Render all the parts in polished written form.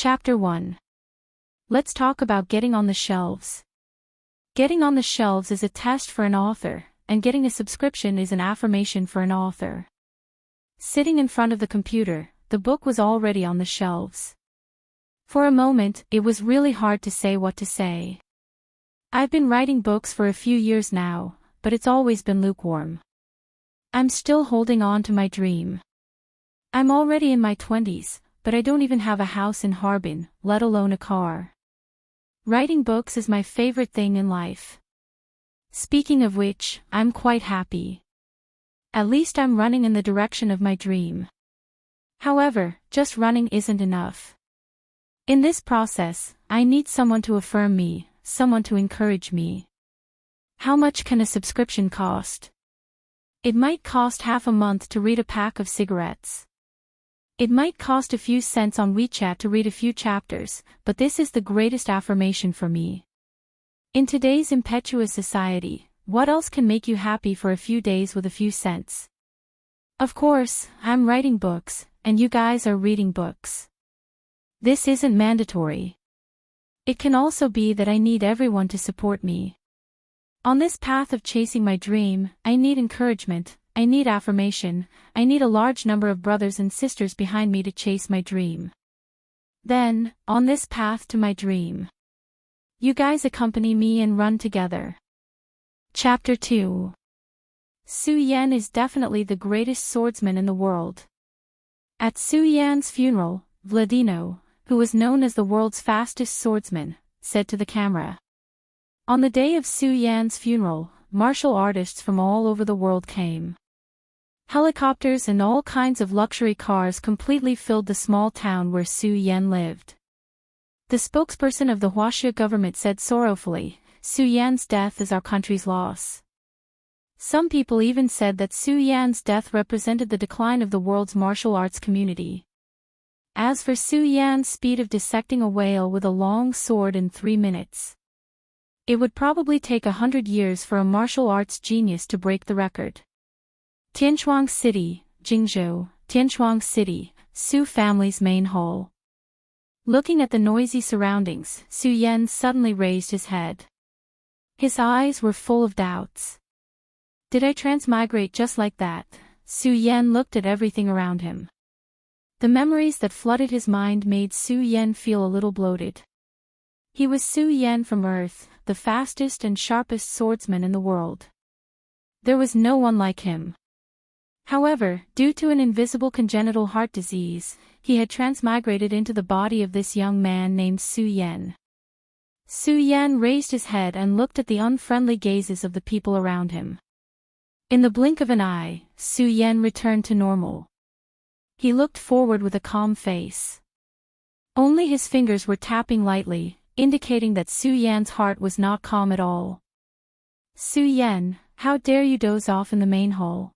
Chapter 1. Let's talk about getting on the shelves. Getting on the shelves is a test for an author, and getting a subscription is an affirmation for an author. Sitting in front of the computer, the book was already on the shelves. For a moment, it was really hard to say what to say. I've been writing books for a few years now, but it's always been lukewarm. I'm still holding on to my dream. I'm already in my 20s, but I don't even have a house in Harbin, let alone a car. Writing books is my favorite thing in life. Speaking of which, I'm quite happy. At least I'm running in the direction of my dream. However, just running isn't enough. In this process, I need someone to affirm me, someone to encourage me. How much can a subscription cost? It might cost half a month to read a pack of cigarettes. It might cost a few cents on WeChat to read a few chapters, but this is the greatest affirmation for me. In today's impetuous society, what else can make you happy for a few days with a few cents? Of course, I'm writing books, and you guys are reading books. This isn't mandatory. It can also be that I need everyone to support me. On this path of chasing my dream, I need encouragement, I need affirmation, I need a large number of brothers and sisters behind me to chase my dream. Then, on this path to my dream, you guys accompany me and run together. Chapter 2. Su Yan is definitely the greatest swordsman in the world. At Su Yan's funeral, Vladino, who was known as the world's fastest swordsman, said to the camera. On the day of Su Yan's funeral, martial artists from all over the world came. Helicopters and all kinds of luxury cars completely filled the small town where Su Yan lived. The spokesperson of the Huaxia government said sorrowfully, "Su Yan's death is our country's loss." Some people even said that Su Yan's death represented the decline of the world's martial arts community. As for Su Yan's speed of dissecting a whale with a long sword in 3 minutes, it would probably take 100 years for a martial arts genius to break the record. Tianchuang City, Jingzhou, Tianchuang City, Su family's main hall. Looking at the noisy surroundings, Su Yan suddenly raised his head. His eyes were full of doubts. Did I transmigrate just like that? Su Yan looked at everything around him. The memories that flooded his mind made Su Yan feel a little bloated. He was Su Yan from Earth, the fastest and sharpest swordsman in the world. There was no one like him. However, due to an invisible congenital heart disease, he had transmigrated into the body of this young man named Su Yan. Su Yan raised his head and looked at the unfriendly gazes of the people around him. In the blink of an eye, Su Yan returned to normal. He looked forward with a calm face. Only his fingers were tapping lightly, indicating that Su Yan's heart was not calm at all. "Su Yan, how dare you doze off in the main hall?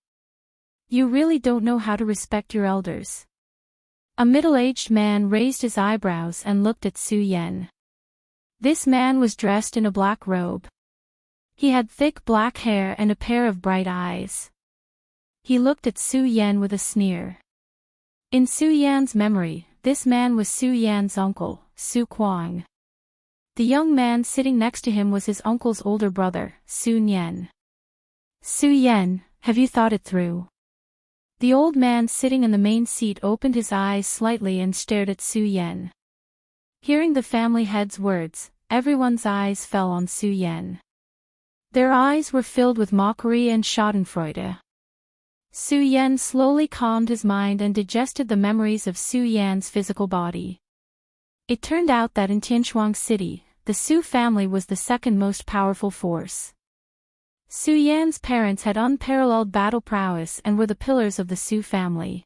You really don't know how to respect your elders." A middle-aged man raised his eyebrows and looked at Su Yan. This man was dressed in a black robe. He had thick black hair and a pair of bright eyes. He looked at Su Yan with a sneer. In Su Yan's memory, this man was Su Yan's uncle, Su Kuang. The young man sitting next to him was his uncle's older brother, Su Yan. "Su Yan, have you thought it through?" The old man sitting in the main seat opened his eyes slightly and stared at Su Yan. Hearing the family head's words, everyone's eyes fell on Su Yan. Their eyes were filled with mockery and schadenfreude. Su Yan slowly calmed his mind and digested the memories of Su Yan's physical body. It turned out that in Tianchuang City, the Su family was the second most powerful force. Su Yan's parents had unparalleled battle prowess and were the pillars of the Su family.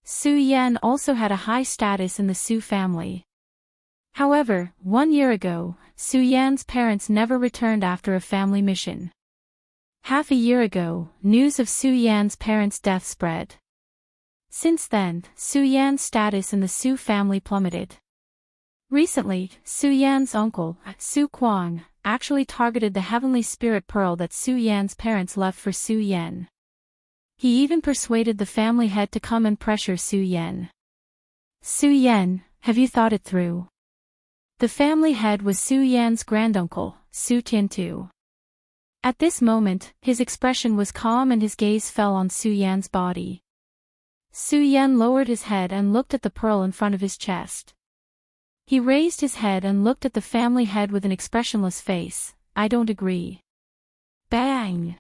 Su Yan also had a high status in the Su family. However, 1 year ago, Su Yan's parents never returned after a family mission. Half a year ago, news of Su Yan's parents' death spread. Since then, Su Yan's status in the Su family plummeted. Recently, Su Yan's uncle, Su Kuang, actually targeted the heavenly spirit pearl that Su Yan's parents left for Su Yan. He even persuaded the family head to come and pressure Su Yan. "Su Yan, Have you thought it through? The family head was Su Yan's granduncle, Su Tiantu. At this moment, his expression was calm and his gaze fell on Su Yan's body. Su Yan lowered his head and looked at the pearl in front of his chest. He raised his head and looked at the family head with an expressionless face. I don't agree. Bang!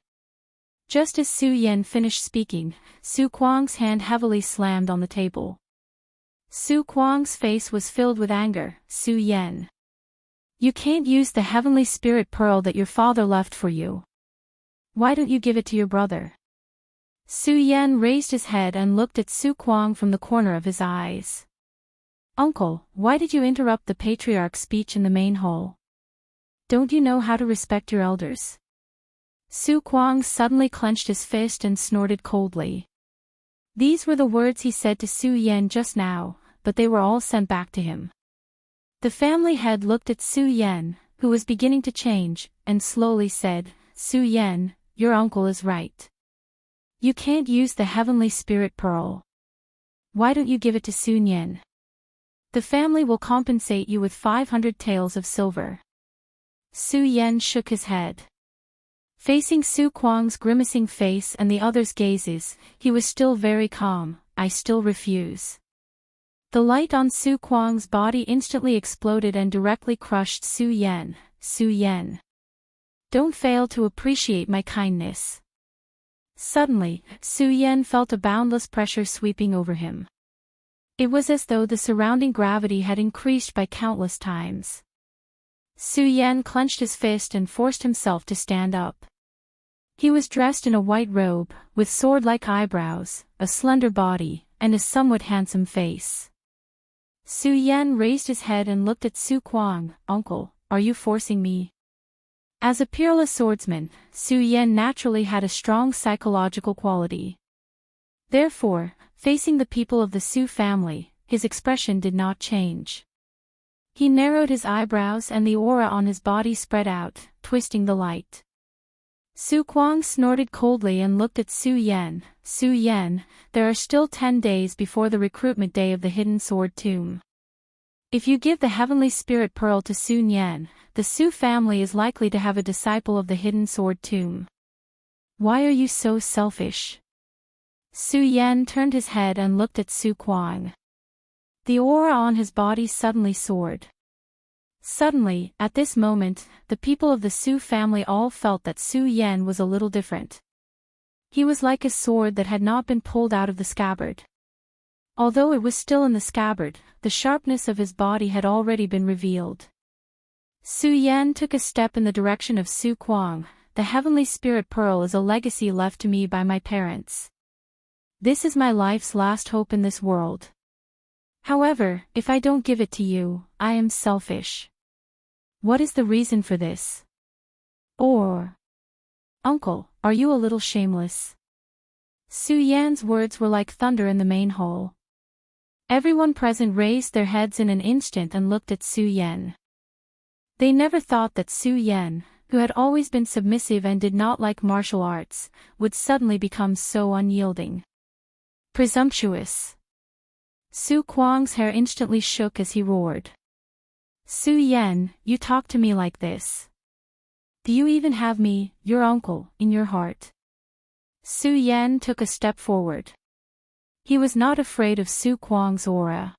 Just as Su Yan finished speaking, Su Kuang's hand heavily slammed on the table. Su Kuang's face was filled with anger. Su Yan. You can't use the heavenly spirit pearl that your father left for you. Why don't you give it to your brother? Su Yan raised his head and looked at Su Kuang from the corner of his eyes. Uncle, why did you interrupt the patriarch's speech in the main hall? Don't you know how to respect your elders? Su Kuang suddenly clenched his fist and snorted coldly. These were the words he said to Su Yan just now, but they were all sent back to him. The family head looked at Su Yan, who was beginning to change, and slowly said, Su Yan, your uncle is right. You can't use the heavenly spirit pearl. Why don't you give it to Sun Yan? The family will compensate you with 500 taels of silver. Su Yan shook his head. Facing Su Kuang's grimacing face and the others' gazes, he was still very calm. I still refuse. The light on Su Kuang's body instantly exploded and directly crushed Su Yan. Su Yan. Don't fail to appreciate my kindness. Suddenly, Su Yan felt a boundless pressure sweeping over him. It was as though the surrounding gravity had increased by countless times. Su Yan clenched his fist and forced himself to stand up. He was dressed in a white robe, with sword-like eyebrows, a slender body, and a somewhat handsome face. Su Yan raised his head and looked at Su Kuang. Uncle, are you forcing me? As a peerless swordsman, Su Yan naturally had a strong psychological quality. Therefore, facing the people of the Su family, his expression did not change. He narrowed his eyebrows and the aura on his body spread out, twisting the light. Su Kuang snorted coldly and looked at Su Yan. Su Yan, there are still 10 days before the recruitment day of the Hidden Sword Tomb. If you give the Heavenly Spirit Pearl to Sun Yan, the Su family is likely to have a disciple of the Hidden Sword Tomb. Why are you so selfish? Su Yan turned his head and looked at Su Kuang. The aura on his body suddenly soared. Suddenly, at this moment, the people of the Su family all felt that Su Yan was a little different. He was like a sword that had not been pulled out of the scabbard. Although it was still in the scabbard, the sharpness of his body had already been revealed. Su Yan took a step in the direction of Su Kuang. The Heavenly Spirit Pearl is a legacy left to me by my parents. This is my life's last hope in this world. However, if I don't give it to you, I am selfish. What is the reason for this? Or, Uncle, are you a little shameless? Su Yan's words were like thunder in the main hall. Everyone present raised their heads in an instant and looked at Su Yan. They never thought that Su Yan, who had always been submissive and did not like martial arts, would suddenly become so unyielding. Presumptuous. Su Kuang's hair instantly shook as he roared. Su Yan, you talk to me like this. Do you even have me, your uncle, in your heart? Su Yan took a step forward. He was not afraid of Su Kuang's aura.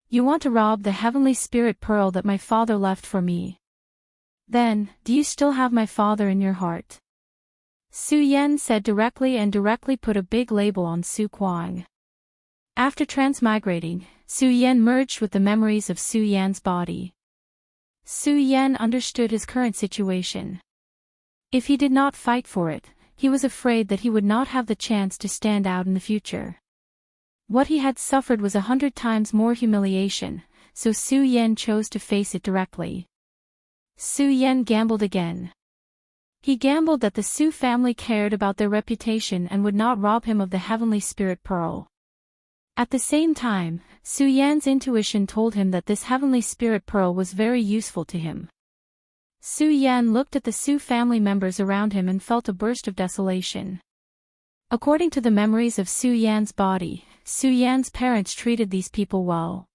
You want to rob the Heavenly Spirit Pearl that my father left for me. Then, do you still have my father in your heart? Su Yan said directly and directly put a big label on Su Kuang. After transmigrating, Su Yan merged with the memories of Su Yan's body. Su Yan understood his current situation. If he did not fight for it, he was afraid that he would not have the chance to stand out in the future. What he had suffered was 100 times more humiliation, so Su Yan chose to face it directly. Su Yan gambled again. He gambled that the Su family cared about their reputation and would not rob him of the Heavenly Spirit Pearl. At the same time, Su Yan's intuition told him that this Heavenly Spirit Pearl was very useful to him. Su Yan looked at the Su family members around him and felt a burst of desolation. According to the memories of Su Yan's body, Su Yan's parents treated these people well.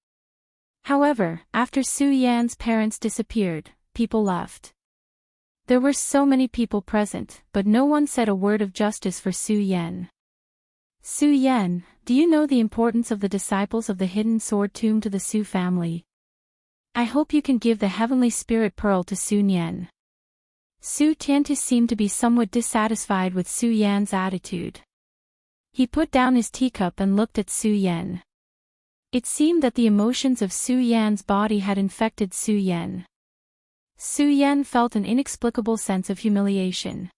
However, after Su Yan's parents disappeared, people left. There were so many people present, but no one said a word of justice for Su Yan. Su Yan, do you know the importance of the disciples of the Hidden Sword Tomb to the Su family? I hope you can give the Heavenly Spirit Pearl to Su Yan. Su Tiantu seemed to be somewhat dissatisfied with Su Yan's attitude. He put down his teacup and looked at Su Yan. It seemed that the emotions of Su Yan's body had infected Su Yan. Su Yan felt an inexplicable sense of humiliation.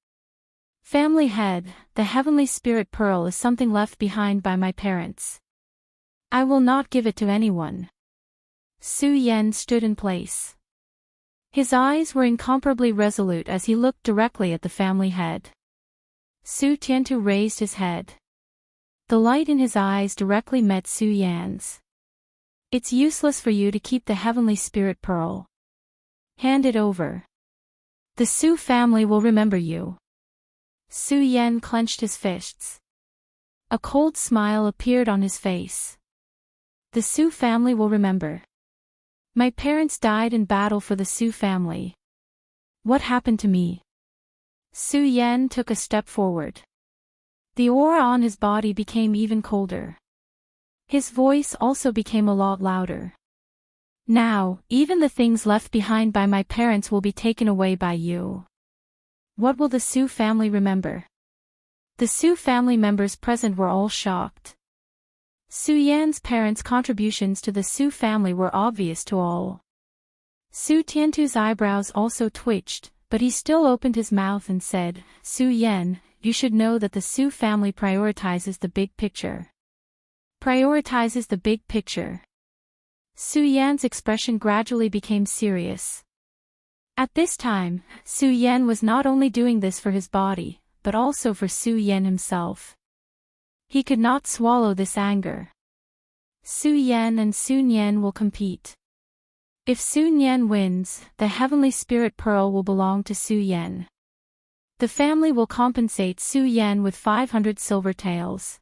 Family head, the Heavenly Spirit Pearl is something left behind by my parents. I will not give it to anyone. Su Yan stood in place. His eyes were incomparably resolute as he looked directly at the family head. Su Tiantu raised his head. The light in his eyes directly met Su Yan's. It's useless for you to keep the Heavenly Spirit Pearl. Hand it over. The Su family will remember you. Su Yan clenched his fists. A cold smile appeared on his face. The Su family will remember. My parents died in battle for the Su family. What happened to me? Su Yan took a step forward. The aura on his body became even colder. His voice also became a lot louder. Now, even the things left behind by my parents will be taken away by you. What will the Su family remember? The Su family members present were all shocked. Su Yan's parents' contributions to the Su family were obvious to all. Su Tiantu's eyebrows also twitched, but he still opened his mouth and said, Su Yan, you should know that the Su family prioritizes the big picture. Prioritizes the big picture. Su Yan's expression gradually became serious. At this time, Su Yan was not only doing this for his body, but also for Su Yan himself. He could not swallow this anger. Su Yan and Sun Yan will compete. If Sun Yan wins, the Heavenly Spirit Pearl will belong to Su Yan. The family will compensate Su Yan with 500 silver taels.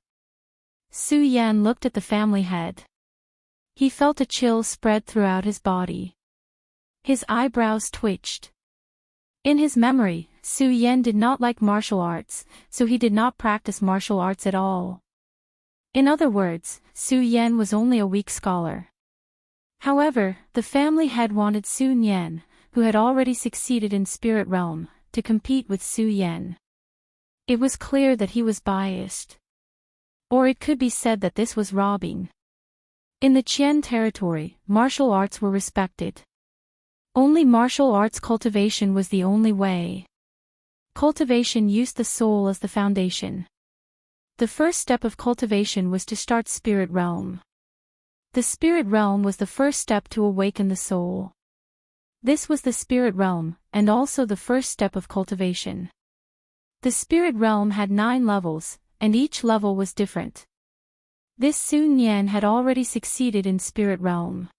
Su Yan looked at the family head. He felt a chill spread throughout his body. His eyebrows twitched. In his memory, Su Yan did not like martial arts, so he did not practice martial arts at all. In other words, Su Yan was only a weak scholar. However, the family head wanted Sun Yan, who had already succeeded in Spirit Realm, to compete with Su Yan. It was clear that he was biased. Or it could be said that this was robbing. In the Qian territory, martial arts were respected. Only martial arts cultivation was the only way. Cultivation used the soul as the foundation. The first step of cultivation was to start Spirit Realm. The Spirit Realm was the first step to awaken the soul. This was the Spirit Realm, and also the first step of cultivation. The Spirit Realm had 9 levels, and each level was different. This Sun Yan had already succeeded in Spirit Realm.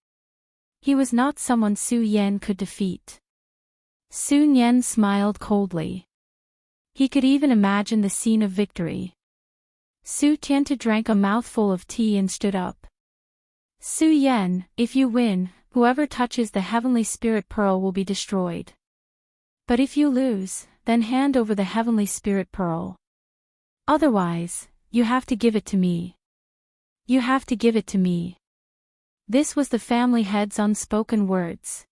He was not someone Su Yan could defeat. Sun Yan smiled coldly. He could even imagine the scene of victory. Su Tiantu drank a mouthful of tea and stood up. Su Yan, if you win, whoever touches the Heavenly Spirit Pearl will be destroyed. But if you lose, then hand over the Heavenly Spirit Pearl. Otherwise, you have to give it to me. You have to give it to me. This was the family head's unspoken words.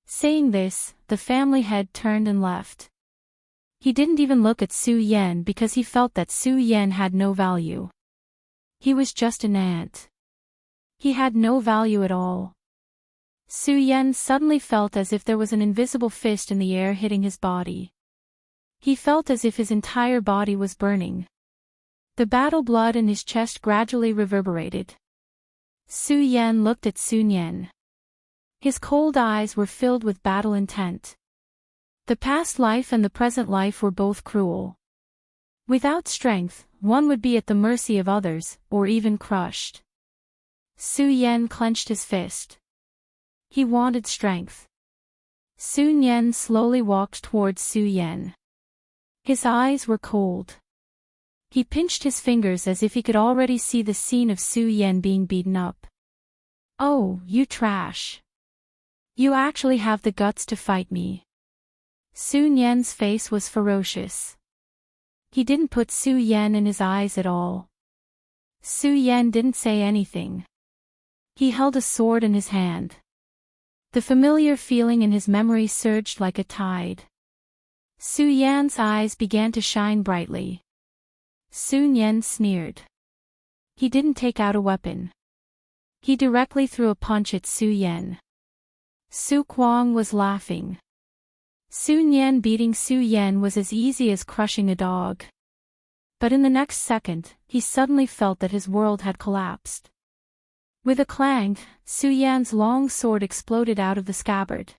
Saying this, the family head turned and left. He didn't even look at Su Yan because he felt that Su Yan had no value. He was just an ant. He had no value at all. Su Yan suddenly felt as if there was an invisible fist in the air hitting his body. He felt as if his entire body was burning. The battle blood in his chest gradually reverberated. Su Yan looked at Sun Yan. His cold eyes were filled with battle intent. The past life and the present life were both cruel. Without strength, one would be at the mercy of others, or even crushed. Su Yan clenched his fist. He wanted strength. Sun Yan slowly walked towards Su Yan. His eyes were cold. He pinched his fingers as if he could already see the scene of Su Yan being beaten up. Oh, you trash. You actually have the guts to fight me. Su Yan's face was ferocious. He didn't put Su Yan in his eyes at all. Su Yan didn't say anything. He held a sword in his hand. The familiar feeling in his memory surged like a tide. Su Yan's eyes began to shine brightly. Su Yan sneered. He didn't take out a weapon. He directly threw a punch at Su Yan. Su Kuang was laughing. Su Yan beating Su Yan was as easy as crushing a dog. But in the next second, he suddenly felt that his world had collapsed. With a clang, Su Yan's long sword exploded out of the scabbard.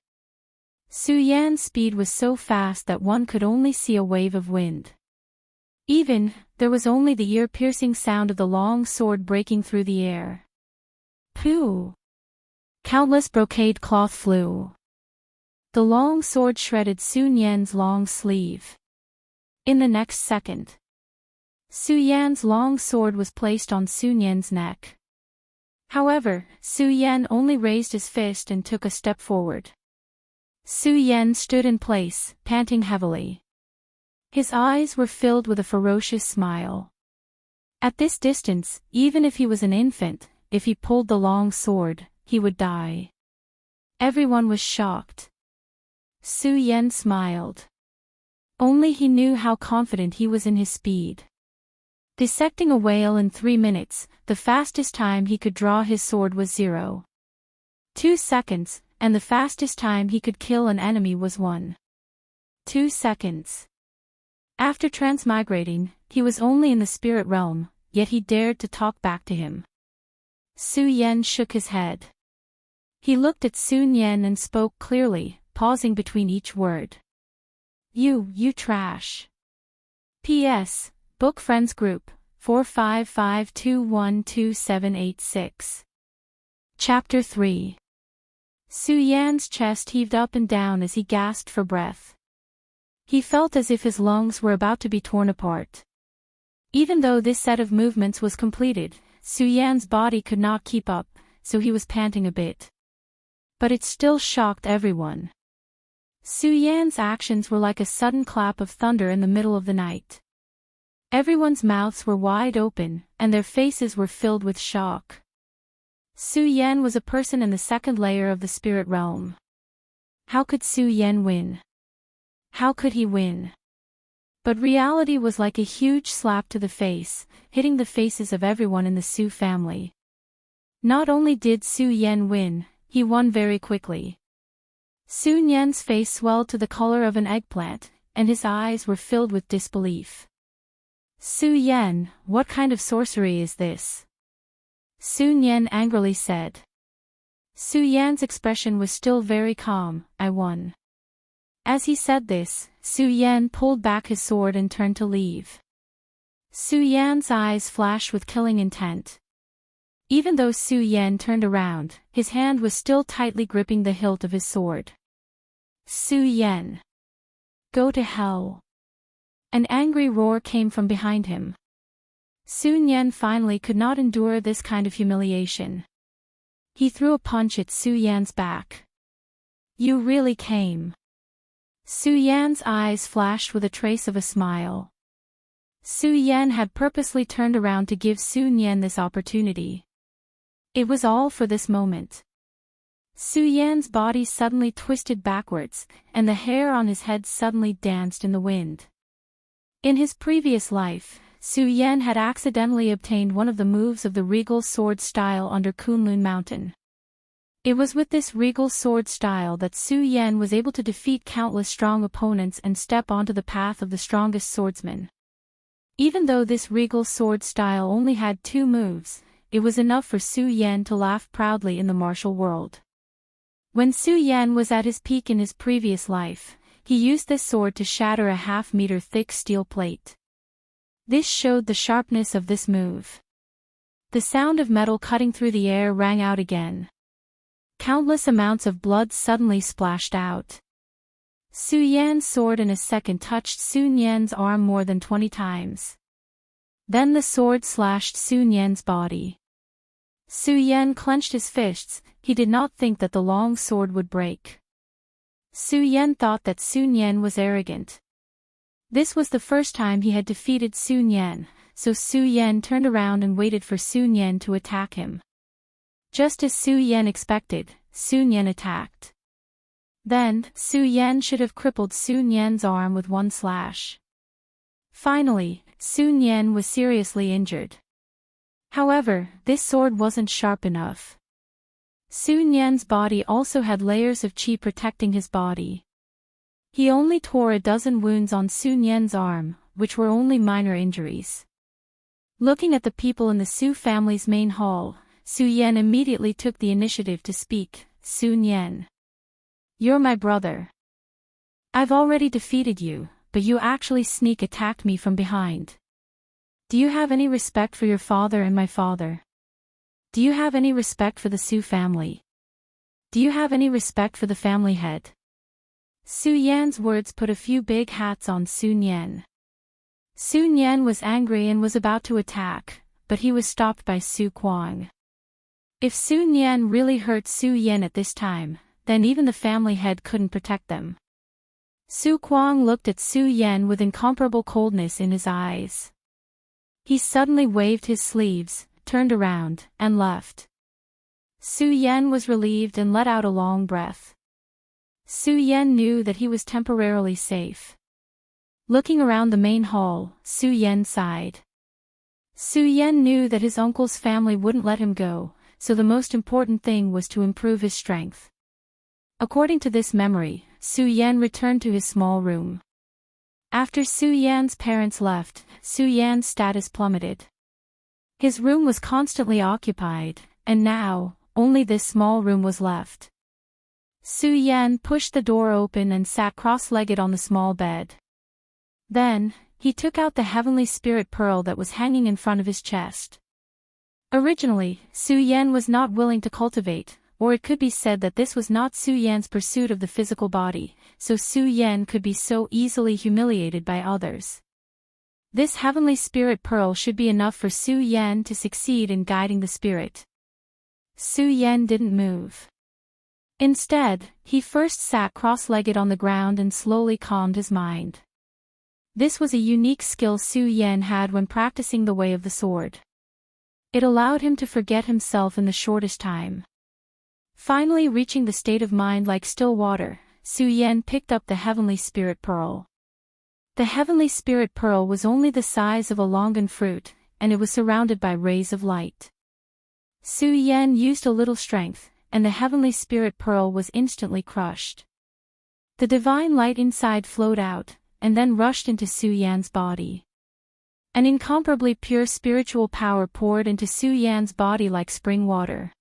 Su Yan's speed was so fast that one could only see a wave of wind. There was only the ear-piercing sound of the long sword breaking through the air. Pooh! Countless brocade cloth flew. The long sword shredded Su Yan's long sleeve. In the next second, Su Yan's long sword was placed on Su Yan's neck. However, Su Yan only raised his fist and took a step forward. Su Yan stood in place, panting heavily. His eyes were filled with a ferocious smile. At this distance, even if he was an infant, if he pulled the long sword, he would die. Everyone was shocked. Su Yan smiled. Only he knew how confident he was in his speed. Dissecting a whale in 3 minutes, the fastest time he could draw his sword was 0.2 seconds, and the fastest time he could kill an enemy was 1.2 seconds. After transmigrating, he was only in the spirit realm, yet he dared to talk back to him. Su Yan shook his head. He looked at Su Yan and spoke clearly, pausing between each word. You trash. P.S. Book Friends Group, 455212786. Chapter 3. Su Yan's chest heaved up and down as he gasped for breath. He felt as if his lungs were about to be torn apart. Even though this set of movements was completed, Su Yan's body could not keep up, so he was panting a bit. But it still shocked everyone. Su Yan's actions were like a sudden clap of thunder in the middle of the night. Everyone's mouths were wide open, and their faces were filled with shock. Su Yan was a person in the second layer of the spirit realm. How could Su Yan win? How could he win? But reality was like a huge slap to the face, hitting the faces of everyone in the Su family. Not only did Su Yan win, he won very quickly. Su Yan's face swelled to the color of an eggplant, and his eyes were filled with disbelief. Su Yan, what kind of sorcery is this? Su Yan angrily said. Su Yan's expression was still very calm. I won. As he said this, Su Yan pulled back his sword and turned to leave. Su Yan's eyes flashed with killing intent. Even though Su Yan turned around, his hand was still tightly gripping the hilt of his sword. Su Yan! Go to hell! An angry roar came from behind him. Su Yan finally could not endure this kind of humiliation. He threw a punch at Su Yan's back. You really came. Su Yan's eyes flashed with a trace of a smile. Su Yan had purposely turned around to give Su Yan this opportunity. It was all for this moment. Su Yan's body suddenly twisted backwards, and the hair on his head suddenly danced in the wind. In his previous life, Su Yan had accidentally obtained one of the moves of the regal sword style under Kunlun Mountain. It was with this regal sword style that Su Yan was able to defeat countless strong opponents and step onto the path of the strongest swordsman. Even though this regal sword style only had 2 moves, it was enough for Su Yan to laugh proudly in the martial world. When Su Yan was at his peak in his previous life, he used this sword to shatter a half-meter thick steel plate. This showed the sharpness of this move. The sound of metal cutting through the air rang out again. Countless amounts of blood suddenly splashed out. Su Yan's sword in a second touched Su Yan's arm more than 20 times. Then the sword slashed Su Yan's body. Su Yan clenched his fists. He did not think that the long sword would break. Su Yan thought that Sun Yan was arrogant. This was the first time he had defeated Sun Yan, so Su Yan turned around and waited for Sun Yan to attack him. Just as Su Yan expected, Sun Yan attacked. Then, Su Yan should have crippled Sun Yan's arm with one slash. Finally, Sun Yan was seriously injured. However, this sword wasn't sharp enough. Sun Yan's body also had layers of qi protecting his body. He only tore a dozen wounds on Sun Yan's arm, which were only minor injuries. Looking at the people in the Su family's main hall, Su Yan immediately took the initiative to speak. Sun Yan. You're my brother. I've already defeated you, but you actually sneak attacked me from behind. Do you have any respect for your father and my father? Do you have any respect for the Su family? Do you have any respect for the family head? Su Yan's words put a few big hats on Sun Yan. Sun Yan was angry and was about to attack, but he was stopped by Su Kuang. If Sun Yan really hurt Su Yan at this time, then even the family head couldn't protect them. Su Kuang looked at Su Yan with incomparable coldness in his eyes. He suddenly waved his sleeves, turned around, and left. Su Yan was relieved and let out a long breath. Su Yan knew that he was temporarily safe. Looking around the main hall, Su Yan sighed. Su Yan knew that his uncle's family wouldn't let him go, so the most important thing was to improve his strength. According to this memory, Su Yan returned to his small room. After Su Yan's parents left, Su Yan's status plummeted. His room was constantly occupied, and now, only this small room was left. Su Yan pushed the door open and sat cross-legged on the small bed. Then, he took out the heavenly spirit pearl that was hanging in front of his chest. Originally, Su Yan was not willing to cultivate, or it could be said that this was not Su Yan's pursuit of the physical body, so Su Yan could be so easily humiliated by others. This heavenly spirit pearl should be enough for Su Yan to succeed in guiding the spirit. Su Yan didn't move. Instead, he first sat cross-legged on the ground and slowly calmed his mind. This was a unique skill Su Yan had when practicing the way of the sword. It allowed him to forget himself in the shortest time. Finally reaching the state of mind like still water, Su Yan picked up the heavenly spirit pearl. The heavenly spirit pearl was only the size of a longan fruit, and it was surrounded by rays of light. Su Yan used a little strength, and the heavenly spirit pearl was instantly crushed. The divine light inside flowed out, and then rushed into Su Yan's body. An incomparably pure spiritual power poured into Su Yan's body like spring water.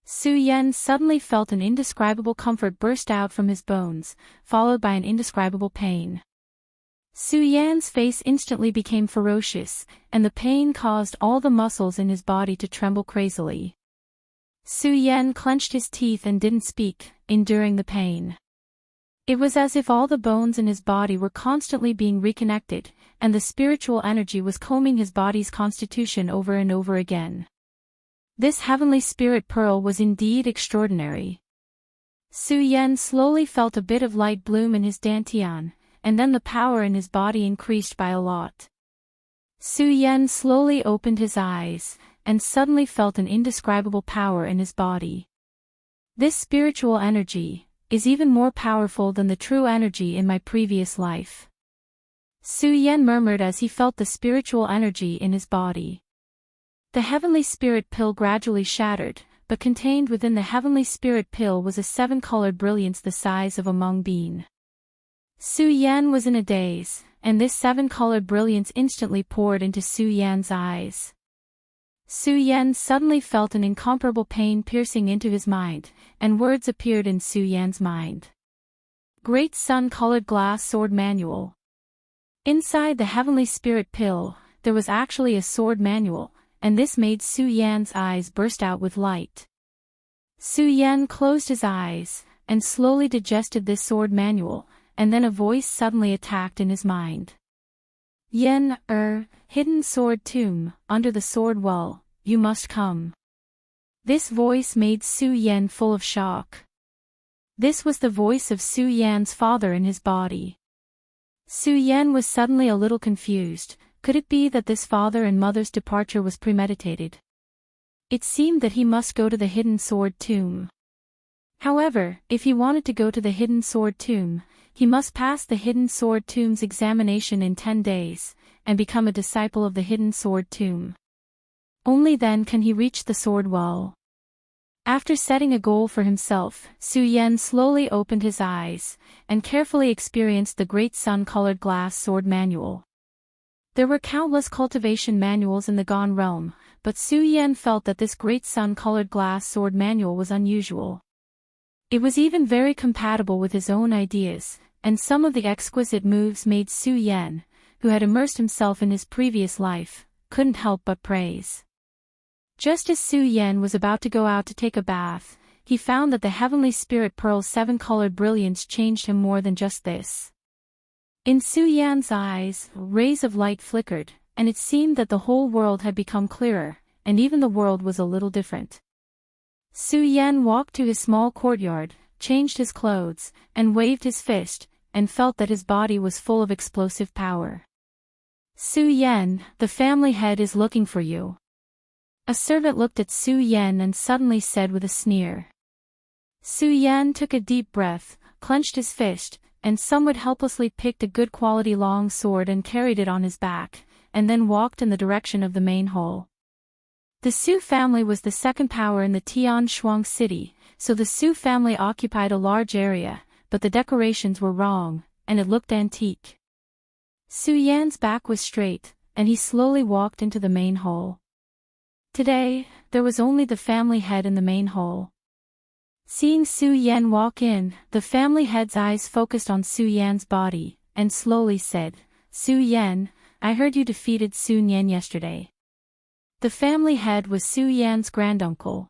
Su Yan suddenly felt an indescribable comfort burst out from his bones, followed by an indescribable pain. Su Yan's face instantly became ferocious, and the pain caused all the muscles in his body to tremble crazily. Su Yan clenched his teeth and didn't speak, enduring the pain. It was as if all the bones in his body were constantly being reconnected, and the spiritual energy was combing his body's constitution over and over again. This heavenly spirit pearl was indeed extraordinary. Su Yan slowly felt a bit of light bloom in his dantian, and then the power in his body increased by a lot. Su Yan slowly opened his eyes, and suddenly felt an indescribable power in his body. This spiritual energy is even more powerful than the true energy in my previous life. Su Yan murmured as he felt the spiritual energy in his body. The heavenly spirit pill gradually shattered, but contained within the heavenly spirit pill was a 7-colored brilliance the size of a mung bean. Su Yan was in a daze, and this 7-colored brilliance instantly poured into Su Yan's eyes. Su Yan suddenly felt an incomparable pain piercing into his mind, and words appeared in Su Yan's mind. Great Sun-Colored Glass Sword Manual. Inside the heavenly spirit pill, there was actually a sword manual, and this made Su Yan's eyes burst out with light. Su Yan closed his eyes, and slowly digested this sword manual, and then a voice suddenly attacked in his mind. Hidden sword tomb, under the sword well, you must come. This voice made Su Yan full of shock. This was the voice of Su Yan's father in his body. Su Yan was suddenly a little confused. Could it be that this father and mother's departure was premeditated? It seemed that he must go to the Hidden Sword Tomb. However, if he wanted to go to the Hidden Sword Tomb, he must pass the Hidden Sword Tomb's examination in 10 days, and become a disciple of the Hidden Sword Tomb. Only then can he reach the sword well. After setting a goal for himself, Su Yan slowly opened his eyes, and carefully experienced the great sun-colored glass sword manual. There were countless cultivation manuals in the Gone Realm, but Su Yan felt that this great sun-colored glass sword manual was unusual. It was even very compatible with his own ideas, and some of the exquisite moves made Su Yan, who had immersed himself in his previous life, couldn't help but praise. Just as Su Yan was about to go out to take a bath, he found that the Heavenly Spirit Pearl's 7-colored brilliance changed him more than just this. In Su Yan's eyes, rays of light flickered, and it seemed that the whole world had become clearer, and even the world was a little different. Su Yan walked to his small courtyard, changed his clothes, and waved his fist, and felt that his body was full of explosive power. Su Yan, the family head is looking for you. A servant looked at Su Yan and suddenly said with a sneer. Su Yan took a deep breath, clenched his fist, and somewhat helplessly picked a good quality long sword and carried it on his back, and then walked in the direction of the main hall. The Su family was the second power in the Tian Shuang city, so the Su family occupied a large area, but the decorations were wrong, and it looked antique. Su Yan's back was straight, and he slowly walked into the main hall. Today, there was only the family head in the main hall. Seeing Su Yan walk in, the family head's eyes focused on Su Yan's body, and slowly said, Su Yan, I heard you defeated Su Yan yesterday. The family head was Su Yan's granduncle.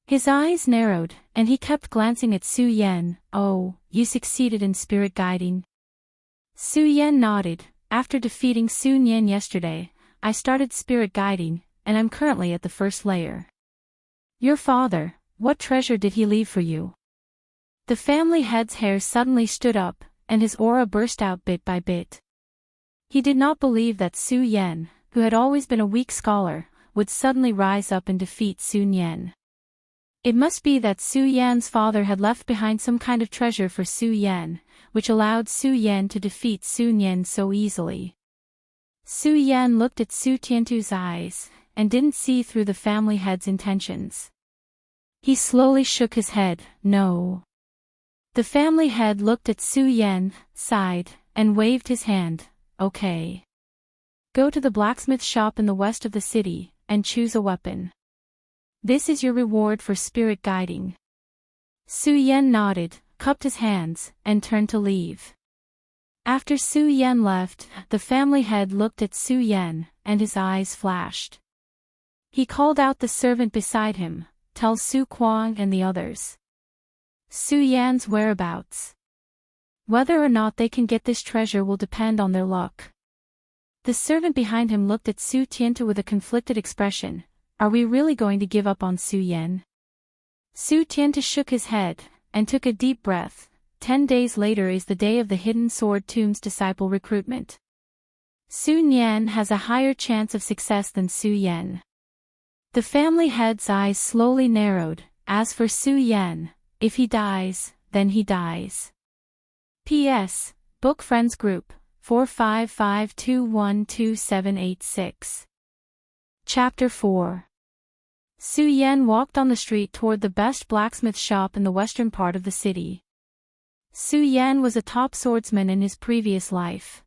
His eyes narrowed, and he kept glancing at Su Yan. Oh, you succeeded in spirit guiding? Su Yan nodded. After defeating Su Yan yesterday, I started spirit guiding, and I'm currently at the first layer. Your father, what treasure did he leave for you? The family head's hair suddenly stood up, and his aura burst out bit by bit. He did not believe that Su Yan, who had always been a weak scholar, would suddenly rise up and defeat Su Yan. It must be that Su Yan's father had left behind some kind of treasure for Su Yan, which allowed Su Yan to defeat Su Yan so easily. Su Yan looked at Su Tiantu's eyes, and didn't see through the family head's intentions. He slowly shook his head. No. The family head looked at Su Yan, sighed, and waved his hand. Okay. Go to the blacksmith shop in the west of the city, and choose a weapon. This is your reward for spirit guiding. Su Yan nodded, cupped his hands, and turned to leave. After Su Yan left, the family head looked at Su Yan, and his eyes flashed. He called out the servant beside him, tell Su Kuang and the others Su Yan's whereabouts. Whether or not they can get this treasure will depend on their luck. The servant behind him looked at Su Tiantu with a conflicted expression. Are we really going to give up on Su Yan? Su Tiantu shook his head, and took a deep breath. 10 days later is the day of the Hidden Sword Tomb's disciple recruitment. Su Yan has a higher chance of success than Su Yan. The family head's eyes slowly narrowed. As for Su Yan, if he dies, then he dies. P.S. Book Friends Group, 455212786. Chapter 4. Su Yan walked on the street toward the best blacksmith shop in the western part of the city. Su Yan was a top swordsman in his previous life.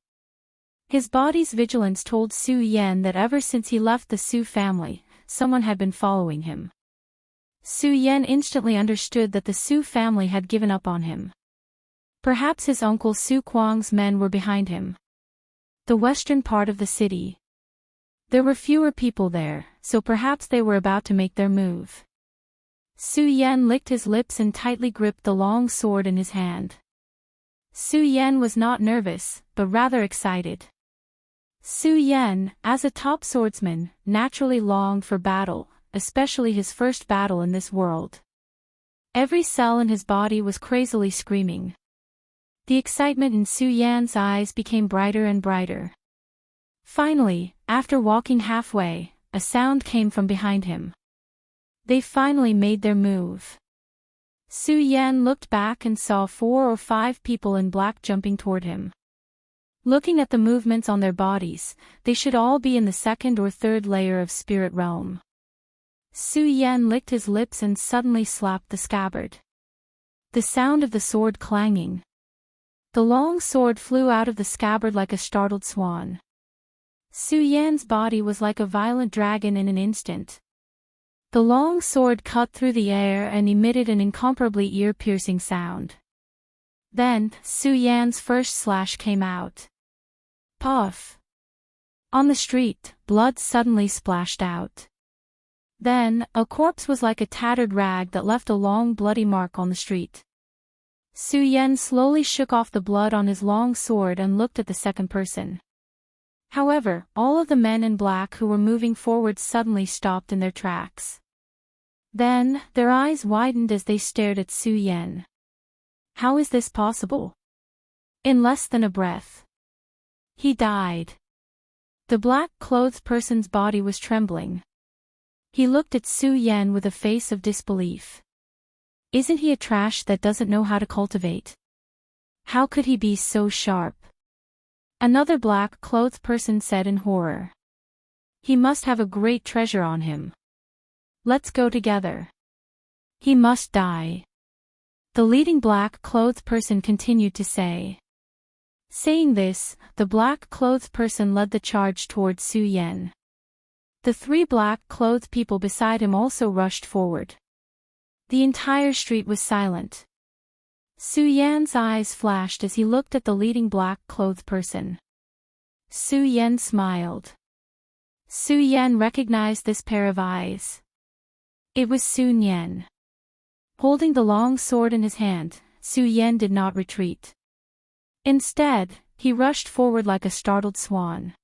His body's vigilance told Su Yan that ever since he left the Su family, someone had been following him. Su Yan instantly understood that the Su family had given up on him. Perhaps his uncle Su Kuang's men were behind him. The western part of the city. There were fewer people there, so perhaps they were about to make their move. Su Yan licked his lips and tightly gripped the long sword in his hand. Su Yan was not nervous, but rather excited. Su Yan, as a top swordsman, naturally longed for battle, especially his first battle in this world. Every cell in his body was crazily screaming. The excitement in Su Yan's eyes became brighter and brighter. Finally, after walking halfway, a sound came from behind him. They finally made their move. Su Yan looked back and saw 4 or 5 people in black jumping toward him. Looking at the movements on their bodies, they should all be in the 2nd or 3rd layer of spirit realm. Su Yan licked his lips and suddenly slapped the scabbard. The sound of the sword clanging. The long sword flew out of the scabbard like a startled swan. Su Yan's body was like a violent dragon in an instant. The long sword cut through the air and emitted an incomparably ear-piercing sound. Then, Su Yan's first slash came out. Puff! On the street, blood suddenly splashed out. Then, a corpse was like a tattered rag that left a long bloody mark on the street. Su Yan slowly shook off the blood on his long sword and looked at the second person. However, all of the men in black who were moving forward suddenly stopped in their tracks. Then, their eyes widened as they stared at Su Yan. How is this possible? In less than a breath, he died. The black-clothed person's body was trembling. He looked at Su Yan with a face of disbelief. Isn't he a trash that doesn't know how to cultivate? How could he be so sharp? Another black-clothed person said in horror. He must have a great treasure on him. Let's go together. He must die. The leading black-clothed person continued to say. Saying this, the black-clothed person led the charge towards Su Yan. The 3 black-clothed people beside him also rushed forward. The entire street was silent. Su Yan's eyes flashed as he looked at the leading black-clothed person. Su Yan smiled. Su Yan recognized this pair of eyes. It was Sun Yan. Holding the long sword in his hand, Su Yan did not retreat. Instead, he rushed forward like a startled swan.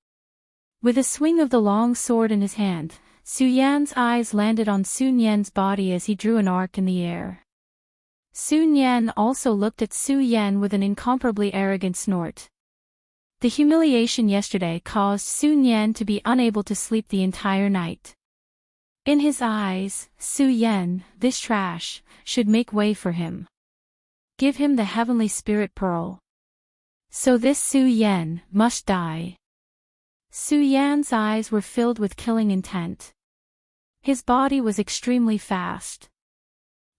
With a swing of the long sword in his hand, Su Yan's eyes landed on Sun Yan's body as he drew an arc in the air. Sun Yan also looked at Su Yan with an incomparably arrogant snort. The humiliation yesterday caused Sun Yan to be unable to sleep the entire night. In his eyes, Su Yan, this trash, should make way for him. Give him the heavenly spirit pearl. So this Su Yan must die. Su Yan's eyes were filled with killing intent. His body was extremely fast.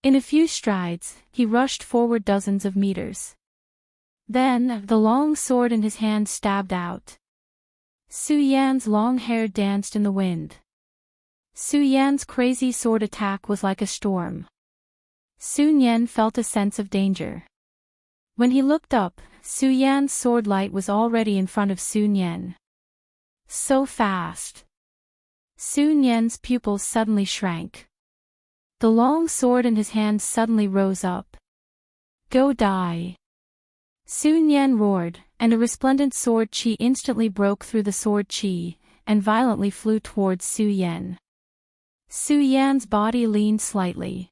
In a few strides, he rushed forward dozens of meters. Then, the long sword in his hand stabbed out. Su Yan's long hair danced in the wind. Su Yan's crazy sword attack was like a storm. Sun Yan felt a sense of danger. When he looked up, Su Yan's sword light was already in front of Sun Yan. So fast. Sun Yan's pupils suddenly shrank. The long sword in his hand suddenly rose up. Go die. Sun Yan roared, and a resplendent sword chi instantly broke through the sword chi, and violently flew towards Su Yan. Su Yan's body leaned slightly.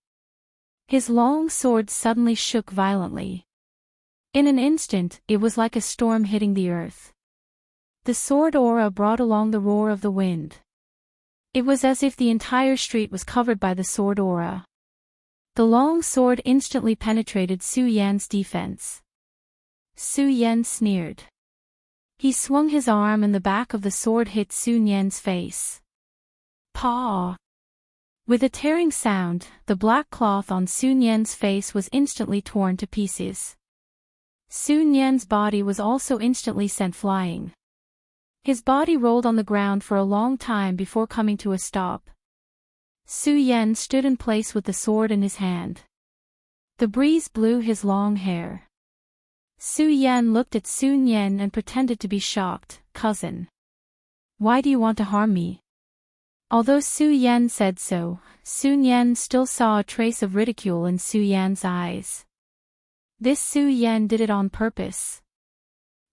His long sword suddenly shook violently. In an instant, it was like a storm hitting the earth. The sword aura brought along the roar of the wind. It was as if the entire street was covered by the sword aura. The long sword instantly penetrated Su Yan's defense. Su Yan sneered. He swung his arm and the back of the sword hit Sun Yan's face. Paw! With a tearing sound, the black cloth on Sun Yan's face was instantly torn to pieces. Sun Yan's body was also instantly sent flying. His body rolled on the ground for a long time before coming to a stop. Su Yan stood in place with the sword in his hand. The breeze blew his long hair. Su Yan looked at Sun Yan and pretended to be shocked. Cousin. Why do you want to harm me? Although Su Yan said so, Sun Yan still saw a trace of ridicule in Su Yan's eyes. This Su Yan did it on purpose.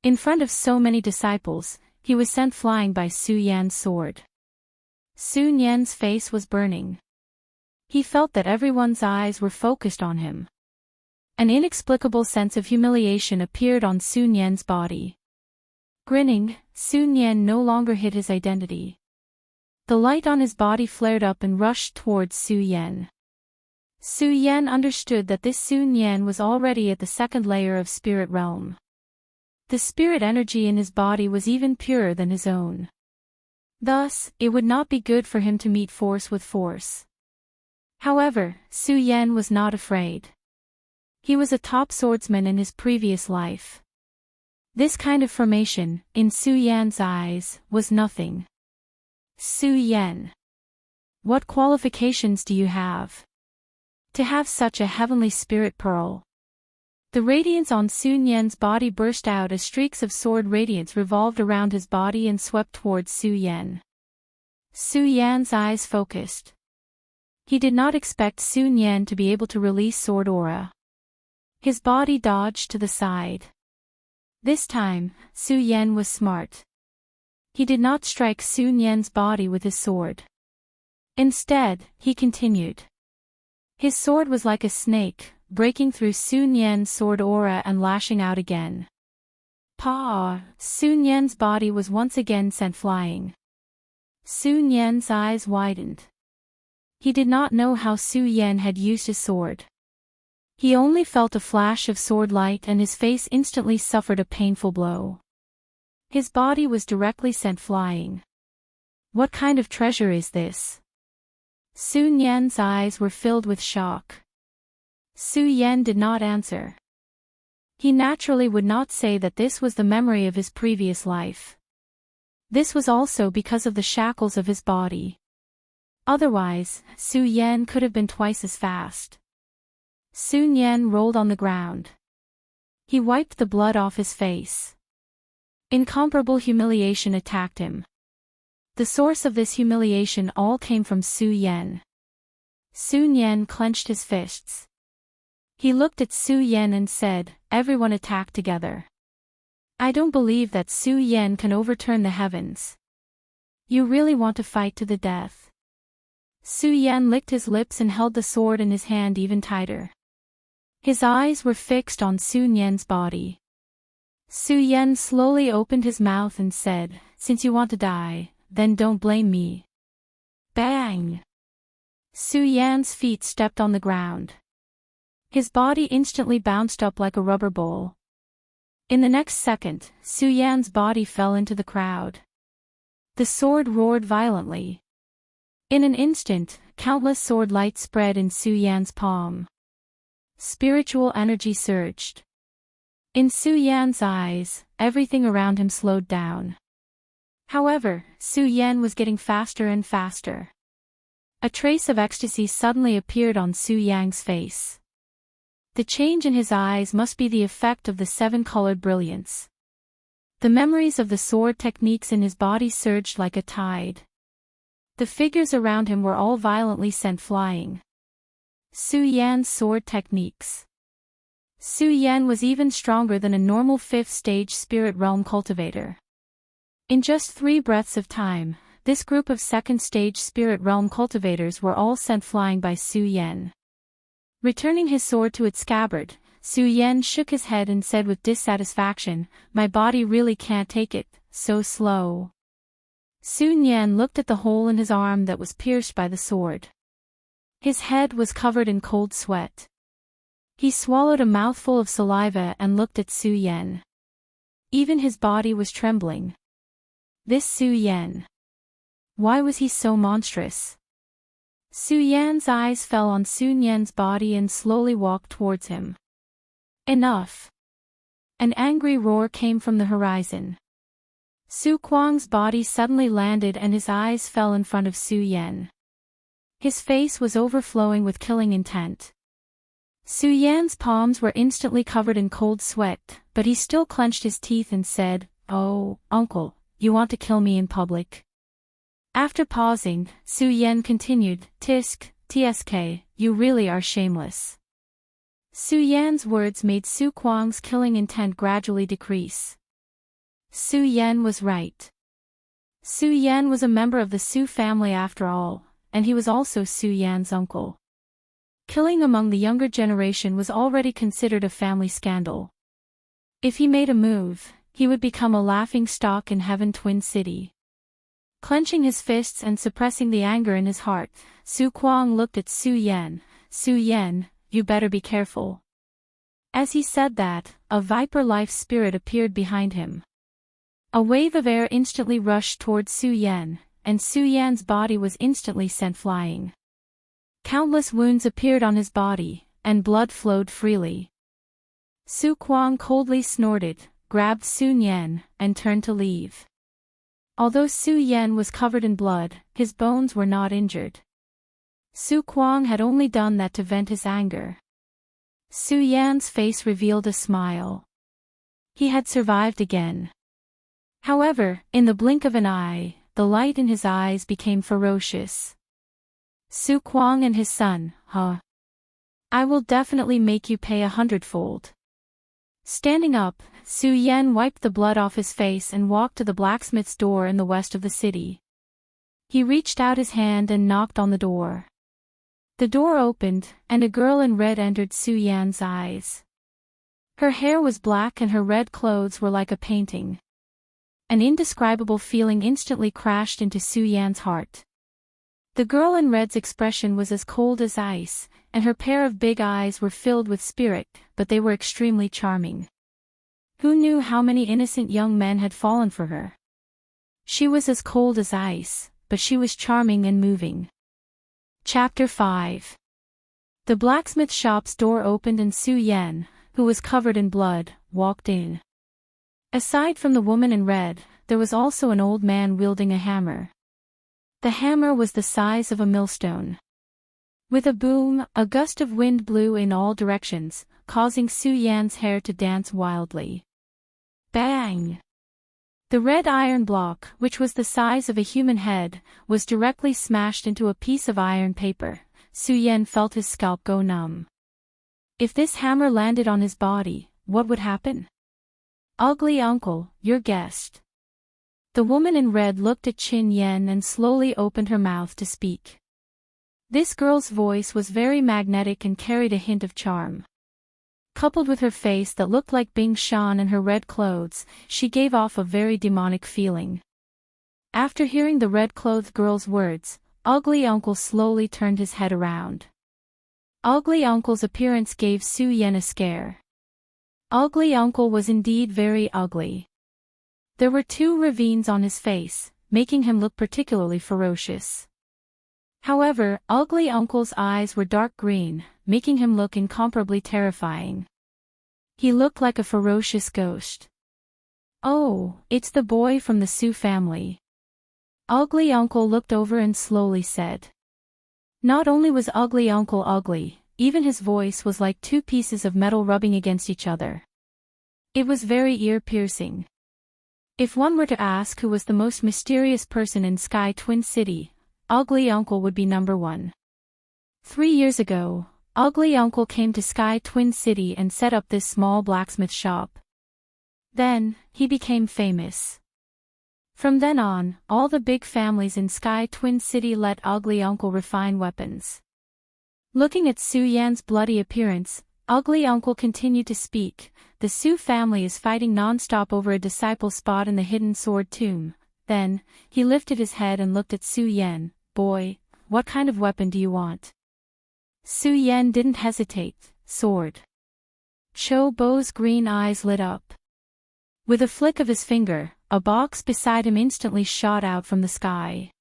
In front of so many disciples, he was sent flying by Su Yan's sword. Su Yan's face was burning. He felt that everyone's eyes were focused on him. An inexplicable sense of humiliation appeared on Su Yan's body. Grinning, Su Yan no longer hid his identity. The light on his body flared up and rushed towards Su Yan. Su Yan understood that this Su Yan was already at the second layer of spirit realm. The spirit energy in his body was even purer than his own. Thus, it would not be good for him to meet force with force. However, Su Yan was not afraid. He was a top swordsman in his previous life. This kind of formation, in Su Yan's eyes, was nothing. Su Yan. What qualifications do you have to have such a heavenly spirit pearl? The radiance on Su Yan's body burst out as streaks of sword radiance revolved around his body and swept towards Su Yan. Su Yan's eyes focused. He did not expect Su Yan to be able to release sword aura. His body dodged to the side. This time, Su Yan was smart. He did not strike Su Yan's body with his sword. Instead, he continued. His sword was like a snake, breaking through Su Yan's sword aura and lashing out again. Pa! Su Yan's body was once again sent flying. Su Yan's eyes widened. He did not know how Su Yan had used his sword. He only felt a flash of sword light and his face instantly suffered a painful blow. His body was directly sent flying. What kind of treasure is this? Su Yan's eyes were filled with shock. Su Yan did not answer. He naturally would not say that this was the memory of his previous life. This was also because of the shackles of his body. Otherwise, Su Yan could have been twice as fast. Su Yan rolled on the ground. He wiped the blood off his face. Incomparable humiliation attacked him. The source of this humiliation all came from Su Yan. Su Yan clenched his fists. He looked at Su Yan and said, "Everyone attack together. I don't believe that Su Yan can overturn the heavens. You really want to fight to the death?" Su Yan licked his lips and held the sword in his hand even tighter. His eyes were fixed on Su Yan's body. Su Yan slowly opened his mouth and said, "Since you want to die, then don't blame me." Bang! Su Yan's feet stepped on the ground. His body instantly bounced up like a rubber ball. In the next second, Su Yan's body fell into the crowd. The sword roared violently. In an instant, countless sword light spread in Su Yan's palm. Spiritual energy surged. In Su Yan's eyes, everything around him slowed down. However, Su Yan was getting faster and faster. A trace of ecstasy suddenly appeared on Su Yan's face. The change in his eyes must be the effect of the seven-colored brilliance. The memories of the sword techniques in his body surged like a tide. The figures around him were all violently sent flying. Su Yan's sword techniques. Su Yan was even stronger than a normal 5th stage spirit realm cultivator. In just 3 breaths of time, this group of 2nd stage spirit realm cultivators were all sent flying by Su Yan. Returning his sword to its scabbard, Su Yan shook his head and said with dissatisfaction, "My body really can't take it, so slow." Su Yan looked at the hole in his arm that was pierced by the sword. His head was covered in cold sweat. He swallowed a mouthful of saliva and looked at Su Yan. Even his body was trembling. This Su Yan. Why was he so monstrous? Su Yan's eyes fell on Su Yan's body and slowly walked towards him. Enough! An angry roar came from the horizon. Su Kuang's body suddenly landed and his eyes fell in front of Su Yan. His face was overflowing with killing intent. Su Yan's palms were instantly covered in cold sweat, but he still clenched his teeth and said, "Oh, uncle, you want to kill me in public?" After pausing, Su Yan continued, "Tsk, you really are shameless." Su Yan's words made Su Kuang's killing intent gradually decrease. Su Yan was right. Su Yan was a member of the Su family after all, and he was also Su Yan's uncle. Killing among the younger generation was already considered a family scandal. If he made a move, he would become a laughingstock in Heaven Twin City. Clenching his fists and suppressing the anger in his heart, Su Kuang looked at Su Yan. Su Yan, you better be careful. As he said that, a viper-life spirit appeared behind him. A wave of air instantly rushed toward Su Yan, and Su Yan's body was instantly sent flying. Countless wounds appeared on his body, and blood flowed freely. Su Kuang coldly snorted, grabbed Sun Yan, and turned to leave. Although Su Yan was covered in blood, his bones were not injured. Su Kuang had only done that to vent his anger. Su Yan's face revealed a smile. He had survived again. However, in the blink of an eye, the light in his eyes became ferocious. Su Kuang and his son, huh? I will definitely make you pay 100-fold. Standing up, Su Yan wiped the blood off his face and walked to the blacksmith's door in the west of the city. He reached out his hand and knocked on the door. The door opened, and a girl in red entered Su Yan's eyes. Her hair was black and her red clothes were like a painting. An indescribable feeling instantly crashed into Su Yan's heart. The girl in red's expression was as cold as ice, and her pair of big eyes were filled with spirit, but they were extremely charming. Who knew how many innocent young men had fallen for her? She was as cold as ice, but she was charming and moving. Chapter 5. The blacksmith shop's door opened and Su Yan, who was covered in blood, walked in. Aside from the woman in red, there was also an old man wielding a hammer. The hammer was the size of a millstone. With a boom, a gust of wind blew in all directions, causing Su Yan's hair to dance wildly. Bang! The red iron block, which was the size of a human head, was directly smashed into a piece of iron paper. Su Yan felt his scalp go numb. If this hammer landed on his body, what would happen? Ugly uncle, your guest. The woman in red looked at Qin Yan and slowly opened her mouth to speak. This girl's voice was very magnetic and carried a hint of charm. Coupled with her face that looked like Bing Shan and her red clothes, she gave off a very demonic feeling. After hearing the red-clothed girl's words, Ugly Uncle slowly turned his head around. Ugly Uncle's appearance gave Su Yan a scare. Ugly Uncle was indeed very ugly. There were 2 ravines on his face, making him look particularly ferocious. However, Ugly Uncle's eyes were dark green, making him look incomparably terrifying. He looked like a ferocious ghost. Oh, it's the boy from the Su family. Ugly Uncle looked over and slowly said. Not only was Ugly Uncle ugly, even his voice was like 2 pieces of metal rubbing against each other. It was very ear-piercing. If one were to ask who was the most mysterious person in Sky Twin City, Ugly Uncle would be number 1. 3 years ago, Ugly Uncle came to Sky Twin City and set up this small blacksmith shop. Then, he became famous. From then on, all the big families in Sky Twin City let Ugly Uncle refine weapons. Looking at Su Yan's bloody appearance, Ugly Uncle continued to speak. The Su family is fighting non-stop over a disciple spot in the hidden sword tomb. Then, he lifted his head and looked at Su Yan. Boy, what kind of weapon do you want? Su Yan didn't hesitate. Sword. Cho Bo's green eyes lit up. With a flick of his finger, a box beside him instantly shot out from the sky.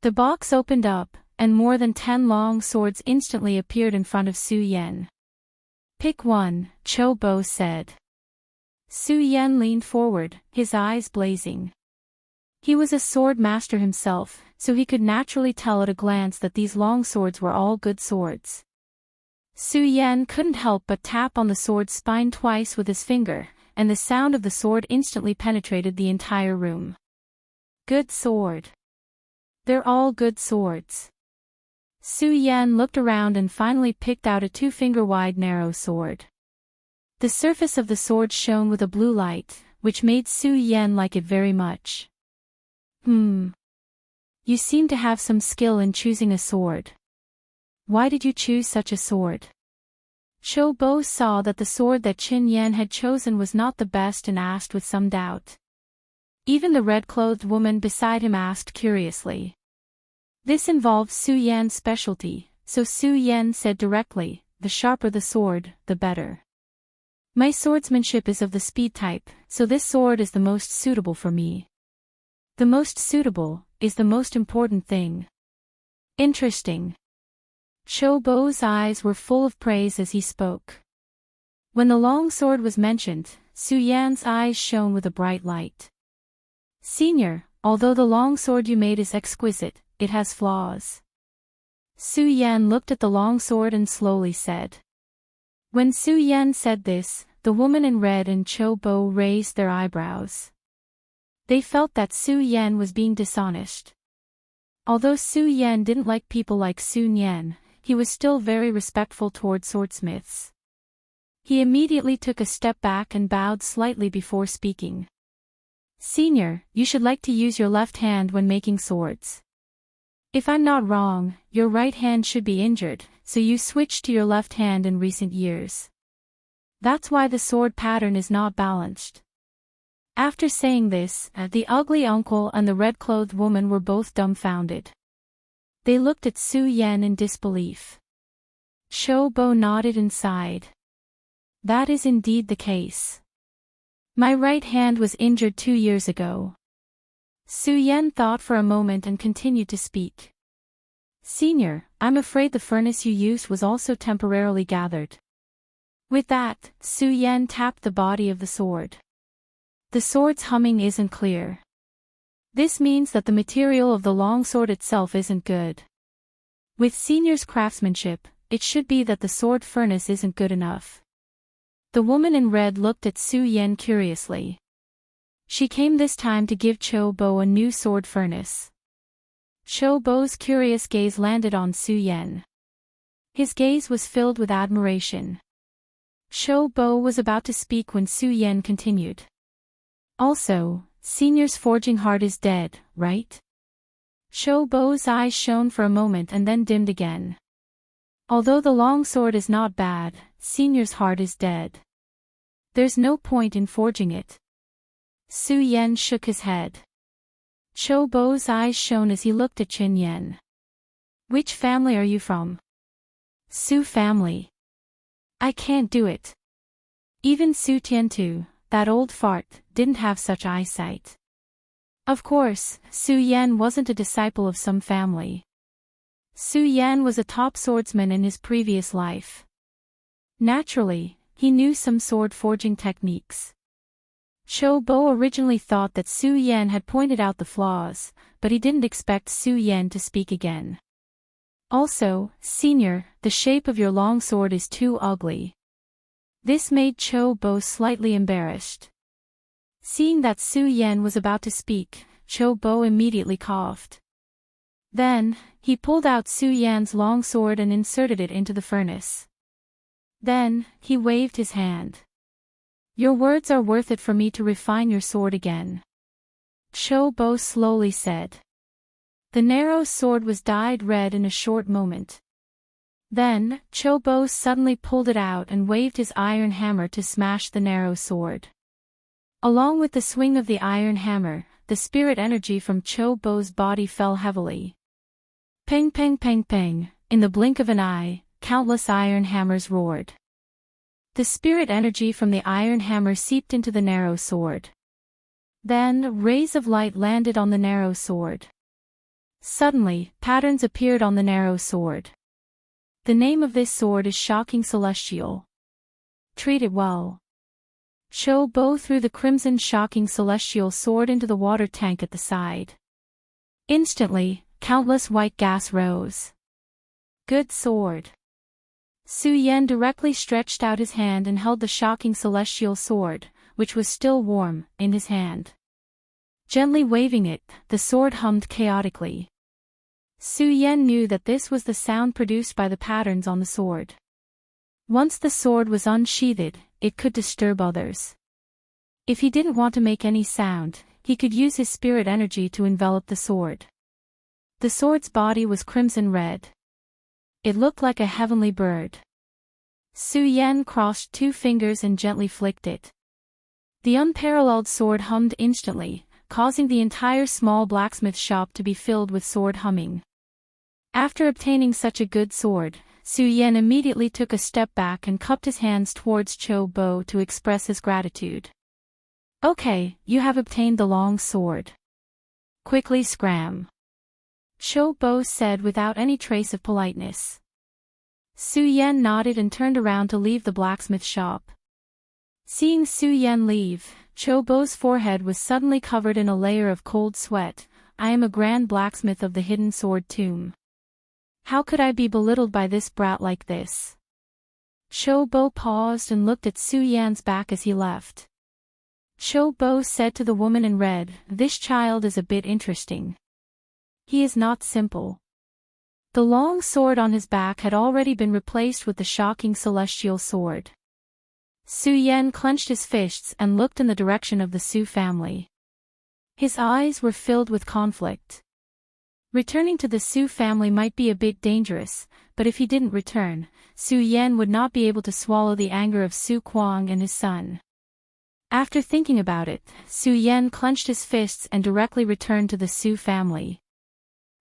The box opened up, and more than 10 long swords instantly appeared in front of Su Yan. Pick one, Cho Bo said. Su Yan leaned forward, his eyes blazing. He was a sword master himself, so he could naturally tell at a glance that these long swords were all good swords. Su Yan couldn't help but tap on the sword's spine twice with his finger, and the sound of the sword instantly penetrated the entire room. Good sword. They're all good swords. Su Yan looked around and finally picked out a 2-finger-wide narrow sword. The surface of the sword shone with a blue light, which made Su Yan like it very much. You seem to have some skill in choosing a sword. Why did you choose such a sword? Cho Bo saw that the sword that Qin Yan had chosen was not the best and asked with some doubt. Even the red-clothed woman beside him asked curiously. This involved Su Yan's specialty, so Su Yan said directly, the sharper the sword, the better. My swordsmanship is of the speed type, so this sword is the most suitable for me. The most suitable is the most important thing. Interesting. Cho Bo's eyes were full of praise as he spoke. When the long sword was mentioned, Su Yan's eyes shone with a bright light. Senior, although the long sword you made is exquisite, it has flaws. Su Yan looked at the long sword and slowly said. When Su Yan said this, the woman in red and Cho Bo raised their eyebrows. They felt that Su Yan was being dishonest. Although Su Yan didn't like people like Su Yan, he was still very respectful toward swordsmiths. He immediately took a step back and bowed slightly before speaking. Senior, you should like to use your left hand when making swords. If I'm not wrong, your right hand should be injured, so you switched to your left hand in recent years. That's why the sword pattern is not balanced. After saying this, the ugly uncle and the red-clothed woman were both dumbfounded. They looked at Su Yan in disbelief. Cho Bo nodded and sighed. That is indeed the case. My right hand was injured 2 years ago. Su Yan thought for a moment and continued to speak. Senior, I'm afraid the furnace you used was also temporarily gathered. With that, Su Yan tapped the body of the sword. The sword's humming isn't clear. This means that the material of the long sword itself isn't good. With Senior's craftsmanship, it should be that the sword furnace isn't good enough. The woman in red looked at Su Yan curiously. She came this time to give Cho Bo a new sword furnace. Cho Bo's curious gaze landed on Su Yan. His gaze was filled with admiration. Cho Bo was about to speak when Su Yan continued. Also, Senior's forging heart is dead, right? Cho Bo's eyes shone for a moment and then dimmed again. Although the long sword is not bad, Senior's heart is dead. There's no point in forging it. Su Yan shook his head. Cho Bo's eyes shone as he looked at Qin Yan. Which family are you from? Su family. I can't do it. Even Su Tiantu, that old fart, didn't have such eyesight. Of course, Su Yan wasn't a disciple of some family. Su Yan was a top swordsman in his previous life. Naturally, he knew some sword forging techniques. Cho Bo originally thought that Su Yan had pointed out the flaws, but he didn't expect Su Yan to speak again. Also, Senior, the shape of your long sword is too ugly. This made Cho Bo slightly embarrassed. Seeing that Su Yan was about to speak, Cho Bo immediately coughed. Then, he pulled out Su Yan's long sword and inserted it into the furnace. Then, he waved his hand. Your words are worth it for me to refine your sword again. Cho Bo slowly said. The narrow sword was dyed red in a short moment. Then, Cho Bo suddenly pulled it out and waved his iron hammer to smash the narrow sword. Along with the swing of the iron hammer, the spirit energy from Cho Bo's body fell heavily. Peng peng peng peng, in the blink of an eye, countless iron hammers roared. The spirit energy from the iron hammer seeped into the narrow sword. Then, rays of light landed on the narrow sword. Suddenly, patterns appeared on the narrow sword. The name of this sword is Shocking Celestial. Treat it well. Cho Bo threw the crimson Shocking Celestial sword into the water tank at the side. Instantly, countless white gas rose. Good sword. Su Yan directly stretched out his hand and held the Shocking Celestial sword, which was still warm, in his hand. Gently waving it, the sword hummed chaotically. Su Yan knew that this was the sound produced by the patterns on the sword. Once the sword was unsheathed, it could disturb others. If he didn't want to make any sound, he could use his spirit energy to envelop the sword. The sword's body was crimson red. It looked like a heavenly bird. Su Yan crossed 2 fingers and gently flicked it. The unparalleled sword hummed instantly, causing the entire small blacksmith shop to be filled with sword humming. After obtaining such a good sword, Su Yan immediately took a step back and cupped his hands towards Cho Bo to express his gratitude. Okay, you have obtained the long sword. Quickly scram. Cho Bo said without any trace of politeness. Su Yan nodded and turned around to leave the blacksmith shop. Seeing Su Yan leave, Cho Bo's forehead was suddenly covered in a layer of cold sweat. I am a grand blacksmith of the hidden sword tomb. How could I be belittled by this brat like this? Cho Bo paused and looked at Su Yan's back as he left. Cho Bo said to the woman in red, "This child is a bit interesting. He is not simple." The long sword on his back had already been replaced with the shocking celestial sword. Su Yan clenched his fists and looked in the direction of the Su family. His eyes were filled with conflict. Returning to the Su family might be a bit dangerous, but if he didn't return, Su Yan would not be able to swallow the anger of Su Kuang and his son. After thinking about it, Su Yan clenched his fists and directly returned to the Su family.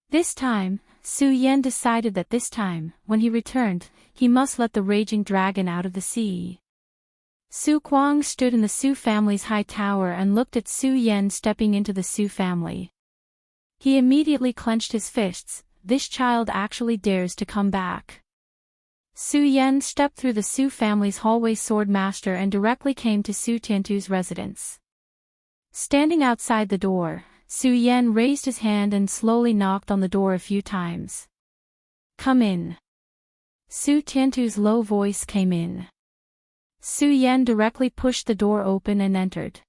This time, Su Yan decided that this time, when he returned, he must let the raging dragon out of the sea. Su Kuang stood in the Su family's high tower and looked at Su Yan stepping into the Su family. He immediately clenched his fists. This child actually dares to come back. Su Yan stepped through the Su family's hallway sword master and directly came to Su Tiantu's residence. Standing outside the door, Su Yan raised his hand and slowly knocked on the door a few times. Come in. Su Tiantu's low voice came in. Su Yan directly pushed the door open and entered.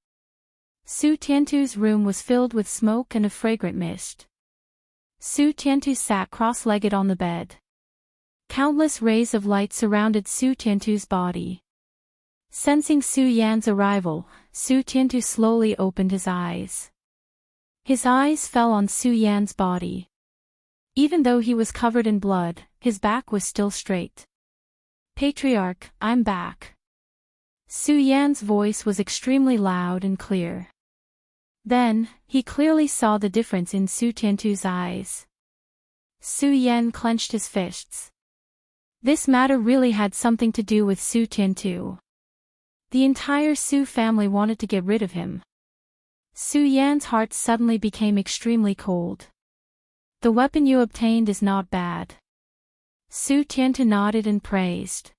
Su Tiantu's room was filled with smoke and a fragrant mist. Su Tiantu sat cross-legged on the bed. Countless rays of light surrounded Su Tiantu's body. Sensing Su Yan's arrival, Su Tiantu slowly opened his eyes. His eyes fell on Su Yan's body. Even though he was covered in blood, his back was still straight. Patriarch, I'm back. Su Yan's voice was extremely loud and clear. Then, he clearly saw the difference in Su Tiantu's eyes. Su Yan clenched his fists. This matter really had something to do with Su Tiantu. The entire Su family wanted to get rid of him. Su Yan's heart suddenly became extremely cold. The weapon you obtained is not bad. Su Tiantu nodded and praised.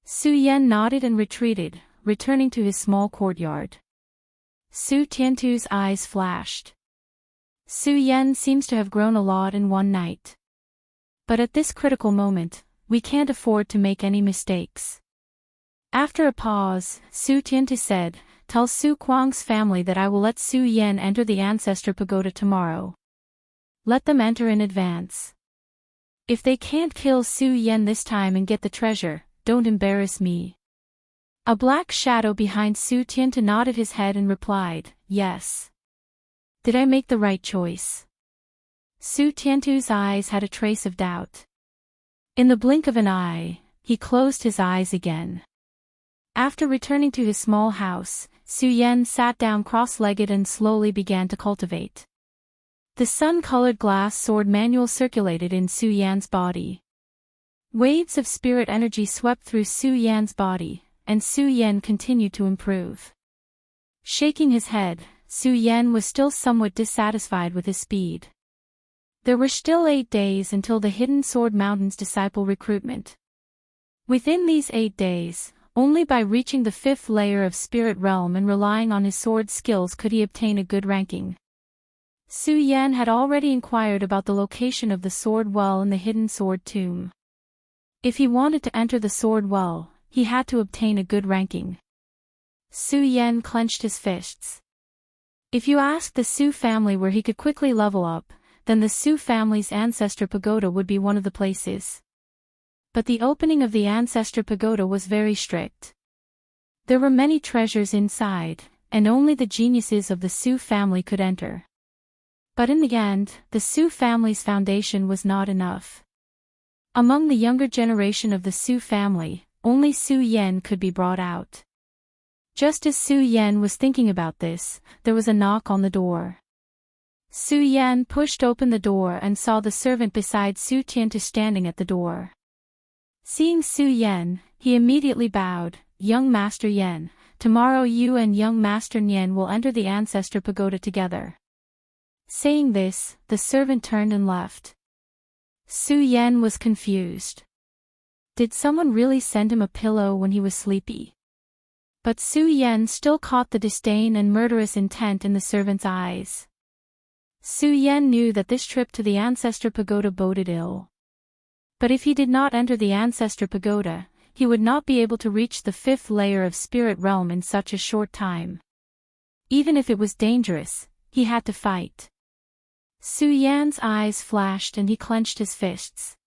Su Yan nodded and retreated, returning to his small courtyard. Su Tiantu's eyes flashed. Su Yan seems to have grown a lot in one night. But at this critical moment, we can't afford to make any mistakes. After a pause, Su Tiantu said, Tell Su Kuang's family that I will let Su Yan enter the Ancestor Pagoda tomorrow. Let them enter in advance. If they can't kill Su Yan this time and get the treasure, don't embarrass me. A black shadow behind Su Tiantu nodded his head and replied, Yes. Did I make the right choice? Su Tiantu's eyes had a trace of doubt. In the blink of an eye, he closed his eyes again. After returning to his small house, Su Yan sat down cross-legged and slowly began to cultivate. The sun-colored glass sword manual circulated in Su Yan's body. Waves of spirit energy swept through Su Yan's body, and Su Yan continued to improve. Shaking his head, Su Yan was still somewhat dissatisfied with his speed. There were still 8 days until the Hidden Sword Mountain's disciple recruitment. Within these 8 days, only by reaching the 5th layer of Spirit Realm and relying on his sword skills could he obtain a good ranking. Su Yan had already inquired about the location of the Sword Well in the Hidden Sword Tomb. If he wanted to enter the Sword Well, he had to obtain a good ranking. Su Yan clenched his fists. If you asked the Su family where he could quickly level up, then the Su family's Ancestor Pagoda would be one of the places. But the opening of the Ancestor Pagoda was very strict. There were many treasures inside, and only the geniuses of the Su family could enter. But in the end, the Su family's foundation was not enough. Among the younger generation of the Su family, only Su Yan could be brought out. Just as Su Yan was thinking about this, there was a knock on the door. Su Yan pushed open the door and saw the servant beside Su Tiantu standing at the door. Seeing Su Yan, he immediately bowed. "Young Master Yan, tomorrow you and young Master Nian will enter the Ancestor Pagoda together." Saying this, the servant turned and left. Su Yan was confused. Did someone really send him a pillow when he was sleepy? But Su Yan still caught the disdain and murderous intent in the servant's eyes. Su Yan knew that this trip to the Ancestor Pagoda boded ill. But if he did not enter the Ancestor Pagoda, he would not be able to reach the 5th layer of Spirit Realm in such a short time. Even if it was dangerous, he had to fight. Su Yan's eyes flashed and he clenched his fists.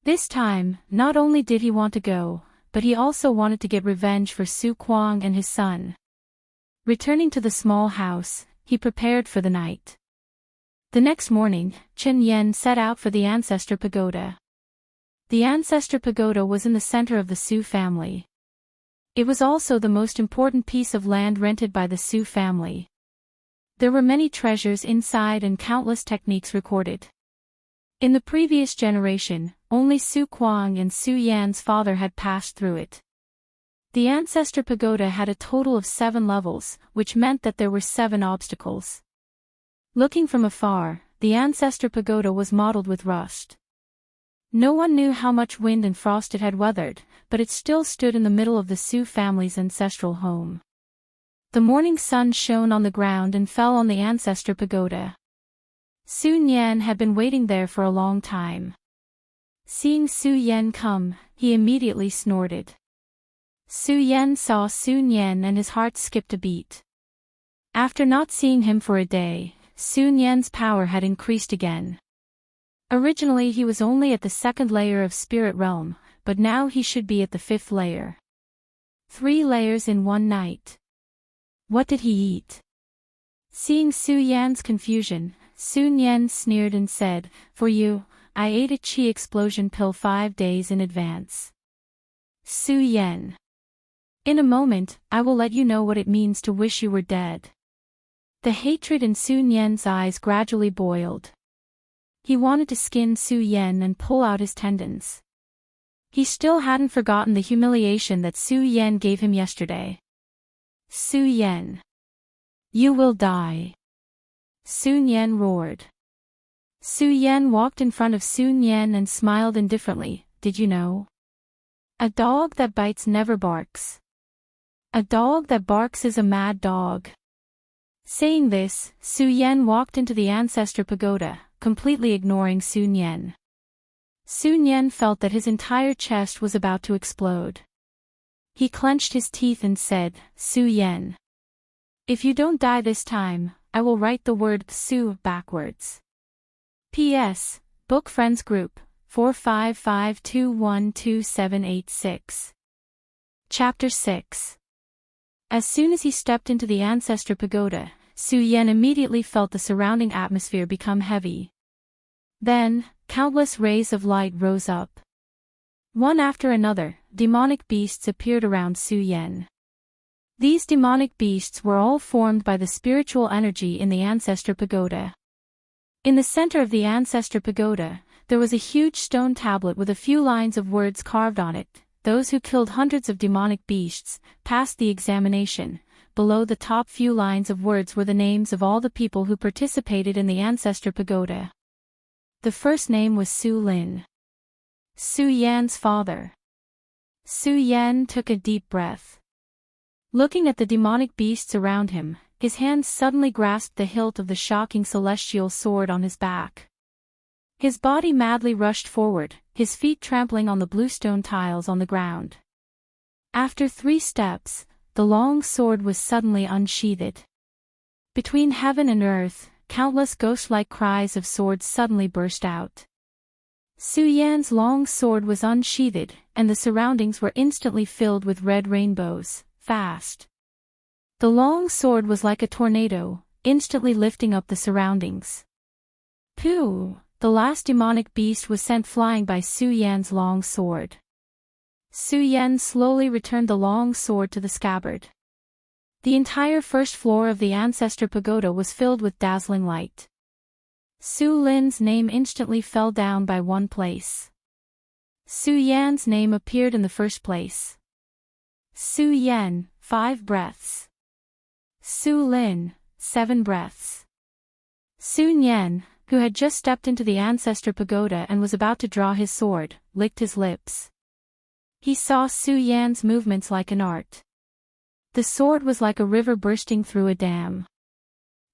This time, not only did he want to go, but he also wanted to get revenge for Su Kuang and his son. Returning to the small house, he prepared for the night. The next morning, Chen Yan set out for the Ancestor Pagoda. The Ancestor Pagoda was in the center of the Su family. It was also the most important piece of land rented by the Su family. There were many treasures inside and countless techniques recorded. In the previous generation, only Su Kuang and Su Yan's father had passed through it. The Ancestor Pagoda had a total of 7 levels, which meant that there were 7 obstacles. Looking from afar, the Ancestor Pagoda was mottled with rust. No one knew how much wind and frost it had weathered, but it still stood in the middle of the Su family's ancestral home. The morning sun shone on the ground and fell on the Ancestor Pagoda. Su Nian had been waiting there for a long time. Seeing Su Yan come, he immediately snorted. Su Yan saw Su Nian and his heart skipped a beat. After not seeing him for a day, Su Nian's power had increased again. Originally he was only at the 2nd layer of Spirit Realm, but now he should be at the 5th layer. 3 layers in one night. What did he eat? Seeing Su Yan's confusion, Su Nian sneered and said, "For you, I ate a Qi explosion pill 5 days in advance." Su Yan. In a moment, I will let you know what it means to wish you were dead. The hatred in Su Nian's eyes gradually boiled. He wanted to skin Su Yan and pull out his tendons. He still hadn't forgotten the humiliation that Su Yan gave him yesterday. "Su Yan. You will die." Su Nian roared. Su Yan walked in front of Su Nian and smiled indifferently. "Did you know? A dog that bites never barks. A dog that barks is a mad dog." Saying this, Su Yan walked into the Ancestor Pagoda, completely ignoring Su Nian. Su Nian felt that his entire chest was about to explode. He clenched his teeth and said, "Su Yan. If you don't die this time, I will write the word Su backwards." P.S. Book Friends Group, 455212786. Chapter 6. As soon as he stepped into the Ancestor Pagoda, Su Yan immediately felt the surrounding atmosphere become heavy. Then, countless rays of light rose up. One after another, demonic beasts appeared around Su Yan. These demonic beasts were all formed by the spiritual energy in the Ancestor Pagoda. In the center of the Ancestor Pagoda, there was a huge stone tablet with a few lines of words carved on it. Those who killed hundreds of demonic beasts passed the examination. Below the top few lines of words were the names of all the people who participated in the Ancestor Pagoda. The first name was Su Lin, Su Yan's father. Su Yan took a deep breath. Looking at the demonic beasts around him, his hands suddenly grasped the hilt of the shocking celestial sword on his back. His body madly rushed forward, his feet trampling on the bluestone tiles on the ground. After 3 steps, the long sword was suddenly unsheathed. Between heaven and earth, countless ghost-like cries of swords suddenly burst out. Su Yan's long sword was unsheathed, and the surroundings were instantly filled with red rainbows, fast. The long sword was like a tornado, instantly lifting up the surroundings. Pooh! The last demonic beast was sent flying by Su Yan's long sword. Su Yan slowly returned the long sword to the scabbard. The entire first floor of the Ancestor Pagoda was filled with dazzling light. Su Lin's name instantly fell down by one place. Su Yan's name appeared in the first place. Su Yan, 5 breaths. Su Lin, 7 breaths. Sun Yan, who had just stepped into the Ancestor Pagoda and was about to draw his sword, licked his lips. He saw Su Yan's movements like an art. The sword was like a river bursting through a dam.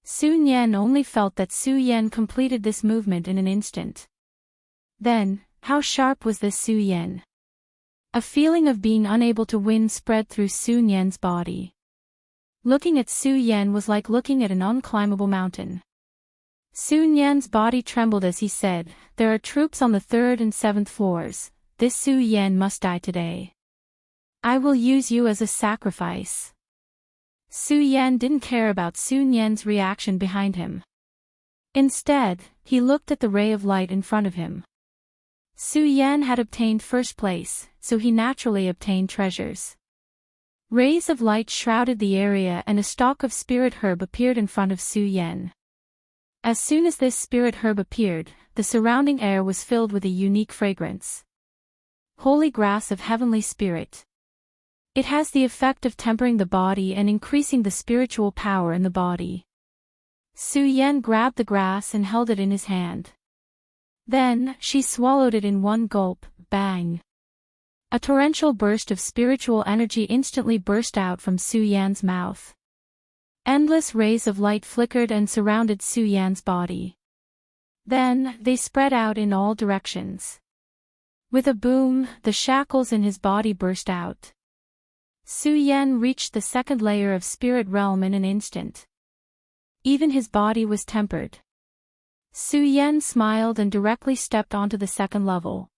Sun Yan only felt that Su Yan completed this movement in an instant. Then, how sharp was this Su Yan? A feeling of being unable to win spread through Sun Yan's body. Looking at Su Yan was like looking at an unclimbable mountain. Sun Yan's body trembled as he said, "There are troops on the 3rd and 7th floors, this Su Yan must die today. I will use you as a sacrifice." Su Yan didn't care about Sun Yan's reaction behind him. Instead, he looked at the ray of light in front of him. Su Yan had obtained first place, so he naturally obtained treasures. Rays of light shrouded the area and a stalk of spirit herb appeared in front of Su Yan. As soon as this spirit herb appeared, the surrounding air was filled with a unique fragrance. Holy grass of heavenly spirit. It has the effect of tempering the body and increasing the spiritual power in the body. Su Yan grabbed the grass and held it in his hand. Then, she swallowed it in one gulp, bang. A torrential burst of spiritual energy instantly burst out from Su Yan's mouth. Endless rays of light flickered and surrounded Su Yan's body. Then, they spread out in all directions. With a boom, the shackles in his body burst out. Su Yan reached the second layer of spirit realm in an instant. Even his body was tempered. Su Yan smiled and directly stepped onto the second level.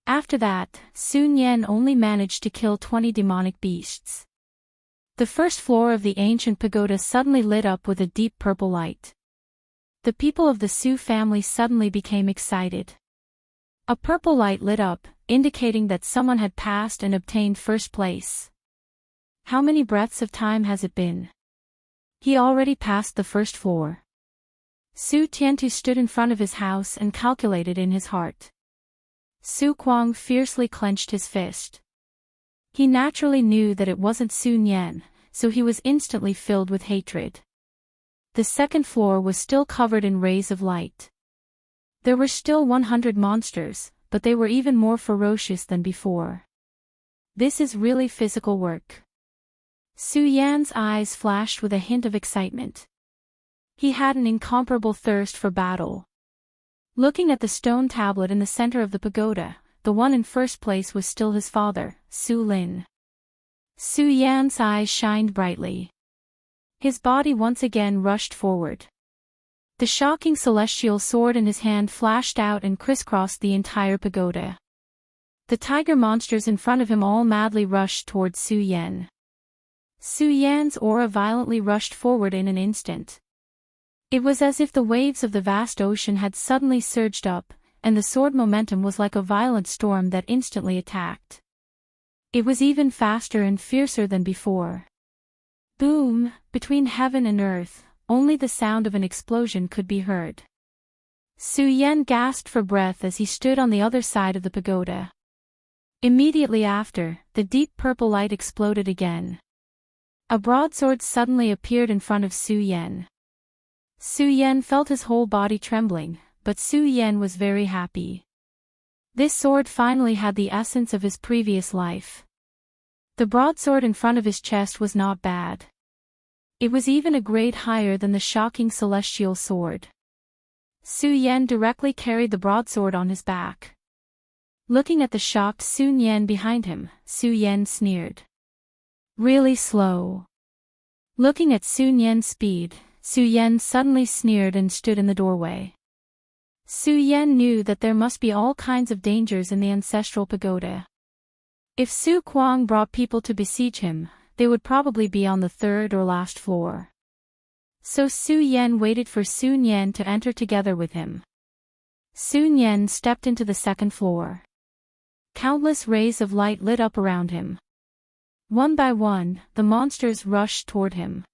After that, Sun Yan only managed to kill 20 demonic beasts. The first floor of the ancient pagoda suddenly lit up with a deep purple light. The people of the Su family suddenly became excited. A purple light lit up, indicating that someone had passed and obtained first place. How many breaths of time has it been? He already passed the first floor. Su Tiantu stood in front of his house and calculated in his heart. Su Kuang fiercely clenched his fist. He naturally knew that it wasn't Sun Yan, so he was instantly filled with hatred. The second floor was still covered in rays of light. There were still 100 monsters, but they were even more ferocious than before. This is really physical work. Su Yan's eyes flashed with a hint of excitement. He had an incomparable thirst for battle. Looking at the stone tablet in the center of the pagoda, the one in first place was still his father, Su Lin. Su Yan's eyes shined brightly. His body once again rushed forward. The shocking celestial sword in his hand flashed out and crisscrossed the entire pagoda. The tiger monsters in front of him all madly rushed towards Su Yan. Su Yan's aura violently rushed forward in an instant. It was as if the waves of the vast ocean had suddenly surged up, and the sword momentum was like a violent storm that instantly attacked. It was even faster and fiercer than before. Boom, between heaven and earth, only the sound of an explosion could be heard. Su Yan gasped for breath as he stood on the other side of the pagoda. Immediately after, the deep purple light exploded again. A broadsword suddenly appeared in front of Su Yan. Su Yan felt his whole body trembling, but Su Yan was very happy. This sword finally had the essence of his previous life. The broadsword in front of his chest was not bad. It was even a grade higher than the shocking celestial sword. Su Yan directly carried the broadsword on his back. Looking at the shocked Sun Yan behind him, Su Yan sneered. Really slow. Looking at Sun Yan's speed, Su Yan suddenly sneered and stood in the doorway. Su Yan knew that there must be all kinds of dangers in the ancestral pagoda. If Su Kuang brought people to besiege him, they would probably be on the third or last floor. So Su Yan waited for Sun Yan to enter together with him. Sun Yan stepped into the second floor. Countless rays of light lit up around him. One by one, the monsters rushed toward him.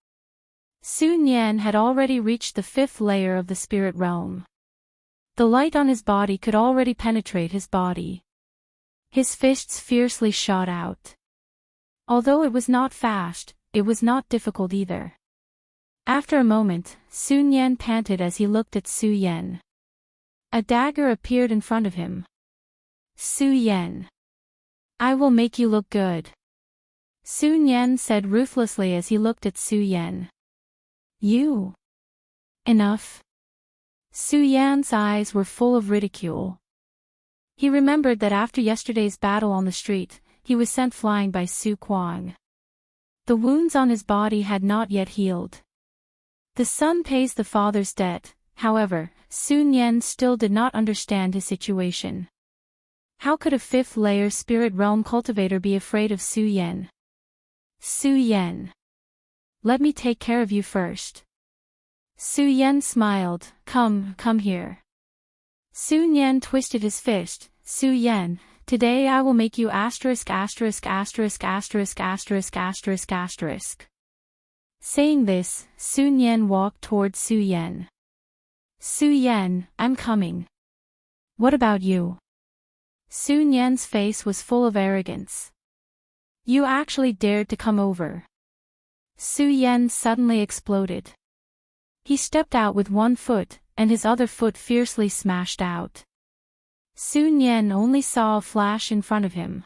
Sun Yan had already reached the 5th layer of the spirit realm. The light on his body could already penetrate his body. His fists fiercely shot out. Although it was not fast, it was not difficult either. After a moment, Sun Yan panted as he looked at Su Yan. A dagger appeared in front of him. Su Yan. I will make you look good. Sun Yan said ruthlessly as he looked at Su Yan. You. Enough. Su Yan's eyes were full of ridicule. He remembered that after yesterday's battle on the street, he was sent flying by Su Kuang. The wounds on his body had not yet healed. The son pays the father's debt, however, Sun Yan still did not understand his situation. How could a 5th layer spirit realm cultivator be afraid of Su Yan? Su Yan. Let me take care of you first. Su Yan smiled, come here. Sun Yan twisted his fist, Su Yan, today I will make you asterisk. Saying this, Sun Yan walked toward Su Yan. Su Yan, I'm coming. What about you? Sun Yan's face was full of arrogance. You actually dared to come over. Su Yan suddenly exploded. He stepped out with one foot, and his other foot fiercely smashed out. Sun Yan only saw a flash in front of him.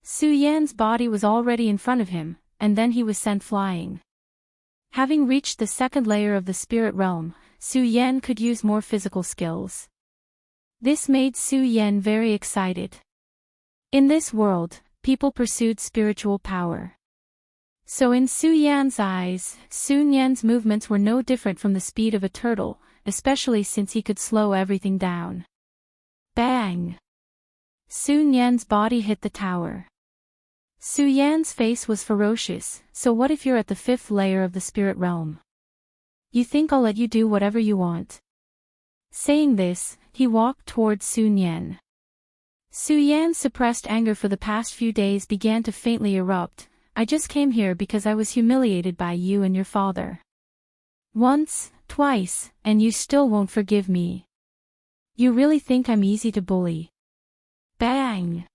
Su Yan's body was already in front of him, and then he was sent flying. Having reached the 2nd layer of the spirit realm, Su Yan could use more physical skills. This made Su Yan very excited. In this world, people pursued spiritual power. So in Su Yan's eyes, Sun Yan's movements were no different from the speed of a turtle, especially since he could slow everything down. Bang! Sun Yan's body hit the tower. Su Yan's face was ferocious, so what if you're at the 5th layer of the spirit realm? You think I'll let you do whatever you want? Saying this, he walked towards Sun Yan. Su Yan's suppressed anger for the past few days began to faintly erupt. I just came here because I was humiliated by you and your father. Once, twice, and you still won't forgive me. You really think I'm easy to bully? Bang!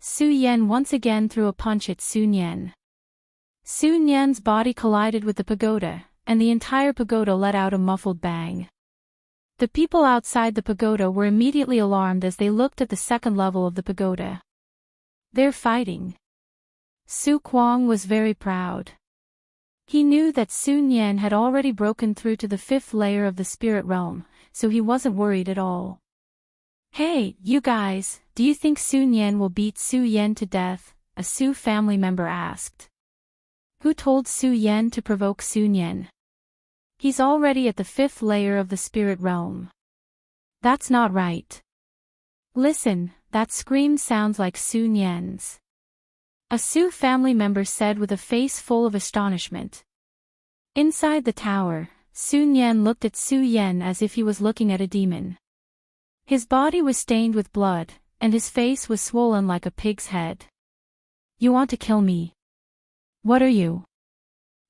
Su Yan once again threw a punch at Sun Yan. Sun Yan's body collided with the pagoda, and the entire pagoda let out a muffled bang. The people outside the pagoda were immediately alarmed as they looked at the 2nd level of the pagoda. They're fighting. Su Kuang was very proud. He knew that Sun Yan had already broken through to the 5th layer of the spirit realm, so he wasn't worried at all. Hey, you guys, do you think Sun Yan will beat Su Yan to death? A Su family member asked. Who told Su Yan to provoke Sun Yan? He's already at the 5th layer of the spirit realm. That's not right. Listen, that scream sounds like Sun Yan's. A Su family member said with a face full of astonishment. Inside the tower, Sun Yan looked at Su Yan as if he was looking at a demon. His body was stained with blood, and his face was swollen like a pig's head. You want to kill me? What are you?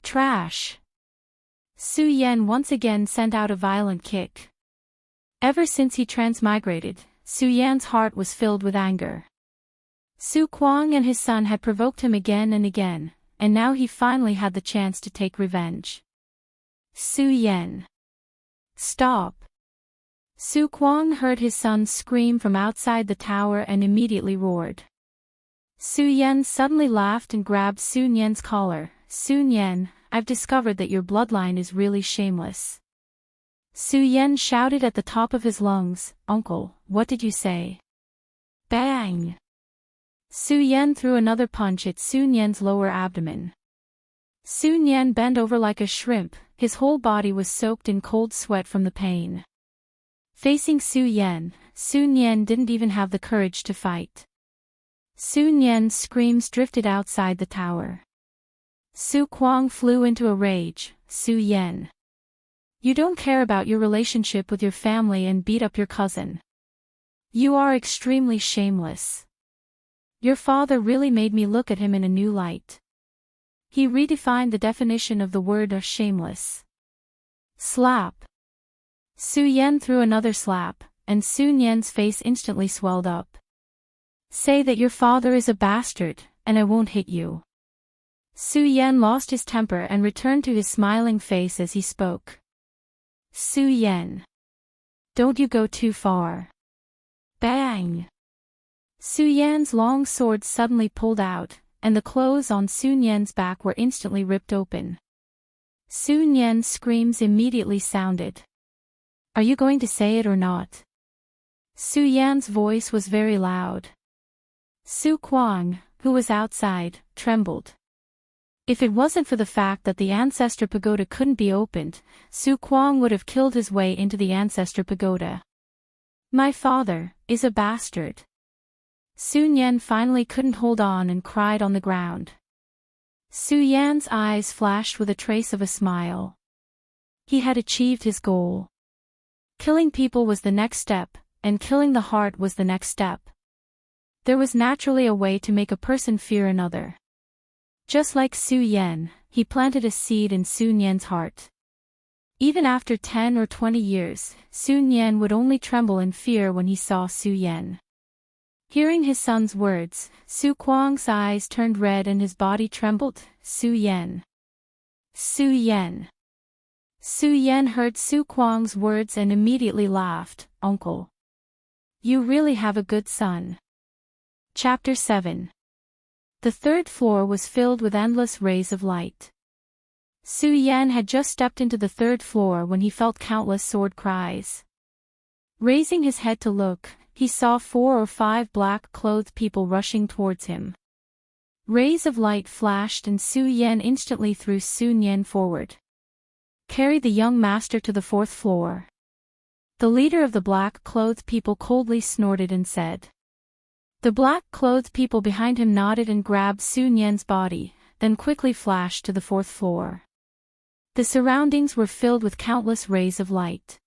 Trash. Su Yan once again sent out a violent kick. Ever since he transmigrated, Su Yan's heart was filled with anger. Su Kuang and his son had provoked him again and again, and now he finally had the chance to take revenge. Su Yan. Stop. Su Kuang heard his son scream from outside the tower and immediately roared. Su Yan suddenly laughed and grabbed Sun Yan's collar. Sun Yan, I've discovered that your bloodline is really shameless. Su Yan shouted at the top of his lungs, Uncle, what did you say? Bang! Su Yan threw another punch at Sun Yan's lower abdomen. Sun Yan bent over like a shrimp, his whole body was soaked in cold sweat from the pain. Facing Sun Yan didn't even have the courage to fight. Sun Yan's screams drifted outside the tower. Su Kuang flew into a rage. Su Yan. You don't care about your relationship with your family and beat up your cousin. You are extremely shameless. Your father really made me look at him in a new light. He redefined the definition of the word shameless. Slap. Su Yan threw another slap, and Sun Yan's face instantly swelled up. Say that your father is a bastard, and I won't hit you. Su Yan lost his temper and returned to his smiling face as he spoke. Su Yan. Don't you go too far. Bang! Su Yan's long sword suddenly pulled out, and the clothes on Sun Yan's back were instantly ripped open. Sun Yan's screams immediately sounded. Are you going to say it or not? Su Yan's voice was very loud. Su Kuang, who was outside, trembled. If it wasn't for the fact that the Ancestor Pagoda couldn't be opened, Su Kuang would have killed his way into the Ancestor Pagoda. My father is a bastard. Sun Yan finally couldn't hold on and cried on the ground. Su Yan's eyes flashed with a trace of a smile. He had achieved his goal. Killing people was the next step, and killing the heart was the next step. There was naturally a way to make a person fear another. Just like Su Yan, he planted a seed in Sun Yan's heart. Even after 10 or 20 years, Sun Yan would only tremble in fear when he saw Su Yan. Hearing his son's words, Su Kuang's eyes turned red and his body trembled. Su Yan. Su Yan. Su Yan heard Su Kuang's words and immediately laughed. Uncle. You really have a good son. Chapter 7. The third floor was filled with endless rays of light. Su Yan had just stepped into the third floor when he felt countless sword cries. Raising his head to look, he saw 4 or 5 black-clothed people rushing towards him. Rays of light flashed and Su Yan instantly threw Sun Yan forward. Carry the young master to the 4th floor. The leader of the black-clothed people coldly snorted and said. The black-clothed people behind him nodded and grabbed Sun Yan's body, then quickly flashed to the 4th floor. The surroundings were filled with countless rays of light.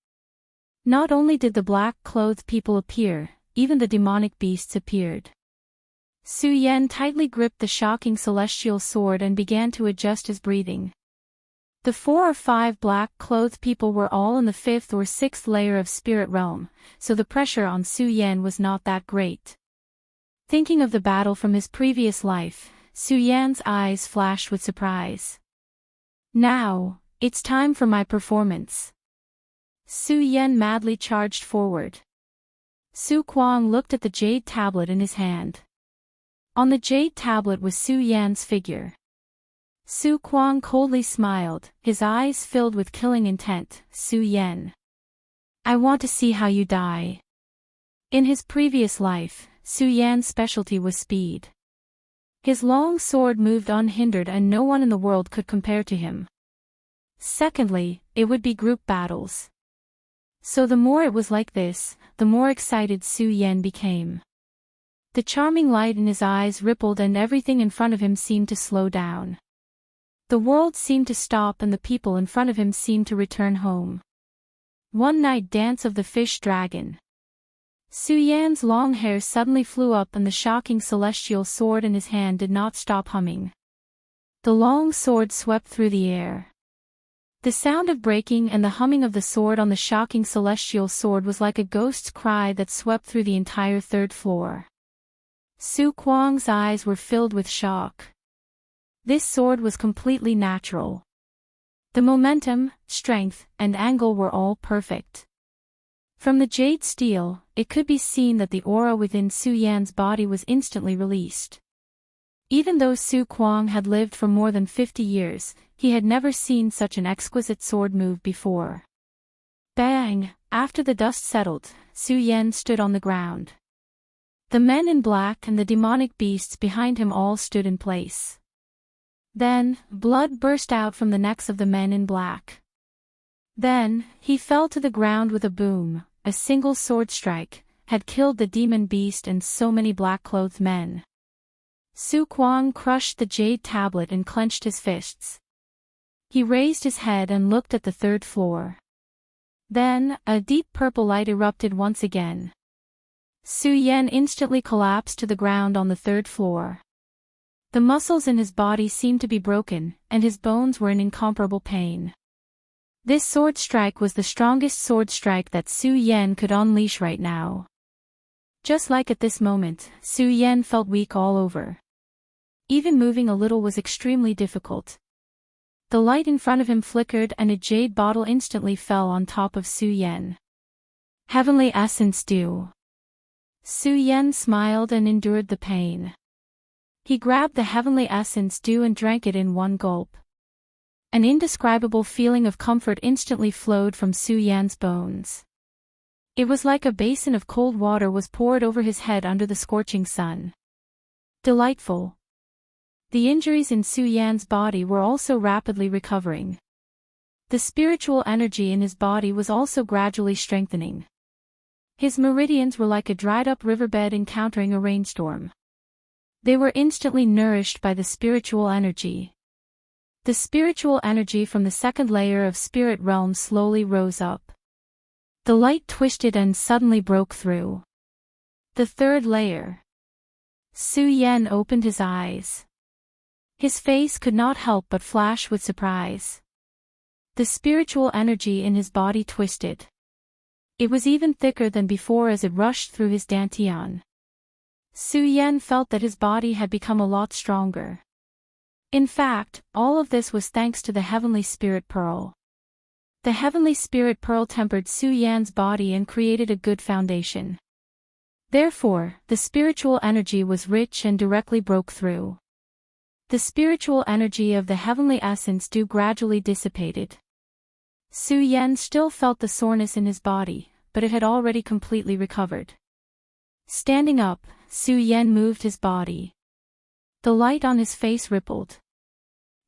Not only did the black-clothed people appear, even the demonic beasts appeared. Su Yan tightly gripped the shocking celestial sword and began to adjust his breathing. The 4 or 5 black-clothed people were all in the 5th or 6th layer of spirit realm, so the pressure on Su Yan was not that great. Thinking of the battle from his previous life, Su Yan's eyes flashed with surprise. Now, it's time for my performance. Su Yan madly charged forward. Su Kuang looked at the jade tablet in his hand. On the jade tablet was Su Yan's figure. Su Kuang coldly smiled, his eyes filled with killing intent. Su Yan. I want to see how you die. In his previous life, Su Yan's specialty was speed. His long sword moved unhindered and no one in the world could compare to him. Secondly, it would be group battles. So the more it was like this, the more excited Su Yan became. The charming light in his eyes rippled and everything in front of him seemed to slow down. The world seemed to stop and the people in front of him seemed to return home. One night dance of the fish dragon. Su Yan's long hair suddenly flew up and the shocking celestial sword in his hand did not stop humming. The long sword swept through the air. The sound of breaking and the humming of the sword on the shocking celestial sword was like a ghost's cry that swept through the entire 3rd floor. Su Kuang's eyes were filled with shock. This sword was completely natural. The momentum, strength, and angle were all perfect. From the jade steel, it could be seen that the aura within Su Yan's body was instantly released. Even though Su Kuang had lived for more than 50 years, he had never seen such an exquisite sword move before. Bang! After the dust settled, Su Yan stood on the ground. The men in black and the demonic beasts behind him all stood in place. Then, blood burst out from the necks of the men in black. Then, he fell to the ground with a boom. A single sword strike had killed the demon beast and so many black-clothed men. Su Kuang crushed the jade tablet and clenched his fists. He raised his head and looked at the third floor. Then, a deep purple light erupted once again. Su Yan instantly collapsed to the ground on the third floor. The muscles in his body seemed to be broken, and his bones were in incomparable pain. This sword strike was the strongest sword strike that Su Yan could unleash right now. Just like at this moment, Su Yan felt weak all over. Even moving a little was extremely difficult. The light in front of him flickered and a jade bottle instantly fell on top of Su Yan. Heavenly Essence Dew. Su Yan smiled and endured the pain. He grabbed the Heavenly Essence Dew and drank it in one gulp. An indescribable feeling of comfort instantly flowed from Su Yan's bones. It was like a basin of cold water was poured over his head under the scorching sun. Delightful. The injuries in Su Yan's body were also rapidly recovering. The spiritual energy in his body was also gradually strengthening. His meridians were like a dried-up riverbed encountering a rainstorm. They were instantly nourished by the spiritual energy. The spiritual energy from the second layer of spirit realm slowly rose up. The light twisted and suddenly broke through. The third layer. Su Yan opened his eyes. His face could not help but flash with surprise. The spiritual energy in his body twisted. It was even thicker than before as it rushed through his dantian. Su Yan felt that his body had become a lot stronger. In fact, all of this was thanks to the Heavenly Spirit Pearl. The Heavenly Spirit Pearl tempered Su Yan's body and created a good foundation. Therefore, the spiritual energy was rich and directly broke through. The spiritual energy of the Heavenly Essence Dew gradually dissipated. Su Yan still felt the soreness in his body, but it had already completely recovered. Standing up, Su Yan moved his body. The light on his face rippled.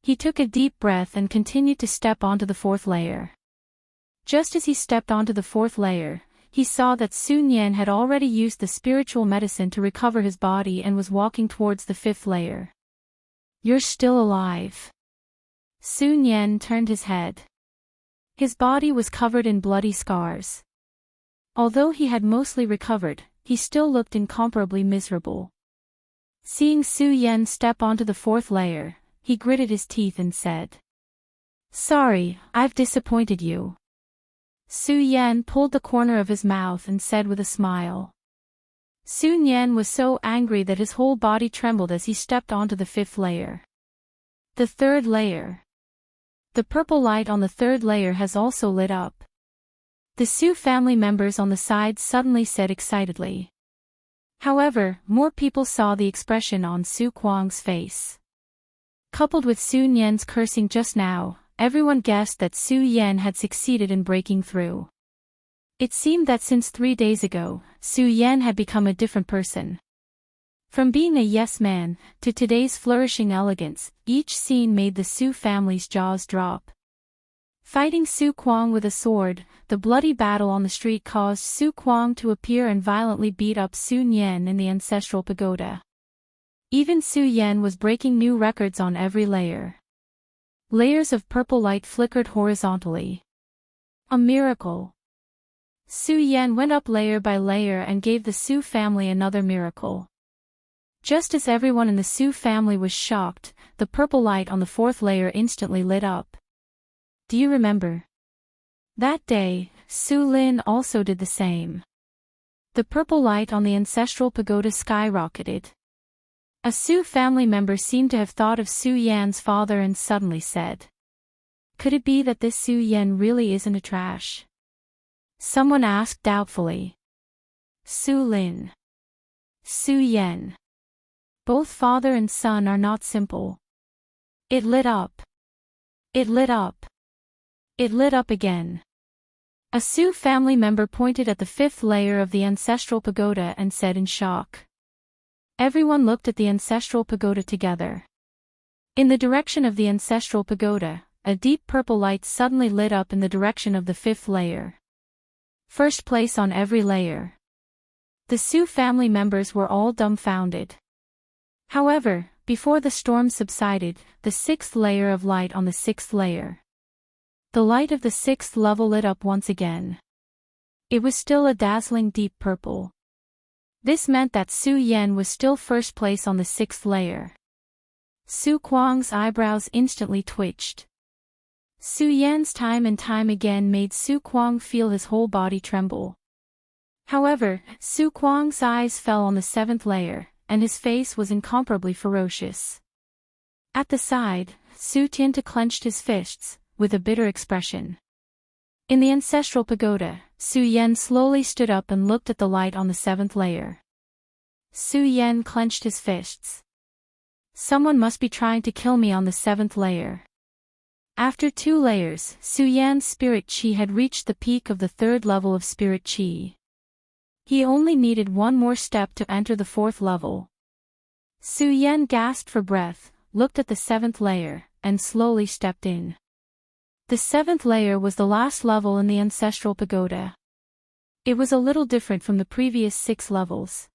He took a deep breath and continued to step onto the fourth layer. Just as he stepped onto the fourth layer, he saw that Su Yan had already used the spiritual medicine to recover his body and was walking towards the fifth layer. You're still alive. Su Yan turned his head. His body was covered in bloody scars. Although he had mostly recovered, he still looked incomparably miserable. Seeing Su Yan step onto the fourth layer, he gritted his teeth and said, "Sorry, I've disappointed you." Su Yan pulled the corner of his mouth and said with a smile. Su Yan was so angry that his whole body trembled as he stepped onto the fifth layer. The third layer. The purple light on the third layer has also lit up. The Su family members on the side suddenly said excitedly. However, more people saw the expression on Su Kuang's face. Coupled with Su Yan's cursing just now, everyone guessed that Su Yan had succeeded in breaking through. It seemed that since 3 days ago, Su Yan had become a different person. From being a yes man, to today's flourishing elegance, each scene made the Su family's jaws drop. Fighting Su Kuang with a sword, the bloody battle on the street caused Su Kuang to appear and violently beat up Su Yan in the ancestral pagoda. Even Su Yan was breaking new records on every layer. Layers of purple light flickered horizontally. A miracle. Su Yan went up layer by layer and gave the Su family another miracle. Just as everyone in the Su family was shocked, the purple light on the fourth layer instantly lit up. Do you remember? That day, Su Lin also did the same. The purple light on the ancestral pagoda skyrocketed. A Su family member seemed to have thought of Su Yan's father and suddenly said, "Could it be that this Su Yan really isn't a trash?" Someone asked doubtfully. Su Lin. Su Yan. Both father and son are not simple. It lit up. It lit up. It lit up again. A Su family member pointed at the fifth layer of the ancestral pagoda and said in shock. Everyone looked at the ancestral pagoda together. In the direction of the ancestral pagoda, a deep purple light suddenly lit up in the direction of the fifth layer. First place on every layer. The Su family members were all dumbfounded. However, before the storm subsided, the sixth layer of light on the sixth layer. The light of the sixth level lit up once again. It was still a dazzling deep purple. This meant that Su Yan was still first place on the sixth layer. Su Kuang's eyebrows instantly twitched. Su Yan's time and time again made Su Kuang feel his whole body tremble. However, Su Kuang's eyes fell on the seventh layer, and his face was incomparably ferocious. At the side, Su Tianta clenched his fists, with a bitter expression. In the ancestral pagoda, Su Yan slowly stood up and looked at the light on the seventh layer. Su Yan clenched his fists. Someone must be trying to kill me on the seventh layer. After 2 layers, Su Yan's spirit chi had reached the peak of the 3rd level of spirit chi. He only needed one more step to enter the 4th level. Su Yan gasped for breath, looked at the 7th layer, and slowly stepped in. The 7th layer was the last level in the ancestral pagoda. It was a little different from the previous 6 levels.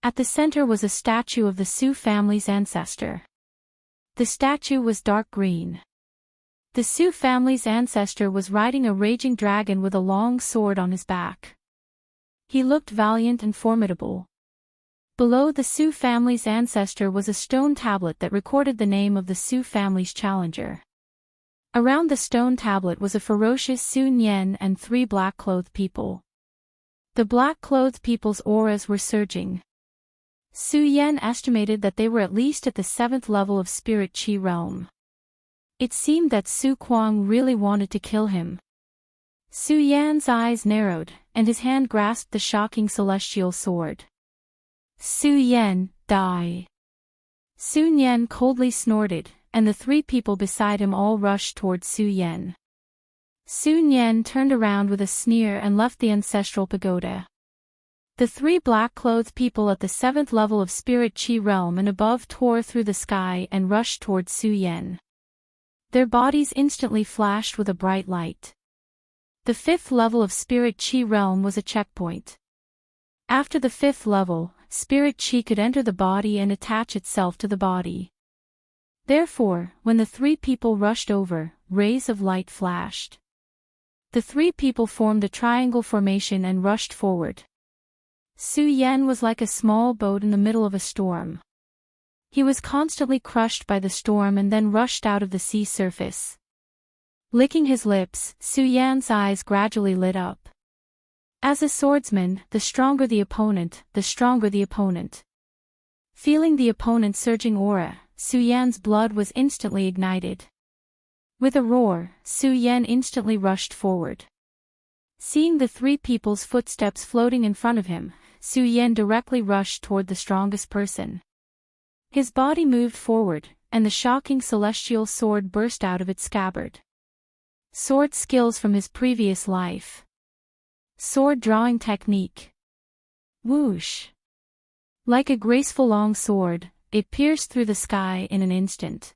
At the center was a statue of the Su family's ancestor. The statue was dark green. The Su family's ancestor was riding a raging dragon with a long sword on his back. He looked valiant and formidable. Below the Su family's ancestor was a stone tablet that recorded the name of the Su family's challenger. Around the stone tablet was a ferocious Su Nian and 3 black-clothed people. The black-clothed people's auras were surging. Su Yan estimated that they were at least at the 7th level of Spirit Chi realm. It seemed that Su Kuang really wanted to kill him. Su Yan's eyes narrowed, and his hand grasped the shocking celestial sword. Su Yan, die! Su Yan coldly snorted, and the 3 people beside him all rushed towards Su Yan. Su Yan turned around with a sneer and left the ancestral pagoda. The 3 black-clothed people at the 7th level of Spirit Chi realm and above tore through the sky and rushed towards Su Yan. Their bodies instantly flashed with a bright light. The 5th level of Spirit Chi realm was a checkpoint. After the 5th level, Spirit Chi could enter the body and attach itself to the body. Therefore, when the 3 people rushed over, rays of light flashed. The 3 people formed a triangle formation and rushed forward. Su Yan was like a small boat in the middle of a storm. He was constantly crushed by the storm and then rushed out of the sea surface. Licking his lips, Su Yan's eyes gradually lit up. As a swordsman, the stronger the opponent, the stronger the opponent. Feeling the opponent's surging aura, Su Yan's blood was instantly ignited. With a roar, Su Yan instantly rushed forward. Seeing the 3 people's footsteps floating in front of him, Su Yan directly rushed toward the strongest person. His body moved forward, and the shocking celestial sword burst out of its scabbard. Sword skills from his previous life. Sword drawing technique. Whoosh! Like a graceful long sword, it pierced through the sky in an instant.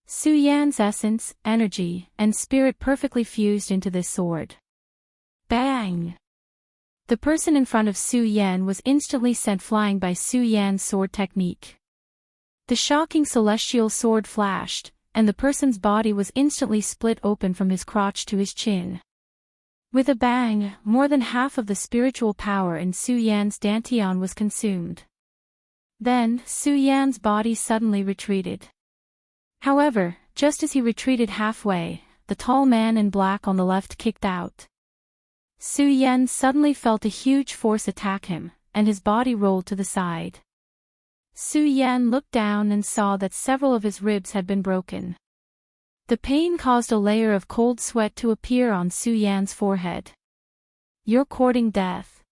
Su Yan's essence, energy, and spirit perfectly fused into this sword. Bang! The person in front of Su Yan was instantly sent flying by Su Yan's sword technique. The shocking celestial sword flashed, and the person's body was instantly split open from his crotch to his chin. With a bang, more than half of the spiritual power in Su Yan's dantian was consumed. Then, Su Yan's body suddenly retreated. However, just as he retreated halfway, the tall man in black on the left kicked out. Su Yan suddenly felt a huge force attack him, and his body rolled to the side. Su Yan looked down and saw that several of his ribs had been broken. The pain caused a layer of cold sweat to appear on Su Yan's forehead. You're courting death.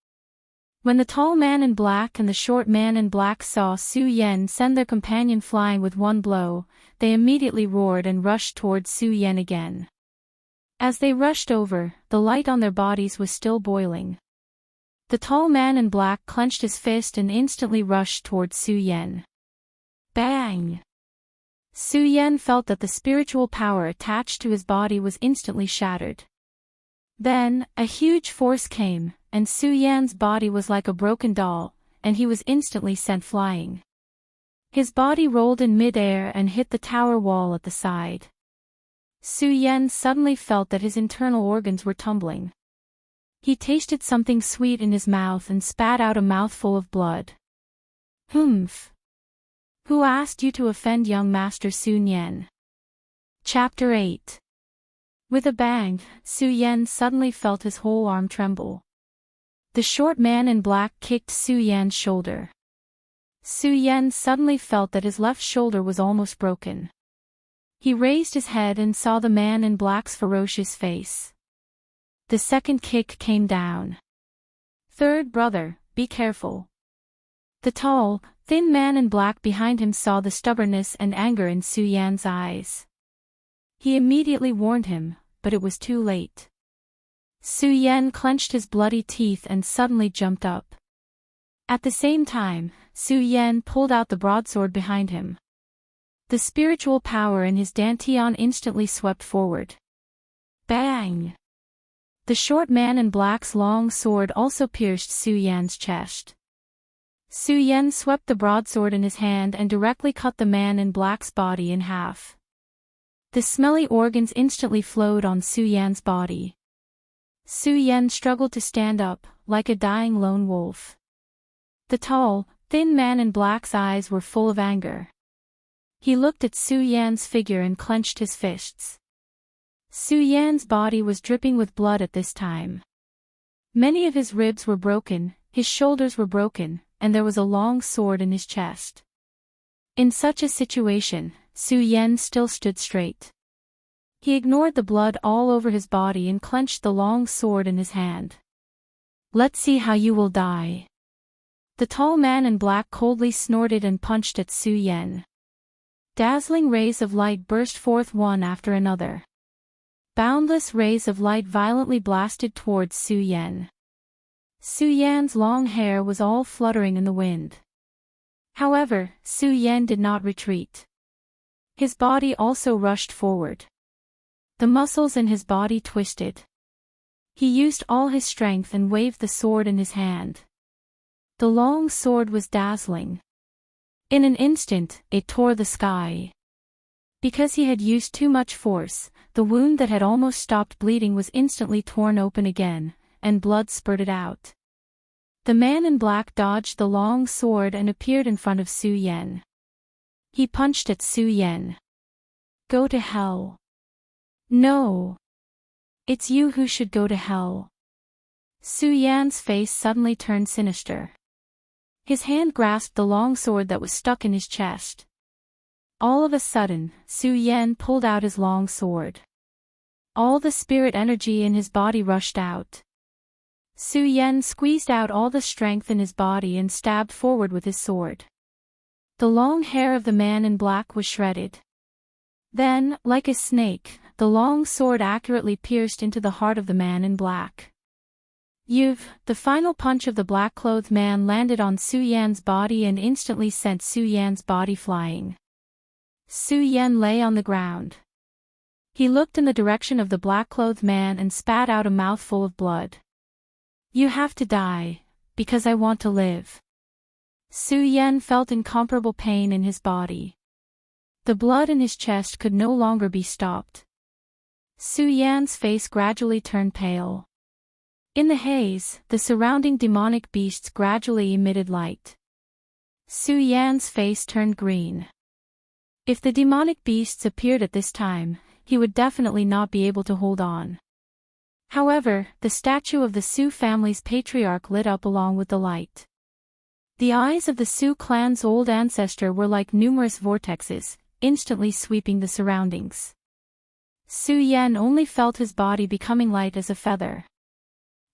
When the tall man in black and the short man in black saw Su Yan send their companion flying with one blow, they immediately roared and rushed towards Su Yan again. As they rushed over, the light on their bodies was still boiling. The tall man in black clenched his fist and instantly rushed towards Su Yan. Bang! Su Yan felt that the spiritual power attached to his body was instantly shattered. Then, a huge force came, and Su Yan's body was like a broken doll, and he was instantly sent flying. His body rolled in mid-air and hit the tower wall at the side. Su Yan suddenly felt that his internal organs were tumbling. He tasted something sweet in his mouth and spat out a mouthful of blood. Humph! Who asked you to offend young Master Su Yan? Chapter 8. With a bang, Su Yan suddenly felt his whole arm tremble. The short man in black kicked Su Yan's shoulder. Su Yan suddenly felt that his left shoulder was almost broken. He raised his head and saw the man in black's ferocious face. The second kick came down. Third brother, be careful. The tall, thin man in black behind him saw the stubbornness and anger in Su Yan's eyes. He immediately warned him, but it was too late. Su Yan clenched his bloody teeth and suddenly jumped up. At the same time, Su Yan pulled out the broadsword behind him. The spiritual power in his dantian instantly swept forward. Bang! The short man in black's long sword also pierced Su Yan's chest. Su Yan swept the broadsword in his hand and directly cut the man in black's body in half. The smelly organs instantly flowed on Su Yan's body. Su Yan struggled to stand up, like a dying lone wolf. The tall, thin man in black's eyes were full of anger. He looked at Su Yan's figure and clenched his fists. Su Yan's body was dripping with blood at this time. Many of his ribs were broken, his shoulders were broken, and there was a long sword in his chest. In such a situation, Su Yan still stood straight. He ignored the blood all over his body and clenched the long sword in his hand. Let's see how you will die. The tall man in black coldly snorted and punched at Su Yan. Dazzling rays of light burst forth one after another. Boundless rays of light violently blasted towards Su Yan. Su Yan's long hair was all fluttering in the wind. However, Su Yan did not retreat. His body also rushed forward. The muscles in his body twisted. He used all his strength and waved the sword in his hand. The long sword was dazzling. In an instant, it tore the sky. Because he had used too much force, the wound that had almost stopped bleeding was instantly torn open again, and blood spurted out. The man in black dodged the long sword and appeared in front of Su Yan. He punched at Su Yan. Go to hell. No. It's you who should go to hell. Su Yan's face suddenly turned sinister. His hand grasped the long sword that was stuck in his chest. All of a sudden, Su Yan pulled out his long sword. All the spirit energy in his body rushed out. Su Yan squeezed out all the strength in his body and stabbed forward with his sword. The long hair of the man in black was shredded. Then, like a snake, the long sword accurately pierced into the heart of the man in black. The final punch of the black-clothed man landed on Su Yan's body and instantly sent Su Yan's body flying. Su Yan lay on the ground. He looked in the direction of the black-clothed man and spat out a mouthful of blood. You have to die, because I want to live. Su Yan felt incomparable pain in his body. The blood in his chest could no longer be stopped. Su Yan's face gradually turned pale. In the haze, the surrounding demonic beasts gradually emitted light. Su Yan's face turned green. If the demonic beasts appeared at this time, he would definitely not be able to hold on. However, the statue of the Su family's patriarch lit up along with the light. The eyes of the Su clan's old ancestor were like numerous vortexes, instantly sweeping the surroundings. Su Yan only felt his body becoming light as a feather.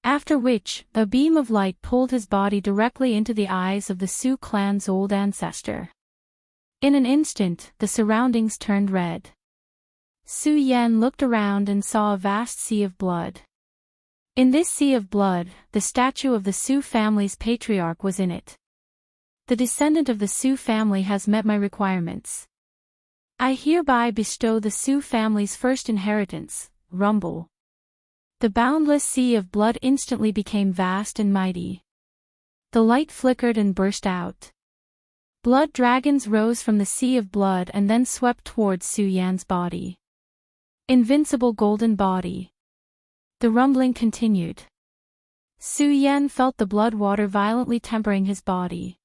After which, a beam of light pulled his body directly into the eyes of the Su clan's old ancestor. In an instant, the surroundings turned red. Su Yan looked around and saw a vast sea of blood. In this sea of blood, the statue of the Su family's patriarch was in it. The descendant of the Su family has met my requirements. I hereby bestow the Su family's first inheritance, Rumble. The boundless sea of blood instantly became vast and mighty. The light flickered and burst out. Blood dragons rose from the sea of blood and then swept towards Su Yan's body. Invincible golden body. The rumbling continued. Su Yan felt the blood water violently tempering his body.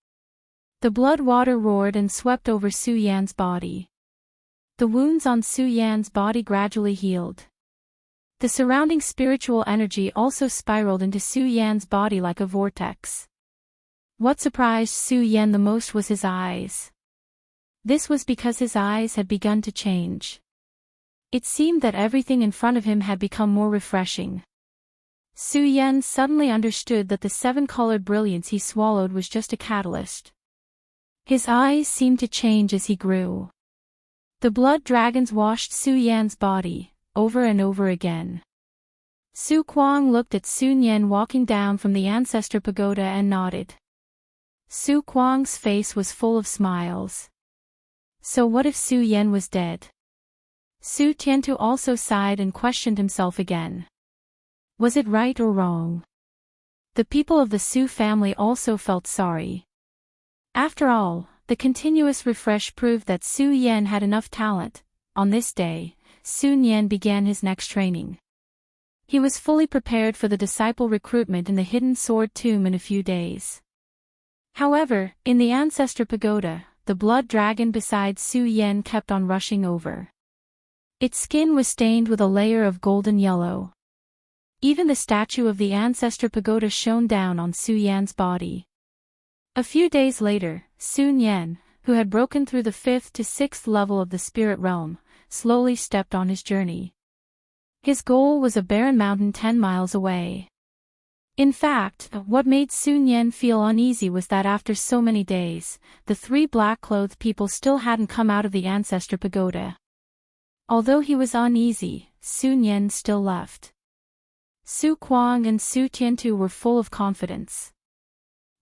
The blood water roared and swept over Su Yan's body. The wounds on Su Yan's body gradually healed. The surrounding spiritual energy also spiraled into Su Yan's body like a vortex. What surprised Su Yan the most was his eyes. This was because his eyes had begun to change. It seemed that everything in front of him had become more refreshing. Su Yan suddenly understood that the seven-colored brilliance he swallowed was just a catalyst. His eyes seemed to change as he grew. The blood dragons washed Su Yan's body, over and over again. Su Kuang looked at Sun Yan walking down from the ancestor pagoda and nodded. Su Kuang's face was full of smiles. So what if Su Yan was dead? Su Tiantu also sighed and questioned himself again. Was it right or wrong? The people of the Su family also felt sorry. After all, the continuous refresh proved that Su Yan had enough talent. On this day, Sun Yan began his next training. He was fully prepared for the disciple recruitment in the hidden sword tomb in a few days. However, in the ancestor pagoda, the blood dragon beside Su Yan kept on rushing over. Its skin was stained with a layer of golden yellow. Even the statue of the ancestor pagoda shone down on Su Yan's body. A few days later, Sun Yan, who had broken through the 5th to 6th level of the spirit realm, slowly stepped on his journey. His goal was a barren mountain 10 miles away. In fact, what made Sun Yan feel uneasy was that after so many days, the 3 black-clothed people still hadn't come out of the ancestor pagoda. Although he was uneasy, Sun Yan still left. Su Kuang and Su Tiantu were full of confidence.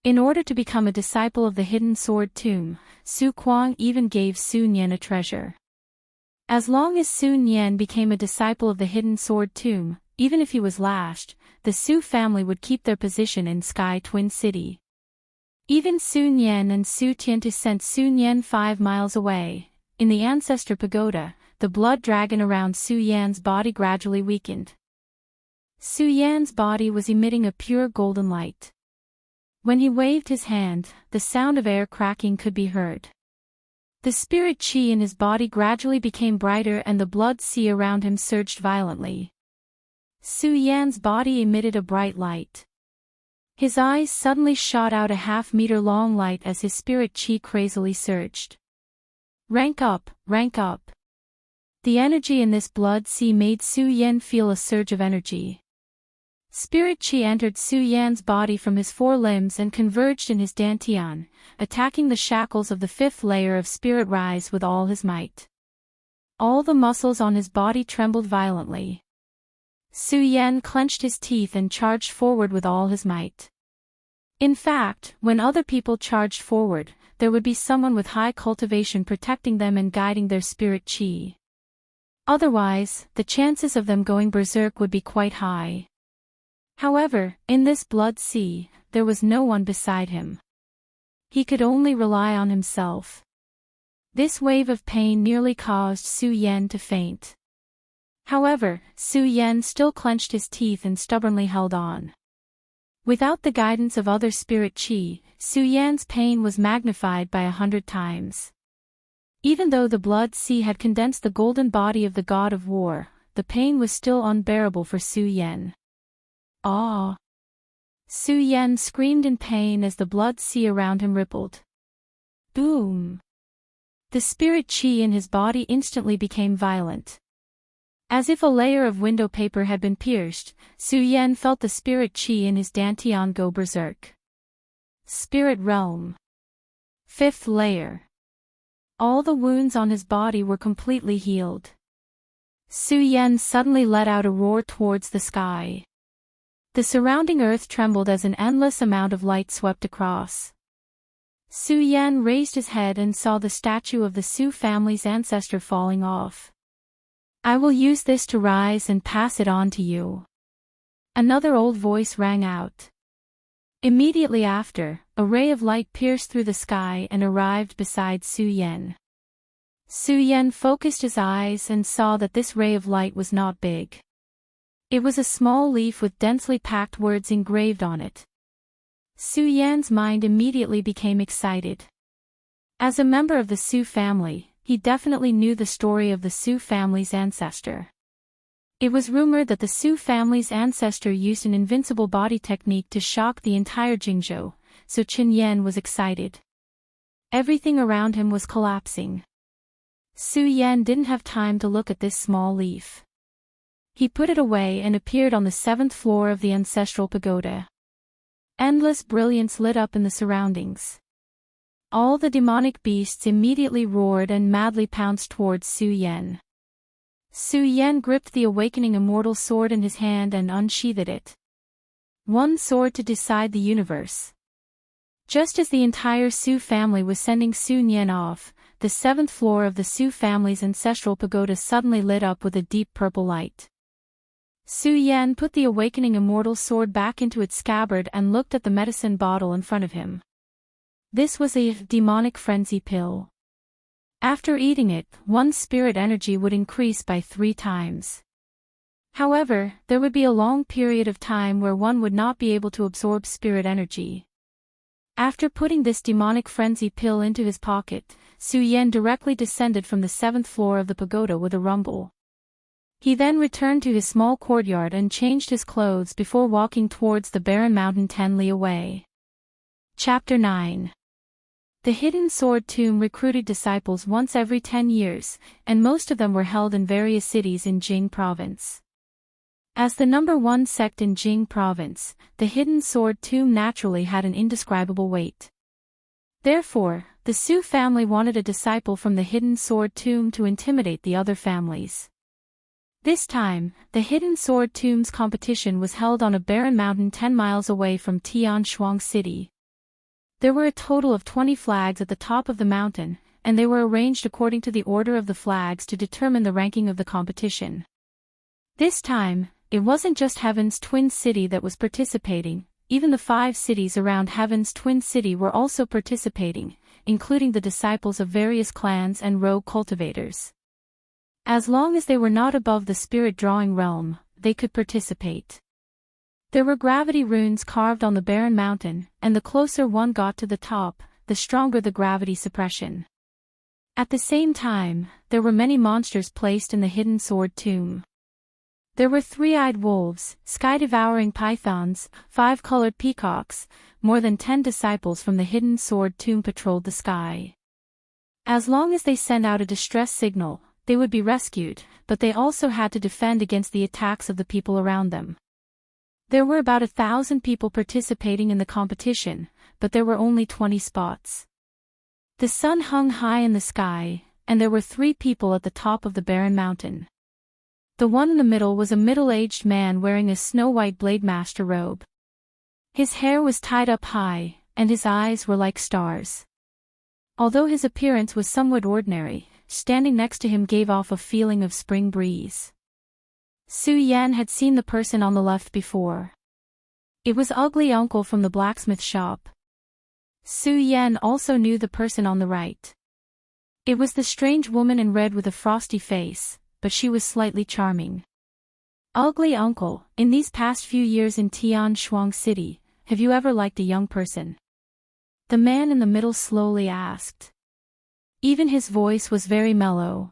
In order to become a disciple of the hidden sword tomb, Su Kuang even gave Sun Yan a treasure. As long as Sun Yan became a disciple of the hidden sword tomb, even if he was lashed, the Su family would keep their position in Sky Twin City. Even Sun Yan and Su Tiantu sent Sun Yan 5 miles away. In the ancestor pagoda, the blood dragon around Su Yan's body gradually weakened. Su Yan's body was emitting a pure golden light. When he waved his hand, the sound of air cracking could be heard. The spirit chi in his body gradually became brighter and the blood sea around him surged violently. Su Yan's body emitted a bright light. His eyes suddenly shot out a half-meter-long light as his spirit chi crazily surged. Rank up, rank up. The energy in this blood sea made Su Yan feel a surge of energy. Spirit chi entered Su Yan's body from his 4 limbs and converged in his dantian, attacking the shackles of the 5th layer of spirit rise with all his might. All the muscles on his body trembled violently. Su Yan clenched his teeth and charged forward with all his might. In fact, when other people charged forward, there would be someone with high cultivation protecting them and guiding their spirit chi. Otherwise, the chances of them going berserk would be quite high. However, in this blood sea, there was no one beside him. He could only rely on himself. This wave of pain nearly caused Su Yan to faint. However, Su Yan still clenched his teeth and stubbornly held on. Without the guidance of other spirit chi, Su Yan's pain was magnified by 100 times. Even though the blood sea had condensed the golden body of the god of war, the pain was still unbearable for Su Yan. Ah! Su Yan screamed in pain as the blood sea around him rippled. Boom! The spirit chi in his body instantly became violent. As if a layer of window paper had been pierced, Su Yan felt the spirit chi in his dantian go berserk. Spirit realm. 5th layer. All the wounds on his body were completely healed. Su Yan suddenly let out a roar towards the sky. The surrounding earth trembled as an endless amount of light swept across. Su Yan raised his head and saw the statue of the Su family's ancestor falling off. I will use this to rise and pass it on to you. Another old voice rang out. Immediately after, a ray of light pierced through the sky and arrived beside Su Yan. Su Yan focused his eyes and saw that this ray of light was not big. It was a small leaf with densely packed words engraved on it. Su Yan's mind immediately became excited. As a member of the Su family, he definitely knew the story of the Su family's ancestor. It was rumored that the Su family's ancestor used an invincible body technique to shock the entire Jingzhou, so Qin Yan was excited. Everything around him was collapsing. Su Yan didn't have time to look at this small leaf. He put it away and appeared on the 7th floor of the ancestral pagoda. Endless brilliance lit up in the surroundings. All the demonic beasts immediately roared and madly pounced towards Su Yan. Su Yan gripped the awakening immortal sword in his hand and unsheathed it. One sword to decide the universe. Just as the entire Su family was sending Su Yan off, the 7th floor of the Su family's ancestral pagoda suddenly lit up with a deep purple light. Su Yan put the awakening immortal sword back into its scabbard and looked at the medicine bottle in front of him. This was a demonic frenzy pill. After eating it, one's spirit energy would increase by 3 times. However, there would be a long period of time where one would not be able to absorb spirit energy. After putting this demonic frenzy pill into his pocket, Su Yan directly descended from the 7th floor of the pagoda with a rumble. He then returned to his small courtyard and changed his clothes before walking towards the barren mountain 10 li away. Chapter 9. The Hidden Sword Tomb recruited disciples once every 10 years, and most of them were held in various cities in Jing province. As the number 1 sect in Jing province, the Hidden Sword Tomb naturally had an indescribable weight. Therefore, the Su family wanted a disciple from the Hidden Sword Tomb to intimidate the other families. This time, the Hidden Sword Tomb's competition was held on a barren mountain 10 miles away from Tianshuang City. There were a total of 20 flags at the top of the mountain, and they were arranged according to the order of the flags to determine the ranking of the competition. This time, it wasn't just Heaven's Twin City that was participating, even the 5 cities around Heaven's Twin City were also participating, including the disciples of various clans and rogue cultivators. As long as they were not above the spirit-drawing realm, they could participate. There were gravity runes carved on the barren mountain, and the closer one got to the top, the stronger the gravity suppression. At the same time, there were many monsters placed in the Hidden Sword Tomb. There were 3-eyed wolves, sky-devouring pythons, 5-colored peacocks. More than 10 disciples from the Hidden Sword Tomb patrolled the sky. As long as they sent out a distress signal, they would be rescued, but they also had to defend against the attacks of the people around them. There were about 1,000 people participating in the competition, but there were only 20 spots. The sun hung high in the sky, and there were 3 people at the top of the barren mountain. The one in the middle was a middle-aged man wearing a snow-white blade master robe. His hair was tied up high, and his eyes were like stars. Although his appearance was somewhat ordinary, standing next to him gave off a feeling of spring breeze. Su Yan had seen the person on the left before. It was Ugly Uncle from the blacksmith shop. Su Yan also knew the person on the right. It was the strange woman in red with a frosty face, but she was slightly charming. Ugly Uncle, in these past few years in Tianshuang City, have you ever liked a young person? The man in the middle slowly asked. Even his voice was very mellow.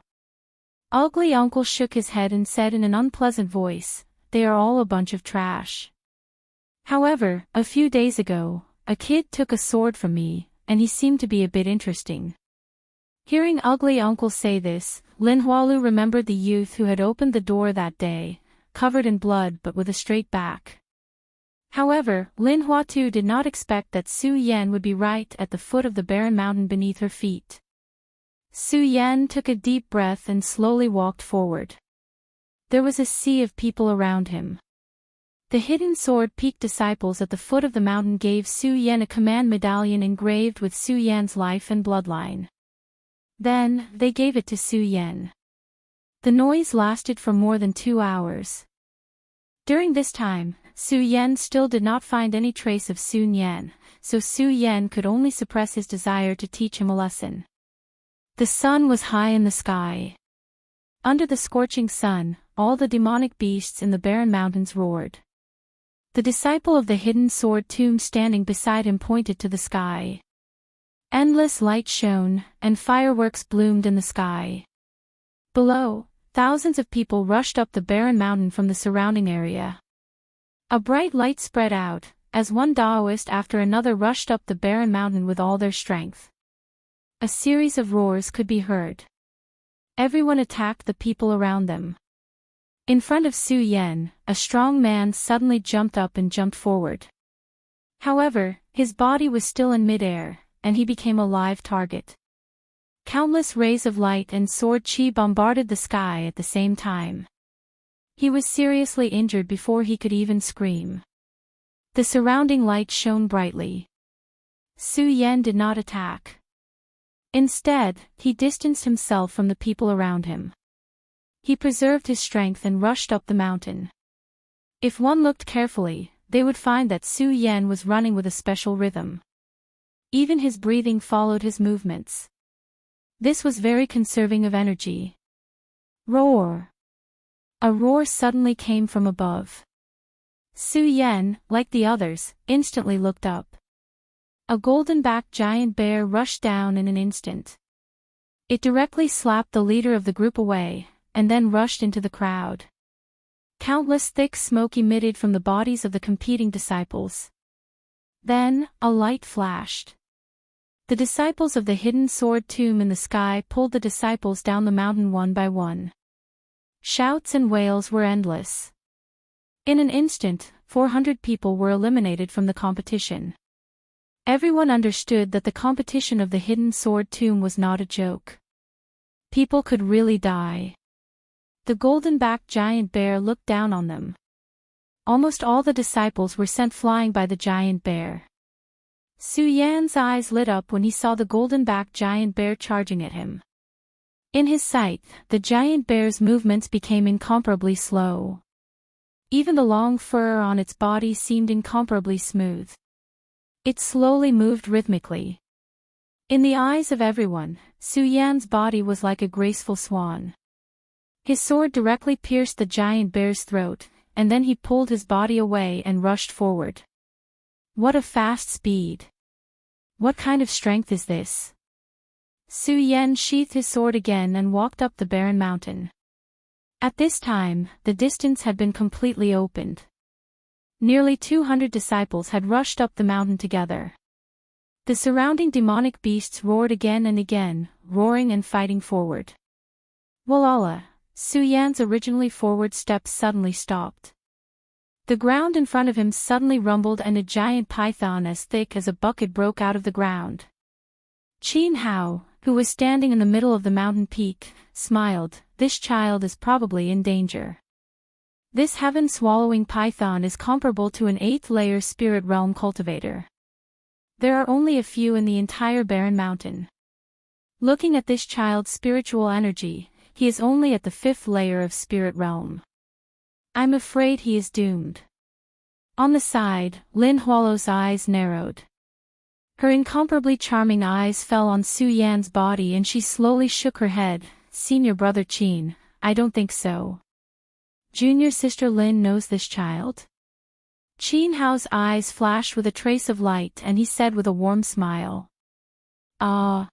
Ugly Uncle shook his head and said in an unpleasant voice, "They are all a bunch of trash. However, a few days ago, a kid took a sword from me, and he seemed to be a bit interesting." Hearing Ugly Uncle say this, Lin Hualu remembered the youth who had opened the door that day, covered in blood but with a straight back. However, Lin Huatu did not expect that Su Yan would be right at the foot of the barren mountain beneath her feet. Su Yan took a deep breath and slowly walked forward. There was a sea of people around him. The Hidden Sword Peak disciples at the foot of the mountain gave Su Yan a command medallion engraved with Su Yan's life and bloodline. Then, they gave it to Su Yan. The noise lasted for more than 2 hours. During this time, Su Yan still did not find any trace of Sun Yan, so Su Yan could only suppress his desire to teach him a lesson. The sun was high in the sky. Under the scorching sun, all the demonic beasts in the barren mountains roared. The disciple of the hidden sword tomb standing beside him pointed to the sky. Endless light shone, and fireworks bloomed in the sky. Below, thousands of people rushed up the barren mountain from the surrounding area. A bright light spread out, as one Taoist after another rushed up the barren mountain with all their strength. A series of roars could be heard. Everyone attacked the people around them. In front of Su Yan, a strong man suddenly jumped up and jumped forward. However, his body was still in midair, and he became a live target. Countless rays of light and sword chi bombarded the sky at the same time. He was seriously injured before he could even scream. The surrounding light shone brightly. Su Yan did not attack. Instead, he distanced himself from the people around him. He preserved his strength and rushed up the mountain. If one looked carefully, they would find that Su Yan was running with a special rhythm. Even his breathing followed his movements. This was very conserving of energy. Roar! A roar suddenly came from above. Su Yan, like the others, instantly looked up. A golden-backed giant bear rushed down in an instant. It directly slapped the leader of the group away, and then rushed into the crowd. Countless thick smoke emitted from the bodies of the competing disciples. Then, a light flashed. The disciples of the hidden sword tomb in the sky pulled the disciples down the mountain one by one. Shouts and wails were endless. In an instant, 400 people were eliminated from the competition. Everyone understood that the competition of the hidden sword tomb was not a joke. People could really die. The golden-backed giant bear looked down on them. Almost all the disciples were sent flying by the giant bear. Su Yan's eyes lit up when he saw the golden-backed giant bear charging at him. In his sight, the giant bear's movements became incomparably slow. Even the long fur on its body seemed incomparably smooth. It slowly moved rhythmically. In the eyes of everyone, Su Yan's body was like a graceful swan. His sword directly pierced the giant bear's throat, and then he pulled his body away and rushed forward. What a fast speed! What kind of strength is this? Su Yan sheathed his sword again and walked up the barren mountain. At this time, the distance had been completely opened. Nearly 200 disciples had rushed up the mountain together. The surrounding demonic beasts roared again and again, roaring and fighting forward. Walala, Su Yan's originally forward steps suddenly stopped. The ground in front of him suddenly rumbled and a giant python as thick as a bucket broke out of the ground. Qin Hao, who was standing in the middle of the mountain peak, smiled. This child is probably in danger. This heaven-swallowing python is comparable to an 8th-layer spirit realm cultivator. There are only a few in the entire barren mountain. Looking at this child's spiritual energy, he is only at the 5th layer of spirit realm. I'm afraid he is doomed. On the side, Lin Hualo's eyes narrowed. Her incomparably charming eyes fell on Su Yan's body and she slowly shook her head. Senior brother Qin, I don't think so. Junior sister Lin knows this child? Qin Hao's eyes flashed with a trace of light and he said with a warm smile. Ah.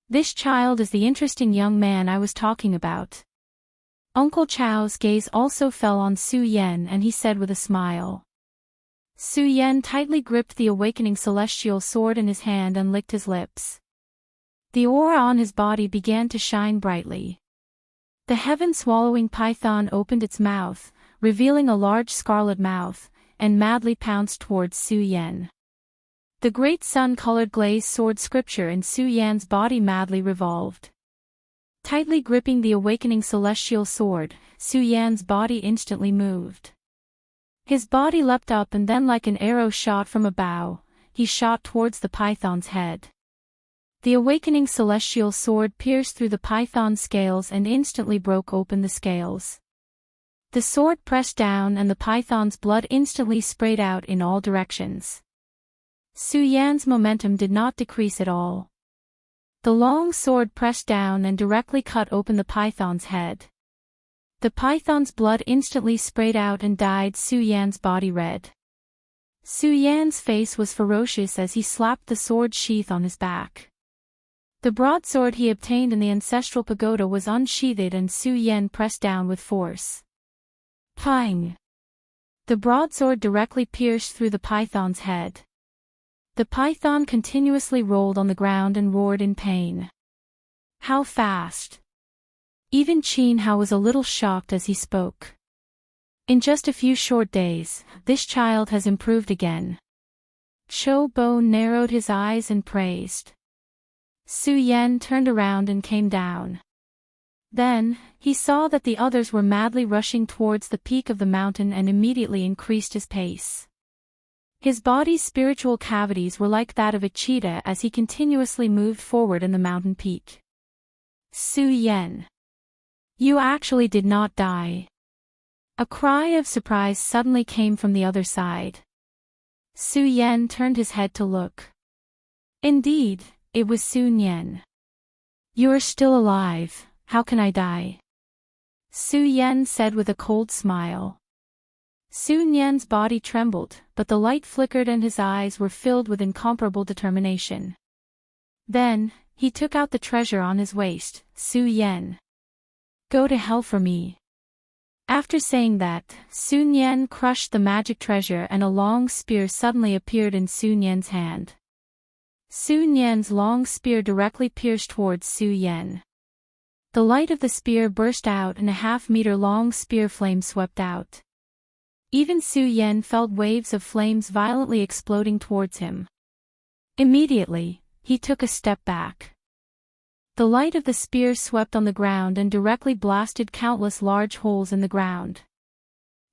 This child is the interesting young man I was talking about. Uncle Chao's gaze also fell on Su Yan and he said with a smile. Su Yan tightly gripped the awakening celestial sword in his hand and licked his lips. The aura on his body began to shine brightly. The heaven-swallowing python opened its mouth, revealing a large scarlet mouth, and madly pounced towards Su Yan. The great sun-colored glazed sword scripture in Su Yan's body madly revolved. Tightly gripping the awakening celestial sword, Su Yan's body instantly moved. His body leapt up and then like an arrow shot from a bow, he shot towards the python's head. The awakening celestial sword pierced through the python's scales and instantly broke open the scales. The sword pressed down and the python's blood instantly sprayed out in all directions. Su Yan's momentum did not decrease at all. The long sword pressed down and directly cut open the python's head. The python's blood instantly sprayed out and dyed Su Yan's body red. Su Yan's face was ferocious as he slapped the sword sheath on his back. The broadsword he obtained in the ancestral pagoda was unsheathed and Su Yan pressed down with force. Pang! The broadsword directly pierced through the python's head. The python continuously rolled on the ground and roared in pain. How fast! Even Qin Hao was a little shocked as he spoke. In just a few short days, this child has improved again. Chou Bo narrowed his eyes and praised. Su Yan turned around and came down. Then, he saw that the others were madly rushing towards the peak of the mountain and immediately increased his pace. His body's spiritual cavities were like that of a cheetah as he continuously moved forward in the mountain peak. Su Yan. You actually did not die. A cry of surprise suddenly came from the other side. Su Yan turned his head to look. Indeed, it was Sun Yan. You are still alive, how can I die? Su Yan said with a cold smile. Sun Yan's body trembled, but the light flickered and his eyes were filled with incomparable determination. Then, he took out the treasure on his waist. Su Yan. Go to hell for me. After saying that, Sun Yan crushed the magic treasure and a long spear suddenly appeared in Sun Yan's hand. Sun Yan's long spear directly pierced towards Su Yan. The light of the spear burst out and a half-meter-long spear flame swept out. Even Su Yan felt waves of flames violently exploding towards him. Immediately, he took a step back. The light of the spear swept on the ground and directly blasted countless large holes in the ground.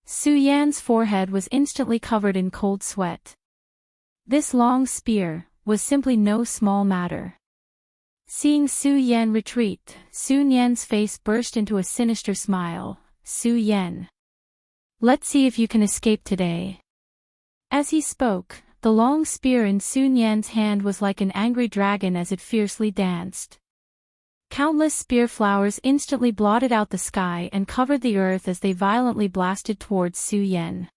Su Yan's forehead was instantly covered in cold sweat. This long spear was simply no small matter. Seeing Su Yan retreat, Sun Yan's face burst into a sinister smile. Su Yan. Let's see if you can escape today. As he spoke, the long spear in Sun Yan's hand was like an angry dragon as it fiercely danced. Countless spear flowers instantly blotted out the sky and covered the earth as they violently blasted towards Su Yan.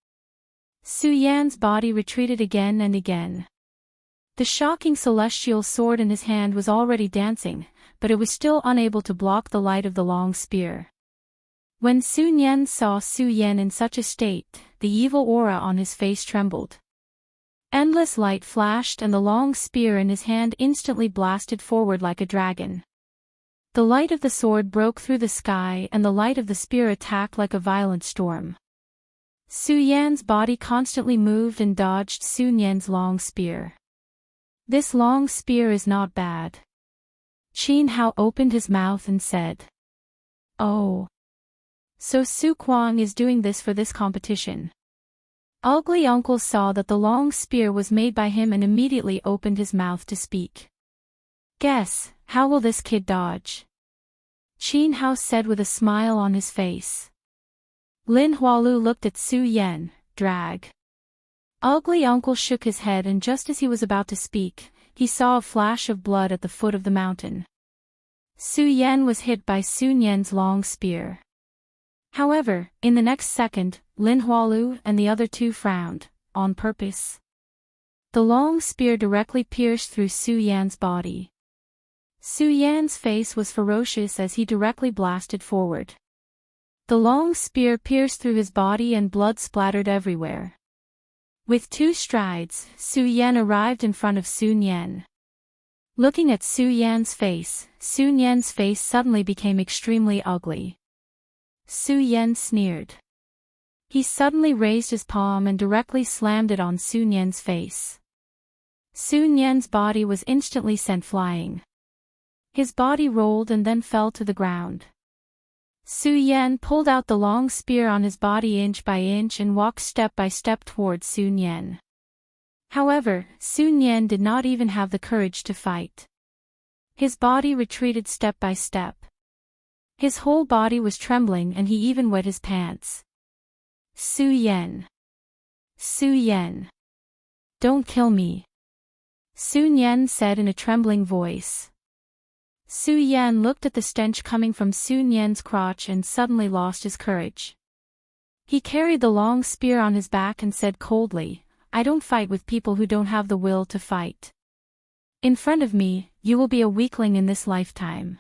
Su Yan's body retreated again and again. The shocking celestial sword in his hand was already dancing, but it was still unable to block the light of the long spear. When Sun Yan saw Su Yan in such a state, the evil aura on his face trembled. Endless light flashed and the long spear in his hand instantly blasted forward like a dragon. The light of the sword broke through the sky and the light of the spear attacked like a violent storm. Su Yan's body constantly moved and dodged Sun Yan's long spear. This long spear is not bad. Qin Hao opened his mouth and said. Oh. So Su Kuang is doing this for this competition. Ugly Uncle saw that the long spear was made by him and immediately opened his mouth to speak. Guess, how will this kid dodge? Qin Hao said with a smile on his face. Lin Hualu looked at Su Yan. Drag. Ugly Uncle shook his head and just as he was about to speak, he saw a flash of blood at the foot of the mountain. Su Yan was hit by Sun Yan's long spear. However, in the next second, Lin Hualu and the other two frowned, on purpose. The long spear directly pierced through Su Yan's body. Su Yan's face was ferocious as he directly blasted forward. The long spear pierced through his body and blood splattered everywhere. With 2 strides, Su Yan arrived in front of Sun Yan. Looking at Su Yan's face, Sun Yan's face suddenly became extremely ugly. Su Yan sneered. He suddenly raised his palm and directly slammed it on Sun Yan's face. Sun Yan's body was instantly sent flying. His body rolled and then fell to the ground. Su Yan pulled out the long spear on his body inch by inch and walked step by step towards Sun Yan. However, Sun Yan did not even have the courage to fight. His body retreated step by step. His whole body was trembling and he even wet his pants. Su Yan. Su Yan. Don't kill me. Su Yan said in a trembling voice. Su Yan looked at the stench coming from Su Yan's crotch and suddenly lost his courage. He carried the long spear on his back and said coldly, I don't fight with people who don't have the will to fight. In front of me, you will be a weakling in this lifetime.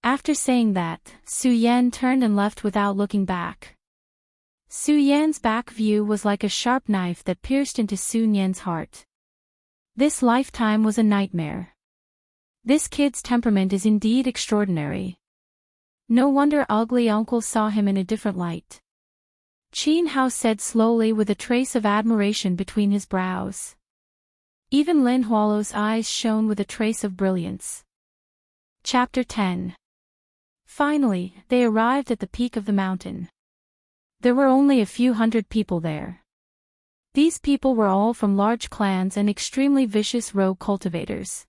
After saying that, Su Yan turned and left without looking back. Su Yan's back view was like a sharp knife that pierced into Su Yan's heart. This lifetime was a nightmare. This kid's temperament is indeed extraordinary. No wonder ugly uncle saw him in a different light. Qin Hao said slowly with a trace of admiration between his brows. Even Lin Hualo's eyes shone with a trace of brilliance. Chapter 10. Finally, they arrived at the peak of the mountain. There were only a few hundred people there. These people were all from large clans and extremely vicious rogue cultivators.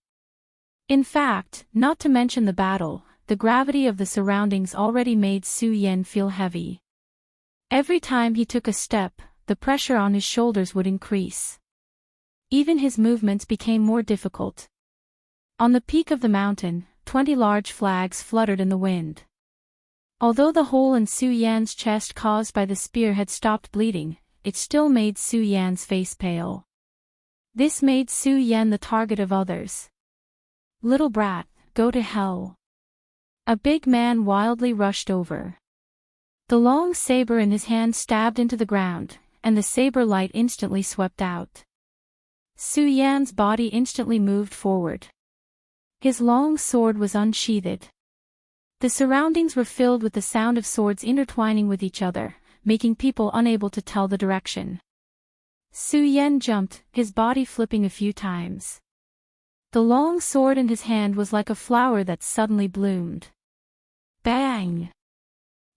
In fact, not to mention the battle, the gravity of the surroundings already made Su Yan feel heavy. Every time he took a step, the pressure on his shoulders would increase. Even his movements became more difficult. On the peak of the mountain, 20 large flags fluttered in the wind. Although the hole in Su Yan's chest caused by the spear had stopped bleeding, it still made Su Yan's face pale. This made Su Yan the target of others. Little brat, go to hell. A big man wildly rushed over. The long saber in his hand stabbed into the ground, and the saber light instantly swept out. Su Yan's body instantly moved forward. His long sword was unsheathed. The surroundings were filled with the sound of swords intertwining with each other, making people unable to tell the direction. Su Yan jumped, his body flipping a few times. The long sword in his hand was like a flower that suddenly bloomed. Bang!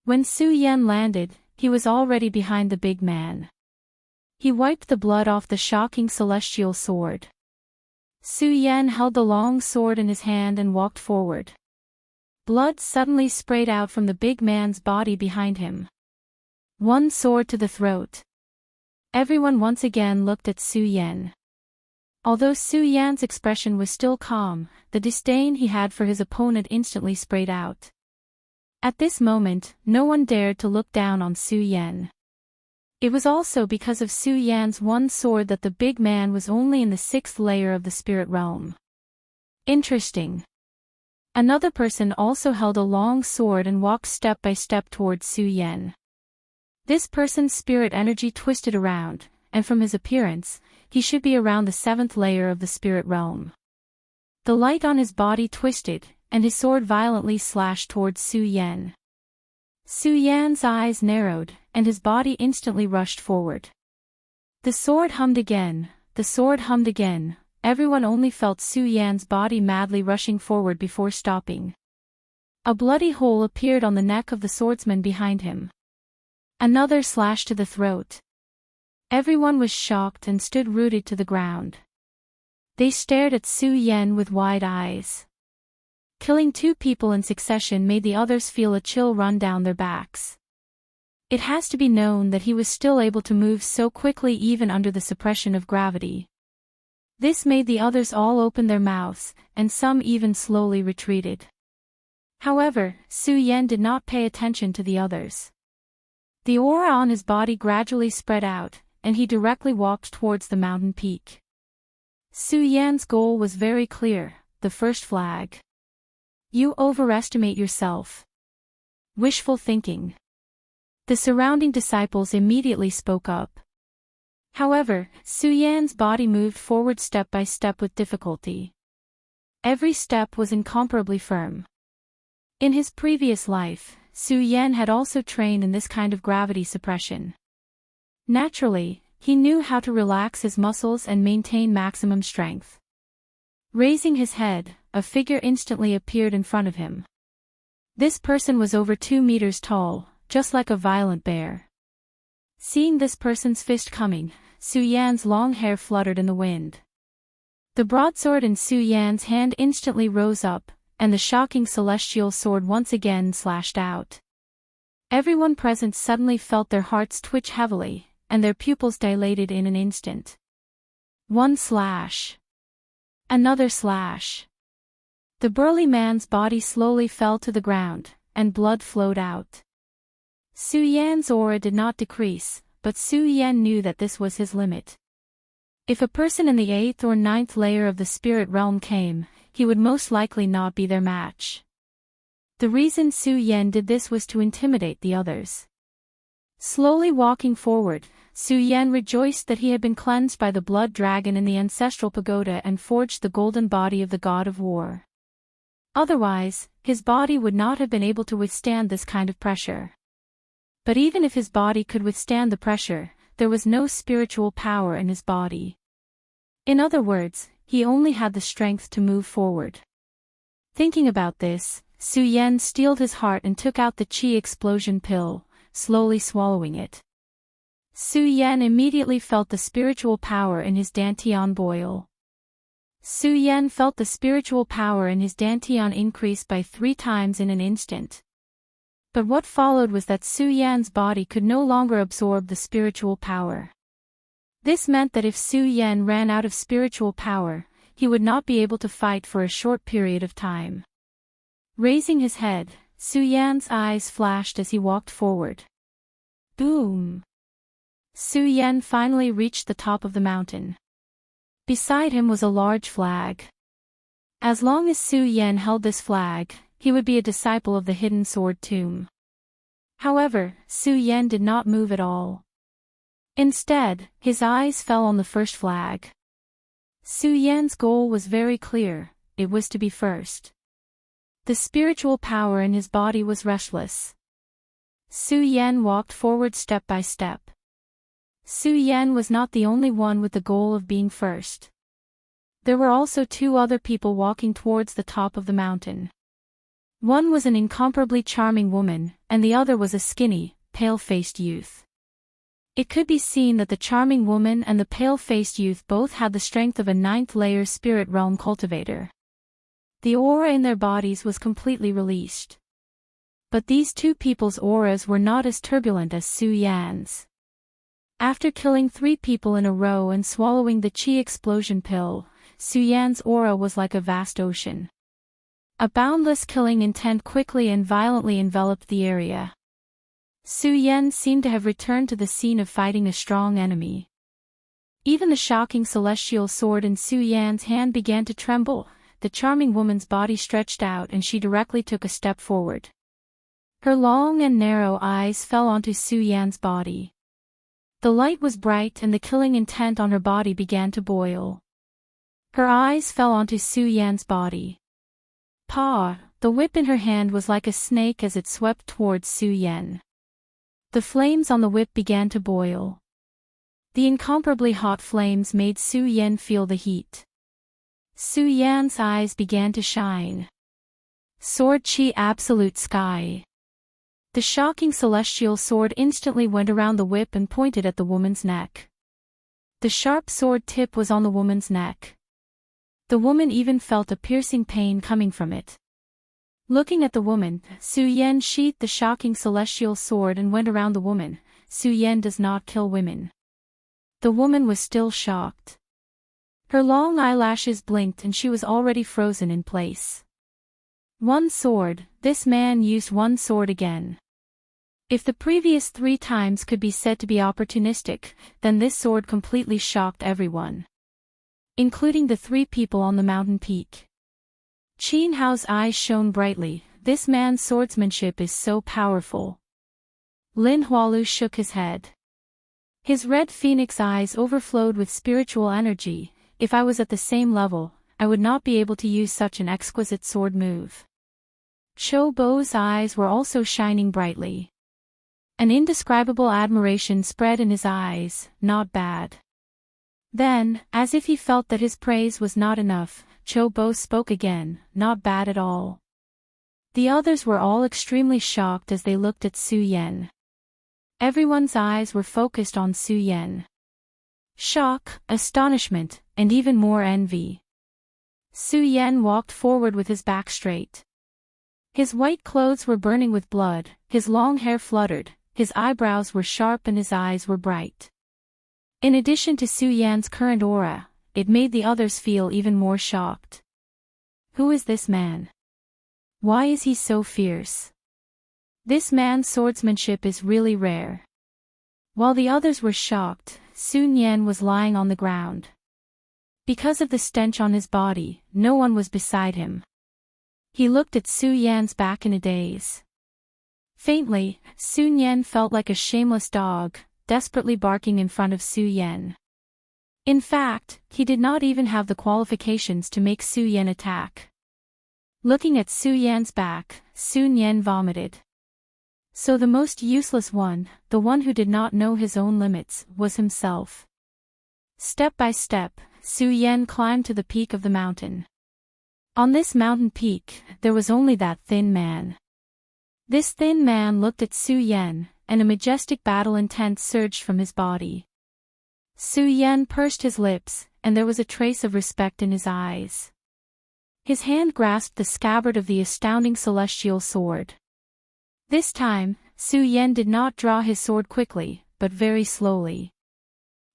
When Su Yan landed, he was already behind the big man. He wiped the blood off the shocking celestial sword. Su Yan held the long sword in his hand and walked forward. Blood suddenly sprayed out from the big man's body behind him. One sword to the throat. Everyone once again looked at Su Yan. Although Su Yan's expression was still calm, the disdain he had for his opponent instantly sprayed out. At this moment, no one dared to look down on Su Yan. It was also because of Su Yan's one sword that the big man was only in the 6th layer of the spirit realm. Interesting. Another person also held a long sword and walked step by step towards Su Yan. This person's spirit energy twisted around, and from his appearance, he should be around the 7th layer of the spirit realm. The light on his body twisted, and his sword violently slashed towards Su Yan. Su Yan's eyes narrowed, and his body instantly rushed forward. The sword hummed again, the sword hummed again. Everyone only felt Su Yan's body madly rushing forward before stopping. A bloody hole appeared on the neck of the swordsman behind him. Another slash to the throat. Everyone was shocked and stood rooted to the ground. They stared at Su Yan with wide eyes. Killing 2 people in succession made the others feel a chill run down their backs. It has to be known that he was still able to move so quickly even under the suppression of gravity. This made the others all open their mouths, and some even slowly retreated. However, Su Yan did not pay attention to the others. The aura on his body gradually spread out, and he directly walked towards the mountain peak. Su Yan's goal was very clear, the first flag. You overestimate yourself. Wishful thinking. The surrounding disciples immediately spoke up. However, Su Yan's body moved forward step by step with difficulty. Every step was incomparably firm. In his previous life, Su Yan had also trained in this kind of gravity suppression. Naturally, he knew how to relax his muscles and maintain maximum strength. Raising his head, a figure instantly appeared in front of him. This person was over 2 meters tall, just like a violent bear. Seeing this person's fist coming, Su Yan's long hair fluttered in the wind. The broadsword in Su Yan's hand instantly rose up, and the shocking celestial sword once again slashed out. Everyone present suddenly felt their hearts twitch heavily, and their pupils dilated in an instant. One slash. Another slash. The burly man's body slowly fell to the ground, and blood flowed out. Su Yan's aura did not decrease, but Su Yan knew that this was his limit. If a person in the 8th or 9th layer of the spirit realm came, he would most likely not be their match. The reason Su Yan did this was to intimidate the others. Slowly walking forward, Su Yan rejoiced that he had been cleansed by the blood dragon in the ancestral pagoda and forged the golden body of the god of war. Otherwise, his body would not have been able to withstand this kind of pressure. But even if his body could withstand the pressure, there was no spiritual power in his body. In other words, he only had the strength to move forward. Thinking about this, Su Yan steeled his heart and took out the Qi explosion pill, slowly swallowing it. Su Yan immediately felt the spiritual power in his dantian boil. Su Yan felt the spiritual power in his dantian increase by 3 times in an instant. But what followed was that Su Yan's body could no longer absorb the spiritual power. This meant that if Su Yan ran out of spiritual power, he would not be able to fight for a short period of time. Raising his head, Su Yan's eyes flashed as he walked forward. Boom! Su Yan finally reached the top of the mountain. Beside him was a large flag. As long as Su Yan held this flag, he would be a disciple of the hidden sword tomb. However, Su Yan did not move at all. Instead, his eyes fell on the first flag. Su Yan's goal was very clear, it was to be first. The spiritual power in his body was restless. Su Yan walked forward step by step. Su Yan was not the only one with the goal of being first. There were also 2 other people walking towards the top of the mountain. One was an incomparably charming woman, and the other was a skinny, pale-faced youth. It could be seen that the charming woman and the pale-faced youth both had the strength of a 9th-layer spirit realm cultivator. The aura in their bodies was completely released. But these 2 people's auras were not as turbulent as Su Yan's. After killing 3 people in a row and swallowing the Qi explosion pill, Su Yan's aura was like a vast ocean. A boundless killing intent quickly and violently enveloped the area. Su Yan seemed to have returned to the scene of fighting a strong enemy. Even the shocking celestial sword in Su Yan's hand began to tremble. The charming woman's body stretched out and she directly took a step forward. Her long and narrow eyes fell onto Su Yan's body. The light was bright and the killing intent on her body began to boil. Her eyes fell onto Su Yan's body. Pa, the whip in her hand was like a snake as it swept towards Su Yan. The flames on the whip began to boil. The incomparably hot flames made Su Yan feel the heat. Su Yan's eyes began to shine. Sword Qi Absolute Sky. The shocking celestial sword instantly went around the whip and pointed at the woman's neck. The sharp sword tip was on the woman's neck. The woman even felt a piercing pain coming from it. Looking at the woman, Su Yan sheathed the shocking celestial sword and went around the woman. Su Yan does not kill women. The woman was still shocked. Her long eyelashes blinked and she was already frozen in place. One sword, this man used one sword again. If the previous 3 times could be said to be opportunistic, then this sword completely shocked everyone. Including the 3 people on the mountain peak. Qin Hao's eyes shone brightly, this man's swordsmanship is so powerful. Lin Hualu shook his head. His red phoenix eyes overflowed with spiritual energy. If I was at the same level, I would not be able to use such an exquisite sword move. Chou Bo's eyes were also shining brightly. An indescribable admiration spread in his eyes, not bad. Then, as if he felt that his praise was not enough, Chou Bo spoke again, not bad at all. The others were all extremely shocked as they looked at Su Yan. Everyone's eyes were focused on Su Yan. Shock, astonishment, and even more envy. Su Yan walked forward with his back straight. His white clothes were burning with blood, his long hair fluttered, his eyebrows were sharp and his eyes were bright. In addition to Su Yan's current aura, it made the others feel even more shocked. Who is this man? Why is he so fierce? This man's swordsmanship is really rare. While the others were shocked, Su Yan was lying on the ground. Because of the stench on his body, no one was beside him. He looked at Su Yan's back in a daze. Faintly, Su Yan felt like a shameless dog, desperately barking in front of Su Yan. In fact, he did not even have the qualifications to make Su Yan attack. Looking at Su Yan's back, Su Yan vomited. So the most useless one, the one who did not know his own limits, was himself. Step by step, Su Yan climbed to the peak of the mountain. On this mountain peak, there was only that thin man. This thin man looked at Su Yan, and a majestic battle intent surged from his body. Su Yan pursed his lips, and there was a trace of respect in his eyes. His hand grasped the scabbard of the astounding celestial sword. This time, Su Yan did not draw his sword quickly, but very slowly.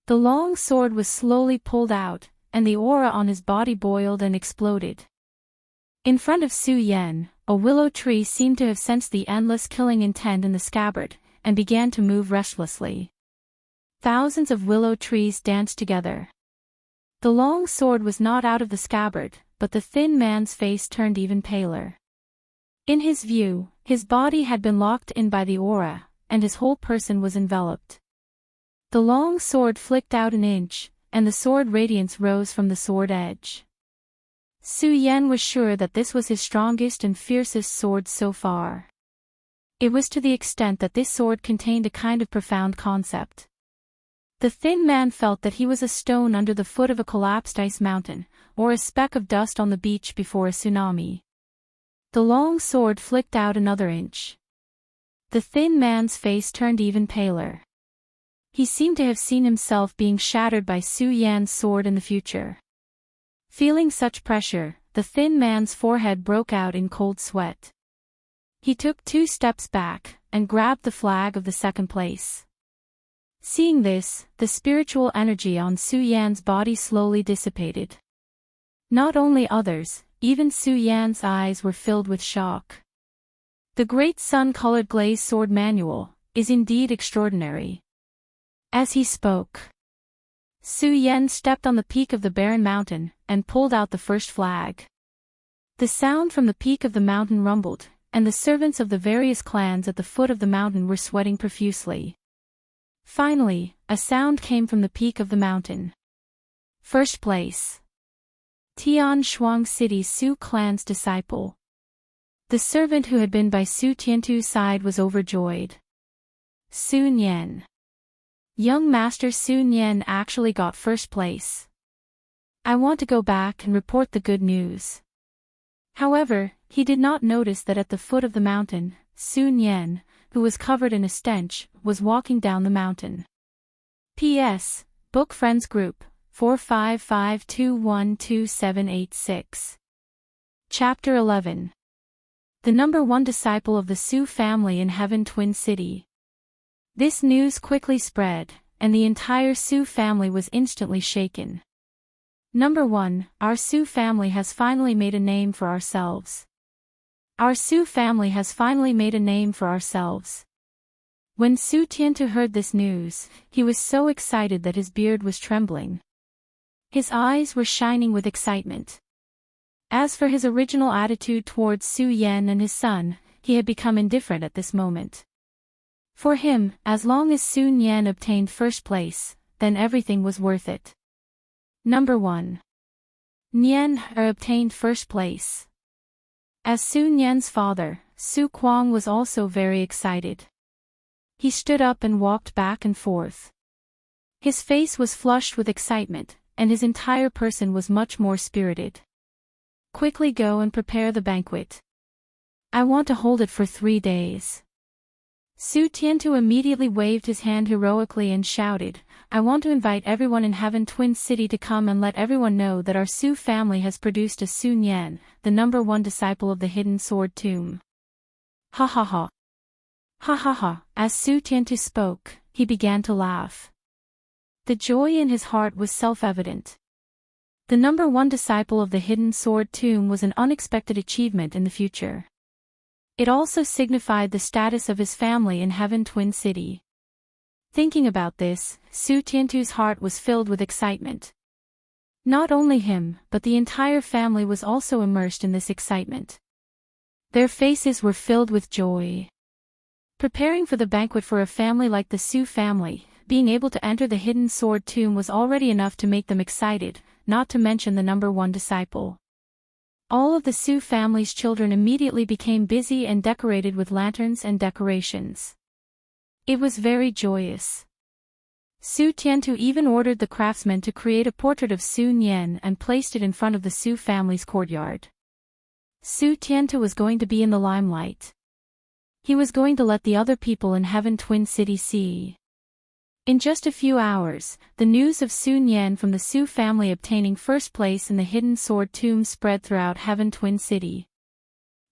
The long sword was slowly pulled out, and the aura on his body boiled and exploded. In front of Su Yan, a willow tree seemed to have sensed the endless killing intent in the scabbard, and began to move restlessly. Thousands of willow trees danced together. The long sword was not out of the scabbard, but the thin man's face turned even paler. In his view, his body had been locked in by the aura, and his whole person was enveloped. The long sword flicked out an inch, and the sword radiance rose from the sword edge. Su Yan was sure that this was his strongest and fiercest sword so far. It was to the extent that this sword contained a kind of profound concept. The thin man felt that he was a stone under the foot of a collapsed ice mountain, or a speck of dust on the beach before a tsunami. The long sword flicked out another inch. The thin man's face turned even paler. He seemed to have seen himself being shattered by Su Yan's sword in the future. Feeling such pressure, the thin man's forehead broke out in cold sweat. He took 2 steps back, and grabbed the flag of the second place. Seeing this, the spiritual energy on Su Yan's body slowly dissipated. Not only others, even Su Yan's eyes were filled with shock. The great sun-colored glazed sword manual is indeed extraordinary. As he spoke, Su Yan stepped on the peak of the barren mountain, and pulled out the first flag. The sound from the peak of the mountain rumbled, and the servants of the various clans at the foot of the mountain were sweating profusely. Finally, a sound came from the peak of the mountain. First place. Tian Shuang City's Su clan's disciple. The servant who had been by Su Tiantu's side was overjoyed. Su Nian. Young Master Su Nian actually got first place. I want to go back and report the good news. However, he did not notice that at the foot of the mountain, Su Nian, who was covered in a stench, was walking down the mountain. P.S. Book Friends Group, 455212786. Chapter 11. The number 1 disciple of the Su family in Heaven Twin City. This news quickly spread, and the entire Su family was instantly shaken. Number 1, our Su family has finally made a name for ourselves. Our Su family has finally made a name for ourselves. When Su Tiantu heard this news, he was so excited that his beard was trembling. His eyes were shining with excitement. As for his original attitude towards Su Yan and his son, he had become indifferent at this moment. For him, as long as Su Yan obtained first place, then everything was worth it. Number 1. Nian obtained first place. As Su Nian's father, Su Kuang was also very excited. He stood up and walked back and forth. His face was flushed with excitement, and his entire person was much more spirited. Quickly go and prepare the banquet. I want to hold it for 3 days. Su Tiantu immediately waved his hand heroically and shouted, I want to invite everyone in Heaven Twin City to come and let everyone know that our Su family has produced a Su Nian, the number 1 disciple of the Hidden Sword Tomb. Ha ha ha. Ha ha ha. As Su Tiantu spoke, he began to laugh. The joy in his heart was self-evident. The number one disciple of the Hidden Sword Tomb was an unexpected achievement in the future. It also signified the status of his family in Heaven Twin City. Thinking about this, Su Tiantu's heart was filled with excitement. Not only him, but the entire family was also immersed in this excitement. Their faces were filled with joy. Preparing for the banquet for a family like the Su family, being able to enter the Hidden Sword Tomb was already enough to make them excited, not to mention the number one disciple. All of the Su family's children immediately became busy and decorated with lanterns and decorations. It was very joyous. Su Tiantu even ordered the craftsmen to create a portrait of Su Nian and placed it in front of the Su family's courtyard. Su Tiantu was going to be in the limelight. He was going to let the other people in Heaven Twin City see. In just a few hours, the news of Su Nian from the Su family obtaining first place in the Hidden Sword Tomb spread throughout Heaven Twin City.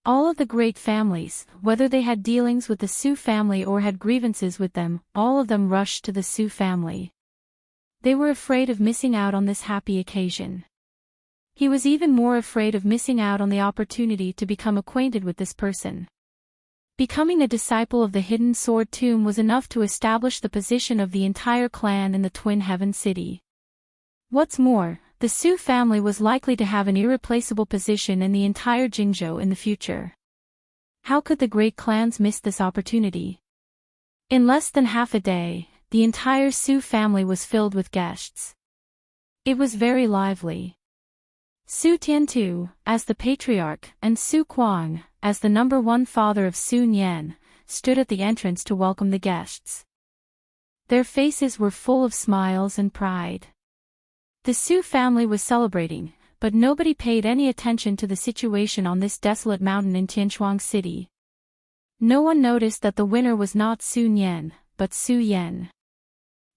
All of the great families, whether they had dealings with the Su family or had grievances with them, all of them rushed to the Su family. They were afraid of missing out on this happy occasion. He was even more afraid of missing out on the opportunity to become acquainted with this person. Becoming a disciple of the Hidden Sword Tomb was enough to establish the position of the entire clan in the Twin Heaven City. What's more, the Su family was likely to have an irreplaceable position in the entire Jingzhou in the future. How could the great clans miss this opportunity? In less than half a day, the entire Su family was filled with guests. It was very lively. Su Tiantu, as the patriarch, and Su Kuang, as the number one father of Su Nian, stood at the entrance to welcome the guests. Their faces were full of smiles and pride. The Su family was celebrating, but nobody paid any attention to the situation on this desolate mountain in Tianchuang City. No one noticed that the winner was not Su Nian, but Su Yan.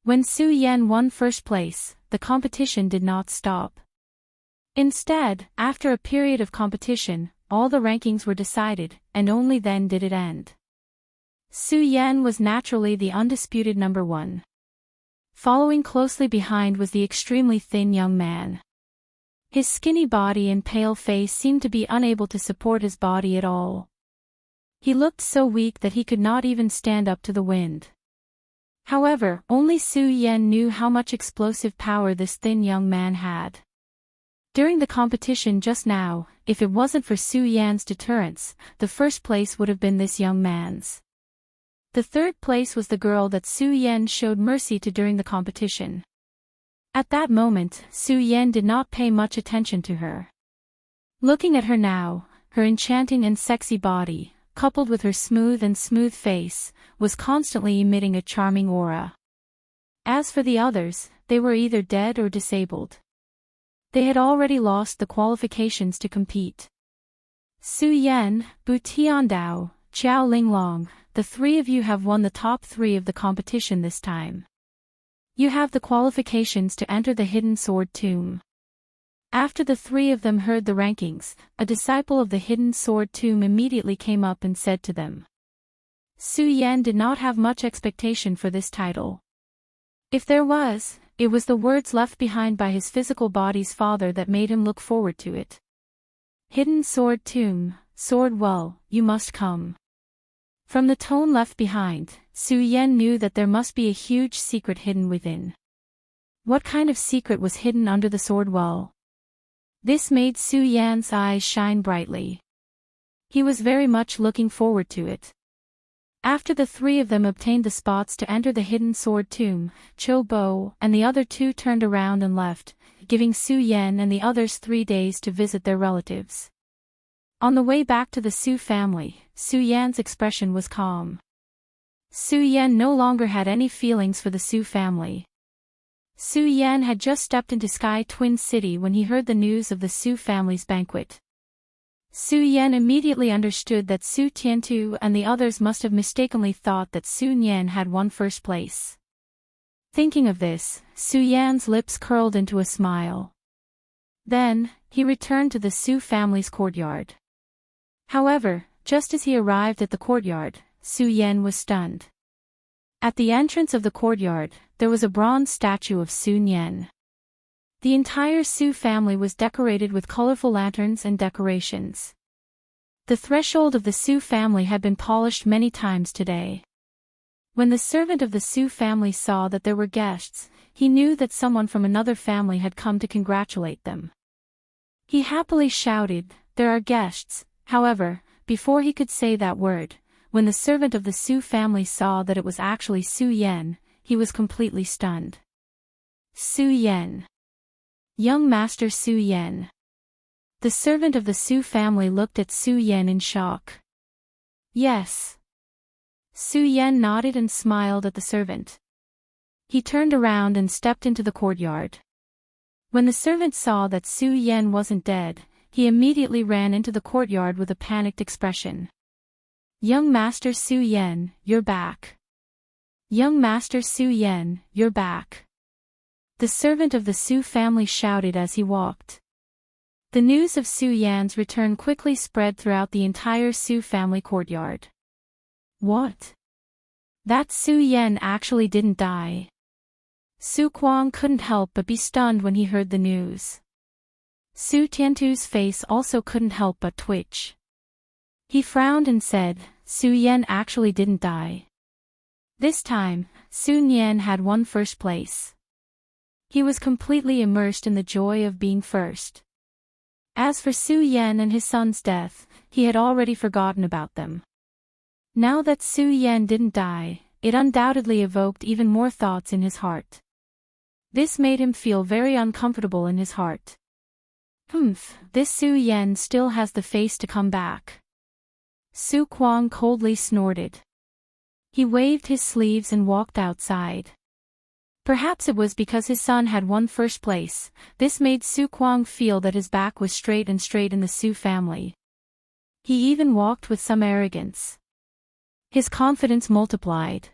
When Su Yan won first place, the competition did not stop. Instead, after a period of competition, all the rankings were decided, and only then did it end. Su Yan was naturally the undisputed number one. Following closely behind was the extremely thin young man. His skinny body and pale face seemed to be unable to support his body at all. He looked so weak that he could not even stand up to the wind. However, only Su Yan knew how much explosive power this thin young man had. During the competition just now, if it wasn't for Su Yan's deterrence, the first place would have been this young man's. The third place was the girl that Su Yan showed mercy to during the competition. At that moment, Su Yan did not pay much attention to her. Looking at her now, her enchanting and sexy body, coupled with her smooth face, was constantly emitting a charming aura. As for the others, they were either dead or disabled. They had already lost the qualifications to compete. Su Yan, Bu Tiandao, Qiao Linglong, the three of you have won the top 3 of the competition this time. You have the qualifications to enter the Hidden Sword Tomb. After the 3 of them heard the rankings, a disciple of the Hidden Sword Tomb immediately came up and said to them. Su Yan did not have much expectation for this title. If there was, it was the words left behind by his physical body's father that made him look forward to it. Hidden Sword Tomb, Sword Well, you must come. From the tone left behind, Su Yan knew that there must be a huge secret hidden within. What kind of secret was hidden under the sword well? This made Su Yan's eyes shine brightly. He was very much looking forward to it. After the 3 of them obtained the spots to enter the Hidden Sword Tomb, Cho Bo and the other 2 turned around and left, giving Su Yan and the others 3 days to visit their relatives. On the way back to the Su family, Su Yan's expression was calm. Su Yan no longer had any feelings for the Su family. Su Yan had just stepped into Sky Twin City when he heard the news of the Su family's banquet. Su Yan immediately understood that Su Tiantu and the others must have mistakenly thought that Su Nian had won first place. Thinking of this, Su Yan's lips curled into a smile. Then, he returned to the Su family's courtyard. However, Just as he arrived at the courtyard, Su Yan was stunned. At the entrance of the courtyard, there was a bronze statue of Su Yan. The entire Su family was decorated with colorful lanterns and decorations. The threshold of the Su family had been polished many times today. When the servant of the Su family saw that there were guests, he knew that someone from another family had come to congratulate them. He happily shouted, "There are guests." However, before he could say that word, when the servant of the Su family saw that it was actually Su Yan, he was completely stunned. Su Yan. Young Master Su Yan. The servant of the Su family looked at Su Yan in shock. Yes. Su Yan nodded and smiled at the servant. He turned around and stepped into the courtyard. When the servant saw that Su Yan wasn't dead, he immediately ran into the courtyard with a panicked expression. "Young Master Su Yan, you're back. Young Master Su Yan, you're back." The servant of the Su family shouted as he walked. The news of Su Yan's return quickly spread throughout the entire Su family courtyard. What? That Su Yan actually didn't die. Su Kuang couldn't help but be stunned when he heard the news. Su Tiantu's face also couldn't help but twitch. He frowned and said, "Su Yan actually didn't die." This time, Su Yan had won first place. He was completely immersed in the joy of being first. As for Su Yan and his son's death, he had already forgotten about them. Now that Su Yan didn't die, it undoubtedly evoked even more thoughts in his heart. This made him feel very uncomfortable in his heart. This Su Yan still has the face to come back. Su Kuang coldly snorted. He waved his sleeves and walked outside. Perhaps it was because his son had won first place, this made Su Kuang feel that his back was straight in the Su family. He even walked with some arrogance. His confidence multiplied.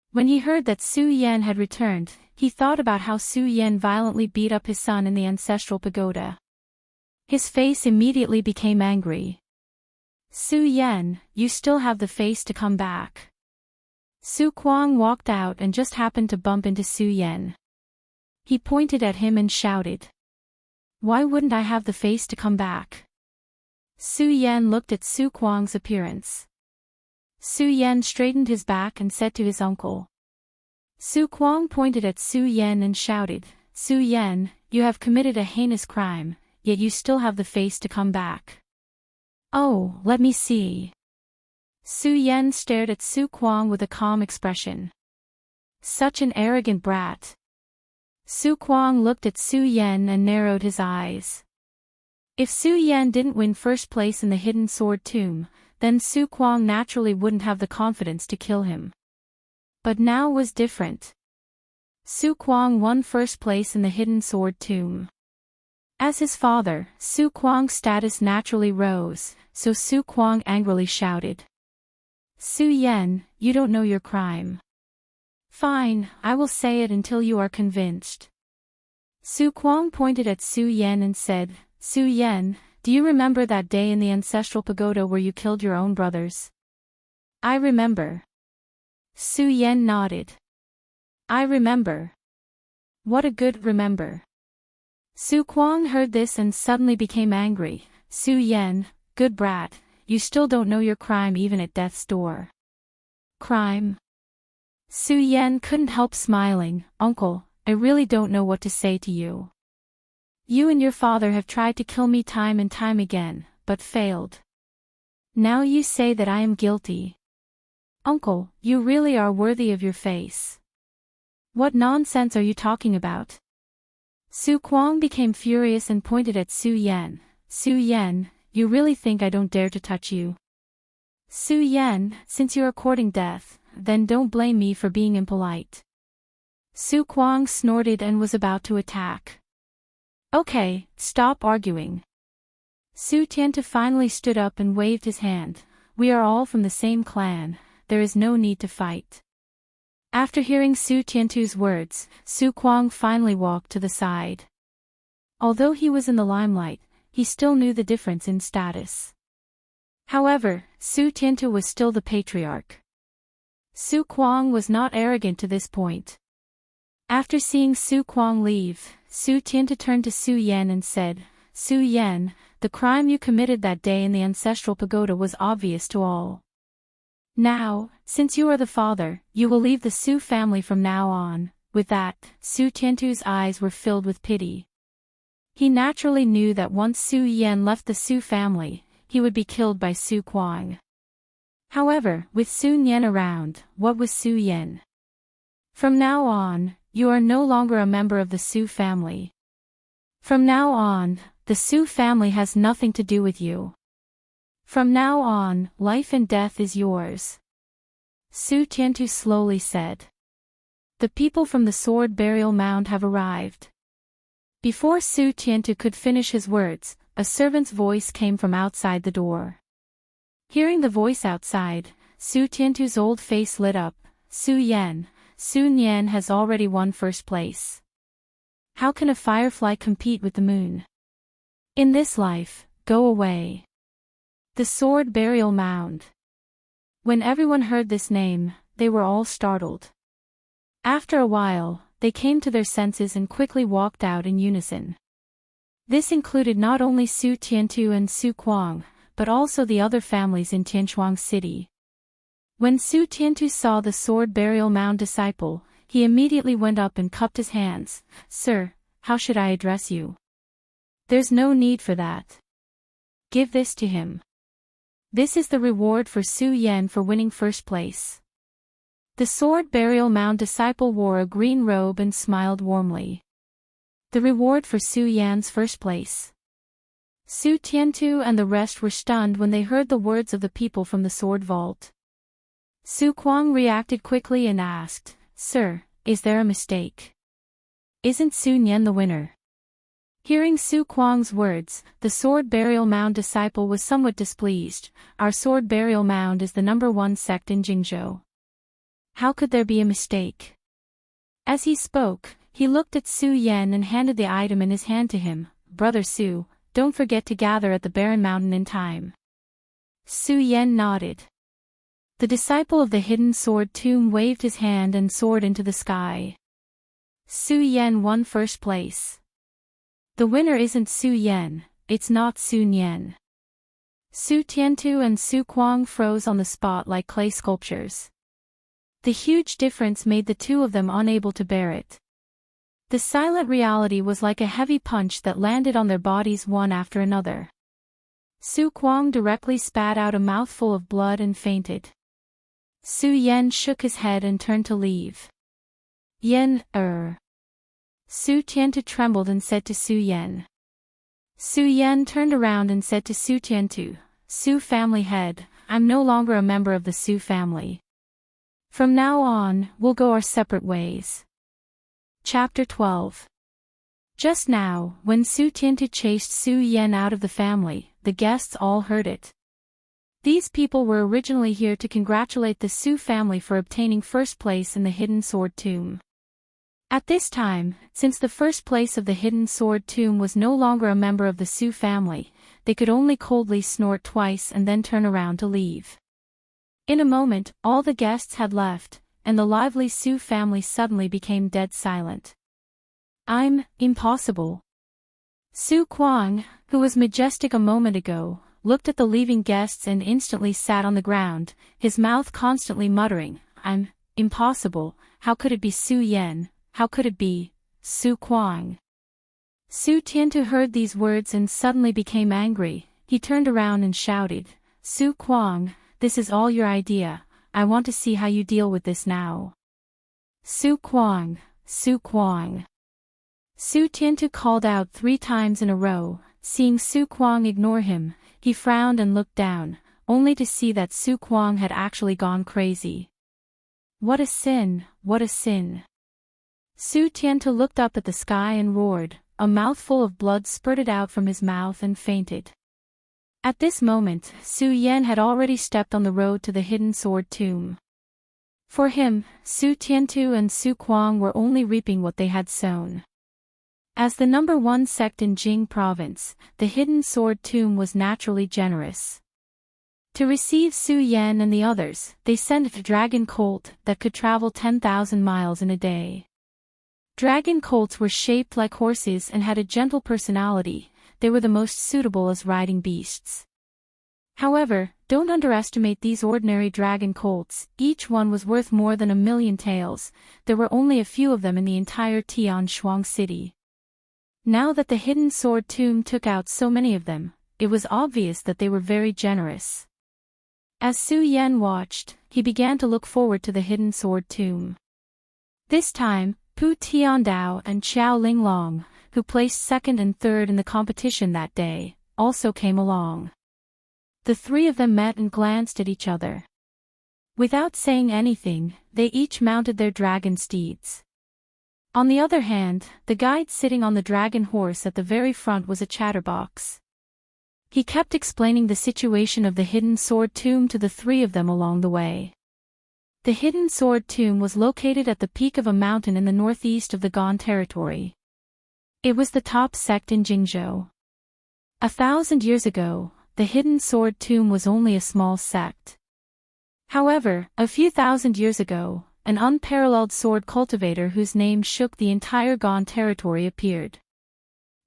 When he heard that Su Yan had returned, he thought about how Su Yan violently beat up his son in the ancestral pagoda. His face immediately became angry. "Su Yan, you still have the face to come back." Su Kuang walked out and just happened to bump into Su Yan. He pointed at him and shouted, "Why wouldn't I have the face to come back?" Su Yan looked at Su Kuang's appearance. Su Yan straightened his back and said to his uncle. Su Kuang pointed at Su Yan and shouted, "Su Yan, you have committed a heinous crime, yet you still have the face to come back." "Oh, let me see." Su Yan stared at Su Kuang with a calm expression. Such an arrogant brat. Su Kuang looked at Su Yan and narrowed his eyes. If Su Yan didn't win first place in the Hidden Sword Tomb, then Su Kuang naturally wouldn't have the confidence to kill him. But now was different. Su Kuang won first place in the Hidden Sword Tomb. As his father, Su Kuang's status naturally rose, so Su Kuang angrily shouted, "Su Yan, you don't know your crime." "Fine, I will say it until you are convinced." Su Kuang pointed at Su Yan and said, "Su Yan, do you remember that day in the ancestral pagoda where you killed your own brothers?" "I remember." Su Yan nodded. "I remember." "What a good remember." Su Kuang heard this and suddenly became angry. "Su Yan, good brat, you still don't know your crime even at death's door." "Crime?" Su Yan couldn't help smiling. "Uncle, I really don't know what to say to you. You and your father have tried to kill me time and time again, but failed. Now you say that I am guilty. Uncle, you really are worthy of your face. What nonsense are you talking about?" Su Kuang became furious and pointed at Su Yan. "Su Yan, you really think I don't dare to touch you? Su Yan, since you are courting death, then don't blame me for being impolite." Su Kuang snorted and was about to attack. "Okay, stop arguing." Su Tiantu finally stood up and waved his hand. "We are all from the same clan, there is no need to fight." After hearing Su Tiantu's words, Su Kuang finally walked to the side. Although he was in the limelight, he still knew the difference in status. However, Su Tiantu was still the patriarch. Su Kuang was not arrogant to this point. After seeing Su Kuang leave, Su Tiantu turned to Su Yan and said, "Su Yan, the crime you committed that day in the ancestral pagoda was obvious to all. Now, since you are the father, you will leave the Su family from now on." With that, Su Tiantu's eyes were filled with pity. He naturally knew that once Su Yan left the Su family, he would be killed by Su Kuang. However, with Su Yan around, what was Su Yan? "From now on, you are no longer a member of the Su family. From now on, the Su family has nothing to do with you. From now on, life and death is yours," Su Tiantu slowly said. "The people from the sword burial mound have arrived." Before Su Tiantu could finish his words, a servant's voice came from outside the door. Hearing the voice outside, Su Tiantu's old face lit up. "Su Yan, Su Yan has already won first place. How can a firefly compete with the moon? In this life, go away." The sword burial mound. When everyone heard this name, they were all startled. After a while, they came to their senses and quickly walked out in unison. This included not only Su Tiantu and Su Kuang, but also the other families in Tianchuang City. When Su Tiantu saw the sword burial mound disciple, he immediately went up and cupped his hands. "Sir, how should I address you?" "There's no need for that. Give this to him. This is the reward for Su Yan for winning first place." The sword burial mound disciple wore a green robe and smiled warmly. The reward for Su Yan's first place. Su Tiantu and the rest were stunned when they heard the words of the people from the sword vault. Su Kuang reacted quickly and asked, "Sir, is there a mistake? Isn't Su Yan the winner?" Hearing Su Kuang's words, the sword burial mound disciple was somewhat displeased. "Our sword burial mound is the #1 sect in Jingzhou. How could there be a mistake?" As he spoke, he looked at Su Yan and handed the item in his hand to him. "Brother Su, don't forget to gather at the barren mountain in time." Su Yan nodded. The disciple of the hidden sword tomb waved his hand and soared into the sky. Su Yan won first place. The winner isn't Su Yan, it's not Su Yan. Su Tiantu and Su Kuang froze on the spot like clay sculptures. The huge difference made the two of them unable to bear it. The silent reality was like a heavy punch that landed on their bodies one after another. Su Kuang directly spat out a mouthful of blood and fainted. Su Yan shook his head and turned to leave. "Yan, Su Tiantu trembled and said to Su Yan. Su Yan turned around and said to Su Tiantu, "Su family head, I'm no longer a member of the Su family. From now on, we'll go our separate ways." Chapter 12. Just now, when Su Tiantu chased Su Yan out of the family, the guests all heard it. These people were originally here to congratulate the Su family for obtaining first place in the hidden sword tomb. At this time, since the first place of the hidden sword tomb was no longer a member of the Su family, they could only coldly snort twice and then turn around to leave. In a moment, all the guests had left, and the lively Su family suddenly became dead silent. Impossible." Su Kuang, who was majestic a moment ago, looked at the leaving guests and instantly sat on the ground, his mouth constantly muttering, Impossible, how could it be Su Yan, how could it be, Su Kuang?" Su Tiantu heard these words and suddenly became angry. He turned around and shouted, "Su Kuang, this is all your idea, I want to see how you deal with this now." "Su Kuang, Su Kuang." Su Tiantu called out 3 times in a row. Seeing Su Kuang ignore him, he frowned and looked down, only to see that Su Kuang had actually gone crazy. What a sin, what a sin. Su Tiantu looked up at the sky and roared. A mouthful of blood spurted out from his mouth and fainted. At this moment, Su Yan had already stepped on the road to the hidden sword tomb. For him, Su Tiantu and Su Kuang were only reaping what they had sown. As the #1 sect in Jing province, the hidden sword tomb was naturally generous. To receive Su Yan and the others, they sent a dragon colt that could travel 10,000 miles in a day. Dragon colts were shaped like horses and had a gentle personality. They were the most suitable as riding beasts. However, don't underestimate these ordinary dragon colts. Each one was worth more than 1,000,000 taels. There were only a few of them in the entire Tianshuang city. Now that the hidden sword tomb took out so many of them, it was obvious that they were very generous. As Su Yan watched, he began to look forward to the hidden sword tomb. This time, Pu Tiandao and Xiao Linglong, who placed second and third in the competition that day, also came along. The three of them met and glanced at each other. Without saying anything, they each mounted their dragon steeds. On the other hand, the guide sitting on the dragon horse at the very front was a chatterbox. He kept explaining the situation of the hidden sword tomb to the three of them along the way. The hidden sword tomb was located at the peak of a mountain in the northeast of the Gan territory. It was the top sect in Jingzhou. 1,000 years ago, the hidden sword tomb was only a small sect. However, a few thousand years ago, an unparalleled sword cultivator whose name shook the entire Gan territory appeared.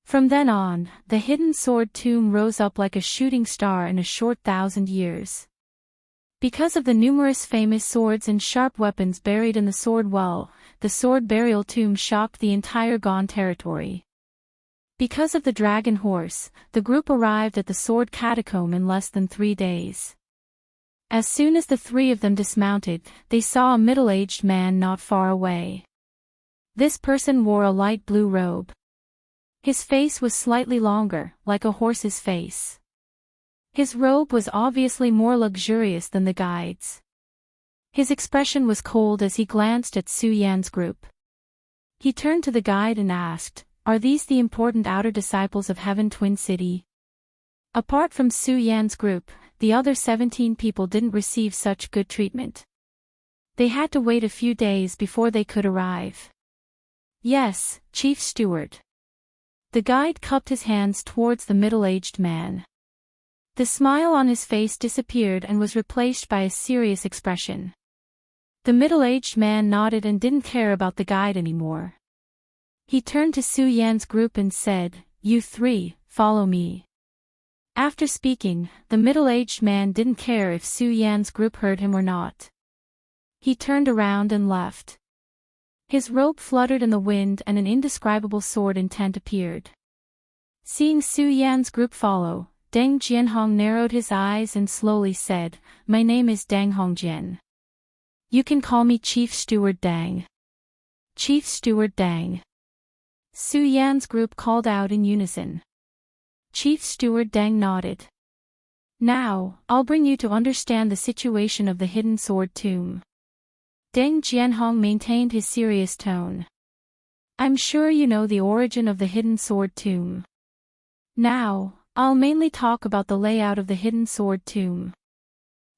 From then on, the hidden sword tomb rose up like a shooting star in a short 1,000 years. Because of the numerous famous swords and sharp weapons buried in the sword well, the sword burial tomb shocked the entire Gan territory. Because of the dragon horse, the group arrived at the sword catacomb in less than 3 days. As soon as the three of them dismounted, they saw a middle-aged man not far away. This person wore a light blue robe. His face was slightly longer, like a horse's face. His robe was obviously more luxurious than the guide's. His expression was cold as he glanced at Su Yan's group. He turned to the guide and asked, "Are these the important outer disciples of Heaven Twin City?" Apart from Su Yan's group, the other 17 people didn't receive such good treatment. They had to wait a few days before they could arrive. "Yes, Chief Steward." The guide cupped his hands towards the middle-aged man. The smile on his face disappeared and was replaced by a serious expression. The middle-aged man nodded and didn't care about the guide anymore. He turned to Su Yan's group and said, "You three, follow me." After speaking, the middle-aged man didn't care if Su Yan's group heard him or not. He turned around and left. His robe fluttered in the wind and an indescribable sword intent appeared. Seeing Su Yan's group follow, Deng Jianhong narrowed his eyes and slowly said, "My name is Deng Hongjian. You can call me Chief Steward Deng." "Chief Steward Deng." Su Yan's group called out in unison. Chief Steward Deng nodded. "Now, I'll bring you to understand the situation of the hidden sword tomb." Deng Jianhong maintained his serious tone. "I'm sure you know the origin of the hidden sword tomb. Now, I'll mainly talk about the layout of the hidden sword tomb."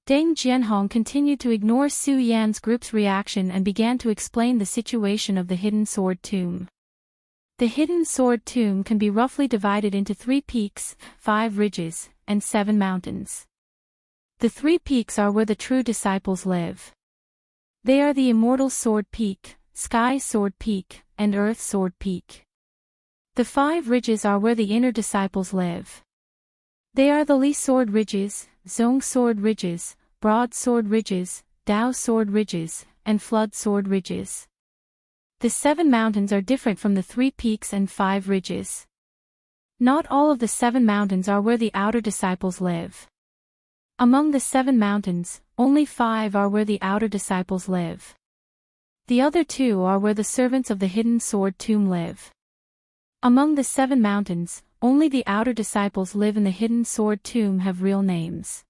Deng Jianhong continued to ignore Su Yan's group's reaction and began to explain the situation of the hidden sword tomb. The hidden sword tomb can be roughly divided into 3 peaks, 5 ridges, and 7 mountains. The 3 peaks are where the true disciples live. They are the Immortal Sword Peak, Sky Sword Peak, and Earth Sword Peak. The 5 ridges are where the inner disciples live. They are the Li Sword Ridges, Zong Sword Ridges, Broad Sword Ridges, Dao Sword Ridges, and Flood Sword Ridges. The 7 mountains are different from the 3 peaks and 5 ridges. Not all of the 7 mountains are where the outer disciples live. Among the 7 mountains, only 5 are where the outer disciples live. The other 2 are where the servants of the hidden sword tomb live. Among the 7 mountains, only the outer disciples live in the hidden sword tomb have real names.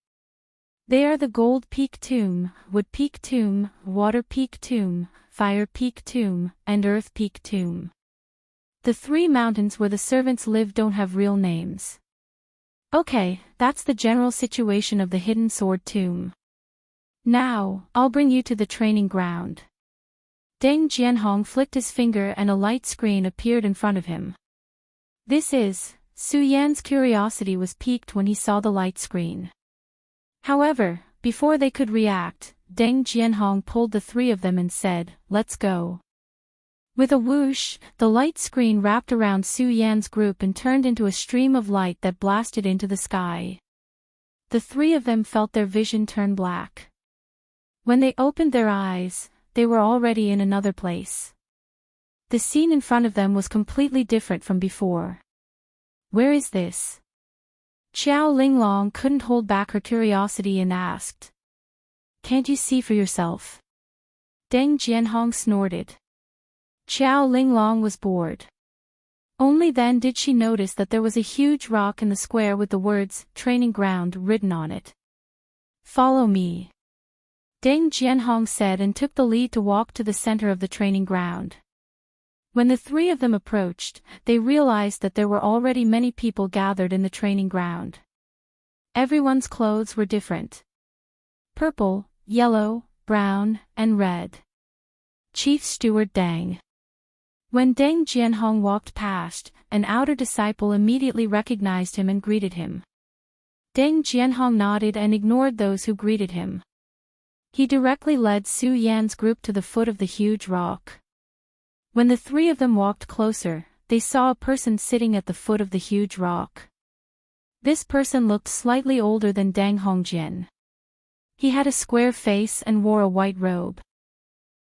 They are the Gold Peak Tomb, Wood Peak Tomb, Water Peak Tomb, Fire Peak Tomb, and Earth Peak Tomb. The 3 mountains where the servants live don't have real names. Okay, that's the general situation of the hidden sword tomb. Now, I'll bring you to the training ground. Deng Jianhong flicked his finger and a light screen appeared in front of him. Su Yan's curiosity was piqued when he saw the light screen. However, before they could react, Deng Jianhong pulled the three of them and said, "Let's go." With a whoosh, the light screen wrapped around Su Yan's group and turned into a stream of light that blasted into the sky. The three of them felt their vision turn black. When they opened their eyes, they were already in another place. The scene in front of them was completely different from before. Where is this? Xiao Linglong couldn't hold back her curiosity and asked. Can't you see for yourself? Deng Jianhong snorted. Xiao Linglong was bored. Only then did she notice that there was a huge rock in the square with the words, "Training Ground," written on it. Follow me. Deng Jianhong said and took the lead to walk to the center of the training ground. When the three of them approached, they realized that there were already many people gathered in the training ground. Everyone's clothes were different. Purple, yellow, brown, and red. Chief Steward Deng. When Deng Jianhong walked past, an outer disciple immediately recognized him and greeted him. Deng Jianhong nodded and ignored those who greeted him. He directly led Su Yan's group to the foot of the huge rock. When the three of them walked closer, they saw a person sitting at the foot of the huge rock. This person looked slightly older than Deng Hongjian. He had a square face and wore a white robe.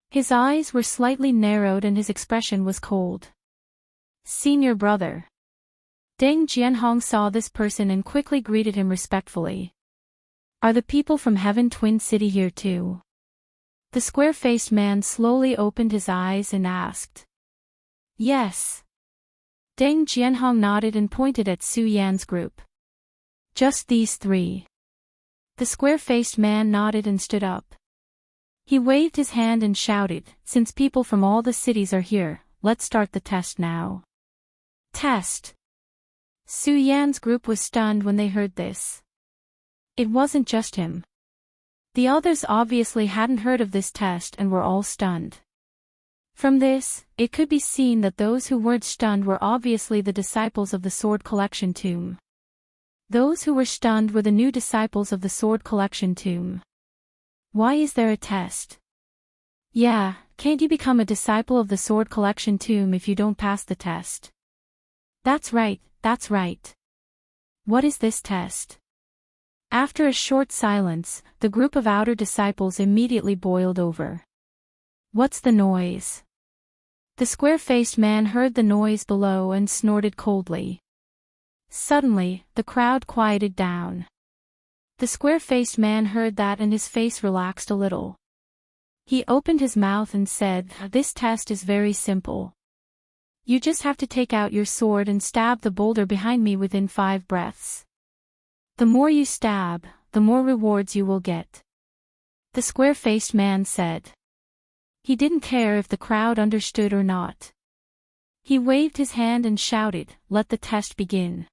His eyes were slightly narrowed and his expression was cold. Senior brother. Deng Jianhong saw this person and quickly greeted him respectfully. Are the people from Heaven Twin City here too? The square-faced man slowly opened his eyes and asked. Yes. Deng Jianhong nodded and pointed at Su Yan's group. Just these three. The square-faced man nodded and stood up. He waved his hand and shouted, "Since people from all the cities are here, let's start the test now." Test. Su Yan's group was stunned when they heard this. It wasn't just him. The others obviously hadn't heard of this test and were all stunned. From this, it could be seen that those who weren't stunned were obviously the disciples of the Sword Collection Tomb. Those who were stunned were the new disciples of the Sword Collection Tomb. Why is there a test? Yeah, can't you become a disciple of the Sword Collection Tomb if you don't pass the test? That's right, that's right. What is this test? After a short silence, the group of outer disciples immediately boiled over. What's the noise? The square-faced man heard the noise below and snorted coldly. Suddenly, the crowd quieted down. The square-faced man heard that and his face relaxed a little. He opened his mouth and said, "This test is very simple. You just have to take out your sword and stab the boulder behind me within 5 breaths. The more you stab, the more rewards you will get." The square-faced man said. He didn't care if the crowd understood or not. He waved his hand and shouted, "Let the test begin."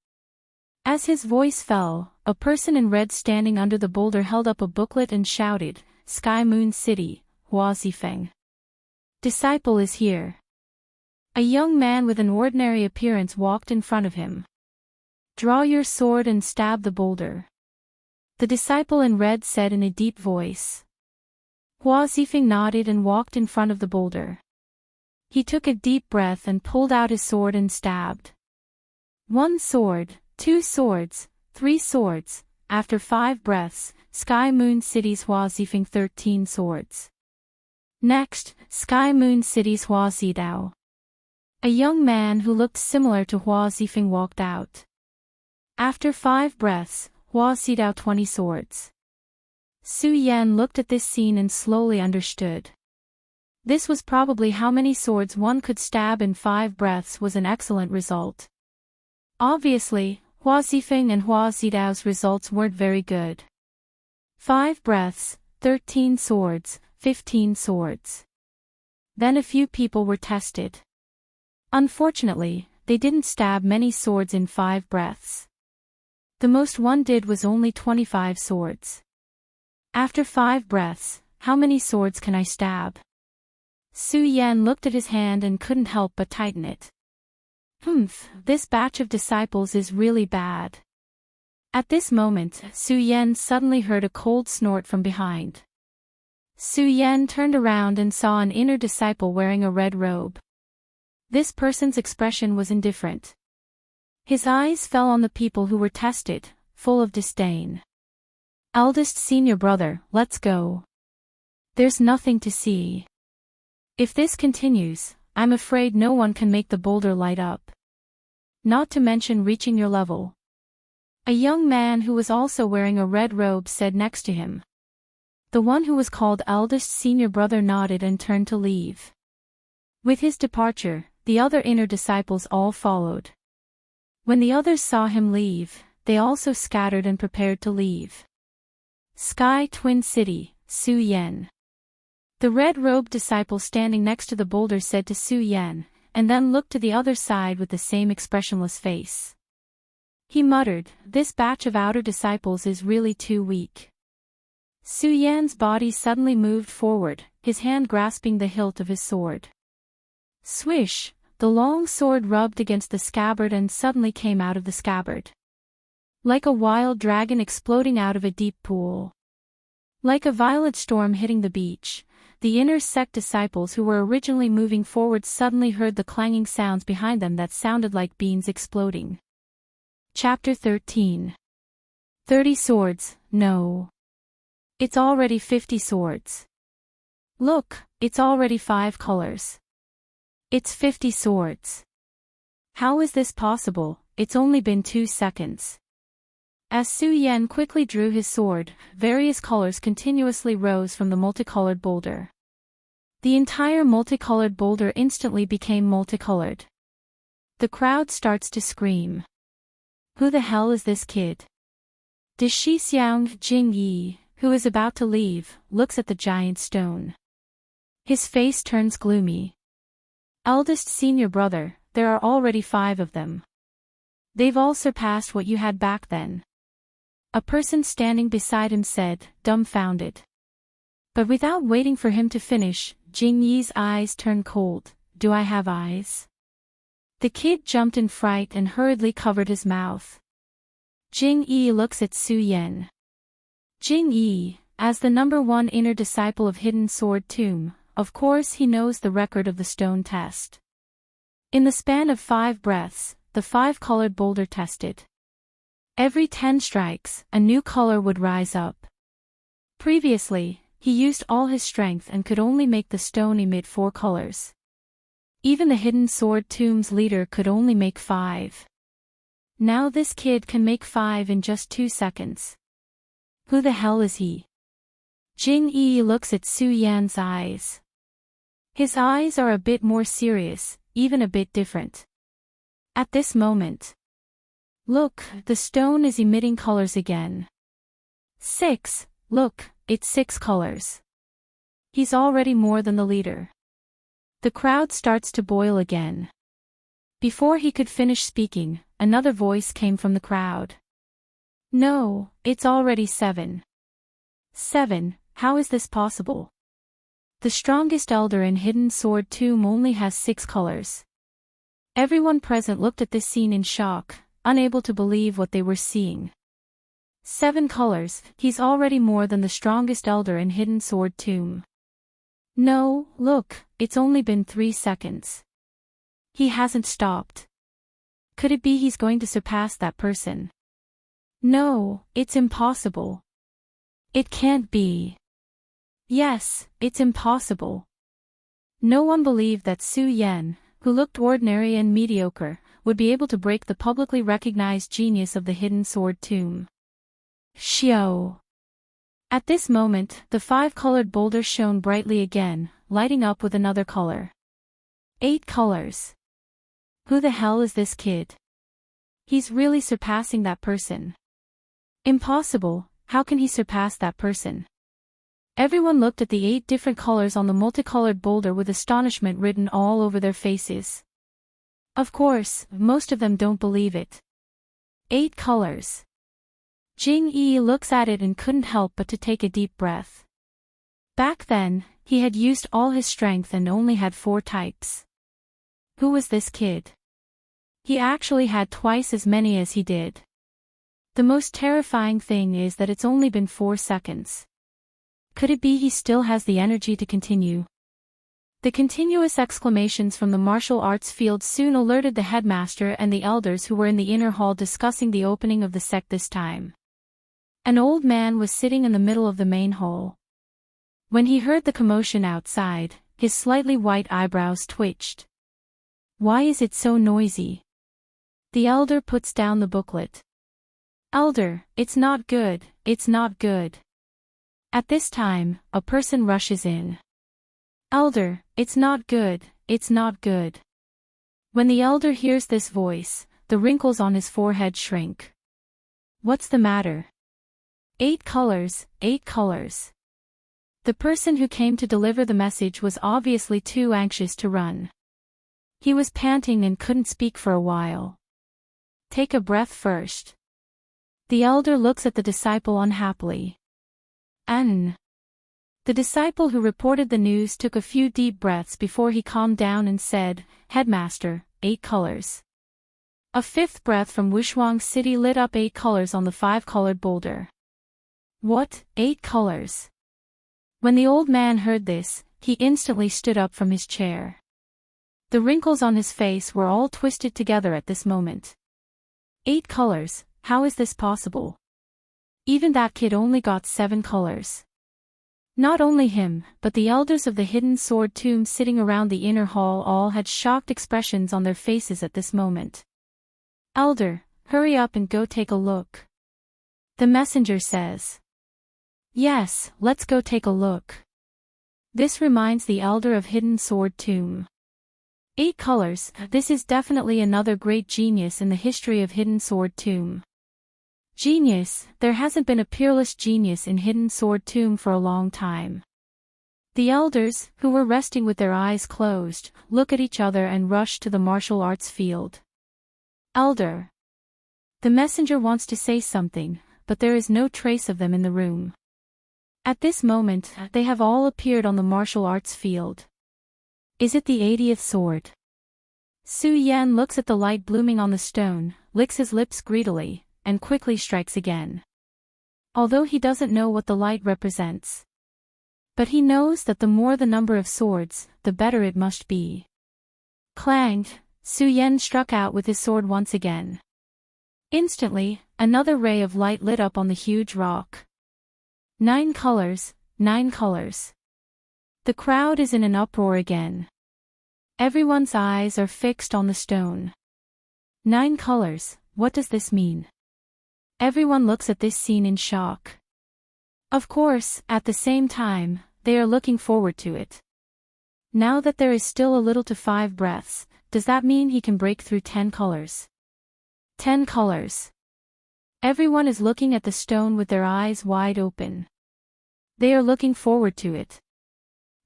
As his voice fell, a person in red standing under the boulder held up a booklet and shouted, "Sky Moon City, Hua Zifeng. Disciple is here." A young man with an ordinary appearance walked in front of him. "Draw your sword and stab the boulder." The disciple in red said in a deep voice. Hua Zifeng nodded and walked in front of the boulder. He took a deep breath and pulled out his sword and stabbed. 1 sword, 2 swords, 3 swords. After 5 breaths, Sky Moon City's Hua Zifeng 13 swords. Next, Sky Moon City's Hua Zidao. A young man who looked similar to Hua Zifeng walked out. After 5 breaths, Hua Zidao 20 swords. Su Yan looked at this scene and slowly understood. This was probably how many swords one could stab in 5 breaths was an excellent result. Obviously, Hua Zifeng and Hua Zidao's results weren't very good. 5 breaths, 13 swords, 15 swords. Then a few people were tested. Unfortunately, they didn't stab many swords in 5 breaths. The most one did was only 25 swords. After 5 breaths, how many swords can I stab? Su Yan looked at his hand and couldn't help but tighten it. This batch of disciples is really bad. At this moment, Su Yan suddenly heard a cold snort from behind. Su Yan turned around and saw an inner disciple wearing a red robe. This person's expression was indifferent. His eyes fell on the people who were tested, full of disdain. Eldest senior brother, let's go. There's nothing to see. If this continues, I'm afraid no one can make the boulder light up. Not to mention reaching your level. A young man who was also wearing a red robe said next to him. The one who was called eldest senior brother nodded and turned to leave. With his departure, the other inner disciples all followed. When the others saw him leave, they also scattered and prepared to leave. Sky Twin City, Su Yan. The red-robed disciple standing next to the boulder said to Su Yan, and then looked to the other side with the same expressionless face. He muttered, "This batch of outer disciples is really too weak." Su Yan's body suddenly moved forward, his hand grasping the hilt of his sword. Swish, the long sword rubbed against the scabbard and suddenly came out of the scabbard. Like a wild dragon exploding out of a deep pool. Like a violent storm hitting the beach, the inner sect disciples who were originally moving forward suddenly heard the clanging sounds behind them that sounded like beans exploding. Chapter 13. 30 swords, no. It's already 50 swords. Look, it's already 5 colors. It's 50 swords. How is this possible? It's only been 2 seconds. As Su Yan quickly drew his sword, various colors continuously rose from the multicolored boulder. The entire multicolored boulder instantly became multicolored. The crowd starts to scream. Who the hell is this kid? De Shixiang Jing Yi, who is about to leave, looks at the giant stone. His face turns gloomy. Eldest senior brother, there are already 5 of them. They've all surpassed what you had back then. A person standing beside him said, dumbfounded. But without waiting for him to finish, Jing Yi's eyes turned cold. Do I have eyes? The kid jumped in fright and hurriedly covered his mouth. Jing Yi looks at Su Yan. Jing Yi, as the #1 inner disciple of Hidden Sword Tomb, of course he knows the record of the stone test. In the span of 5 breaths, the 5-colored boulder tested. Every 10 strikes, a new color would rise up. Previously, he used all his strength and could only make the stone emit 4 colors. Even the Hidden Sword Tomb's leader could only make 5. Now this kid can make 5 in just 2 seconds. Who the hell is he? Jing Yi looks at Su Yan's eyes. His eyes are a bit more serious, even a bit different. At this moment. Look, the stone is emitting colors again. 6, look, it's 6 colors. He's already more than the leader. The crowd starts to boil again. Before he could finish speaking, another voice came from the crowd. No, it's already 7. 7, how is this possible? The strongest elder in Hidden Sword Tomb only has 6 colors. Everyone present looked at this scene in shock, unable to believe what they were seeing. 7 colors, he's already more than the strongest elder in Hidden Sword Tomb. No, look, it's only been 3 seconds. He hasn't stopped. Could it be he's going to surpass that person? No, it's impossible. It can't be. Yes, it's impossible. No one believed that Su Yan, who looked ordinary and mediocre, would be able to break the publicly recognized genius of the Hidden Sword Tomb. Xiao. At this moment, the 5-colored boulder shone brightly again, lighting up with another color. 8 colors. Who the hell is this kid? He's really surpassing that person. Impossible, how can he surpass that person? Everyone looked at the 8 different colors on the multicolored boulder with astonishment written all over their faces. Of course, most of them don't believe it. 8 colors. Jing Yi looks at it and couldn't help but to take a deep breath. Back then, he had used all his strength and only had 4 types. Who was this kid? He actually had twice as many as he did. The most terrifying thing is that it's only been 4 seconds. Could it be he still has the energy to continue? The continuous exclamations from the martial arts field soon alerted the headmaster and the elders who were in the inner hall discussing the opening of the sect this time. An old man was sitting in the middle of the main hall. When he heard the commotion outside, his slightly white eyebrows twitched. Why is it so noisy? The elder puts down the booklet. Elder, it's not good, it's not good. At this time, a person rushes in. Elder, it's not good, it's not good. When the elder hears this voice, the wrinkles on his forehead shrink. What's the matter? 8 colors, 8 colors. The person who came to deliver the message was obviously too anxious to run. He was panting and couldn't speak for a while. Take a breath first. The elder looks at the disciple unhappily. The disciple who reported the news took a few deep breaths before he calmed down and said, Headmaster, 8 colors. A 5th breath from Wushuang City lit up 8 colors on the 5-colored boulder. What, 8 colors? When the old man heard this, he instantly stood up from his chair. The wrinkles on his face were all twisted together at this moment. 8 colors, how is this possible? Even that kid only got 7 colors. Not only him, but the elders of the hidden sword tomb sitting around the inner hall all had shocked expressions on their faces at this moment. Elder, hurry up and go take a look. The messenger says. Yes, let's go take a look. This reminds the elder of hidden sword tomb. 8 colors, this is definitely another great genius in the history of hidden sword tomb. Genius, there hasn't been a peerless genius in hidden sword tomb for a long time. The elders, who were resting with their eyes closed, look at each other and rush to the martial arts field. Elder. The messenger wants to say something, but there is no trace of them in the room. At this moment, they have all appeared on the martial arts field. Is it the 80th sword? Su Yan looks at the light blooming on the stone, licks his lips greedily, and quickly strikes again. Although he doesn't know what the light represents. But he knows that the more the number of swords, the better it must be. Clang! Su Yan struck out with his sword once again. Instantly, another ray of light lit up on the huge rock. 9 colors, 9 colors. The crowd is in an uproar again. Everyone's eyes are fixed on the stone. 9 colors, what does this mean? Everyone looks at this scene in shock. Of course, at the same time, they are looking forward to it. Now that there is still a little to 5 breaths, does that mean he can break through 10 colors? 10 colors. Everyone is looking at the stone with their eyes wide open. They are looking forward to it.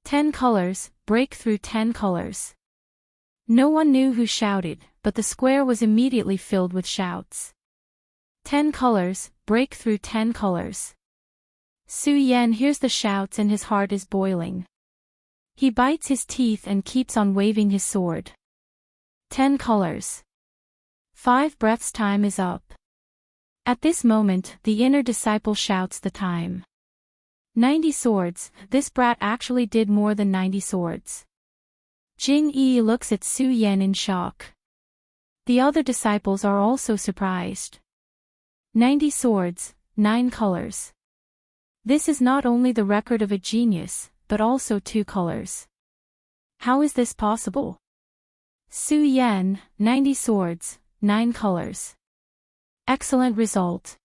10 colors, break through 10 colors. No one knew who shouted, but the square was immediately filled with shouts. 10 colors, break through 10 colors. Su Yan hears the shouts and his heart is boiling. He bites his teeth and keeps on waving his sword. 10 colors. 5 breaths time is up. At this moment, the inner disciple shouts the time. 90 swords, this brat actually did more than 90 swords. Jing Yi looks at Su Yan in shock. The other disciples are also surprised. 90 swords, 9 colors. This is not only the record of a genius, but also 2 colors. How is this possible? Su Yan, 90 swords, 9 colors. Excellent result.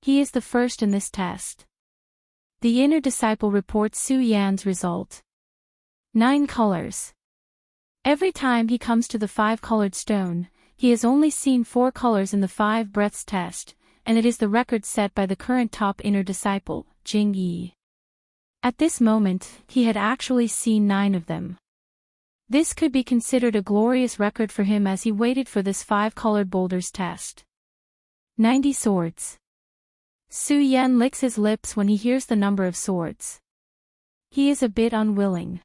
He is the first in this test. The inner disciple reports Su Yan's result. 9 colors. Every time he comes to the 5-colored stone, he has only seen 4 colors in the 5 breaths test, and it is the record set by the current top inner disciple, Jing Yi. At this moment, he had actually seen 9 of them. This could be considered a glorious record for him as he waited for this 5-colored boulders test. 90 swords. Su Yan licks his lips when he hears the number of swords. He is a bit unwilling.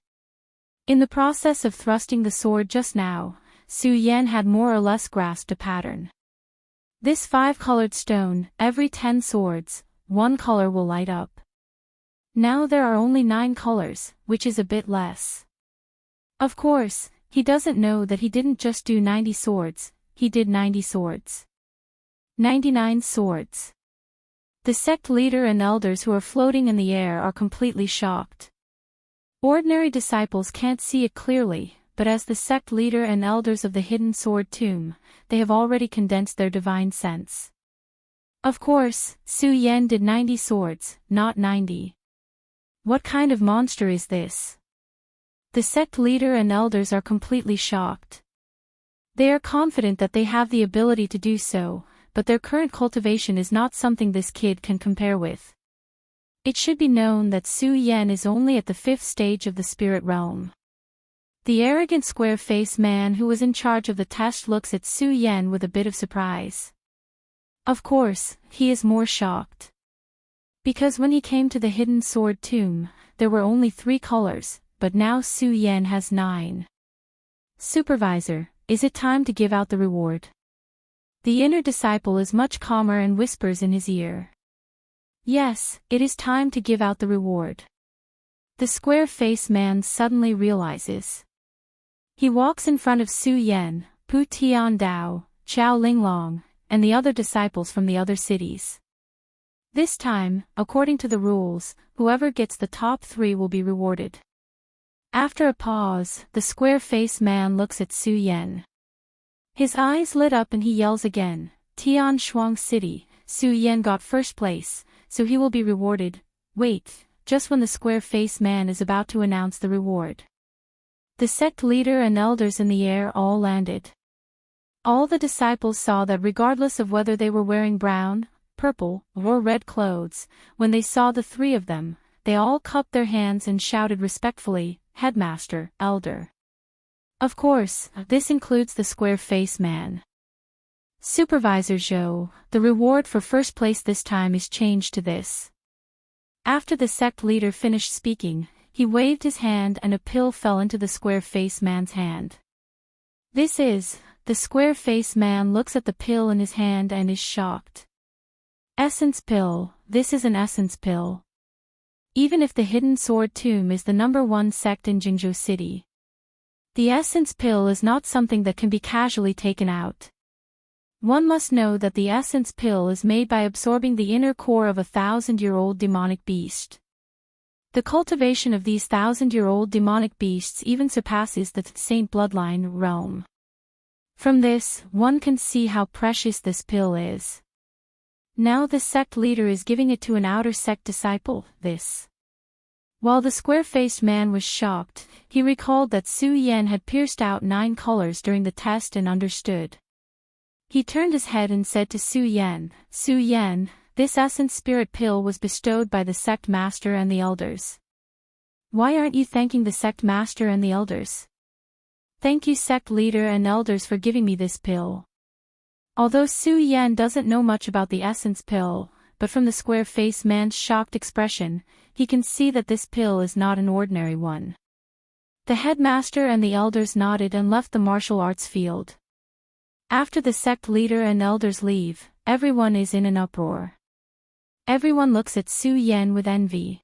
In the process of thrusting the sword just now, Su Yan had more or less grasped a pattern. This 5-colored stone, every 10 swords, 1 color will light up. Now there are only 9 colors, which is a bit less. Of course, he doesn't know that he didn't just do 90 swords, he did 90 swords. 99 swords. The sect leader and elders who are floating in the air are completely shocked. Ordinary disciples can't see it clearly, but as the sect leader and elders of the hidden sword tomb, they have already condensed their divine sense. Of course, Su Yan did 90 swords, not 90. What kind of monster is this? The sect leader and elders are completely shocked. They are confident that they have the ability to do so, but their current cultivation is not something this kid can compare with. It should be known that Su Yan is only at the 5th stage of the spirit realm. The arrogant square-faced man who was in charge of the test looks at Su Yan with a bit of surprise. Of course, he is more shocked. Because when he came to the hidden sword tomb, there were only 3 colors, but now Su Yan has 9. Supervisor, is it time to give out the reward? The inner disciple is much calmer and whispers in his ear. Yes, it is time to give out the reward. The square-faced man suddenly realizes. He walks in front of Su Yan, Pu Tian Dao, Chao Linglong, and the other disciples from the other cities. This time, according to the rules, whoever gets the top 3 will be rewarded. After a pause, the square-faced man looks at Su Yan. His eyes lit up and he yells again, Tian Shuang City, Su Yan got 1st place, so he will be rewarded. Wait, just when the square-faced man is about to announce the reward. The sect leader and elders in the air all landed. All the disciples saw that regardless of whether they were wearing brown, purple, or red clothes, when they saw the 3 of them, they all cupped their hands and shouted respectfully, Headmaster, Elder. Of course, this includes the square-faced man. Supervisor Zhou, the reward for 1st place this time is changed to this. After the sect leader finished speaking, he waved his hand and a pill fell into the square-faced man's hand. This is, the square-faced man looks at the pill in his hand and is shocked. Essence pill, this is an essence pill. Even if the hidden sword tomb is the #1 sect in Jingzhou City. The essence pill is not something that can be casually taken out. One must know that the essence pill is made by absorbing the inner core of a 1,000-year-old demonic beast. The cultivation of these 1,000-year-old demonic beasts even surpasses the Saint bloodline realm. From this, one can see how precious this pill is. Now the sect leader is giving it to an outer sect disciple, this. While the square-faced man was shocked, he recalled that Su Yan had pierced out 9 colors during the test and understood. He turned his head and said to Su Yan, this essence spirit pill was bestowed by the sect master and the elders. Why aren't you thanking the sect master and the elders? Thank you sect leader and elders for giving me this pill. Although Su Yan doesn't know much about the essence pill, but from the square-faced man's shocked expression, he can see that this pill is not an ordinary one. The headmaster and the elders nodded and left the martial arts field. After the sect leader and elders leave, everyone is in an uproar. Everyone looks at Su Yan with envy.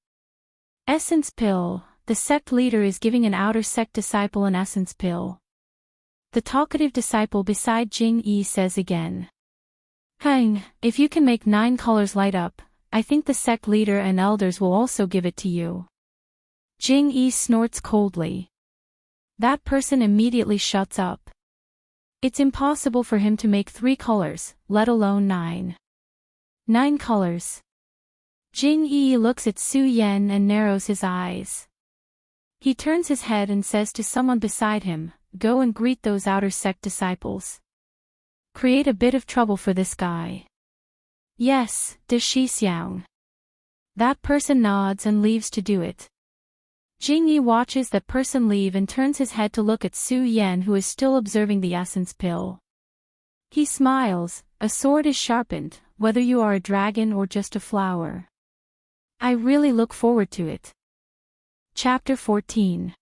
Essence pill, the sect leader is giving an outer sect disciple an essence pill. The talkative disciple beside Jing Yi says again. Hang, if you can make 9 colors light up, I think the sect leader and elders will also give it to you. Jing Yi snorts coldly. That person immediately shuts up. It's impossible for him to make 3 colors, let alone 9. 9 colors. Jing Yi looks at Su Yan and narrows his eyes. He turns his head and says to someone beside him, go and greet those outer sect disciples. Create a bit of trouble for this guy. Yes, De Shixiang. That person nods and leaves to do it. Jing Yi watches that person leave and turns his head to look at Su Yan who is still observing the essence pill. He smiles, a sword is sharpened, whether you are a dragon or just a flower. I really look forward to it. Chapter 14.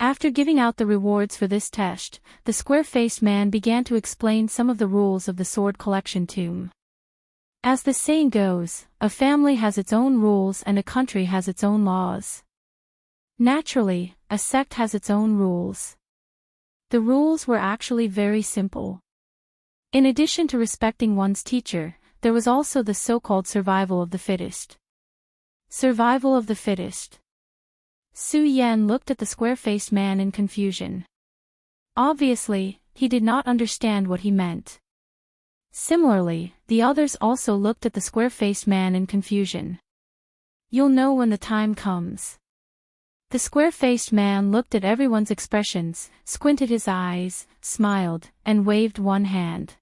After giving out the rewards for this test, the square-faced man began to explain some of the rules of the sword collection tomb. As the saying goes, a family has its own rules and a country has its own laws. Naturally, a sect has its own rules. The rules were actually very simple. In addition to respecting one's teacher, there was also the so-called survival of the fittest. Survival of the fittest. Su Yan looked at the square-faced man in confusion. Obviously, he did not understand what he meant. Similarly, the others also looked at the square-faced man in confusion. You'll know when the time comes. The square-faced man looked at everyone's expressions, squinted his eyes, smiled, and waved one hand.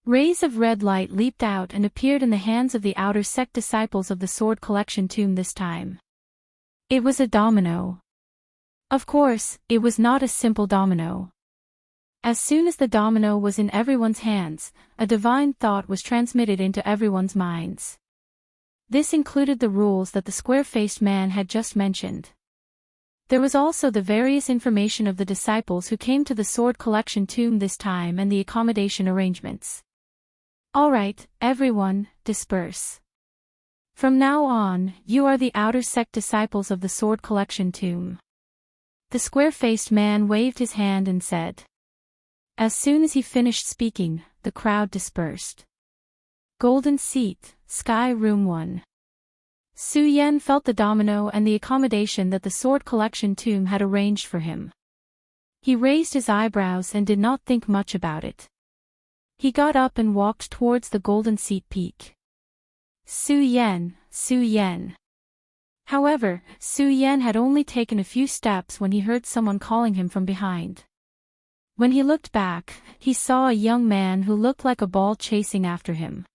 Rays of red light leaped out and appeared in the hands of the outer sect disciples of the sword collection tomb this time. It was a domino. Of course, it was not a simple domino. As soon as the domino was in everyone's hands, a divine thought was transmitted into everyone's minds. This included the rules that the square-faced man had just mentioned. There was also the various information of the disciples who came to the sword collection tomb this time and the accommodation arrangements. Alright, everyone, disperse. From now on, you are the outer sect disciples of the sword collection tomb. The square-faced man waved his hand and said. As soon as he finished speaking, the crowd dispersed. Golden Seat, Sky Room 1. Su Yan felt the domino and the accommodation that the sword collection tomb had arranged for him. He raised his eyebrows and did not think much about it. He got up and walked towards the Golden Seat peak. Su Yan, Su Yan. However, Su Yan had only taken a few steps when he heard someone calling him from behind. When he looked back, he saw a young man who looked like a ball chasing after him.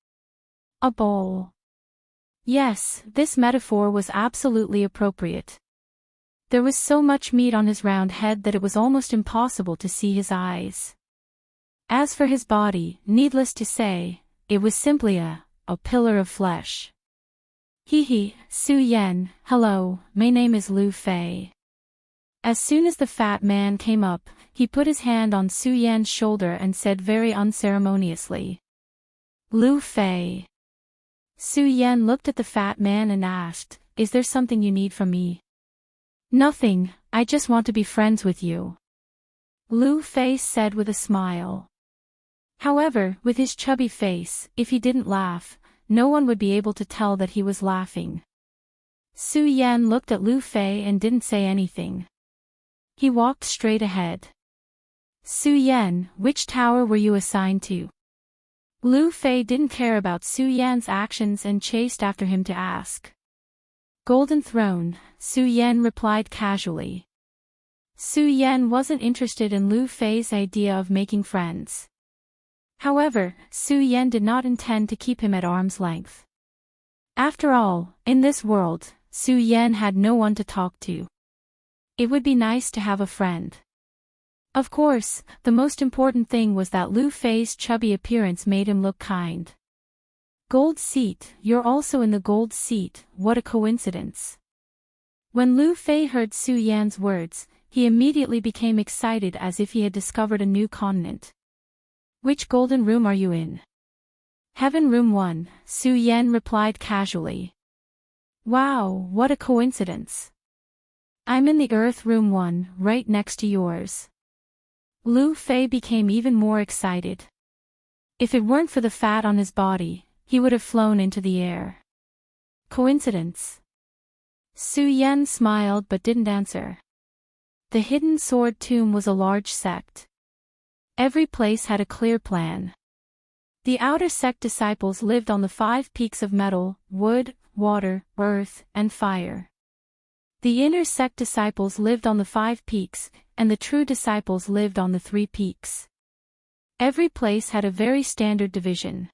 A ball. Yes, this metaphor was absolutely appropriate. There was so much meat on his round head that it was almost impossible to see his eyes. As for his body, needless to say, it was simply a pillar of flesh. Hee, Su Yan, hello, my name is Lu Fei. As soon as the fat man came up, he put his hand on Su Yan's shoulder and said very unceremoniously. Lu Fei. Su Yan looked at the fat man and asked, is there something you need from me? Nothing, I just want to be friends with you. Lu Fei said with a smile. However, with his chubby face, if he didn't laugh, no one would be able to tell that he was laughing. Su Yan looked at Lu Fei and didn't say anything. He walked straight ahead. Su Yan, which tower were you assigned to? Lu Fei didn't care about Su Yan's actions and chased after him to ask. Golden Throne, Su Yan replied casually. Su Yan wasn't interested in Lu Fei's idea of making friends. However, Su Yan did not intend to keep him at arm's length. After all, in this world, Su Yan had no one to talk to. It would be nice to have a friend. Of course, the most important thing was that Lu Fei's chubby appearance made him look kind. Gold Seat, you're also in the Gold Seat, what a coincidence. When Lu Fei heard Su Yan's words, he immediately became excited as if he had discovered a new continent. Which golden room are you in? Heaven Room 1, Su Yan replied casually. Wow, what a coincidence. I'm in the Earth Room 1, right next to yours. Lu Fei became even more excited. If it weren't for the fat on his body, he would have flown into the air. Coincidence? Su Yan smiled but didn't answer. The Hidden Sword Tomb was a large sect. Every place had a clear plan. The outer sect disciples lived on the 5 peaks of metal, wood, water, earth, and fire. The inner sect disciples lived on the 5 peaks, and the true disciples lived on the 3 peaks. Every place had a very standard division.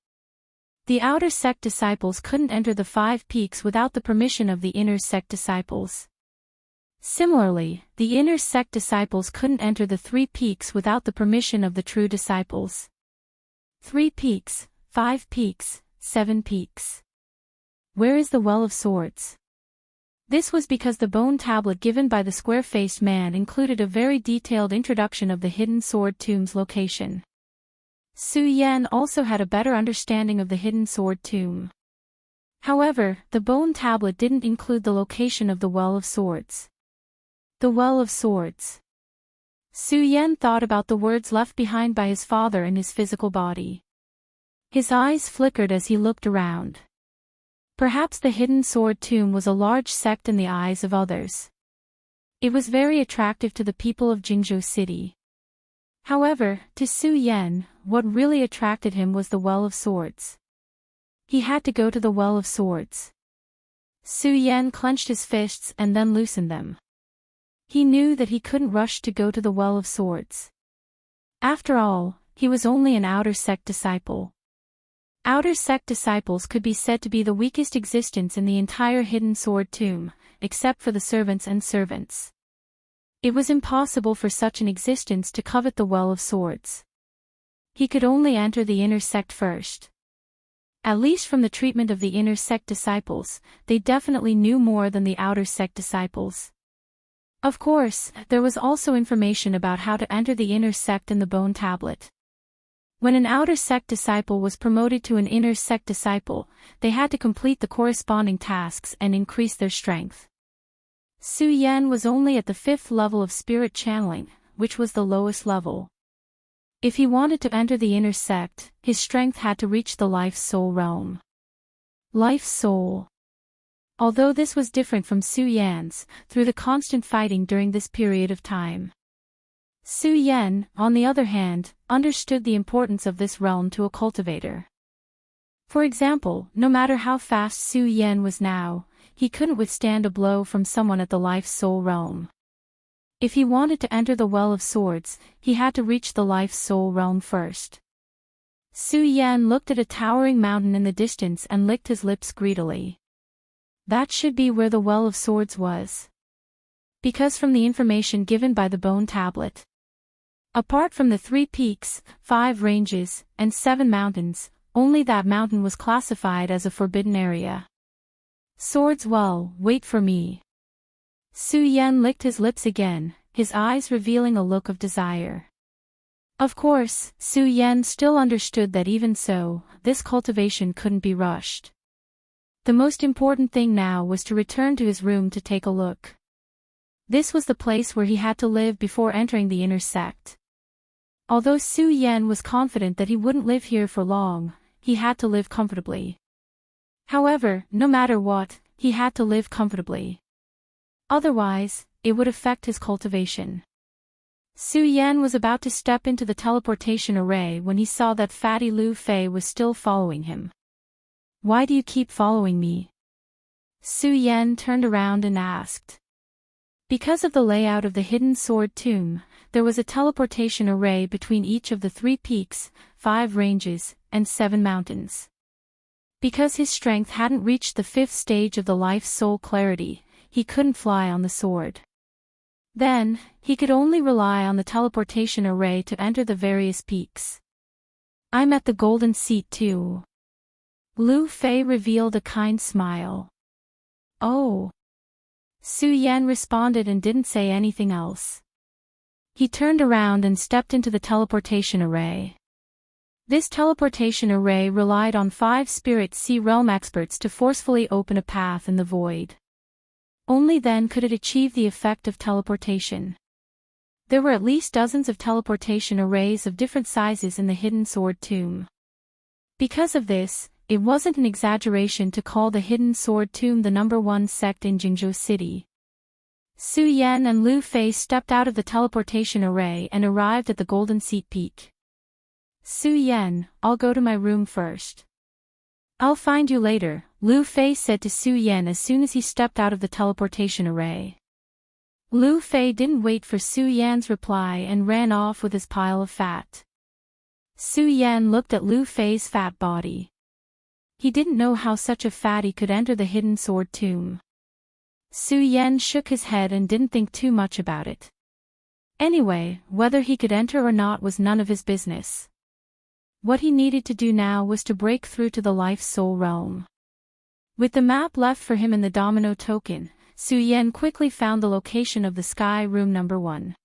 The outer sect disciples couldn't enter the 5 peaks without the permission of the inner sect disciples. Similarly, the inner sect disciples couldn't enter the 3 peaks without the permission of the true disciples. 3 peaks, 5 peaks, 7 peaks. Where is the Well of Swords? This was because the bone tablet given by the square-faced man included a very detailed introduction of the hidden sword tomb's location. Su Yan also had a better understanding of the hidden sword tomb. However, the bone tablet didn't include the location of the Well of Swords. The Well of Swords. Su Yan thought about the words left behind by his father in his physical body. His eyes flickered as he looked around. Perhaps the hidden sword tomb was a large sect in the eyes of others. It was very attractive to the people of Jingzhou City. However, to Su Yan, what really attracted him was the Well of Swords. He had to go to the Well of Swords. Su Yan clenched his fists and then loosened them. He knew that he couldn't rush to go to the Well of Swords. After all, he was only an outer sect disciple. Outer sect disciples could be said to be the weakest existence in the entire hidden sword tomb, except for the servants and servants. It was impossible for such an existence to covet the Well of Swords. He could only enter the inner sect first. At least from the treatment of the inner sect disciples, they definitely knew more than the outer sect disciples. Of course, there was also information about how to enter the inner sect in the bone tablet. When an outer sect disciple was promoted to an inner sect disciple, they had to complete the corresponding tasks and increase their strength. Su Yan was only at the 5th level of spirit channeling, which was the lowest level. If he wanted to enter the inner sect, his strength had to reach the life-soul realm. Life-soul. Although this was different from Su Yan's, through the constant fighting during this period of time. Su Yan, on the other hand, understood the importance of this realm to a cultivator. For example, no matter how fast Su Yan was now, he couldn't withstand a blow from someone at the life-soul realm. If he wanted to enter the Well of Swords, he had to reach the life-soul realm first. Su Yan looked at a towering mountain in the distance and licked his lips greedily. That should be where the Well of Swords was. Because from the information given by the bone tablet, apart from the 3 peaks, 5 ranges, and 7 mountains, only that mountain was classified as a forbidden area. Swords Well, wait for me. Su Yan licked his lips again, his eyes revealing a look of desire. Of course, Su Yan still understood that even so, this cultivation couldn't be rushed. The most important thing now was to return to his room to take a look. This was the place where he had to live before entering the inner sect. Although Su Yan was confident that he wouldn't live here for long, he had to live comfortably. However, no matter what, he had to live comfortably. Otherwise, it would affect his cultivation. Su Yan was about to step into the teleportation array when he saw that fatty Lu Fei was still following him. Why do you keep following me? Su Yan turned around and asked. Because of the layout of the hidden sword tomb, there was a teleportation array between each of the 3 peaks, 5 ranges, and 7 mountains. Because his strength hadn't reached the 5th stage of the life-soul clarity, he couldn't fly on the sword. Then, he could only rely on the teleportation array to enter the various peaks. I'm at the golden seat too. Lu Fei revealed a kind smile. Oh. Su Yan responded and didn't say anything else. He turned around and stepped into the teleportation array. This teleportation array relied on 5 Spirit Sea Realm experts to forcefully open a path in the void. Only then could it achieve the effect of teleportation. There were at least dozens of teleportation arrays of different sizes in the hidden sword tomb. Because of this, it wasn't an exaggeration to call the hidden sword tomb the #1 sect in Jingzhou City. Su Yan and Lu Fei stepped out of the teleportation array and arrived at the Golden Seat Peak. Su Yan, I'll go to my room first. I'll find you later, Lu Fei said to Su Yan as soon as he stepped out of the teleportation array. Lu Fei didn't wait for Su Yan's reply and ran off with his pile of fat. Su Yan looked at Lu Fei's fat body. He didn't know how such a fatty could enter the hidden sword tomb. Su Yan shook his head and didn't think too much about it. Anyway, whether he could enter or not was none of his business. What he needed to do now was to break through to the life-soul realm. With the map left for him in the domino token, Su Yan quickly found the location of the Sky Room Number 1.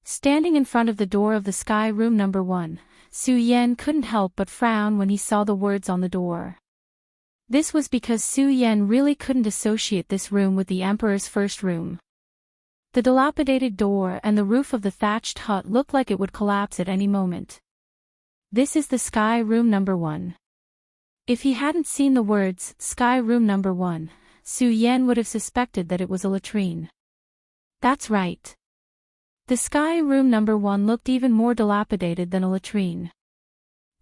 Standing in front of the door of the Sky Room Number 1, Su Yan couldn't help but frown when he saw the words on the door. This was because Su Yan really couldn't associate this room with the Emperor's first room. The dilapidated door and the roof of the thatched hut looked like it would collapse at any moment. This is the Sky Room Number 1. If he hadn't seen the words, Sky Room Number 1, Su Yan would have suspected that it was a latrine. That's right. The Sky Room Number 1 looked even more dilapidated than a latrine.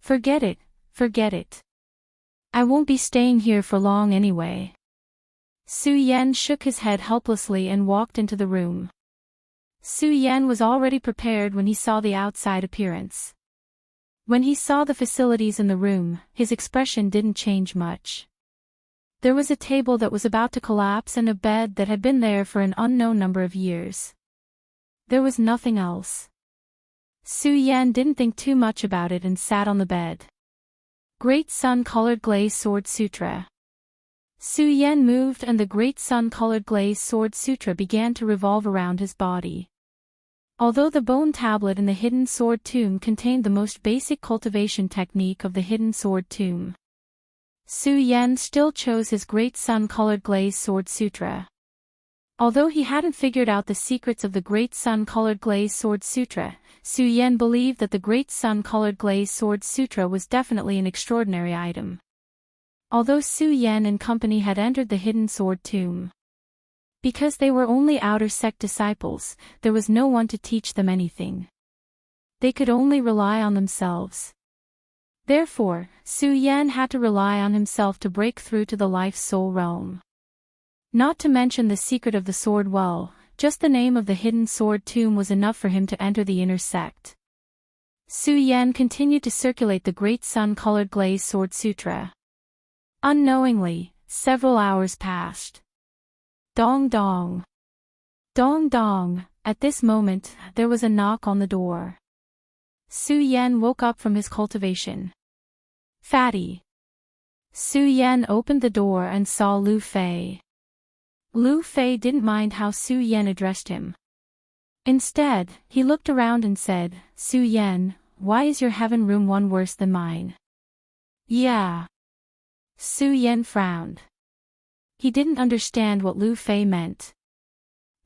Forget it, forget it. I won't be staying here for long anyway. Su Yan shook his head helplessly and walked into the room. Su Yan was already prepared when he saw the outside appearance. When he saw the facilities in the room, his expression didn't change much. There was a table that was about to collapse and a bed that had been there for an unknown number of years. There was nothing else. Su Yan didn't think too much about it and sat on the bed. Great Sun-Colored Glaze Sword Sutra. Su Yan moved and the Great Sun-Colored Glaze Sword Sutra began to revolve around his body. Although the bone tablet in the Hidden Sword Tomb contained the most basic cultivation technique of the Hidden Sword Tomb, Su Yan still chose his Great Sun-Colored Glaze Sword Sutra. Although he hadn't figured out the secrets of the Great Sun-Colored Glaze Sword Sutra, Su Yan believed that the Great Sun-Colored Glaze Sword Sutra was definitely an extraordinary item. Although Su Yan and company had entered the Hidden Sword Tomb, because they were only outer sect disciples, there was no one to teach them anything. They could only rely on themselves. Therefore, Su Yan had to rely on himself to break through to the life-soul realm. Not to mention the secret of the sword well, just the name of the Hidden Sword Tomb was enough for him to enter the inner sect. Su Yan continued to circulate the Great Sun-Colored Glaze Sword Sutra. Unknowingly, several hours passed. Dong dong. Dong dong. At this moment, there was a knock on the door. Su Yan woke up from his cultivation. Fatty. Su Yan opened the door and saw Lu Fei. Lu Fei didn't mind how Su Yan addressed him. Instead, he looked around and said, Su Yan, why is your heaven room one worse than mine? Yeah. Su Yan frowned. He didn't understand what Lu Fei meant.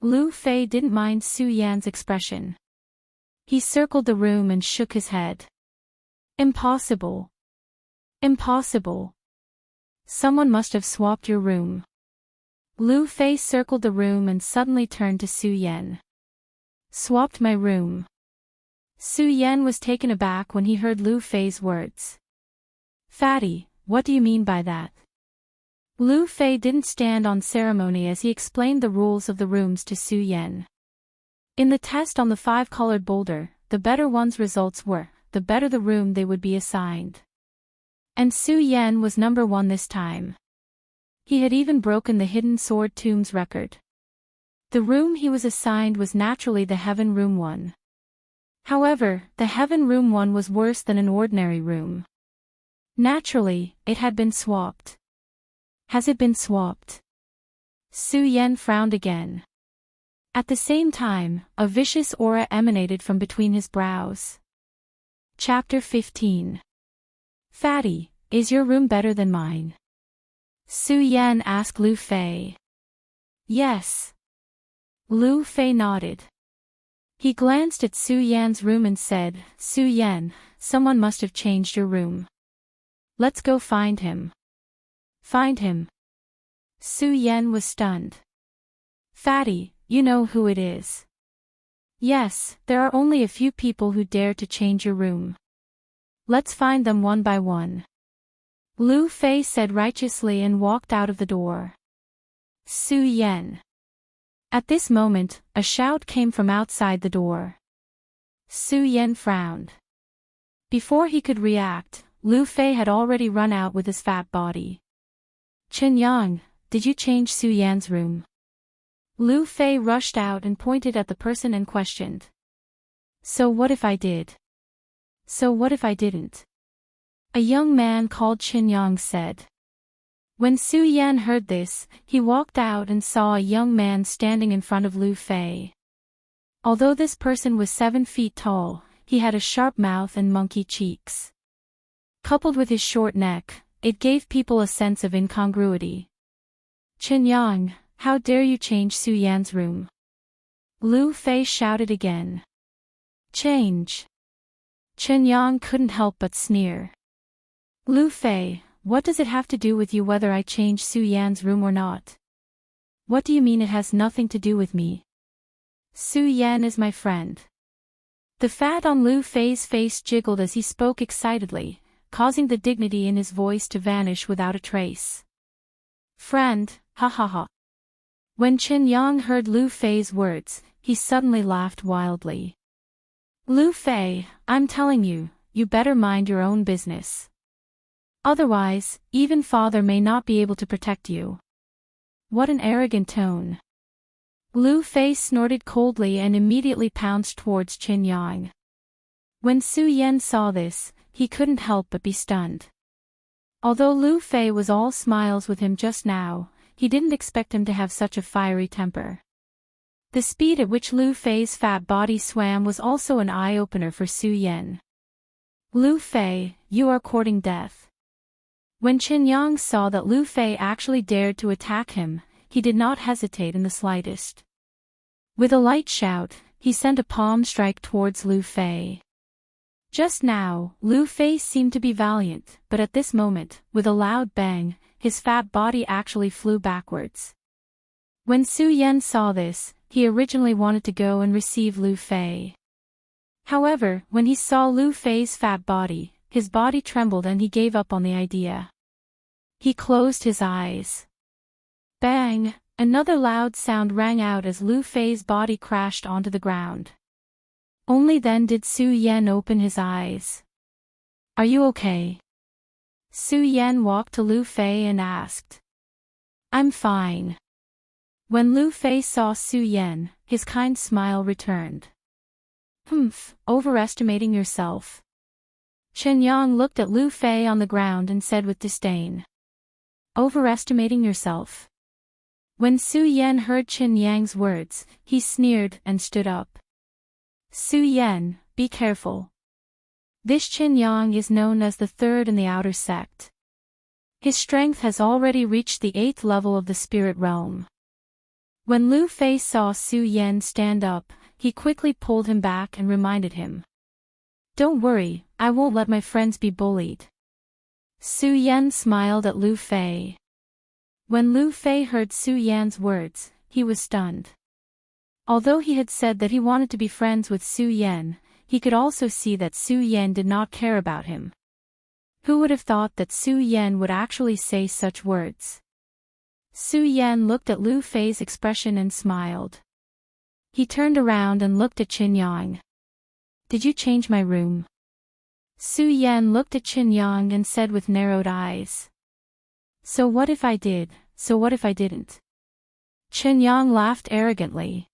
Lu Fei didn't mind Su Yan's expression. He circled the room and shook his head. Impossible. Impossible. Someone must have swapped your room. Lu Fei circled the room and suddenly turned to Su Yan. Swapped my room. Su Yan was taken aback when he heard Lu Fei's words. Fatty, what do you mean by that? Lu Fei didn't stand on ceremony as he explained the rules of the rooms to Su Yan. In the test on the 5-colored boulder, the better one's results were, the better the room they would be assigned. And Su Yan was number 1 this time. He had even broken the Hidden Sword Tomb's record. The room he was assigned was naturally the Heaven Room 1. However, the Heaven Room 1 was worse than an ordinary room. Naturally, it had been swapped. Has it been swapped? Su Yan frowned again. At the same time, a vicious aura emanated from between his brows. Chapter 15. Fatty, is your room better than mine? Su Yan asked Lu Fei. Yes. Lu Fei nodded. He glanced at Su Yan's room and said, Su Yan, someone must have changed your room. Let's go find him. Find him. Su Yan was stunned. Fatty, you know who it is. Yes, there are only a few people who dare to change your room. Let's find them one by one. Lu Fei said righteously and walked out of the door. Su Yan. At this moment, a shout came from outside the door. Su Yan frowned. Before he could react, Lu Fei had already run out with his fat body. Chen Yang, did you change Su Yan's room? Lu Fei rushed out and pointed at the person and questioned. So what if I did? So what if I didn't? A young man called Chen Yang said. When Su Yan heard this, he walked out and saw a young man standing in front of Lu Fei. Although this person was 7 feet tall, he had a sharp mouth and monkey cheeks. Coupled with his short neck, it gave people a sense of incongruity. "Chen Yang, how dare you change Su Yan's room?" Lu Fei shouted again. "Change?" Chen Yang couldn't help but sneer. "Lu Fei, what does it have to do with you whether I change Su Yan's room or not? What do you mean it has nothing to do with me? Su Yan is my friend." The fat on Lu Fei's face jiggled as he spoke excitedly, causing the dignity in his voice to vanish without a trace. "Friend, ha ha ha." When Chen Yang heard Lu Fei's words, he suddenly laughed wildly. "Lu Fei, I'm telling you, you better mind your own business. Otherwise, even father may not be able to protect you." What an arrogant tone. Lu Fei snorted coldly and immediately pounced towards Chen Yang. When Su Yan saw this, he couldn't help but be stunned. Although Lu Fei was all smiles with him just now, he didn't expect him to have such a fiery temper. The speed at which Lu Fei's fat body swam was also an eye-opener for Su Yan. "Lu Fei, you are courting death." When Chen Yang saw that Lu Fei actually dared to attack him, he did not hesitate in the slightest. With a light shout, he sent a palm strike towards Lu Fei. Just now, Lu Fei seemed to be valiant, but at this moment, with a loud bang, his fat body actually flew backwards. When Su Yan saw this, he originally wanted to go and receive Lu Fei. However, when he saw Lu Fei's fat body, his body trembled and he gave up on the idea. He closed his eyes. Bang! Another loud sound rang out as Lu Fei's body crashed onto the ground. Only then did Su Yan open his eyes. "Are you okay?" Su Yan walked to Lu Fei and asked. "I'm fine." When Lu Fei saw Su Yan, his kind smile returned. "Humph, overestimating yourself." Chen Yang looked at Lu Fei on the ground and said with disdain. "Overestimating yourself?" When Su Yan heard Chen Yang's words, he sneered and stood up. "Su Yan, be careful. This Chen Yang is known as the third in the outer sect. His strength has already reached the 8th level of the spirit realm." When Lu Fei saw Su Yan stand up, he quickly pulled him back and reminded him. "Don't worry, I won't let my friends be bullied." Su Yan smiled at Lu Fei. When Lu Fei heard Su Yan's words, he was stunned. Although he had said that he wanted to be friends with Su Yan, he could also see that Su Yan did not care about him. Who would have thought that Su Yan would actually say such words? Su Yan looked at Lu Fei's expression and smiled. He turned around and looked at Chen Yang. "Did you change my room?" Su Yan looked at Chen Yang and said with narrowed eyes. "So what if I did, so what if I didn't?" Chen Yang laughed arrogantly.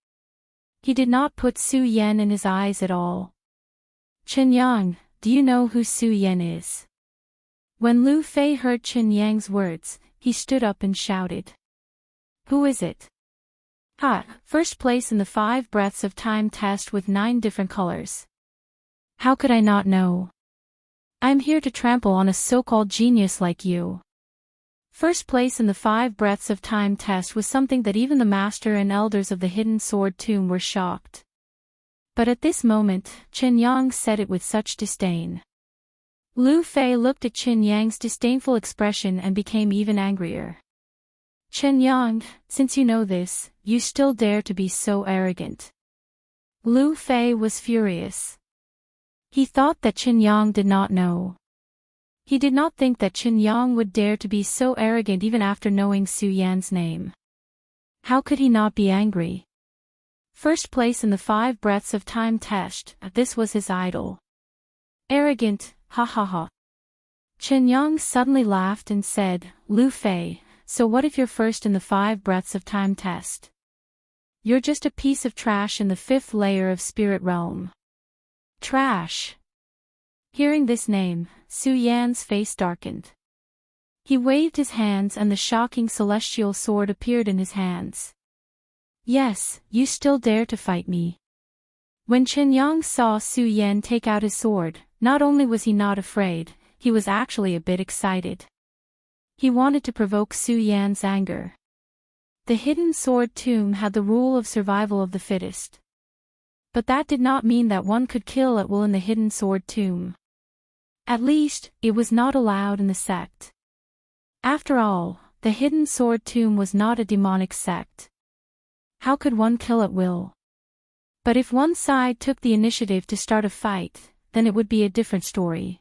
He did not put Su Yan in his eyes at all. "Chen Yang, do you know who Su Yan is?" When Lu Fei heard Chen Yang's words, he stood up and shouted. "Who is it?" "Ha, first place in the 5 breaths of time test with 9 different colors." "How could I not know? I'm here to trample on a so-called genius like you." First place in the 5 breaths of time test was something that even the master and elders of the hidden sword tomb were shocked. But at this moment, Chen Yang said it with such disdain. Lu Fei looked at Chen Yang's disdainful expression and became even angrier. "Chen Yang, since you know this, you still dare to be so arrogant." Lu Fei was furious. He thought that Chen Yang did not know. He did not think that Chen Yang would dare to be so arrogant even after knowing Su Yan's name. How could he not be angry? First place in the 5 breaths of time test, this was his idol. Arrogant, ha ha ha. Chen Yang suddenly laughed and said, "Lu Fei, so what if you're first in the 5 breaths of time test? You're just a piece of trash in the 5th layer of spirit realm." Trash. Hearing this name, Su Yan's face darkened. He waved his hands and the shocking celestial sword appeared in his hands. Yes, you still dare to fight me. When Chen Yang saw Su Yan take out his sword, not only was he not afraid, he was actually a bit excited. He wanted to provoke Su Yan's anger. The hidden sword tomb had the rule of survival of the fittest. But that did not mean that one could kill at will in the hidden sword tomb. At least, it was not allowed in the sect. After all, the hidden sword tomb was not a demonic sect. How could one kill at will? But if one side took the initiative to start a fight, then it would be a different story.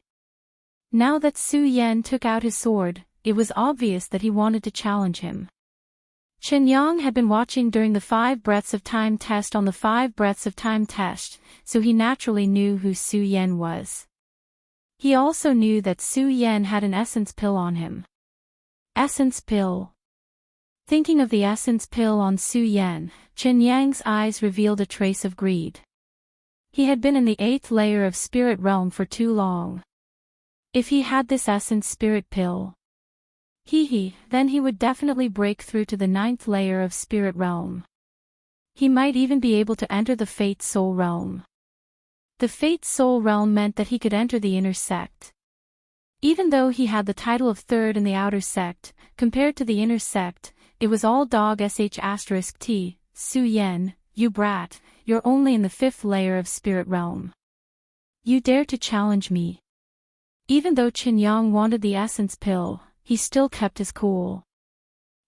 Now that Su Yan took out his sword, it was obvious that he wanted to challenge him. Chen Yang had been watching during the 5 breaths of time test on the 5 breaths of time test, so he naturally knew who Su Yan was. He also knew that Su Yan had an essence pill on him. Essence pill. Thinking of the essence pill on Su Yan, Chen Yang's eyes revealed a trace of greed. He had been in the 8th layer of spirit realm for too long. If he had this essence spirit pill, then he would definitely break through to the 9th layer of spirit realm. He might even be able to enter the Fate Soul realm. The Fate Soul realm meant that he could enter the inner sect. Even though he had the title of 3rd in the outer sect, compared to the inner sect, it was all dog sh*t, Su Yan, you brat, you're only in the 5th layer of spirit realm. You dare to challenge me. Even though Chen Yang wanted the essence pill, he still kept his cool.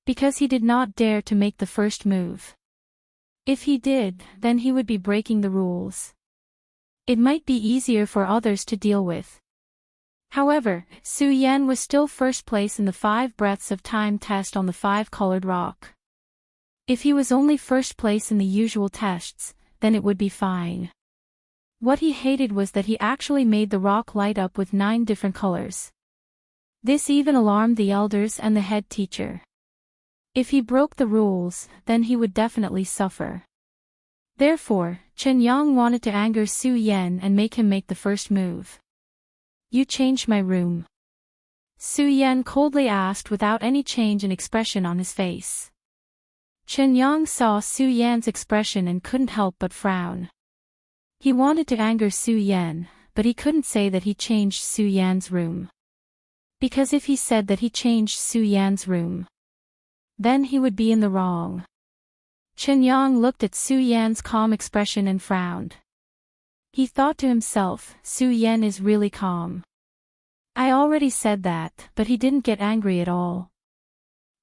Because he did not dare to make the first move. If he did, then he would be breaking the rules. It might be easier for others to deal with. However, Su Yan was still first place in the 5 breaths of time test on the 5-colored rock. If he was only first place in the usual tests, then it would be fine. What he hated was that he actually made the rock light up with 9 different colors. This even alarmed the elders and the head teacher. If he broke the rules, then he would definitely suffer. Therefore, Chen Yang wanted to anger Su Yan and make him make the first move. You changed my room? Su Yan coldly asked without any change in expression on his face. Chen Yang saw Su Yan's expression and couldn't help but frown. He wanted to anger Su Yan, but he couldn't say that he changed Su Yan's room. Because if he said that he changed Su Yan's room, then he would be in the wrong. Chen Yang looked at Su Yan's calm expression and frowned. He thought to himself, Su Yan is really calm. I already said that, but he didn't get angry at all.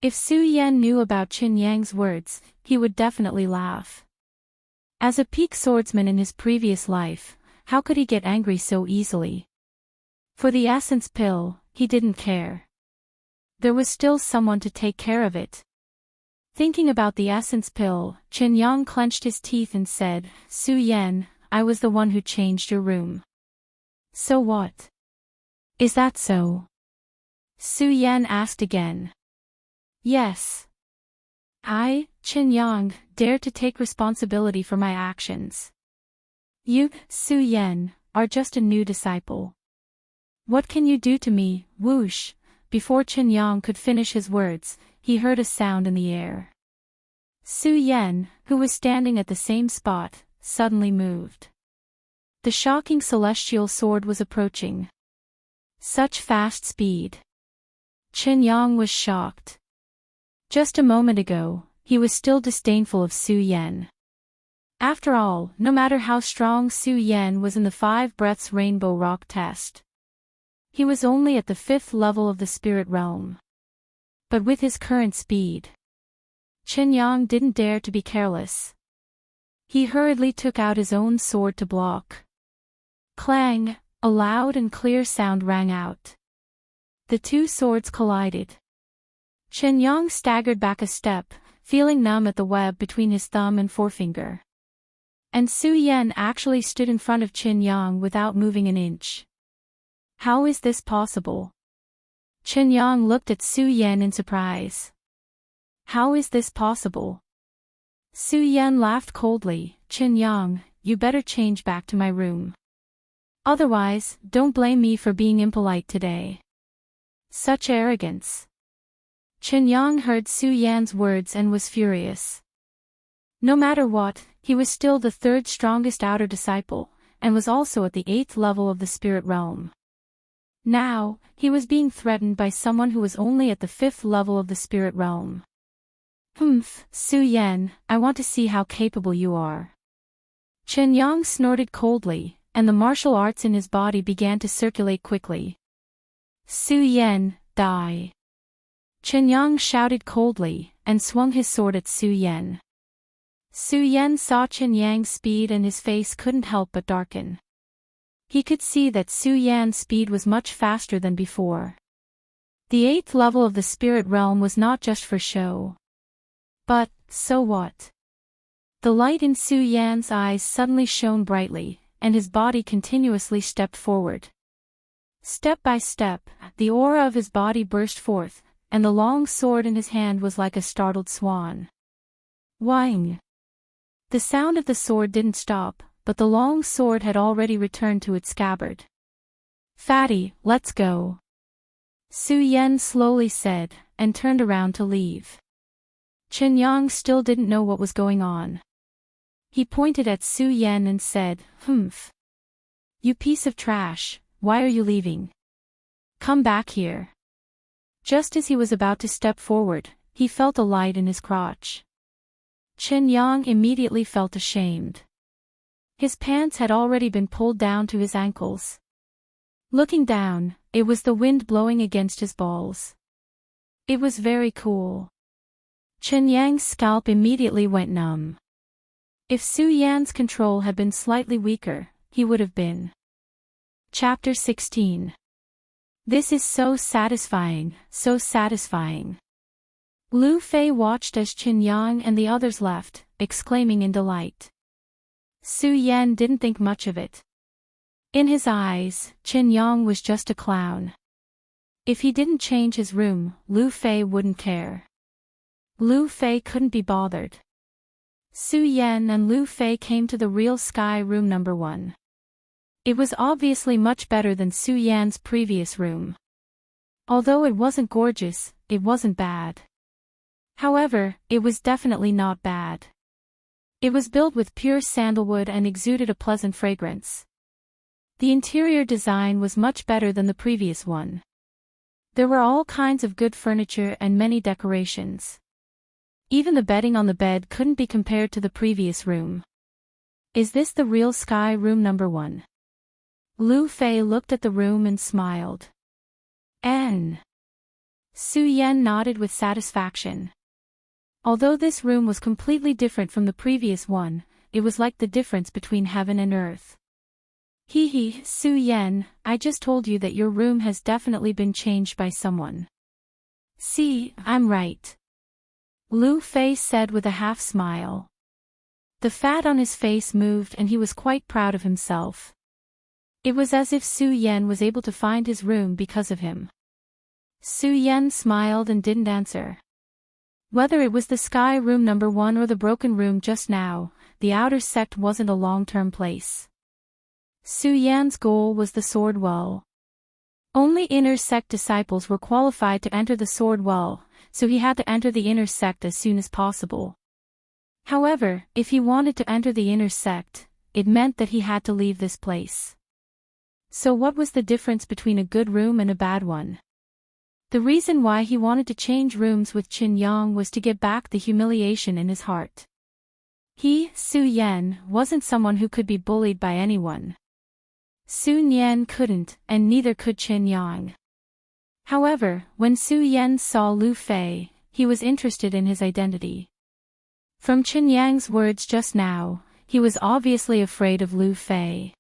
If Su Yan knew about Chen Yang's words, he would definitely laugh. As a peak swordsman in his previous life, how could he get angry so easily? For the essence pill, he didn't care. There was still someone to take care of it. Thinking about the essence pill, Chen Yang clenched his teeth and said, Su Yan, I was the one who changed your room. So what? Is that so? Su Yan asked again. Yes. I, Chen Yang, dare to take responsibility for my actions. You, Su Yan, are just a new disciple. What can you do to me? Whoosh! Before Chen Yang could finish his words, he heard a sound in the air. Su Yan, who was standing at the same spot, suddenly moved. The shocking celestial sword was approaching. Such fast speed. Chen Yang was shocked. Just a moment ago, he was still disdainful of Su Yan. After all, no matter how strong Su Yan was in the 5 breaths rainbow rock test, he was only at the 5th level of the spirit realm. But with his current speed, Chen Yang didn't dare to be careless. He hurriedly took out his own sword to block. Clang! A loud and clear sound rang out. The 2 swords collided. Chen Yang staggered back a step, feeling numb at the web between his thumb and forefinger. And Su Yan actually stood in front of Chen Yang without moving an inch. How is this possible? Chen Yang looked at Su Yan in surprise. How is this possible? Su Yan laughed coldly. Chen Yang, you better change back to my room. Otherwise, don't blame me for being impolite today. Such arrogance. Chen Yang heard Su Yan's words and was furious. No matter what, he was still the third strongest outer disciple, and was also at the 8th level of the spirit realm. Now, he was being threatened by someone who was only at the 5th level of the spirit realm. Su Yan, I want to see how capable you are. Chen Yang snorted coldly, and the martial arts in his body began to circulate quickly. Su Yan, die. Chen Yang shouted coldly, and swung his sword at Su Yan. Su Yan saw Chen Yang's speed and his face couldn't help but darken. He could see that Su Yan's speed was much faster than before. The 8th level of the spirit realm was not just for show. But, so what? The light in Su Yan's eyes suddenly shone brightly, and his body continuously stepped forward. Step by step, the aura of his body burst forth, and the long sword in his hand was like a startled swan. Whing! The sound of the sword didn't stop, but the long sword had already returned to its scabbard. Fatty, let's go. Su Yan slowly said, and turned around to leave. Chen Yang still didn't know what was going on. He pointed at Su Yan and said, "Humph. You piece of trash, why are you leaving? Come back here." Just as he was about to step forward, he felt a light in his crotch. Chen Yang immediately felt ashamed. His pants had already been pulled down to his ankles. Looking down, it was the wind blowing against his balls. It was very cool. Chen Yang's scalp immediately went numb. If Su Yan's control had been slightly weaker, he would have been. Chapter 16. This is so satisfying, so satisfying. Lu Fei watched as Chen Yang and the others left, exclaiming in delight. Su Yan didn't think much of it. In his eyes, Chen Yang was just a clown. If he didn't change his room, Lu Fei wouldn't care. Lu Fei couldn't be bothered. Su Yan and Lu Fei came to the real sky room number 1. It was obviously much better than Su Yan's previous room. Although it wasn't gorgeous, it wasn't bad. However, it was definitely not bad. It was built with pure sandalwood and exuded a pleasant fragrance. The interior design was much better than the previous one. There were all kinds of good furniture and many decorations. Even the bedding on the bed couldn't be compared to the previous room. Is this the real sky room number 1? Lu Fei looked at the room and smiled. Su Yan nodded with satisfaction. Although this room was completely different from the previous one, it was like the difference between heaven and earth. Su Yan, I just told you that your room has definitely been changed by someone. See, I'm right. Lu Fei said with a half smile. The fat on his face moved and he was quite proud of himself. It was as if Su Yan was able to find his room because of him. Su Yan smiled and didn't answer. Whether it was the sky room number 1 or the broken room just now, the outer sect wasn't a long-term place. Su Yan's goal was the sword well. Only inner sect disciples were qualified to enter the sword well, so he had to enter the inner sect as soon as possible. However, if he wanted to enter the inner sect, it meant that he had to leave this place. So what was the difference between a good room and a bad one? The reason why he wanted to change rooms with Chen Yang was to get back the humiliation in his heart. He, Su Yan, wasn't someone who could be bullied by anyone. Su Yan couldn't, and neither could Chen Yang. However, when Su Yan saw Lu Fei, he was interested in his identity. From Chen Yang's words just now, he was obviously afraid of Lu Fei.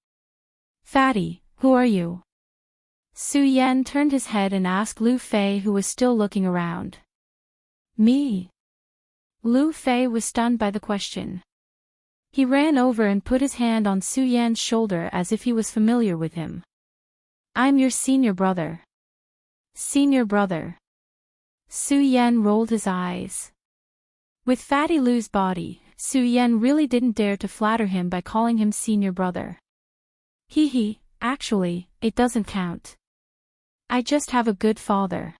Fatty, who are you? Su Yan turned his head and asked Lu Fei, who was still looking around. Me? Lu Fei was stunned by the question. He ran over and put his hand on Su Yan's shoulder as if he was familiar with him. I'm your senior brother. Senior brother. Su Yan rolled his eyes. With Fatty Lu's body, Su Yan really didn't dare to flatter him by calling him senior brother. Actually, it doesn't count. I just have a good father.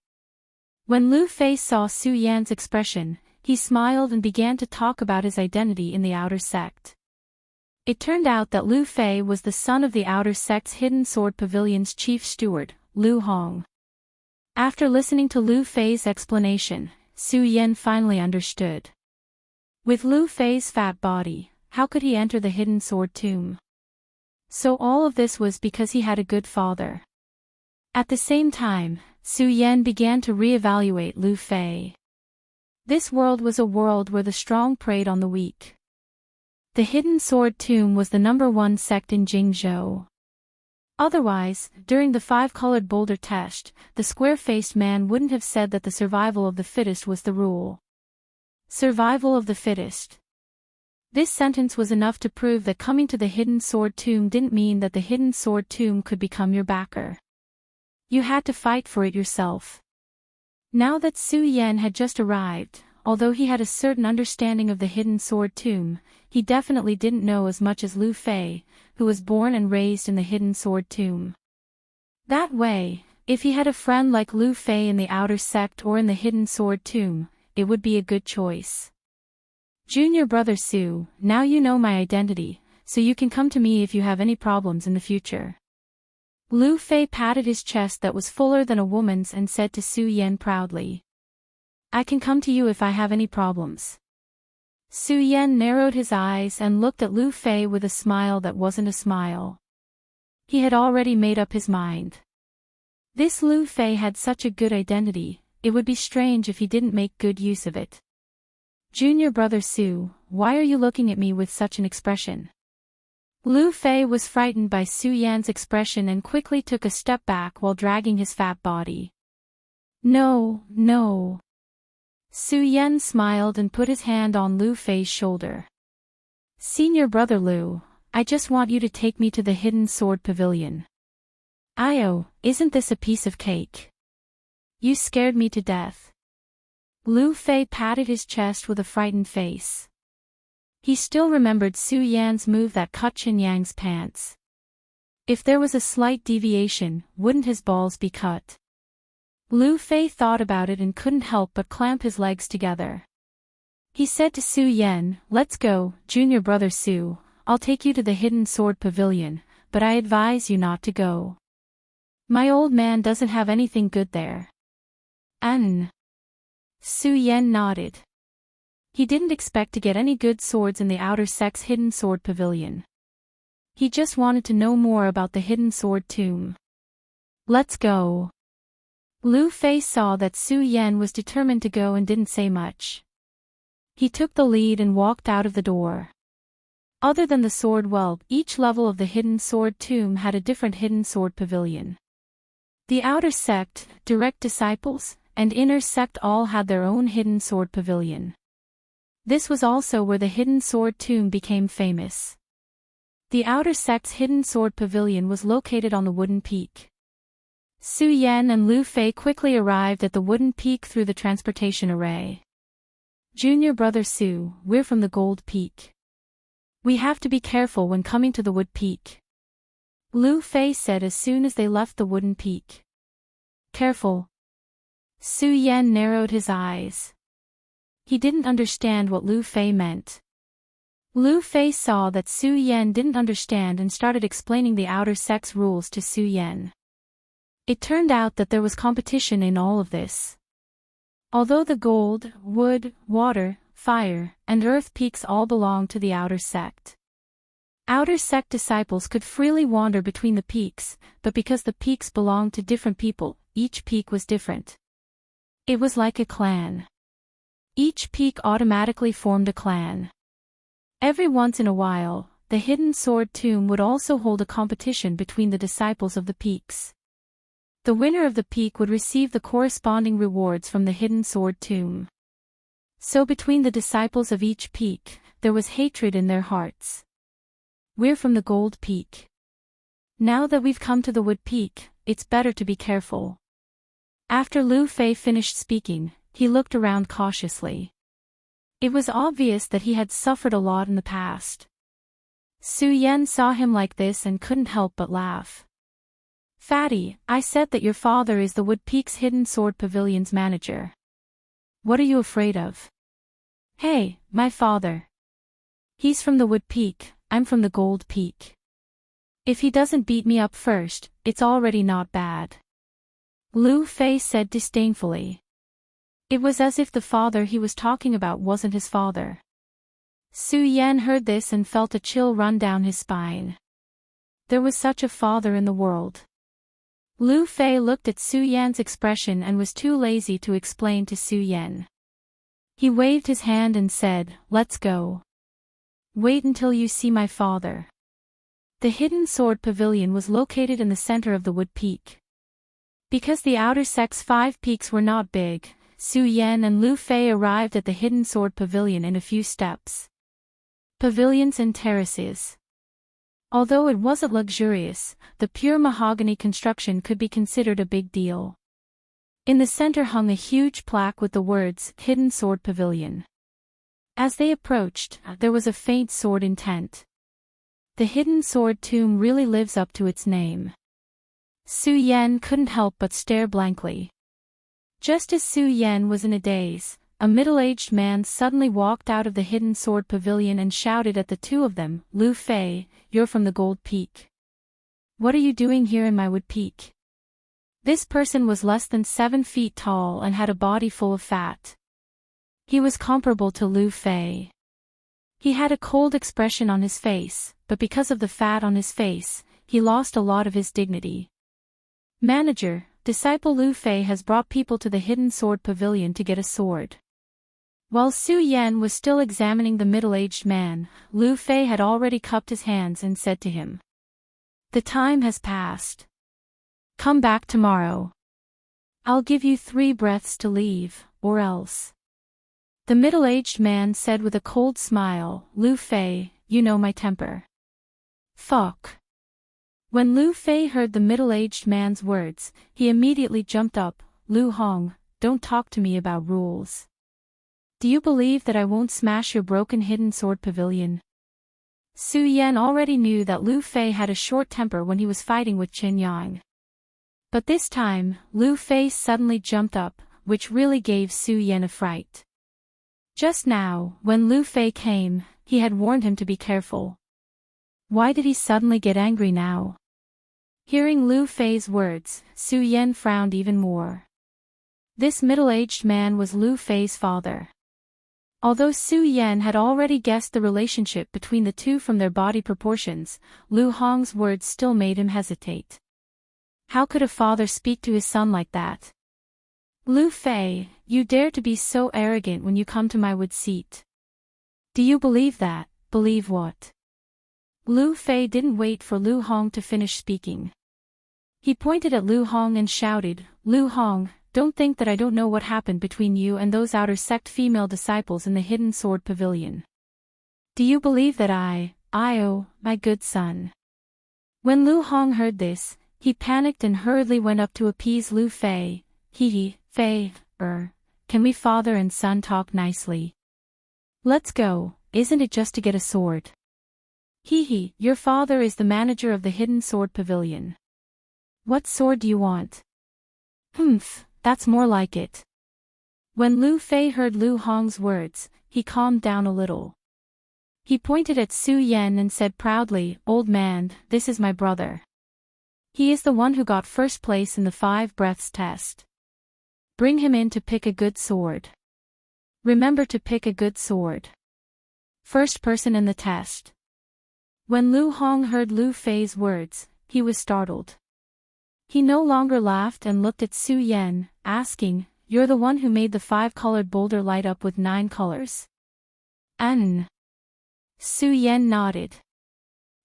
When Lu Fei saw Su Yan's expression, he smiled and began to talk about his identity in the outer sect. It turned out that Lu Fei was the son of the outer sect's Hidden Sword Pavilion's chief steward, Lu Hong. After listening to Lu Fei's explanation, Su Yan finally understood. With Lu Fei's fat body, how could he enter the Hidden Sword Tomb? So all of this was because he had a good father. At the same time, Su Yan began to reevaluate Lu Fei. This world was a world where the strong preyed on the weak. The Hidden Sword Tomb was the #1 sect in Jingzhou. Otherwise, during the 5-colored boulder test, the square-faced man wouldn't have said that the survival of the fittest was the rule. Survival of the fittest. This sentence was enough to prove that coming to the Hidden Sword Tomb didn't mean that the Hidden Sword Tomb could become your backer. You had to fight for it yourself. Now that Su Yan had just arrived, although he had a certain understanding of the Hidden Sword Tomb, he definitely didn't know as much as Lu Fei, who was born and raised in the Hidden Sword Tomb. That way, if he had a friend like Lu Fei in the outer sect or in the Hidden Sword Tomb, it would be a good choice. Junior brother Su, now you know my identity, so you can come to me if you have any problems in the future. Lu Fei patted his chest that was fuller than a woman's and said to Su Yan proudly. I can come to you if I have any problems. Su Yan narrowed his eyes and looked at Lu Fei with a smile that wasn't a smile. He had already made up his mind. This Lu Fei had such a good identity, it would be strange if he didn't make good use of it. Junior brother Su, why are you looking at me with such an expression? Lu Fei was frightened by Su Yan's expression and quickly took a step back while dragging his fat body. No, no. Su Yan smiled and put his hand on Lu Fei's shoulder. Senior brother Lu, I just want you to take me to the Hidden Sword Pavilion. Io, isn't this a piece of cake? You scared me to death. Lu Fei patted his chest with a frightened face. He still remembered Su Yan's move that cut Chen Yang's pants. If there was a slight deviation, wouldn't his balls be cut? Lu Fei thought about it and couldn't help but clamp his legs together. He said to Su Yan, let's go, junior brother Su, I'll take you to the Hidden Sword Pavilion, but I advise you not to go. My old man doesn't have anything good there. Su Yan nodded. He didn't expect to get any good swords in the outer sect's Hidden Sword Pavilion. He just wanted to know more about the Hidden Sword Tomb. Let's go. Lu Fei saw that Su Yan was determined to go and didn't say much. He took the lead and walked out of the door. Other than the sword whelp, each level of the Hidden Sword Tomb had a different Hidden Sword Pavilion. The outer sect, direct disciples, and inner sect all had their own Hidden Sword Pavilion. This was also where the Hidden Sword Tomb became famous. The outer sect's Hidden Sword Pavilion was located on the wooden peak. Su Yan and Lu Fei quickly arrived at the wooden peak through the transportation array. Junior brother Su, we're from the Gold Peak. We have to be careful when coming to the wood peak. Lu Fei said as soon as they left the wooden peak. Careful. Su Yan narrowed his eyes. He didn't understand what Lu Fei meant. Lu Fei saw that Su Yan didn't understand and started explaining the outer sect's rules to Su Yan. It turned out that there was competition in all of this. Although the gold, wood, water, fire, and earth peaks all belonged to the outer sect. Outer sect disciples could freely wander between the peaks, but because the peaks belonged to different people, each peak was different. It was like a clan. Each peak automatically formed a clan. Every once in a while, the Hidden Sword Tomb would also hold a competition between the disciples of the peaks. The winner of the peak would receive the corresponding rewards from the Hidden Sword Tomb. So between the disciples of each peak, there was hatred in their hearts. We're from the Gold Peak. Now that we've come to the Wood Peak, it's better to be careful. After Lu Fei finished speaking, he looked around cautiously. It was obvious that he had suffered a lot in the past. Su Yan saw him like this and couldn't help but laugh. Fatty, I said that your father is the Wood Peak's Hidden Sword Pavilion's manager. What are you afraid of? Hey, my father. He's from the Wood Peak, I'm from the Gold Peak. If he doesn't beat me up first, it's already not bad. Lu Fei said disdainfully. It was as if the father he was talking about wasn't his father. Su Yan heard this and felt a chill run down his spine. There was such a father in the world. Lu Fei looked at Su Yan's expression and was too lazy to explain to Su Yan. He waved his hand and said, "Let's go. Wait until you see my father." The Hidden Sword Pavilion was located in the center of the Wood Peak. Because the outer sec's 5 peaks were not big, Su Yan and Lu Fei arrived at the Hidden Sword Pavilion in a few steps. Pavilions and terraces. Although it wasn't luxurious, the pure mahogany construction could be considered a big deal. In the center hung a huge plaque with the words, "Hidden Sword Pavilion." As they approached, there was a faint sword intent. The Hidden Sword Tomb really lives up to its name. Su Yan couldn't help but stare blankly. Just as Su Yan was in a daze, a middle-aged man suddenly walked out of the Hidden Sword Pavilion and shouted at the two of them, "Lu Fei, you're from the Gold Peak. What are you doing here in my Wood Peak?" This person was less than 7 feet tall and had a body full of fat. He was comparable to Lu Fei. He had a cold expression on his face, but because of the fat on his face, he lost a lot of his dignity. "Manager, disciple Lu Fei has brought people to the Hidden Sword Pavilion to get a sword." While Su Yan was still examining the middle-aged man, Lu Fei had already cupped his hands and said to him, "The time has passed. Come back tomorrow. I'll give you 3 breaths to leave, or else." The middle-aged man said with a cold smile, "Lu Fei, you know my temper." Fuck. When Lu Fei heard the middle-aged man's words, he immediately jumped up. "Lu Hong, don't talk to me about rules. Do you believe that I won't smash your broken Hidden Sword Pavilion?" Su Yan already knew that Lu Fei had a short temper when he was fighting with Qin Yang. But this time, Lu Fei suddenly jumped up, which really gave Su Yan a fright. Just now, when Lu Fei came, he had warned him to be careful. Why did he suddenly get angry now? Hearing Lu Fei's words, Su Yan frowned even more. This middle-aged man was Lu Fei's father. Although Su Yan had already guessed the relationship between the two from their body proportions, Lu Hong's words still made him hesitate. How could a father speak to his son like that? "Lu Fei, you dare to be so arrogant when you come to my wood seat. Do you believe that?" "Believe what?" Lu Fei didn't wait for Lu Hong to finish speaking. He pointed at Lu Hong and shouted, "Lu Hong, don't think that I don't know what happened between you and those outer sect female disciples in the Hidden Sword Pavilion. Do you believe that oh, my good son?" When Lu Hong heard this, he panicked and hurriedly went up to appease Lu Fei. Fei, can we father and son talk nicely? Let's go, isn't it just to get a sword? Your father is the manager of the Hidden Sword Pavilion. What sword do you want? That's more like it. When Lu Fei heard Lu Hong's words, he calmed down a little. He pointed at Su Yan and said proudly, "Old man, this is my brother. He is the one who got first place in the 5 breaths test. Bring him in to pick a good sword. Remember to pick a good sword. First person in the test." When Lu Hong heard Lu Fei's words, he was startled. He no longer laughed and looked at Su Yan, asking, "You're the one who made the 5-colored boulder light up with 9 colors?" Su Yan nodded.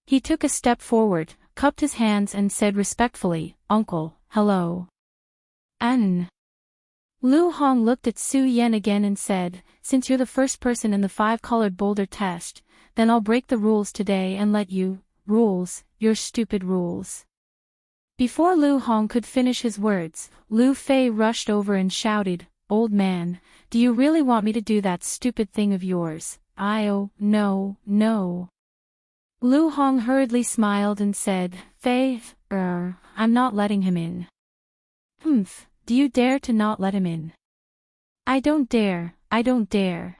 He took a step forward, cupped his hands and said respectfully, "Uncle, hello." Lu Hong looked at Su Yan again and said, "Since you're the first person in the 5-colored boulder test, then I'll break the rules today and let you." "Rules, your stupid rules." Before Lu Hong could finish his words, Lu Fei rushed over and shouted, "Old man, do you really want me to do that stupid thing of yours?" "Oh, no. Lu Hong hurriedly smiled and said, "Fei, I'm I'm not letting him in. Humph, do you dare to not let him in? I don't dare, I don't dare.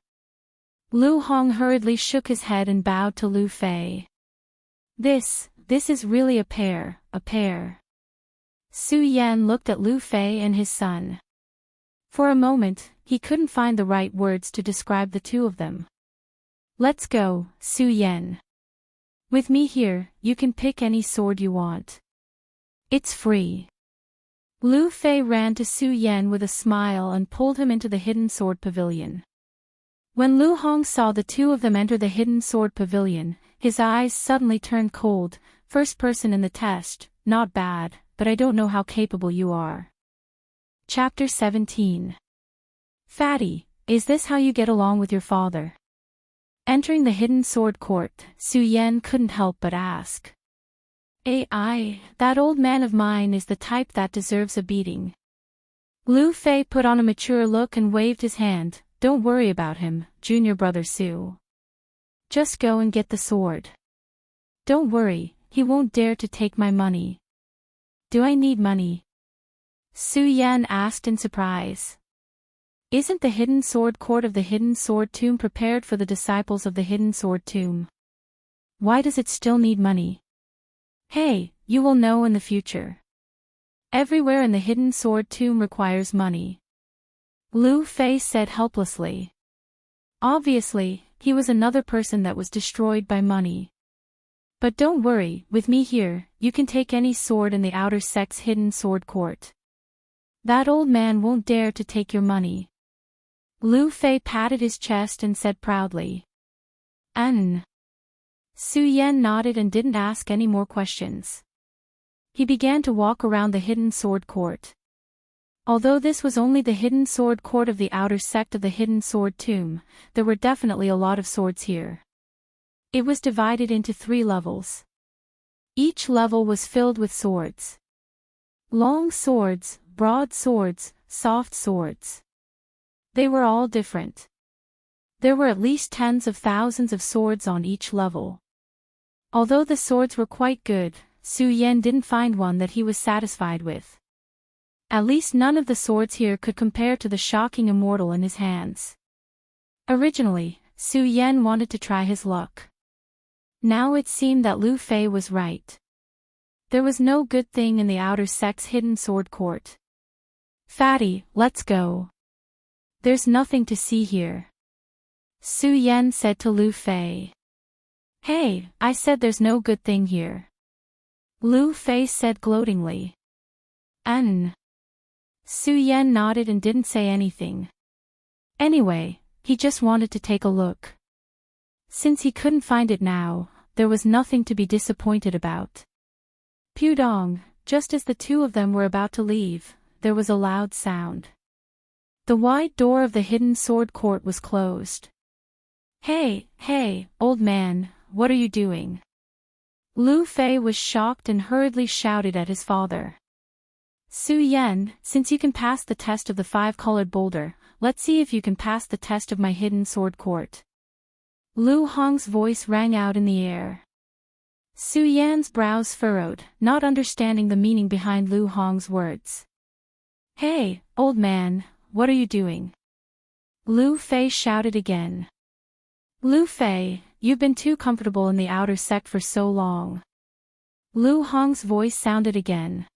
Lu Hong hurriedly shook his head and bowed to Lu Fei. This is really a pair, a pair. Su Yan looked at Lu Fei and his son. For a moment, he couldn't find the right words to describe the two of them. Let's go, Su Yan. With me here, you can pick any sword you want. It's free. Lu Fei ran to Su Yan with a smile and pulled him into the hidden sword pavilion. When Lu Hong saw the two of them enter the hidden sword pavilion, his eyes suddenly turned cold. First person in the test, not bad, but I don't know how capable you are. Chapter 17. Fatty, is this how you get along with your father? Entering the hidden sword court, Su Yan couldn't help but ask. That old man of mine is the type that deserves a beating. Lu Fei put on a mature look and waved his hand. Don't worry about him, junior brother Su. Just go and get the sword. Don't worry, he won't dare to take my money. Do I need money? Su Yan asked in surprise. Isn't the hidden sword court of the hidden sword tomb prepared for the disciples of the hidden sword tomb? Why does it still need money? Hey, you will know in the future. Everywhere in the hidden sword tomb requires money. Lu Fei said helplessly. Obviously, he was another person that was destroyed by money. But don't worry, with me here, you can take any sword in the outer sect's hidden sword court. That old man won't dare to take your money. Lu Fei patted his chest and said proudly. Su Yan nodded and didn't ask any more questions. He began to walk around the hidden sword court. Although this was only the hidden sword court of the outer sect of the hidden sword tomb, there were definitely a lot of swords here. It was divided into 3 levels. Each level was filled with swords. Long swords, broad swords, soft swords. They were all different. There were at least tens of thousands of swords on each level. Although the swords were quite good, Su Yan didn't find one that he was satisfied with. At least none of the swords here could compare to the shocking Immortal in his hands. Originally, Su Yan wanted to try his luck. Now it seemed that Lu Fei was right. There was no good thing in the outer sect's hidden sword court. Fatty, let's go. There's nothing to see here. Su Yan said to Lu Fei. Hey, I said there's no good thing here. Lu Fei said gloatingly. Su Yan nodded and didn't say anything. Anyway, he just wanted to take a look. Since he couldn't find it now, there was nothing to be disappointed about. Pudong, just as the two of them were about to leave, there was a loud sound. The wide door of the hidden sword court was closed. Hey, old man, what are you doing? Lu Fei was shocked and hurriedly shouted at his father. Su Yan, since you can pass the test of the 5-colored boulder, let's see if you can pass the test of my hidden sword court. Lu Hong's voice rang out in the air. Su Yan's brows furrowed, not understanding the meaning behind Lu Hong's words. Hey, old man, what are you doing? Lu Fei shouted again. Lu Fei, you've been too comfortable in the outer sect for so long. Lu Hong's voice sounded again.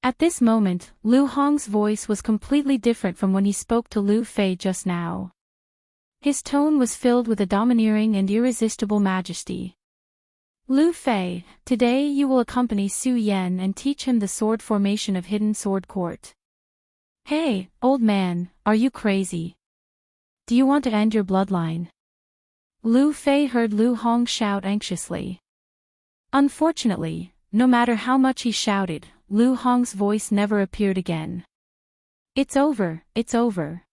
At this moment, Lu Hong's voice was completely different from when he spoke to Lu Fei just now. His tone was filled with a domineering and irresistible majesty. Lu Fei, today you will accompany Su Yan and teach him the sword formation of Hidden Sword Court. Hey, old man, are you crazy? Do you want to end your bloodline? Lu Fei heard Lu Hong shout anxiously. Unfortunately, no matter how much he shouted, Lu Hong's voice never appeared again. It's over, it's over.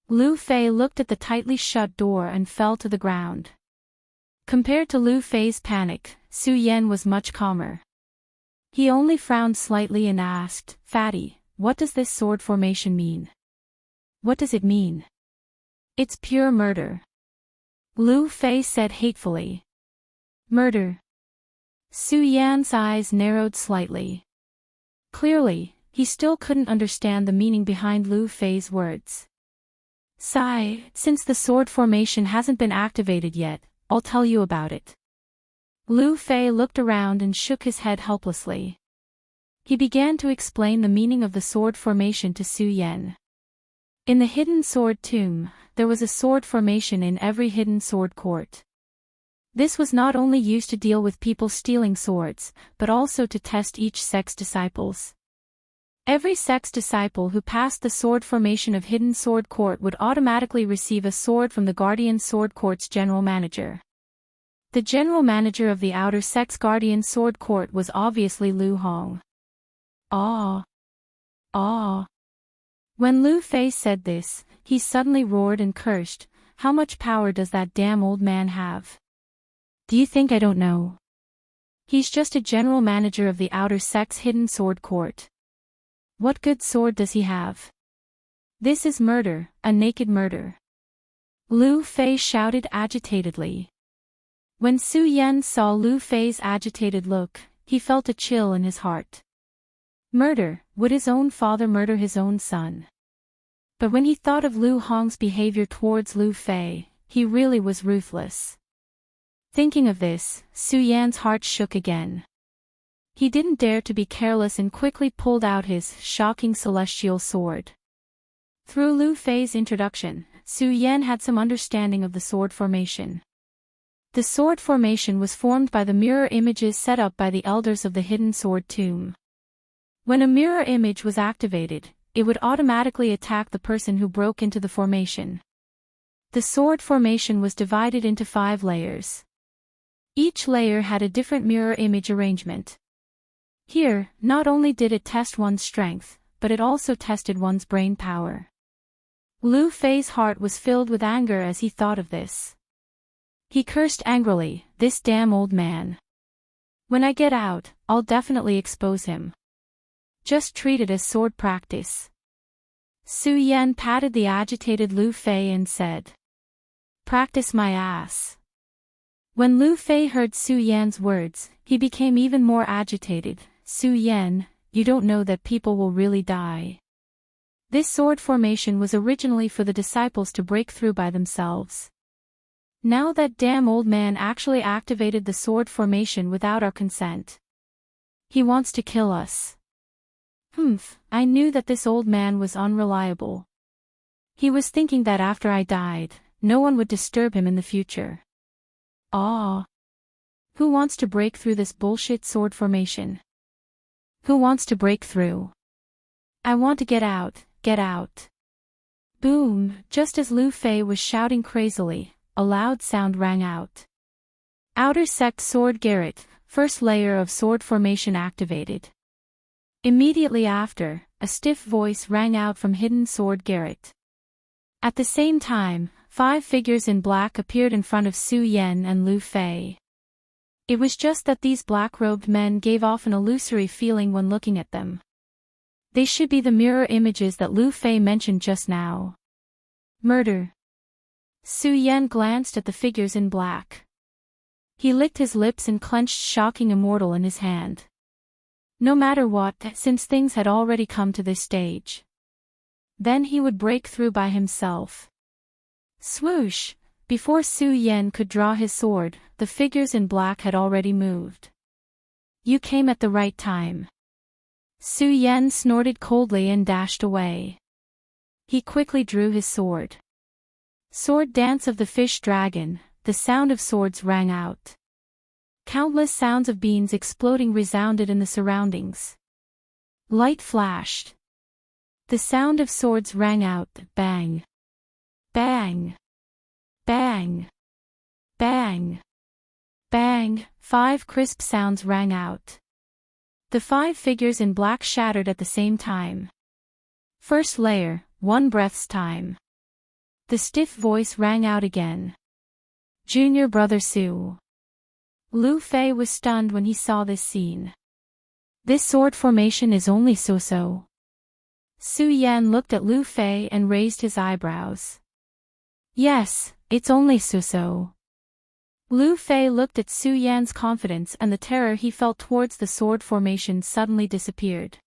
Lu Fei looked at the tightly shut door and fell to the ground. Compared to Lu Fei's panic, Su Yan was much calmer. He only frowned slightly and asked, Fatty, what does this sword formation mean? What does it mean? It's pure murder. Lu Fei said hatefully. Murder. Su Yan's eyes narrowed slightly. Clearly, he still couldn't understand the meaning behind Lu Fei's words. Sigh, since the sword formation hasn't been activated yet, I'll tell you about it. Lu Fei looked around and shook his head helplessly. He began to explain the meaning of the sword formation to Su Yan. In the hidden sword tomb, there was a sword formation in every hidden sword court. This was not only used to deal with people stealing swords, but also to test each sect's disciples. Every sect's disciple who passed the sword formation of Hidden Sword Court would automatically receive a sword from the Guardian Sword Court's general manager. The general manager of the outer sect's Guardian Sword Court was obviously Lu Hong. Ah! Ah! When Lu Fei said this, he suddenly roared and cursed, "How much power does that damn old man have? Do you think I don't know? He's just a general manager of the outer sect's Hidden Sword Court. What good sword does he have? This is murder, a naked murder." Lu Fei shouted agitatedly. When Su Yan saw Lu Fei's agitated look, he felt a chill in his heart. Murder, would his own father murder his own son? But when he thought of Lu Hong's behavior towards Lu Fei, he really was ruthless. Thinking of this, Su Yan's heart shook again. He didn't dare to be careless and quickly pulled out his shocking celestial sword. Through Lu Fei's introduction, Su Yan had some understanding of the sword formation. The sword formation was formed by the mirror images set up by the elders of the Hidden Sword Tomb. When a mirror image was activated, it would automatically attack the person who broke into the formation. The sword formation was divided into 5 layers. Each layer had a different mirror image arrangement. Here, not only did it test one's strength, but it also tested one's brain power. Lu Fei's heart was filled with anger as he thought of this. He cursed angrily, "This damn old man. When I get out, I'll definitely expose him. Just treat it as sword practice." Su Yan patted the agitated Lu Fei and said, "Practice my ass." When Lu Fei heard Su Yan's words, he became even more agitated. "Su Yan, you don't know that people will really die. This sword formation was originally for the disciples to break through by themselves. Now that damn old man actually activated the sword formation without our consent. He wants to kill us." I knew that this old man was unreliable. He was thinking that after I died, no one would disturb him in the future. Ah! Who wants to break through this bullshit sword formation? Who wants to break through? I want to get out, get out. Boom! Just as Lu Fei was shouting crazily, a loud sound rang out. Outer Sect Sword Garret, first layer of sword formation activated. Immediately after, a stiff voice rang out from Hidden Sword Garret. At the same time, 5 figures in black appeared in front of Su Yan and Lu Fei. It was just that these black-robed men gave off an illusory feeling when looking at them. They should be the mirror images that Lu Fei mentioned just now. Murder. Su Yan glanced at the figures in black. He licked his lips and clenched Shocking Immortal in his hand. No matter what, since things had already come to this stage. Then he would break through by himself. Swoosh! Before Su Yan could draw his sword, the figures in black had already moved. You came at the right time. Su Yan snorted coldly and dashed away. He quickly drew his sword. Sword dance of the fish dragon, the sound of swords rang out. Countless sounds of beans exploding resounded in the surroundings. Light flashed. The sound of swords rang out, bang. Bang. Bang. Bang. Bang, 5 crisp sounds rang out. The 5 figures in black shattered at the same time. First layer, 1 breath's time. The stiff voice rang out again. Junior brother Su. Lu Fei was stunned when he saw this scene. This sword formation is only so-so. Su Yan looked at Lu Fei and raised his eyebrows. Yes, it's only so-so. Lu Fei looked at Su Yan's confidence and the terror he felt towards the sword formation suddenly disappeared.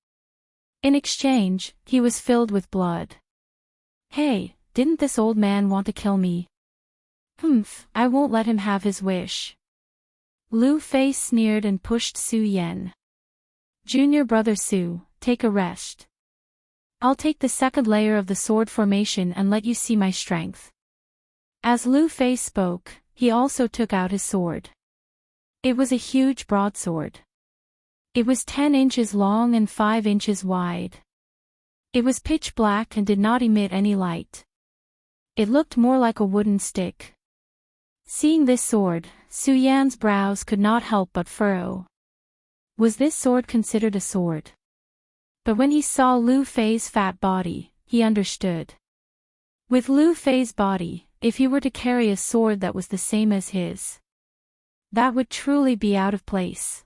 In exchange, he was filled with blood. Hey, didn't this old man want to kill me? Humph, I won't let him have his wish. Lu Fei sneered and pushed Su Yan. Junior brother Su, take a rest. I'll take the second layer of the sword formation and let you see my strength. As Lu Fei spoke, he also took out his sword. It was a huge broadsword. It was 10 inches long and 5 inches wide. It was pitch black and did not emit any light. It looked more like a wooden stick. Seeing this sword, Su Yan's brows could not help but furrow. Was this sword considered a sword? But when he saw Lu Fei's fat body, he understood. With Lu Fei's body, if he were to carry a sword that was the same as his, that would truly be out of place.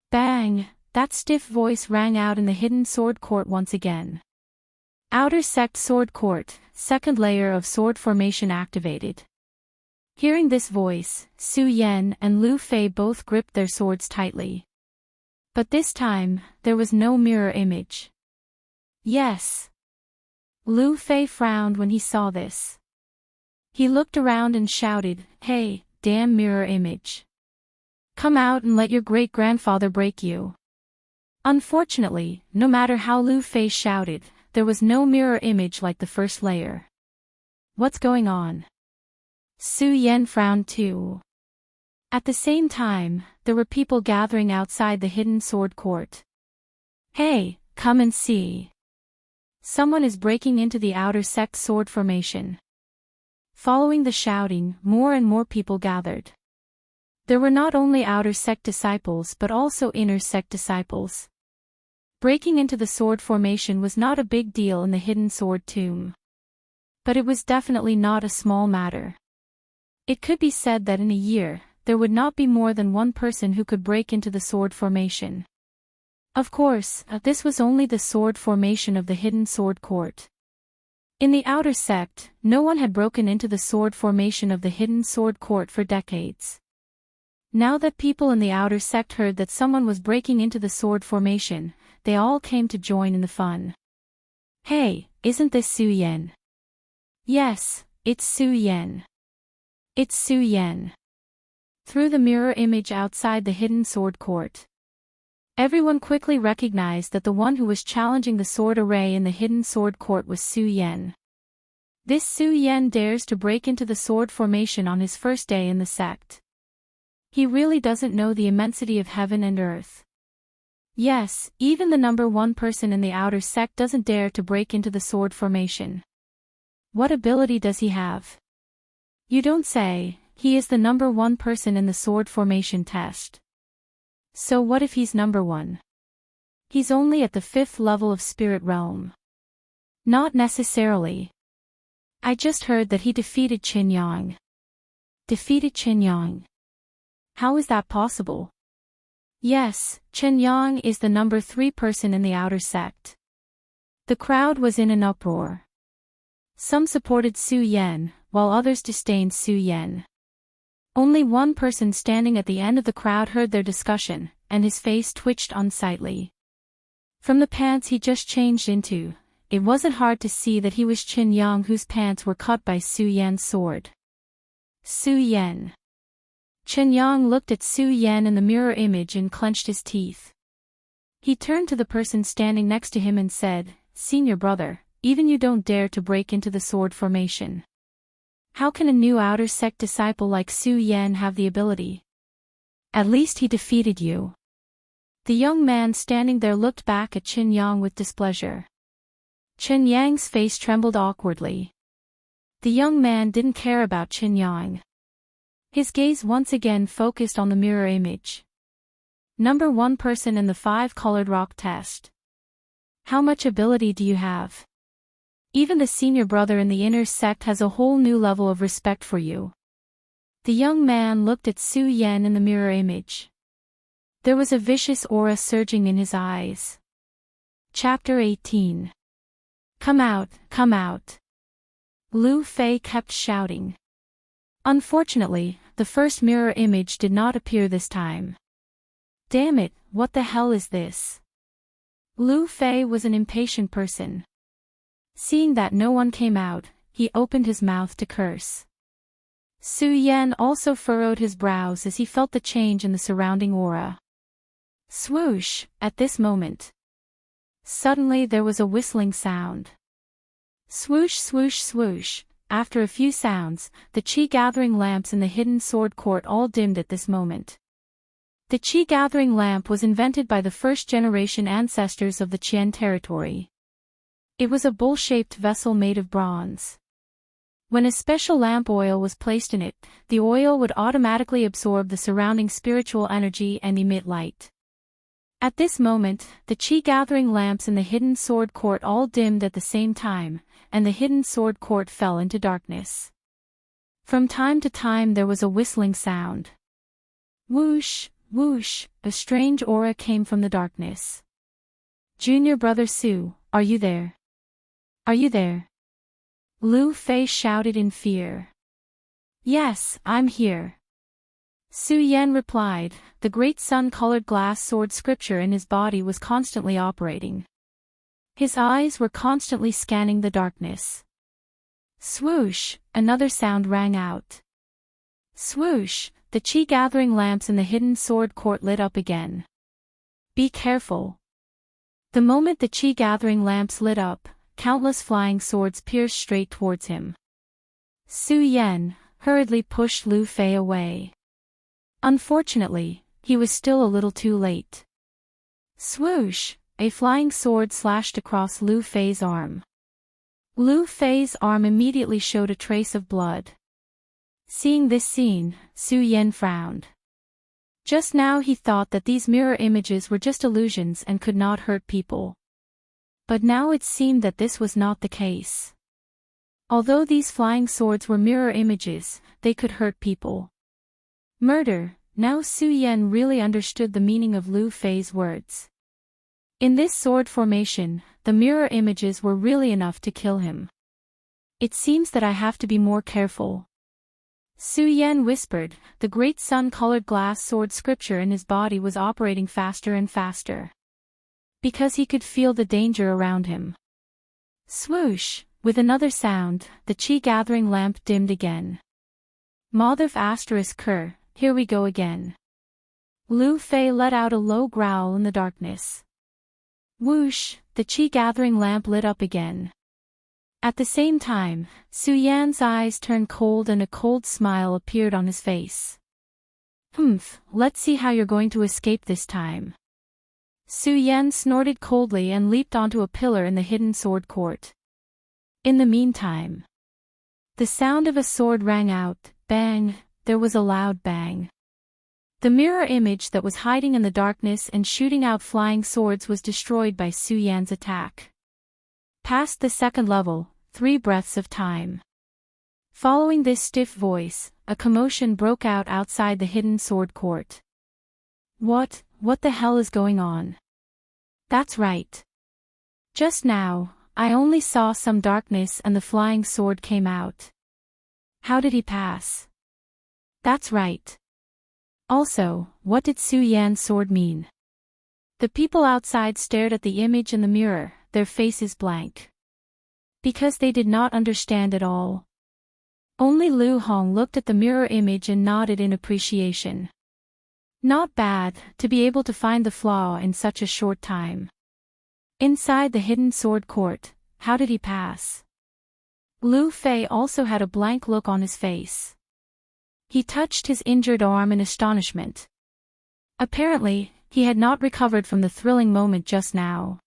Bang! That stiff voice rang out in the hidden sword court once again. Outer Sect Sword Court, second layer of sword formation activated. Hearing this voice, Su Yan and Lu Fei both gripped their swords tightly. But this time, there was no mirror image. Yes. Lu Fei frowned when he saw this. He looked around and shouted, "Hey, damn mirror image. Come out and let your great-grandfather break you." Unfortunately, no matter how Lu Fei shouted, there was no mirror image like the first layer. What's going on? Su Yan frowned too. At the same time, there were people gathering outside the hidden sword court. Hey, come and see. Someone is breaking into the outer sect sword formation. Following the shouting, more and more people gathered. There were not only outer sect disciples but also inner sect disciples. Breaking into the sword formation was not a big deal in the hidden sword tomb. But it was definitely not a small matter. It could be said that in a year, there would not be more than one person who could break into the sword formation. Of course, this was only the sword formation of the hidden sword court. In the outer sect, no one had broken into the sword formation of the hidden sword court for decades. Now that people in the outer sect heard that someone was breaking into the sword formation, they all came to join in the fun. Hey, isn't this Su Yan? Yes, it's Su Yan. It's Su Yan. Through the mirror image outside the hidden sword court, everyone quickly recognized that the one who was challenging the sword array in the hidden sword court was Su Yan. This Su Yan dares to break into the sword formation on his first day in the sect. He really doesn't know the immensity of heaven and earth. Yes, even the number one person in the outer sect doesn't dare to break into the sword formation. What ability does he have? You don't say. He is the number one person in the sword formation test. So what if he's number one? He's only at the 5th level of spirit realm. Not necessarily. I just heard that he defeated Qin Yang. Defeated Qin Yang. How is that possible? Yes, Qin Yang is the number 3 person in the outer sect. The crowd was in an uproar. Some supported Su Yan, while others disdained Su Yan. Only one person standing at the end of the crowd heard their discussion, and his face twitched unsightly. From the pants he just changed into, it wasn't hard to see that he was Qin Yang, whose pants were cut by Su Yan's sword. Su Yan. Qin Yang looked at Su Yan in the mirror image and clenched his teeth. He turned to the person standing next to him and said, "Senior brother, even you don't dare to break into the sword formation. How can a new outer sect disciple like Su Yan have the ability? At least he defeated you." The young man standing there looked back at Qin Yang with displeasure. Qin Yang's face trembled awkwardly. The young man didn't care about Qin Yang. His gaze once again focused on the mirror image. Number 1 person in the 5-colored rock test. How much ability do you have? Even the senior brother in the inner sect has a whole new level of respect for you. The young man looked at Su Yan in the mirror image. There was a vicious aura surging in his eyes. Chapter 18. Come out, come out. Lu Fei kept shouting. Unfortunately, the first mirror image did not appear this time. Damn it, what the hell is this? Lu Fei was an impatient person. Seeing that no one came out, he opened his mouth to curse. Su Yan also furrowed his brows as he felt the change in the surrounding aura. Swoosh, at this moment. Suddenly there was a whistling sound. Swoosh swoosh swoosh, after a few sounds, the chi-gathering lamps in the hidden sword court all dimmed at this moment. The chi-gathering lamp was invented by the first-generation ancestors of the Qian territory. It was a bowl-shaped vessel made of bronze. When a special lamp oil was placed in it, the oil would automatically absorb the surrounding spiritual energy and emit light. At this moment, the chi-gathering lamps in the hidden sword court all dimmed at the same time, and the hidden sword court fell into darkness. From time to time there was a whistling sound. Whoosh, whoosh, a strange aura came from the darkness. Junior brother Su, are you there? Are you there? Lu Fei shouted in fear. Yes, I'm here. Su Yan replied, the great sun-colored glass sword scripture in his body was constantly operating. His eyes were constantly scanning the darkness. Swoosh, another sound rang out. Swoosh, the chi-gathering lamps in the hidden sword court lit up again. Be careful. The moment the chi-gathering lamps lit up, countless flying swords pierced straight towards him. Su Yan hurriedly pushed Lu Fei away. Unfortunately, he was still a little too late. Swoosh, a flying sword slashed across Lu Fei's arm. Lu Fei's arm immediately showed a trace of blood. Seeing this scene, Su Yan frowned. Just now he thought that these mirror images were just illusions and could not hurt people. But now it seemed that this was not the case. Although these flying swords were mirror images, they could hurt people. Murder, now Su Yan really understood the meaning of Lu Fei's words. In this sword formation, the mirror images were really enough to kill him. It seems that I have to be more careful. Su Yan whispered, the great sun-colored glass sword scripture in his body was operating faster and faster. Because he could feel the danger around him. Swoosh, with another sound, the chi-gathering lamp dimmed again. Madhav ***, here we go again. Lu Fei let out a low growl in the darkness. Whoosh, the chi-gathering lamp lit up again. At the same time, Su Yan's eyes turned cold and a cold smile appeared on his face. Let's see how you're going to escape this time. Su Yan snorted coldly and leaped onto a pillar in the hidden sword court. In the meantime, the sound of a sword rang out, bang, there was a loud bang. The mirror image that was hiding in the darkness and shooting out flying swords was destroyed by Su Yan's attack. Past the second level, 3 breaths of time. Following this stiff voice, a commotion broke out outside the hidden sword court. What the hell is going on? That's right. Just now, I only saw some darkness and the flying sword came out. How did he pass? That's right. Also, what did Su Yan's sword mean? The people outside stared at the image in the mirror, their faces blank. Because they did not understand at all. Only Lu Hong looked at the mirror image and nodded in appreciation. Not bad, to be able to find the flaw in such a short time. Inside the hidden sword court, how did he pass? Lu Fei also had a blank look on his face. He touched his injured arm in astonishment. Apparently, he had not recovered from the thrilling moment just now.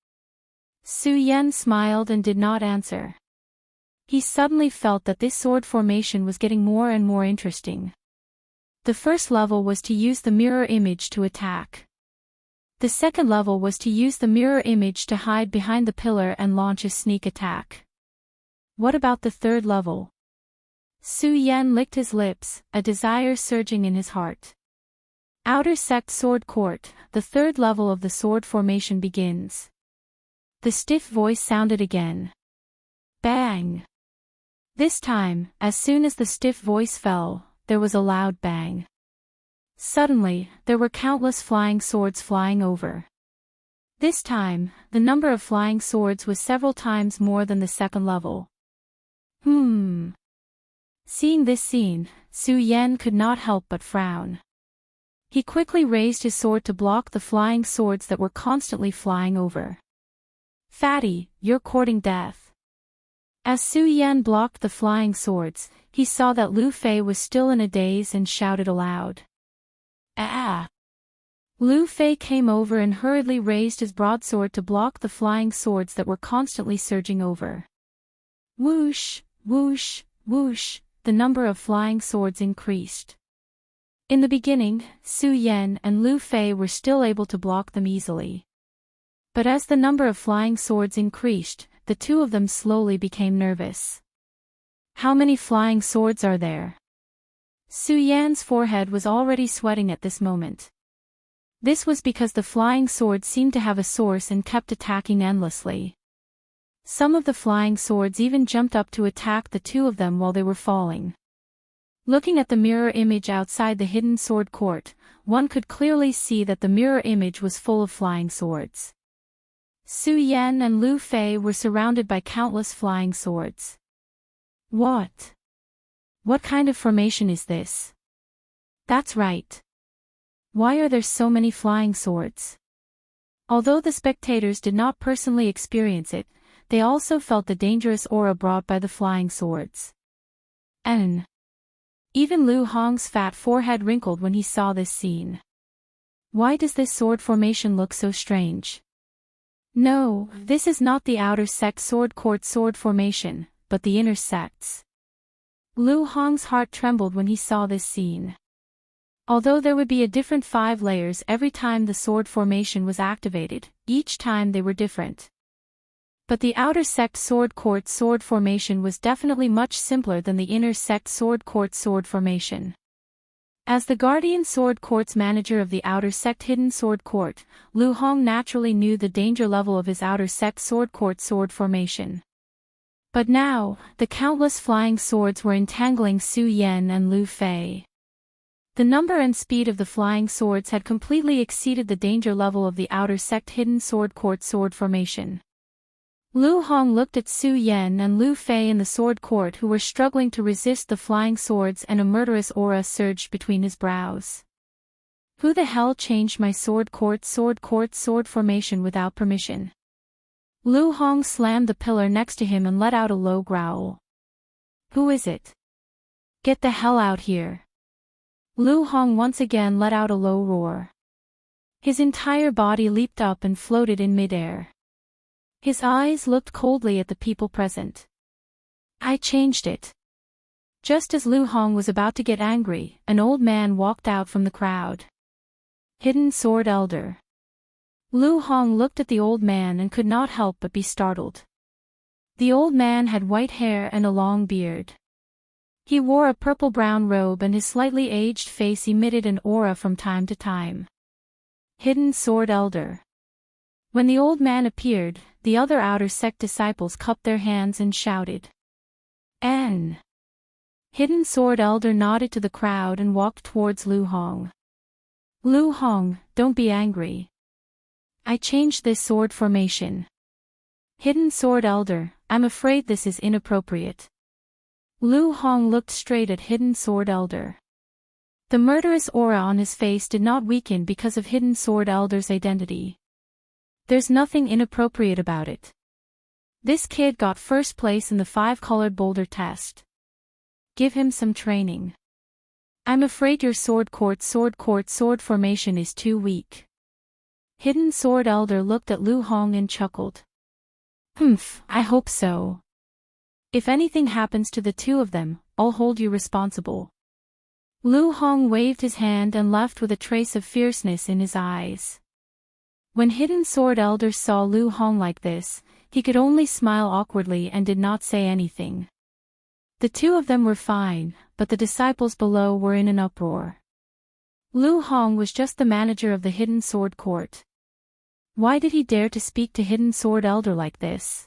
Su Yan smiled and did not answer. He suddenly felt that this sword formation was getting more and more interesting. The first level was to use the mirror image to attack. The second level was to use the mirror image to hide behind the pillar and launch a sneak attack. What about the third level? Su Yan licked his lips, a desire surging in his heart. Outer Sect Sword Court, the third level of the sword formation begins. The stiff voice sounded again. Bang! This time, as soon as the stiff voice fell, there was a loud bang. Suddenly, there were countless flying swords flying over. This time, the number of flying swords was several times more than the second level. Seeing this scene, Su Yan could not help but frown. He quickly raised his sword to block the flying swords that were constantly flying over. Fatty, you're courting death. As Su Yan blocked the flying swords, he saw that Lu Fei was still in a daze and shouted aloud. Ah! Lu Fei came over and hurriedly raised his broadsword to block the flying swords that were constantly surging over. Whoosh, whoosh, whoosh, the number of flying swords increased. In the beginning, Su Yan and Lu Fei were still able to block them easily. But as the number of flying swords increased, the two of them slowly became nervous. How many flying swords are there? Su Yan's forehead was already sweating at this moment. This was because the flying swords seemed to have a source and kept attacking endlessly. Some of the flying swords even jumped up to attack the two of them while they were falling. Looking at the mirror image outside the hidden sword court, one could clearly see that the mirror image was full of flying swords. Su Yan and Lu Fei were surrounded by countless flying swords. What? What kind of formation is this? That's right. Why are there so many flying swords? Although the spectators did not personally experience it, they also felt the dangerous aura brought by the flying swords. Even Lu Hong's fat forehead wrinkled when he saw this scene. Why does this sword formation look so strange? No, this is not the outer sect sword court sword formation, but the inner sects. Lu Hong's heart trembled when he saw this scene. Although there would be a different 5 layers every time the sword formation was activated, each time they were different. But the outer sect sword court sword formation was definitely much simpler than the inner sect sword court sword formation. As the guardian sword court's manager of the outer sect hidden sword court, Lu Hong naturally knew the danger level of his outer sect sword court sword formation. But now, the countless flying swords were entangling Su Yan and Lu Fei. The number and speed of the flying swords had completely exceeded the danger level of the outer sect hidden sword court sword formation. Lu Hong looked at Su Yan and Lu Fei in the sword court who were struggling to resist the flying swords, and a murderous aura surged between his brows. Who the hell changed my sword court sword formation without permission? Lu Hong slammed the pillar next to him and let out a low growl. Who is it? Get the hell out here. Lu Hong once again let out a low roar. His entire body leaped up and floated in midair. His eyes looked coldly at the people present. I changed it. Just as Lu Hong was about to get angry, an old man walked out from the crowd. Hidden Sword Elder. Lu Hong looked at the old man and could not help but be startled. The old man had white hair and a long beard. He wore a purple-brown robe and his slightly aged face emitted an aura from time to time. Hidden Sword Elder. When the old man appeared, the other outer sect disciples cupped their hands and shouted. N. Hidden Sword Elder nodded to the crowd and walked towards Lu Hong. Lu Hong, don't be angry. I changed this sword formation. Hidden Sword Elder, I'm afraid this is inappropriate. Lu Hong looked straight at Hidden Sword Elder. The murderous aura on his face did not weaken because of Hidden Sword Elder's identity. There's nothing inappropriate about it. This kid got first place in the 5-colored boulder test. Give him some training. I'm afraid your sword court sword formation is too weak. Hidden Sword Elder looked at Lu Hong and chuckled. I hope so. If anything happens to the two of them, I'll hold you responsible. Lu Hong waved his hand and left with a trace of fierceness in his eyes. When Hidden Sword Elder saw Lu Hong like this, he could only smile awkwardly and did not say anything. The two of them were fine, but the disciples below were in an uproar. Lu Hong was just the manager of the Hidden Sword Court. Why did he dare to speak to Hidden Sword Elder like this?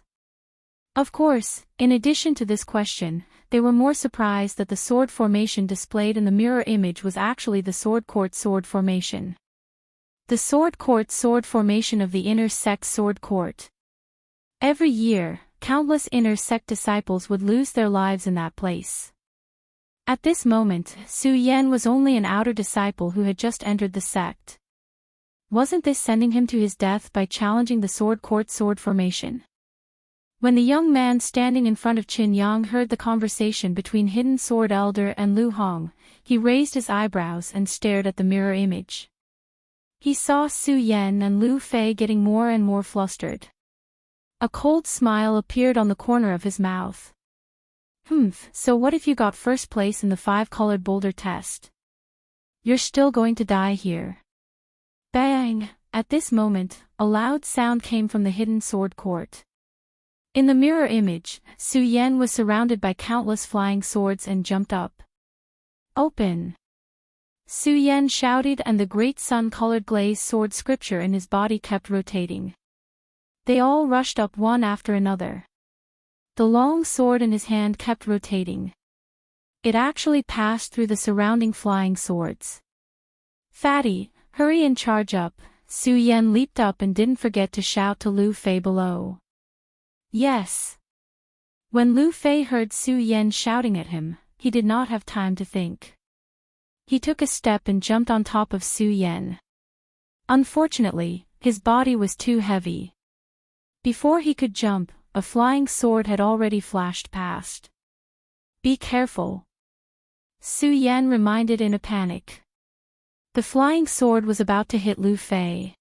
Of course, in addition to this question, they were more surprised that the sword formation displayed in the mirror image was actually the sword court sword formation. The The Sword Court sword formation of the Inner Sect Sword Court. Every year, countless Inner Sect disciples would lose their lives in that place. At this moment, Su Yan was only an outer disciple who had just entered the sect. Wasn't this sending him to his death by challenging the Sword Court sword formation? When the young man standing in front of Qin Yang heard the conversation between Hidden Sword Elder and Lu Hong, he raised his eyebrows and stared at the mirror image. He saw Su Yan and Lu Fei getting more and more flustered. A cold smile appeared on the corner of his mouth. So what if you got first place in the 5-colored boulder test? You're still going to die here. Bang! At this moment, a loud sound came from the Hidden Sword Court. In the mirror image, Su Yan was surrounded by countless flying swords and jumped up. Open! Su Yan shouted, and the great sun-colored glazed sword scripture in his body kept rotating. They all rushed up one after another. The long sword in his hand kept rotating. It actually passed through the surrounding flying swords. Fatty, hurry and charge up. Su Yan leaped up and didn't forget to shout to Lu Fei below. Yes. When Lu Fei heard Su Yan shouting at him, he did not have time to think. He took a step and jumped on top of Su Yan. Unfortunately, his body was too heavy. Before he could jump, a flying sword had already flashed past. Be careful. Su Yan reminded in a panic. The flying sword was about to hit Lu Fei.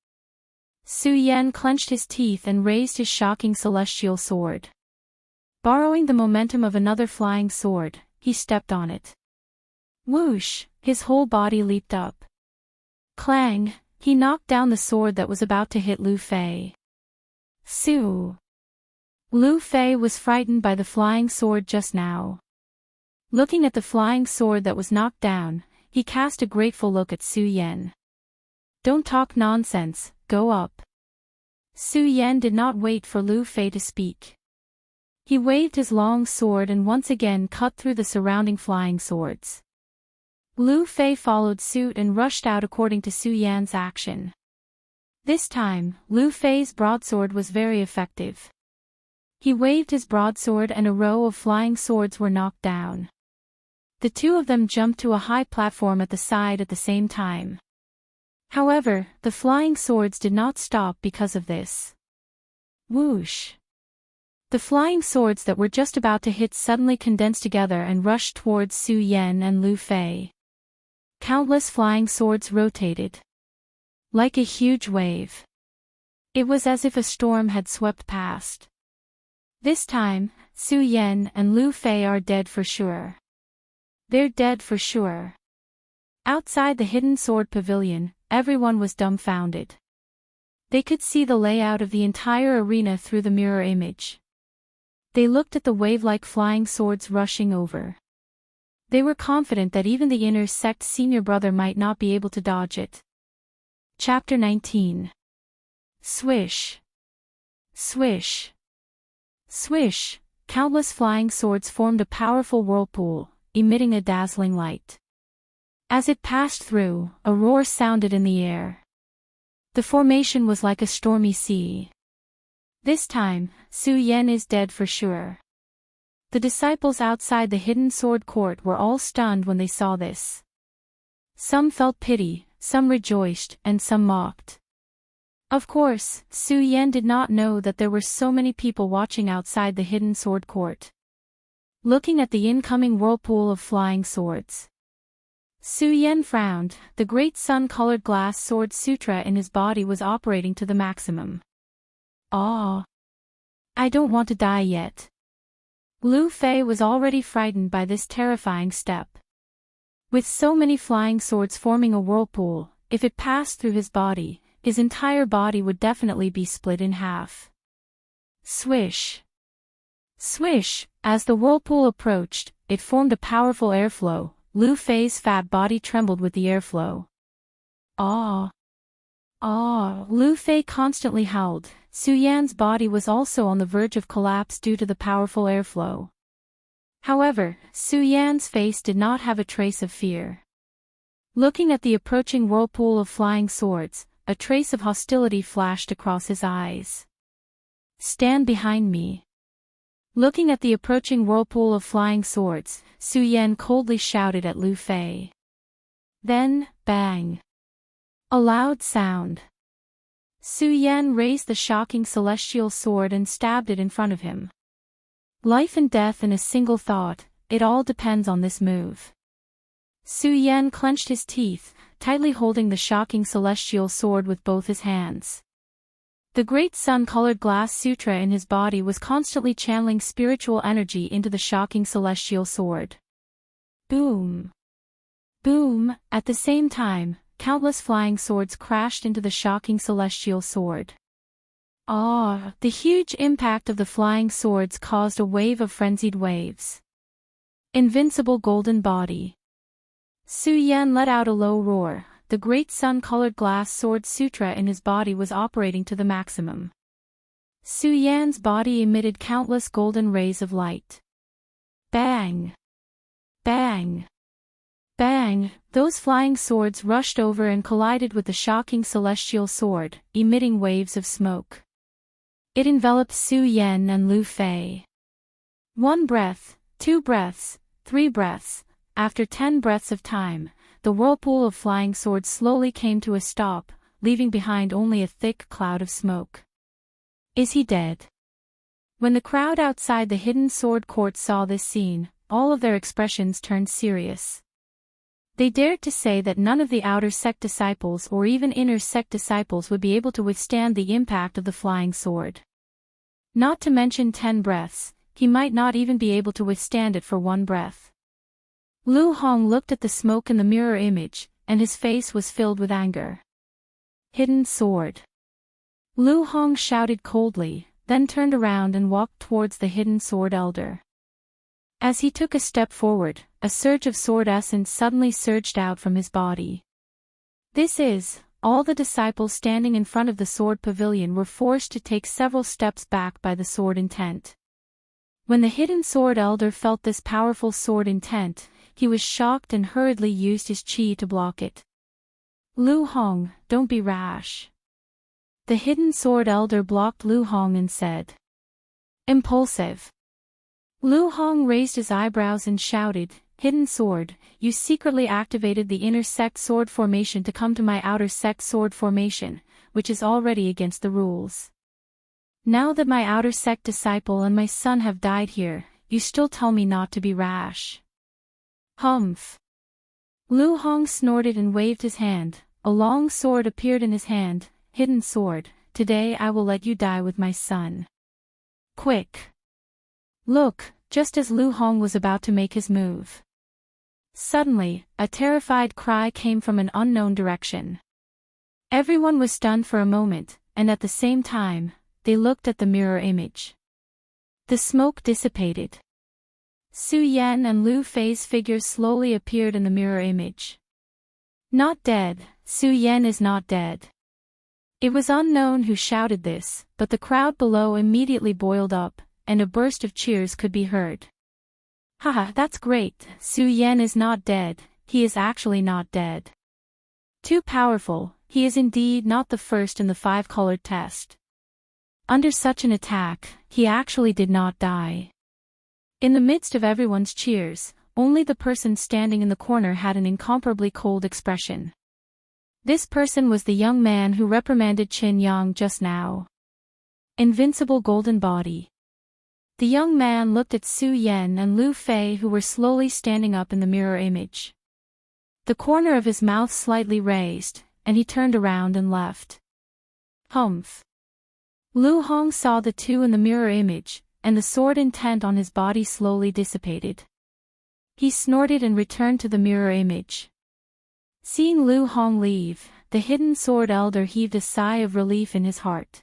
Su Yan clenched his teeth and raised his shocking celestial sword. Borrowing the momentum of another flying sword, he stepped on it. Whoosh! His whole body leaped up. Clang! He knocked down the sword that was about to hit Lu Fei. Su! Lu Fei was frightened by the flying sword just now. Looking at the flying sword that was knocked down, he cast a grateful look at Su Yan. Don't talk nonsense, go up. Su Yan did not wait for Lu Fei to speak. He waved his long sword and once again cut through the surrounding flying swords. Lu Fei followed suit and rushed out according to Su Yan's action. This time, Lu Fei's broadsword was very effective. He waved his broadsword and a row of flying swords were knocked down. The two of them jumped to a high platform at the side at the same time. However, the flying swords did not stop because of this. Whoosh! The flying swords that were just about to hit suddenly condensed together and rushed towards Su Yan and Lu Fei. Countless flying swords rotated. Like a huge wave. It was as if a storm had swept past. This time, Su Yan and Lu Fei are dead for sure. They're dead for sure. Outside the Hidden Sword Pavilion, everyone was dumbfounded. They could see the layout of the entire arena through the mirror image. They looked at the wave-like flying swords rushing over. They were confident that even the Inner Sect senior brother might not be able to dodge it. Chapter 19. Swish. Swish. Swish! Countless flying swords formed a powerful whirlpool, emitting a dazzling light. As it passed through, a roar sounded in the air. The formation was like a stormy sea. This time, Su Yan is dead for sure. The disciples outside the Hidden Sword Court were all stunned when they saw this. Some felt pity, some rejoiced, and some mocked. Of course, Su Yan did not know that there were so many people watching outside the Hidden Sword Court. Looking at the incoming whirlpool of flying swords. Su Yan frowned, the great sun-colored glass sword sutra in his body was operating to the maximum. I don't want to die yet. Lu Fei was already frightened by this terrifying step. With so many flying swords forming a whirlpool, if it passed through his body, his entire body would definitely be split in half. Swish! Swish! As the whirlpool approached, it formed a powerful airflow. Lu Fei's fat body trembled with the airflow. Lu Fei constantly howled. Su Yan's body was also on the verge of collapse due to the powerful airflow. However, Su Yan's face did not have a trace of fear. Looking at the approaching whirlpool of flying swords, a trace of hostility flashed across his eyes. "Stand behind me." Looking at the approaching whirlpool of flying swords, Su Yan coldly shouted at Lu Fei. Then, bang! A loud sound. Su Yan raised the shocking celestial sword and stabbed it in front of him. Life and death in a single thought, it all depends on this move. Su Yan clenched his teeth, tightly holding the shocking celestial sword with both his hands. The great sun-colored glass sutra in his body was constantly channeling spiritual energy into the shocking celestial sword. Boom! Boom! At the same time, countless flying swords crashed into the shocking celestial sword. Ah! The huge impact of the flying swords caused a wave of frenzied waves. Invincible golden body. Su Yan let out a low roar. The great sun-colored glass sword sutra in his body was operating to the maximum. Su Yan's body emitted countless golden rays of light. Bang! Bang! Bang! Those flying swords rushed over and collided with the shocking celestial sword, emitting waves of smoke. It enveloped Su Yan and Lu Fei. 1 breath, 2 breaths, 3 breaths. After 10 breaths of time, the whirlpool of flying swords slowly came to a stop, leaving behind only a thick cloud of smoke. Is he dead? When the crowd outside the hidden sword court saw this scene, all of their expressions turned serious. They dared to say that none of the outer sect disciples or even inner sect disciples would be able to withstand the impact of the flying sword. Not to mention 10 breaths, he might not even be able to withstand it for 1 breath. Lu Hong looked at the smoke in the mirror image, and his face was filled with anger. Hidden sword. Lu Hong shouted coldly, then turned around and walked towards the hidden sword elder. As he took a step forward, a surge of sword essence suddenly surged out from his body. All the disciples standing in front of the sword pavilion were forced to take several steps back by the sword intent. When the hidden sword elder felt this powerful sword intent, he was shocked and hurriedly used his chi to block it. Lu Hong, don't be rash. The hidden sword elder blocked Lu Hong and said. Impulsive. Lu Hong raised his eyebrows and shouted, Hidden sword, you secretly activated the inner sect sword formation to come to my outer sect sword formation, which is already against the rules. Now that my outer sect disciple and my son have died here, you still tell me not to be rash. Humph. Lu Hong snorted and waved his hand. A long sword appeared in his hand. Hidden sword, today I will let you die with my son. Quick. Look, just as Lu Hong was about to make his move. Suddenly, a terrified cry came from an unknown direction. Everyone was stunned for a moment, and at the same time, they looked at the mirror image. The smoke dissipated. Su Yan and Lu Fei's figures slowly appeared in the mirror image. Not dead, Su Yan is not dead. It was unknown who shouted this, but the crowd below immediately boiled up, and a burst of cheers could be heard. Haha, that's great, Su Yan is not dead, he is actually not dead. Too powerful, he is indeed not the first in the 5-colored test. Under such an attack, he actually did not die. In the midst of everyone's cheers, only the person standing in the corner had an incomparably cold expression. This person was the young man who reprimanded Qin Yang just now. Invincible golden body. The young man looked at Su Yan and Lu Fei who were slowly standing up in the mirror image. The corner of his mouth slightly raised, and he turned around and left. Humph. Lu Hong saw the two in the mirror image, and the sword intent on his body slowly dissipated. He snorted and returned to the mirror image. Seeing Lu Hong leave, the hidden sword elder heaved a sigh of relief in his heart.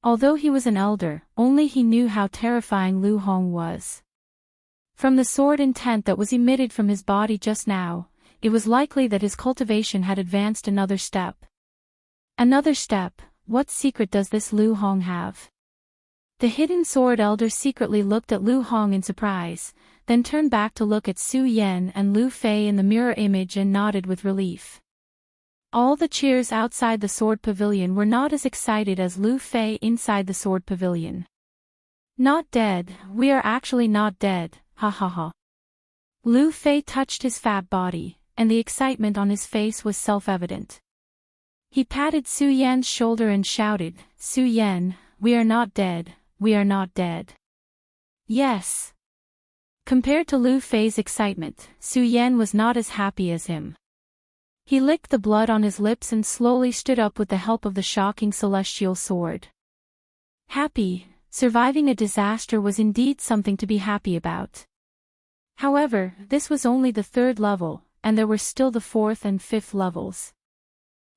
Although he was an elder, only he knew how terrifying Lu Hong was. From the sword intent that was emitted from his body just now, it was likely that his cultivation had advanced another step. Another step, what secret does this Lu Hong have? The hidden sword elder secretly looked at Lu Hong in surprise, then turned back to look at Su Yan and Lu Fei in the mirror image and nodded with relief. All the cheers outside the sword pavilion were not as excited as Lu Fei inside the sword pavilion. Not dead, we are actually not dead, ha ha ha. Lu Fei touched his fat body, and the excitement on his face was self-evident. He patted Su Yan's shoulder and shouted, Su Yan, we are not dead, we are not dead. Yes. Compared to Lu Fei's excitement, Su Yan was not as happy as him. He licked the blood on his lips and slowly stood up with the help of the shocking celestial sword. Happy, surviving a disaster was indeed something to be happy about. However, this was only the 3rd level, and there were still the 4th and 5th levels.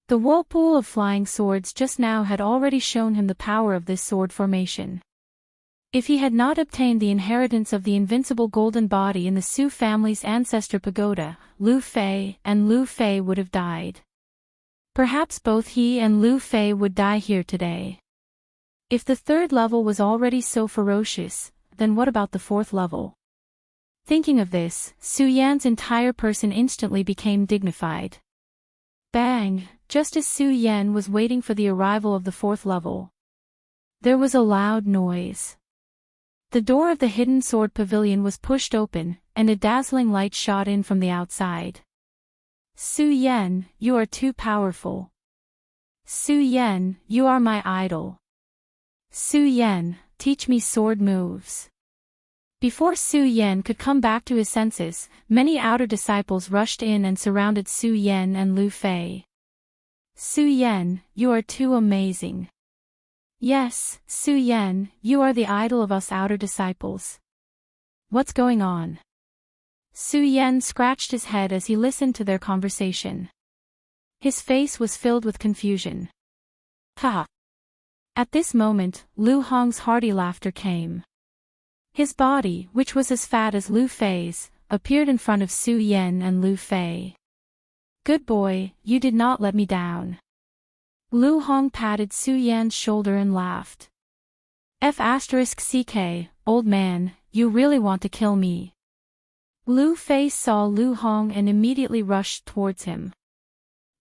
The whirlpool of flying swords just now had already shown him the power of this sword formation. If he had not obtained the inheritance of the invincible golden body in the Su family's ancestor pagoda, Lu Fei would have died. Perhaps both he and Lu Fei would die here today. If the 3rd level was already so ferocious, then what about the 4th level? Thinking of this, Su Yan's entire person instantly became dignified. Bang! Just as Su Yan was waiting for the arrival of the 4th level, there was a loud noise. The door of the hidden sword pavilion was pushed open, and a dazzling light shot in from the outside. Su Yan, you are too powerful. Su Yan, you are my idol. Su Yan, teach me sword moves. Before Su Yan could come back to his senses, many outer disciples rushed in and surrounded Su Yan and Lu Fei. Su Yan, you are too amazing. Yes, Su Yan, you are the idol of us outer disciples. What's going on? Su Yan scratched his head as he listened to their conversation. His face was filled with confusion. Ha! At this moment, Lu Hong's hearty laughter came. His body, which was as fat as Lu Fei's, appeared in front of Su Yan and Lu Fei. Good boy, you did not let me down. Lu Hong patted Su Yan's shoulder and laughed. F***ck, old man, you really want to kill me. Lu Fei saw Lu Hong and immediately rushed towards him.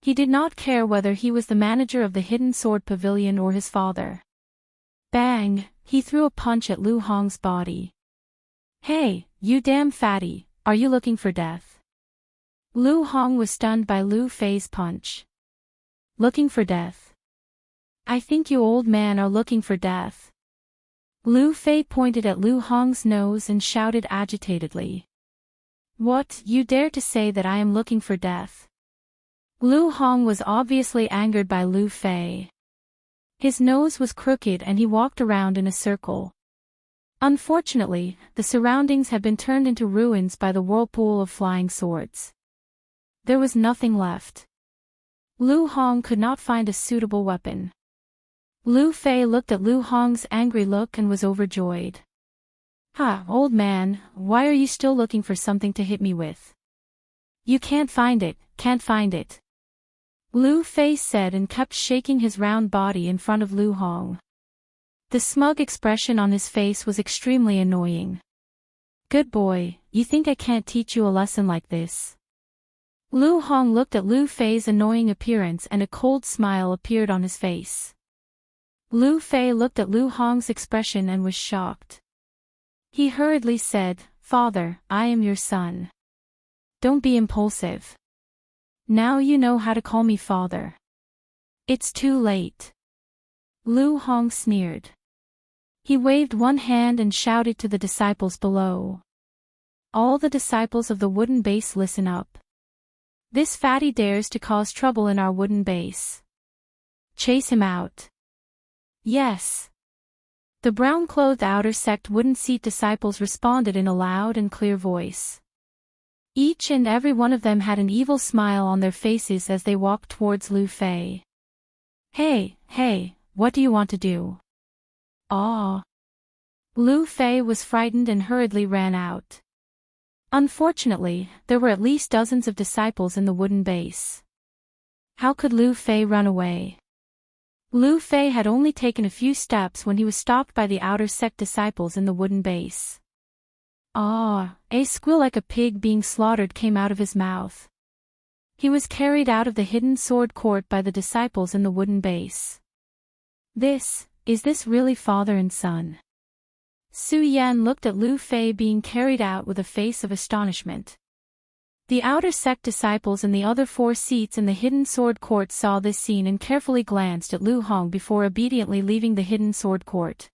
He did not care whether he was the manager of the hidden sword pavilion or his father. Bang! He threw a punch at Lu Hong's body. Hey, you damn fatty, are you looking for death? Lu Hong was stunned by Lu Fei's punch. Looking for death? I think you old man are looking for death. Lu Fei pointed at Lu Hong's nose and shouted agitatedly. What, you dare to say that I am looking for death? Lu Hong was obviously angered by Lu Fei. His nose was crooked and he walked around in a circle. Unfortunately, the surroundings had been turned into ruins by the whirlpool of flying swords. There was nothing left. Lu Hong could not find a suitable weapon. Lu Fei looked at Lu Hong's angry look and was overjoyed. Ha, old man, why are you still looking for something to hit me with? You can't find it, can't find it. Lu Fei said and kept shaking his round body in front of Lu Hong. The smug expression on his face was extremely annoying. Good boy, you think I can't teach you a lesson like this? Lu Hong looked at Lu Fei's annoying appearance and a cold smile appeared on his face. Lu Fei looked at Lu Hong's expression and was shocked. He hurriedly said, Father, I am your son. Don't be impulsive. Now you know how to call me father. It's too late. Lu Hong sneered. He waved one hand and shouted to the disciples below. All the disciples of the wooden base listen up. This fatty dares to cause trouble in our wooden base. Chase him out. Yes. The brown-clothed outer sect wooden seat disciples responded in a loud and clear voice. Each and every one of them had an evil smile on their faces as they walked towards Lu Fei. Hey, what do you want to do? Ah. Lu Fei was frightened and hurriedly ran out. Unfortunately, there were at least dozens of disciples in the wooden base. How could Lu Fei run away? Lu Fei had only taken a few steps when he was stopped by the outer sect disciples in the wooden base. Ah, a squeal like a pig being slaughtered came out of his mouth. He was carried out of the hidden sword court by the disciples in the wooden base. Is this really father and son? Su Yan looked at Lu Fei being carried out with a face of astonishment. The outer sect disciples in the other 4 seats in the hidden sword court saw this scene and carefully glanced at Lu Hong before obediently leaving the hidden sword court.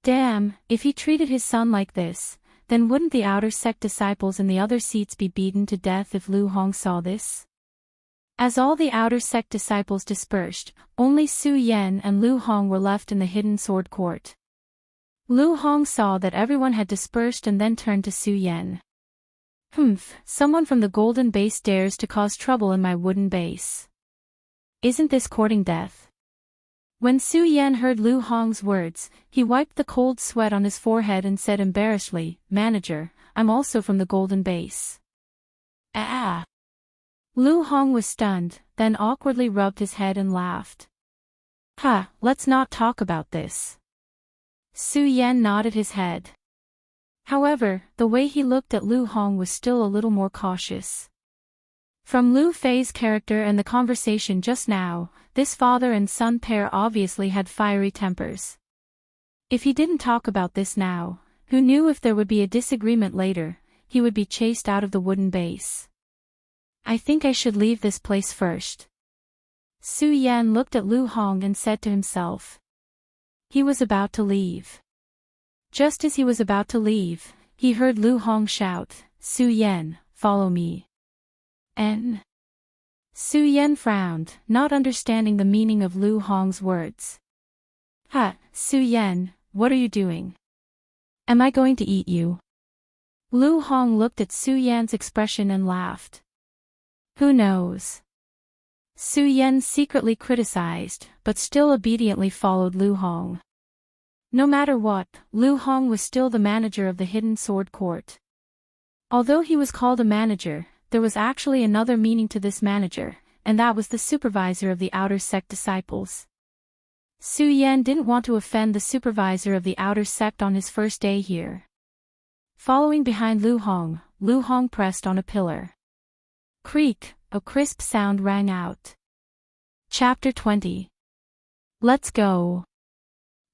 Damn, if he treated his son like this, then wouldn't the outer sect disciples in the other seats be beaten to death if Lu Hong saw this? As all the outer sect disciples dispersed, only Su Yan and Lu Hong were left in the hidden sword court. Lu Hong saw that everyone had dispersed and then turned to Su Yan. Someone from the golden base dares to cause trouble in my wooden base. Isn't this courting death? When Su Yan heard Lu Hong's words, he wiped the cold sweat on his forehead and said embarrassedly, "Manager, I'm also from the golden base." Ah! Lu Hong was stunned, then awkwardly rubbed his head and laughed. Let's not talk about this. Su Yan nodded his head. However, the way he looked at Lu Hong was still a little more cautious. From Lu Fei's character and the conversation just now, this father and son pair obviously had fiery tempers. If he didn't talk about this now, who knew if there would be a disagreement later, he would be chased out of the wooden base. I think I should leave this place first. Su Yan looked at Lu Hong and said to himself. He was about to leave. Just as he was about to leave, he heard Lu Hong shout, "Su Yan, follow me." Su Yan frowned, not understanding the meaning of Lu Hong's words. Su Yan, what are you doing? Am I going to eat you? Lu Hong looked at Su Yan's expression and laughed. Who knows? Su Yan secretly criticized, but still obediently followed Lu Hong. No matter what, Lu Hong was still the manager of the hidden sword court. Although he was called a manager, there was actually another meaning to this manager, and that was the supervisor of the outer sect disciples. Su Yan didn't want to offend the supervisor of the outer sect on his first day here. Following behind Lu Hong pressed on a pillar. Creak, a crisp sound rang out. Chapter 20. Let's go.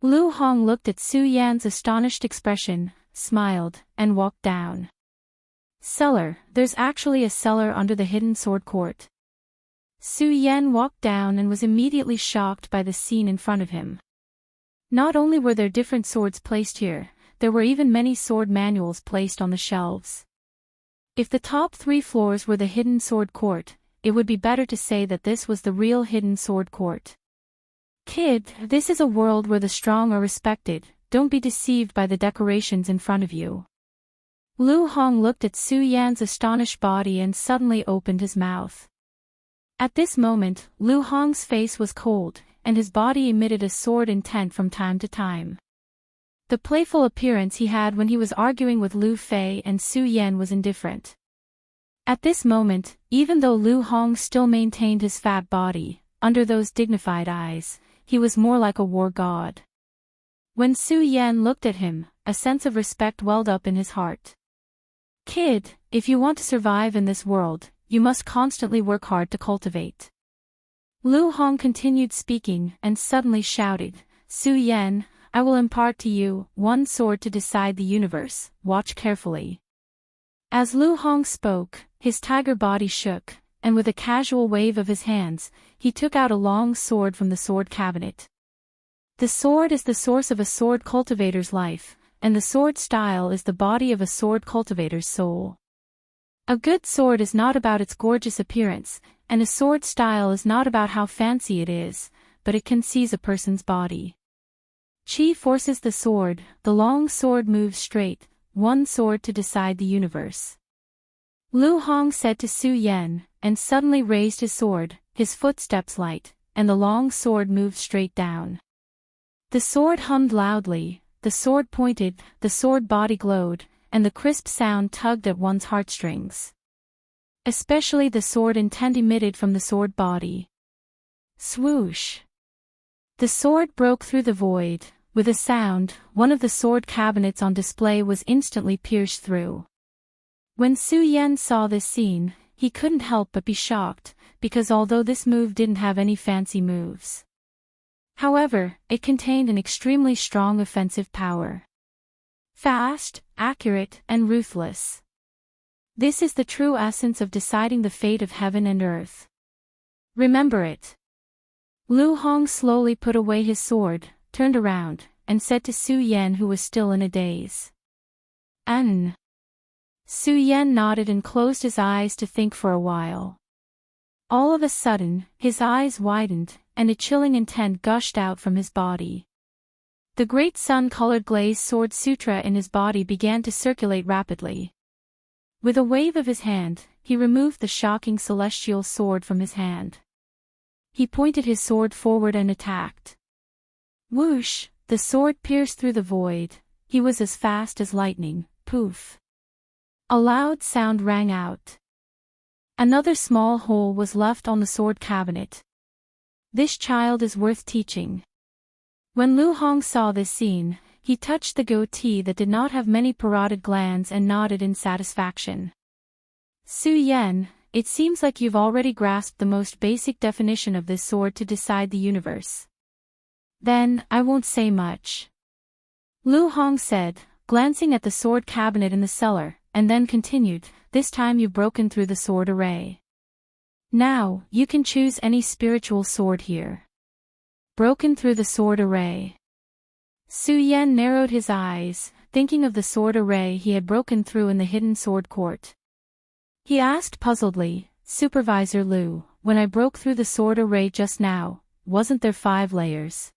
Lu Hong looked at Su Yan's astonished expression, smiled, and walked down. Cellar, there's actually a cellar under the hidden sword court. Su Yan walked down and was immediately shocked by the scene in front of him. Not only were there different swords placed here, there were even many sword manuals placed on the shelves. If the top 3 floors were the hidden sword court, it would be better to say that this was the real hidden sword court. Kid, this is a world where the strong are respected, don't be deceived by the decorations in front of you. Lu Hong looked at Su Yan's astonished body and suddenly opened his mouth. At this moment, Lu Hong's face was cold, and his body emitted a sword intent from time to time. The playful appearance he had when he was arguing with Lu Fei and Su Yan was indifferent. At this moment, even though Lu Hong still maintained his fat body, under those dignified eyes, he was more like a war god. When Su Yan looked at him, a sense of respect welled up in his heart. Kid, if you want to survive in this world, you must constantly work hard to cultivate. Lu Hong continued speaking and suddenly shouted, Su Yan, I will impart to you 1 sword to decide the universe, watch carefully. As Lu Hong spoke, his tiger body shook, and with a casual wave of his hands, he took out a long sword from the sword cabinet. The sword is the source of a sword cultivator's life, and the sword style is the body of a sword cultivator's soul. A good sword is not about its gorgeous appearance, and a sword style is not about how fancy it is, but it can seize a person's body. Qi forces the sword, the long sword moves straight, 1 sword to decide the universe. Lu Hong said to Su Yan, and suddenly raised his sword, his footsteps light, and the long sword moved straight down. The sword hummed loudly, the sword pointed, the sword body glowed, and the crisp sound tugged at one's heartstrings. Especially the sword intent emitted from the sword body. Swoosh! The sword broke through the void. With a sound, one of the sword cabinets on display was instantly pierced through. When Su Yan saw this scene, he couldn't help but be shocked, because although this move didn't have any fancy moves, however, it contained an extremely strong offensive power. Fast, accurate, and ruthless. This is the true essence of deciding the fate of heaven and earth. Remember it. Lu Hong slowly put away his sword, turned around, and said to Su Yan, who was still in a daze. Su Yan nodded and closed his eyes to think for a while. All of a sudden, his eyes widened, and a chilling intent gushed out from his body. The great sun-colored glazed sword sutra in his body began to circulate rapidly. With a wave of his hand, he removed the shocking celestial sword from his hand. He pointed his sword forward and attacked. Whoosh! The sword pierced through the void. He was as fast as lightning. Poof! A loud sound rang out. Another small hole was left on the sword cabinet. This child is worth teaching. When Lu Hong saw this scene, he touched the goatee that did not have many parotid glands and nodded in satisfaction. Su Yan, it seems like you've already grasped the most basic definition of this sword to decide the universe. Then, I won't say much. Lu Hong said, glancing at the sword cabinet in the cellar, and then continued, this time you've broken through the sword array. Now, you can choose any spiritual sword here. Broken through the sword array. Su Yan narrowed his eyes, thinking of the sword array he had broken through in the hidden sword court. He asked puzzledly, Supervisor Lu, when I broke through the sword array just now, wasn't there 5 layers?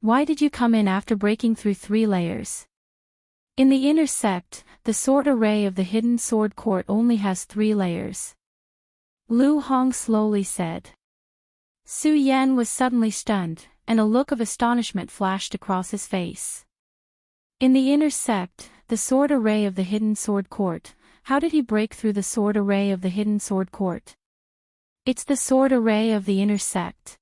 Why did you come in after breaking through 3 layers? In the inner sept, the sword array of the hidden sword court only has 3 layers. Lu Hong slowly said. Su Yan was suddenly stunned, and a look of astonishment flashed across his face. In the inner sept, the sword array of the hidden sword court, how did he break through the sword array of the hidden sword court? It's the sword array of the inner sept.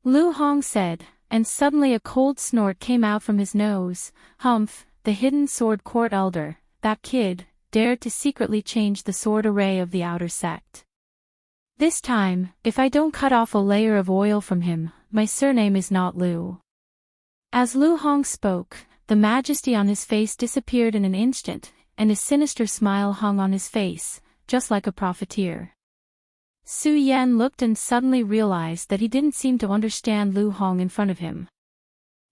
Lu Hong said, and suddenly a cold snort came out from his nose. Humph, the hidden sword court elder, that kid, dared to secretly change the sword array of the outer sect. This time, if I don't cut off a layer of oil from him, my surname is not Lu. As Lu Hong spoke, the majesty on his face disappeared in an instant, and a sinister smile hung on his face, just like a profiteer. Su Yan looked and suddenly realized that he didn't seem to understand Lu Hong in front of him.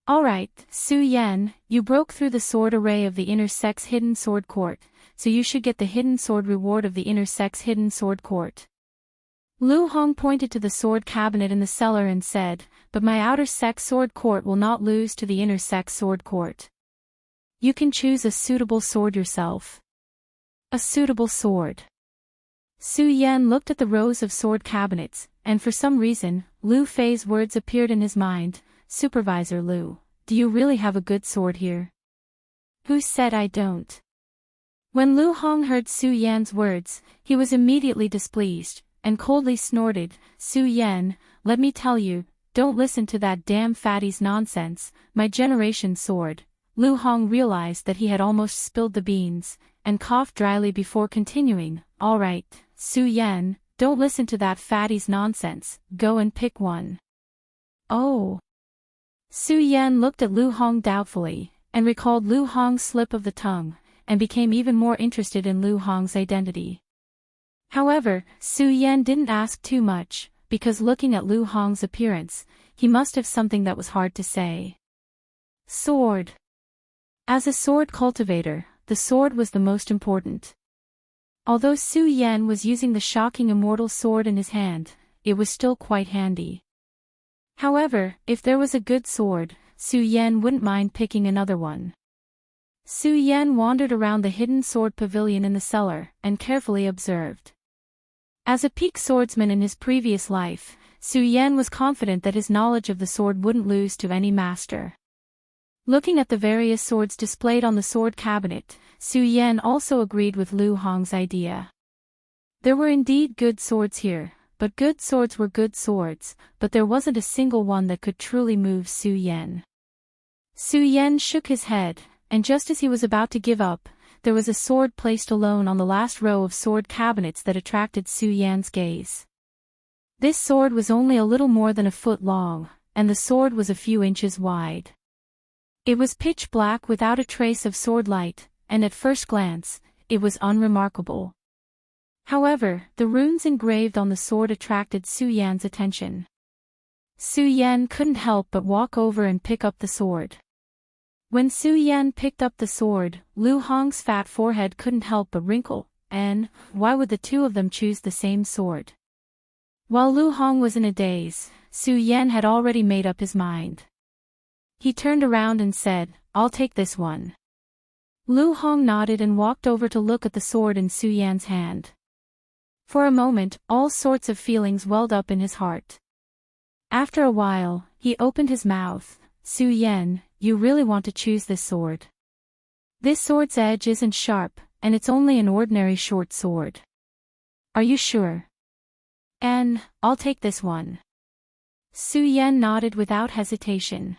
Alright, Su Yan, you broke through the sword array of the inner sect's hidden sword court, so you should get the hidden sword reward of the inner sect's hidden sword court. Lu Hong pointed to the sword cabinet in the cellar and said, but my outer sect sword court will not lose to the inner sect sword court. You can choose a suitable sword yourself. A suitable sword. Su Yan looked at the rows of sword cabinets, and for some reason, Lu Fei's words appeared in his mind. Supervisor Lu, do you really have a good sword here? Who said I don't? When Lu Hong heard Su Yan's words, he was immediately displeased, and coldly snorted, Su Yan, let me tell you, don't listen to that damn fatty's nonsense, my generation's sword. Lu Hong realized that he had almost spilled the beans, and coughed dryly before continuing, alright, Su Yan, don't listen to that fatty's nonsense, go and pick one. Oh. Su Yan looked at Lu Hong doubtfully, and recalled Lu Hong's slip of the tongue, and became even more interested in Lu Hong's identity. However, Su Yan didn't ask too much, because looking at Lu Hong's appearance, he must have something that was hard to say. Sword. As a sword cultivator, the sword was the most important. Although Su Yan was using the shocking immortal sword in his hand, it was still quite handy. However, if there was a good sword, Su Yan wouldn't mind picking another one. Su Yan wandered around the hidden sword pavilion in the cellar, and carefully observed. As a peak swordsman in his previous life, Su Yan was confident that his knowledge of the sword wouldn't lose to any master. Looking at the various swords displayed on the sword cabinet, Su Yan also agreed with Lu Hong's idea. There were indeed good swords here, but good swords were good swords, but there wasn't a single one that could truly move Su Yan. Su Yan shook his head, and just as he was about to give up, there was a sword placed alone on the last row of sword cabinets that attracted Su Yan's gaze. This sword was only a little more than a foot long, and the sword was a few inches wide. It was pitch black without a trace of sword light, and at first glance, it was unremarkable. However, the runes engraved on the sword attracted Su Yan's attention. Su Yan couldn't help but walk over and pick up the sword. When Su Yan picked up the sword, Lu Hong's fat forehead couldn't help but wrinkle, and why would the two of them choose the same sword? While Lu Hong was in a daze, Su Yan had already made up his mind. He turned around and said, "I'll take this one." Lu Hong nodded and walked over to look at the sword in Su Yan's hand. For a moment, all sorts of feelings welled up in his heart. After a while, he opened his mouth. "Su Yan, you really want to choose this sword? This sword's edge isn't sharp, and it's only an ordinary short sword. Are you sure?" "And I'll take this one." Su Yan nodded without hesitation.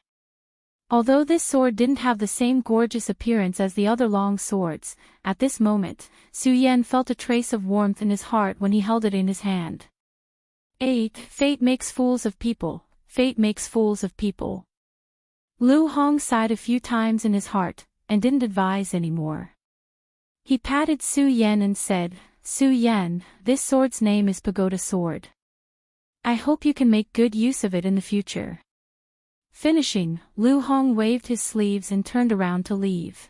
Although this sword didn't have the same gorgeous appearance as the other long swords, at this moment, Su Yan felt a trace of warmth in his heart when he held it in his hand. 8. Fate makes fools of people. Fate makes fools of people. Lu Hong sighed a few times in his heart, and didn't advise anymore. He patted Su Yan and said, "Su Yan, this sword's name is Pagoda Sword. I hope you can make good use of it in the future." Finishing, Lu Hong waved his sleeves and turned around to leave.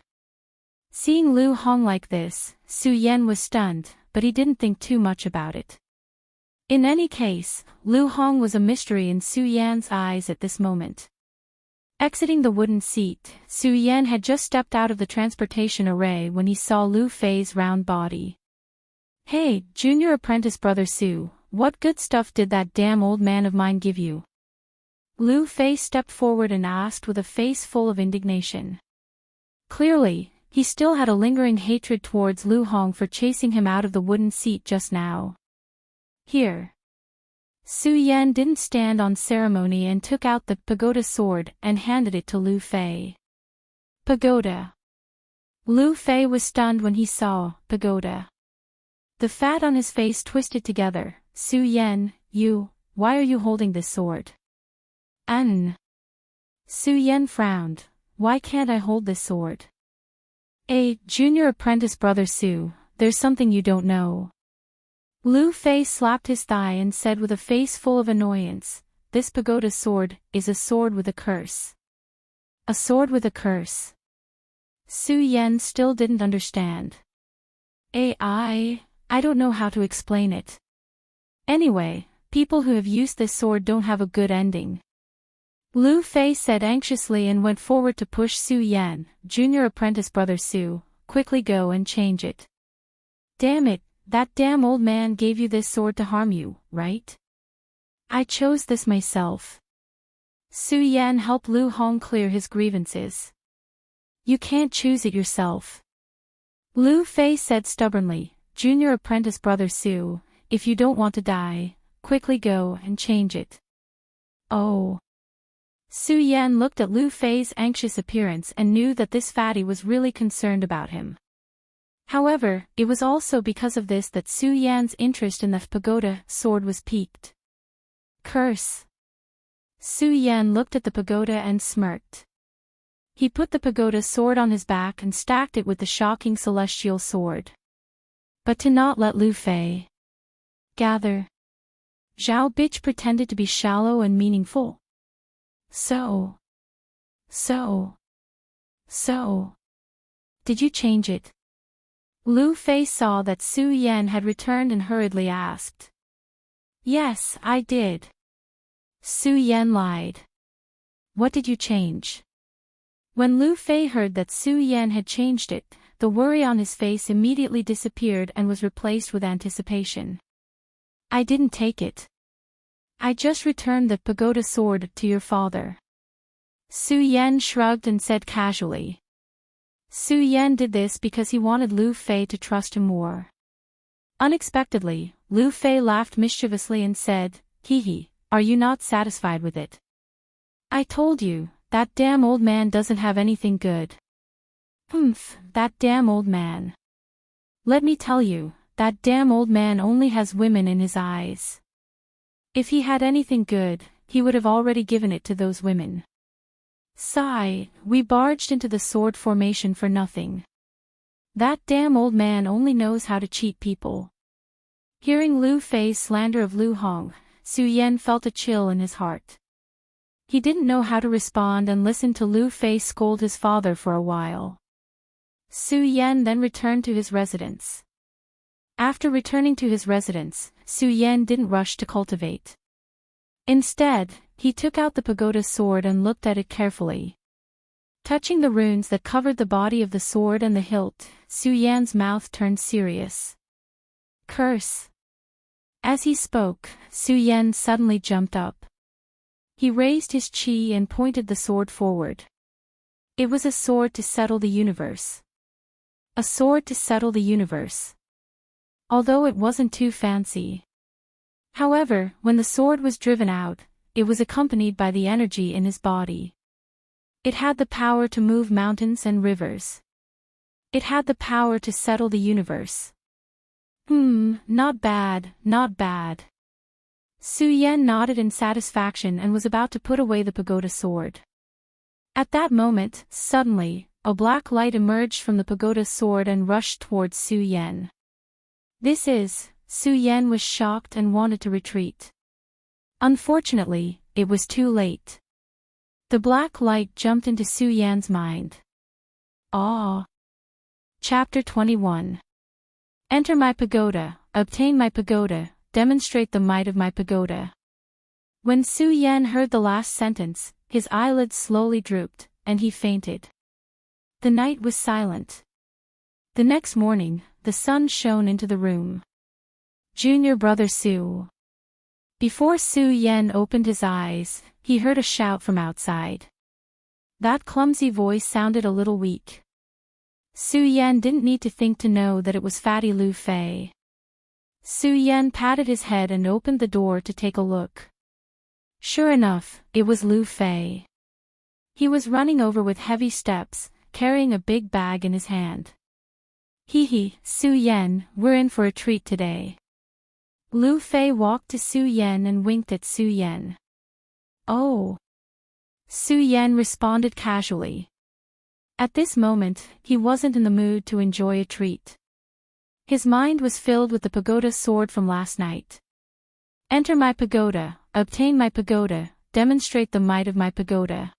Seeing Lu Hong like this, Su Yan was stunned, but he didn't think too much about it. In any case, Lu Hong was a mystery in Su Yan's eyes at this moment. Exiting the wooden seat, Su Yan had just stepped out of the transportation array when he saw Lu Fei's round body. "Hey, junior apprentice brother Su, what good stuff did that damn old man of mine give you?" Lu Fei stepped forward and asked with a face full of indignation. Clearly, he still had a lingering hatred towards Lu Hong for chasing him out of the wooden seat just now. "Here." Su Yan didn't stand on ceremony and took out the pagoda sword and handed it to Lu Fei. "Pagoda." Lu Fei was stunned when he saw pagoda. The fat on his face twisted together. "Su Yan, why are you holding this sword?" Su Yan frowned. "Why can't I hold this sword?" Junior apprentice brother Su, there's something you don't know." Lu Fei slapped his thigh and said with a face full of annoyance, "This pagoda sword is a sword with a curse." "A sword with a curse?" Su Yan still didn't understand. I don't know how to explain it. Anyway, people who have used this sword don't have a good ending." Lu Fei said anxiously and went forward to push Su Yan. "Junior apprentice brother Su, quickly go and change it." "Damn it, that damn old man gave you this sword to harm you, right? I chose this myself." Su Yan helped Lu Hong clear his grievances. "You can't choose it yourself." Lu Fei said stubbornly. "Junior apprentice brother Su, if you don't want to die, quickly go and change it." "Oh." Su Yan looked at Lu Fei's anxious appearance and knew that this fatty was really concerned about him. However, it was also because of this that Su Yan's interest in the pagoda sword was piqued. "Curse." Su Yan looked at the pagoda and smirked. He put the pagoda sword on his back and stacked it with the shocking celestial sword. But to not let Lu Fei gather. Zhao Bitch pretended to be shallow and meaningful. So. Did you change it?" Lu Fei saw that Su Yan had returned and hurriedly asked. "Yes, I did." Su Yan lied. "What did you change?" When Lu Fei heard that Su Yan had changed it, the worry on his face immediately disappeared and was replaced with anticipation. "I didn't take it. I just returned the pagoda sword to your father." Su Yan shrugged and said casually. Su Yan did this because he wanted Lu Fei to trust him more. Unexpectedly, Lu Fei laughed mischievously and said, "Hee, are you not satisfied with it? I told you, that damn old man doesn't have anything good." Humph, that damn old man. Let me tell you, that damn old man only has women in his eyes. If he had anything good, he would have already given it to those women. Sigh, we barged into the sword formation for nothing. That damn old man only knows how to cheat people. Hearing Lu Fei's slander of Lu Hong, Su Yan felt a chill in his heart. He didn't know how to respond and listened to Lu Fei scold his father for a while. Su Yan then returned to his residence. After returning to his residence, Su Yan didn't rush to cultivate. Instead, he took out the pagoda sword and looked at it carefully. Touching the runes that covered the body of the sword and the hilt, Su Yan's mouth turned serious. Curse! As he spoke, Su Yan suddenly jumped up. He raised his chi and pointed the sword forward. It was a sword to settle the universe. A sword to settle the universe. Although it wasn't too fancy. However, when the sword was driven out, it was accompanied by the energy in his body. It had the power to move mountains and rivers. It had the power to settle the universe. Not bad, not bad. Su Yan nodded in satisfaction and was about to put away the pagoda sword. At that moment, suddenly, a black light emerged from the pagoda sword and rushed towards Su Yan. Su Yan was shocked and wanted to retreat. Unfortunately, it was too late. The black light jumped into Su Yan's mind. Ah! Chapter 21. Enter my pagoda, obtain my pagoda, demonstrate the might of my pagoda. When Su Yan heard the last sentence, his eyelids slowly drooped, and he fainted. The night was silent. The next morning, the sun shone into the room. Junior brother Su. Before Su Yan opened his eyes, he heard a shout from outside. That clumsy voice sounded a little weak. Su Yan didn't need to think to know that it was Fatty Lu Fei. Su Yan patted his head and opened the door to take a look. Sure enough, it was Lu Fei. He was running over with heavy steps, carrying a big bag in his hand. Hee, Su Yan, we're in for a treat today. Lu Fei walked to Su Yan and winked at Su Yan. Oh. Su Yan responded casually. At this moment, he wasn't in the mood to enjoy a treat. His mind was filled with the pagoda sword from last night. Enter my pagoda, obtain my pagoda, demonstrate the might of my pagoda.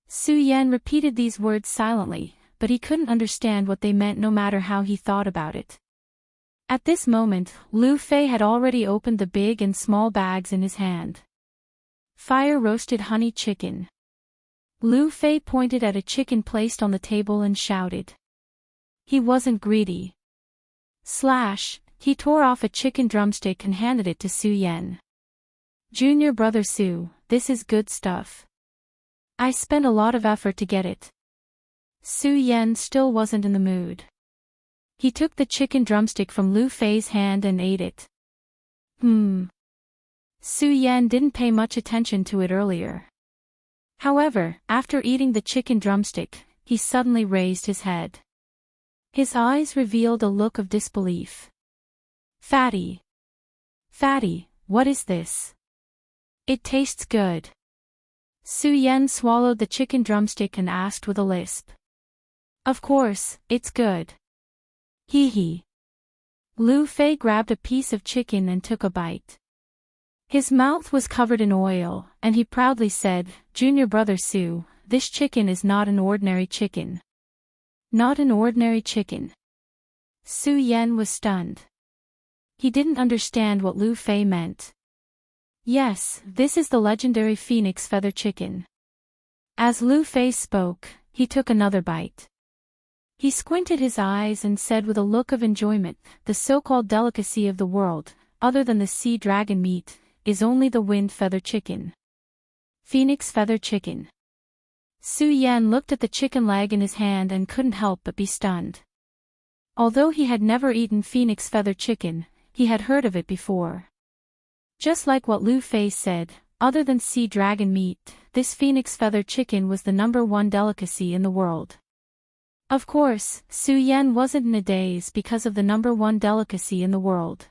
Su Yan repeated these words silently, but he couldn't understand what they meant no matter how he thought about it. At this moment, Lu Fei had already opened the big and small bags in his hand. Fire-roasted honey chicken. Lu Fei pointed at a chicken placed on the table and shouted. He wasn't greedy. He tore off a chicken drumstick and handed it to Su Yan. Junior brother Su, this is good stuff. I spent a lot of effort to get it. Su Yan still wasn't in the mood. He took the chicken drumstick from Lu Fei's hand and ate it. Su Yan didn't pay much attention to it earlier. However, after eating the chicken drumstick, he suddenly raised his head. His eyes revealed a look of disbelief. Fatty, what is this? It tastes good. Su Yan swallowed the chicken drumstick and asked with a lisp. Of course, it's good. Hee. Lu Fei grabbed a piece of chicken and took a bite. His mouth was covered in oil, and he proudly said, Junior brother Su, this chicken is not an ordinary chicken. Not an ordinary chicken. Su Yan was stunned. He didn't understand what Lu Fei meant. Yes, this is the legendary phoenix feather chicken. As Lu Fei spoke, he took another bite. He squinted his eyes and said with a look of enjoyment, the so-called delicacy of the world, other than the sea dragon meat, is only the wind feather chicken. Phoenix feather chicken. Su Yan looked at the chicken leg in his hand and couldn't help but be stunned. Although he had never eaten phoenix feather chicken, he had heard of it before. Just like what Lu Fei said, other than sea dragon meat, this phoenix feather chicken was the #1 delicacy in the world. Of course, Su Yan wasn't in a daze because of the #1 delicacy in the world.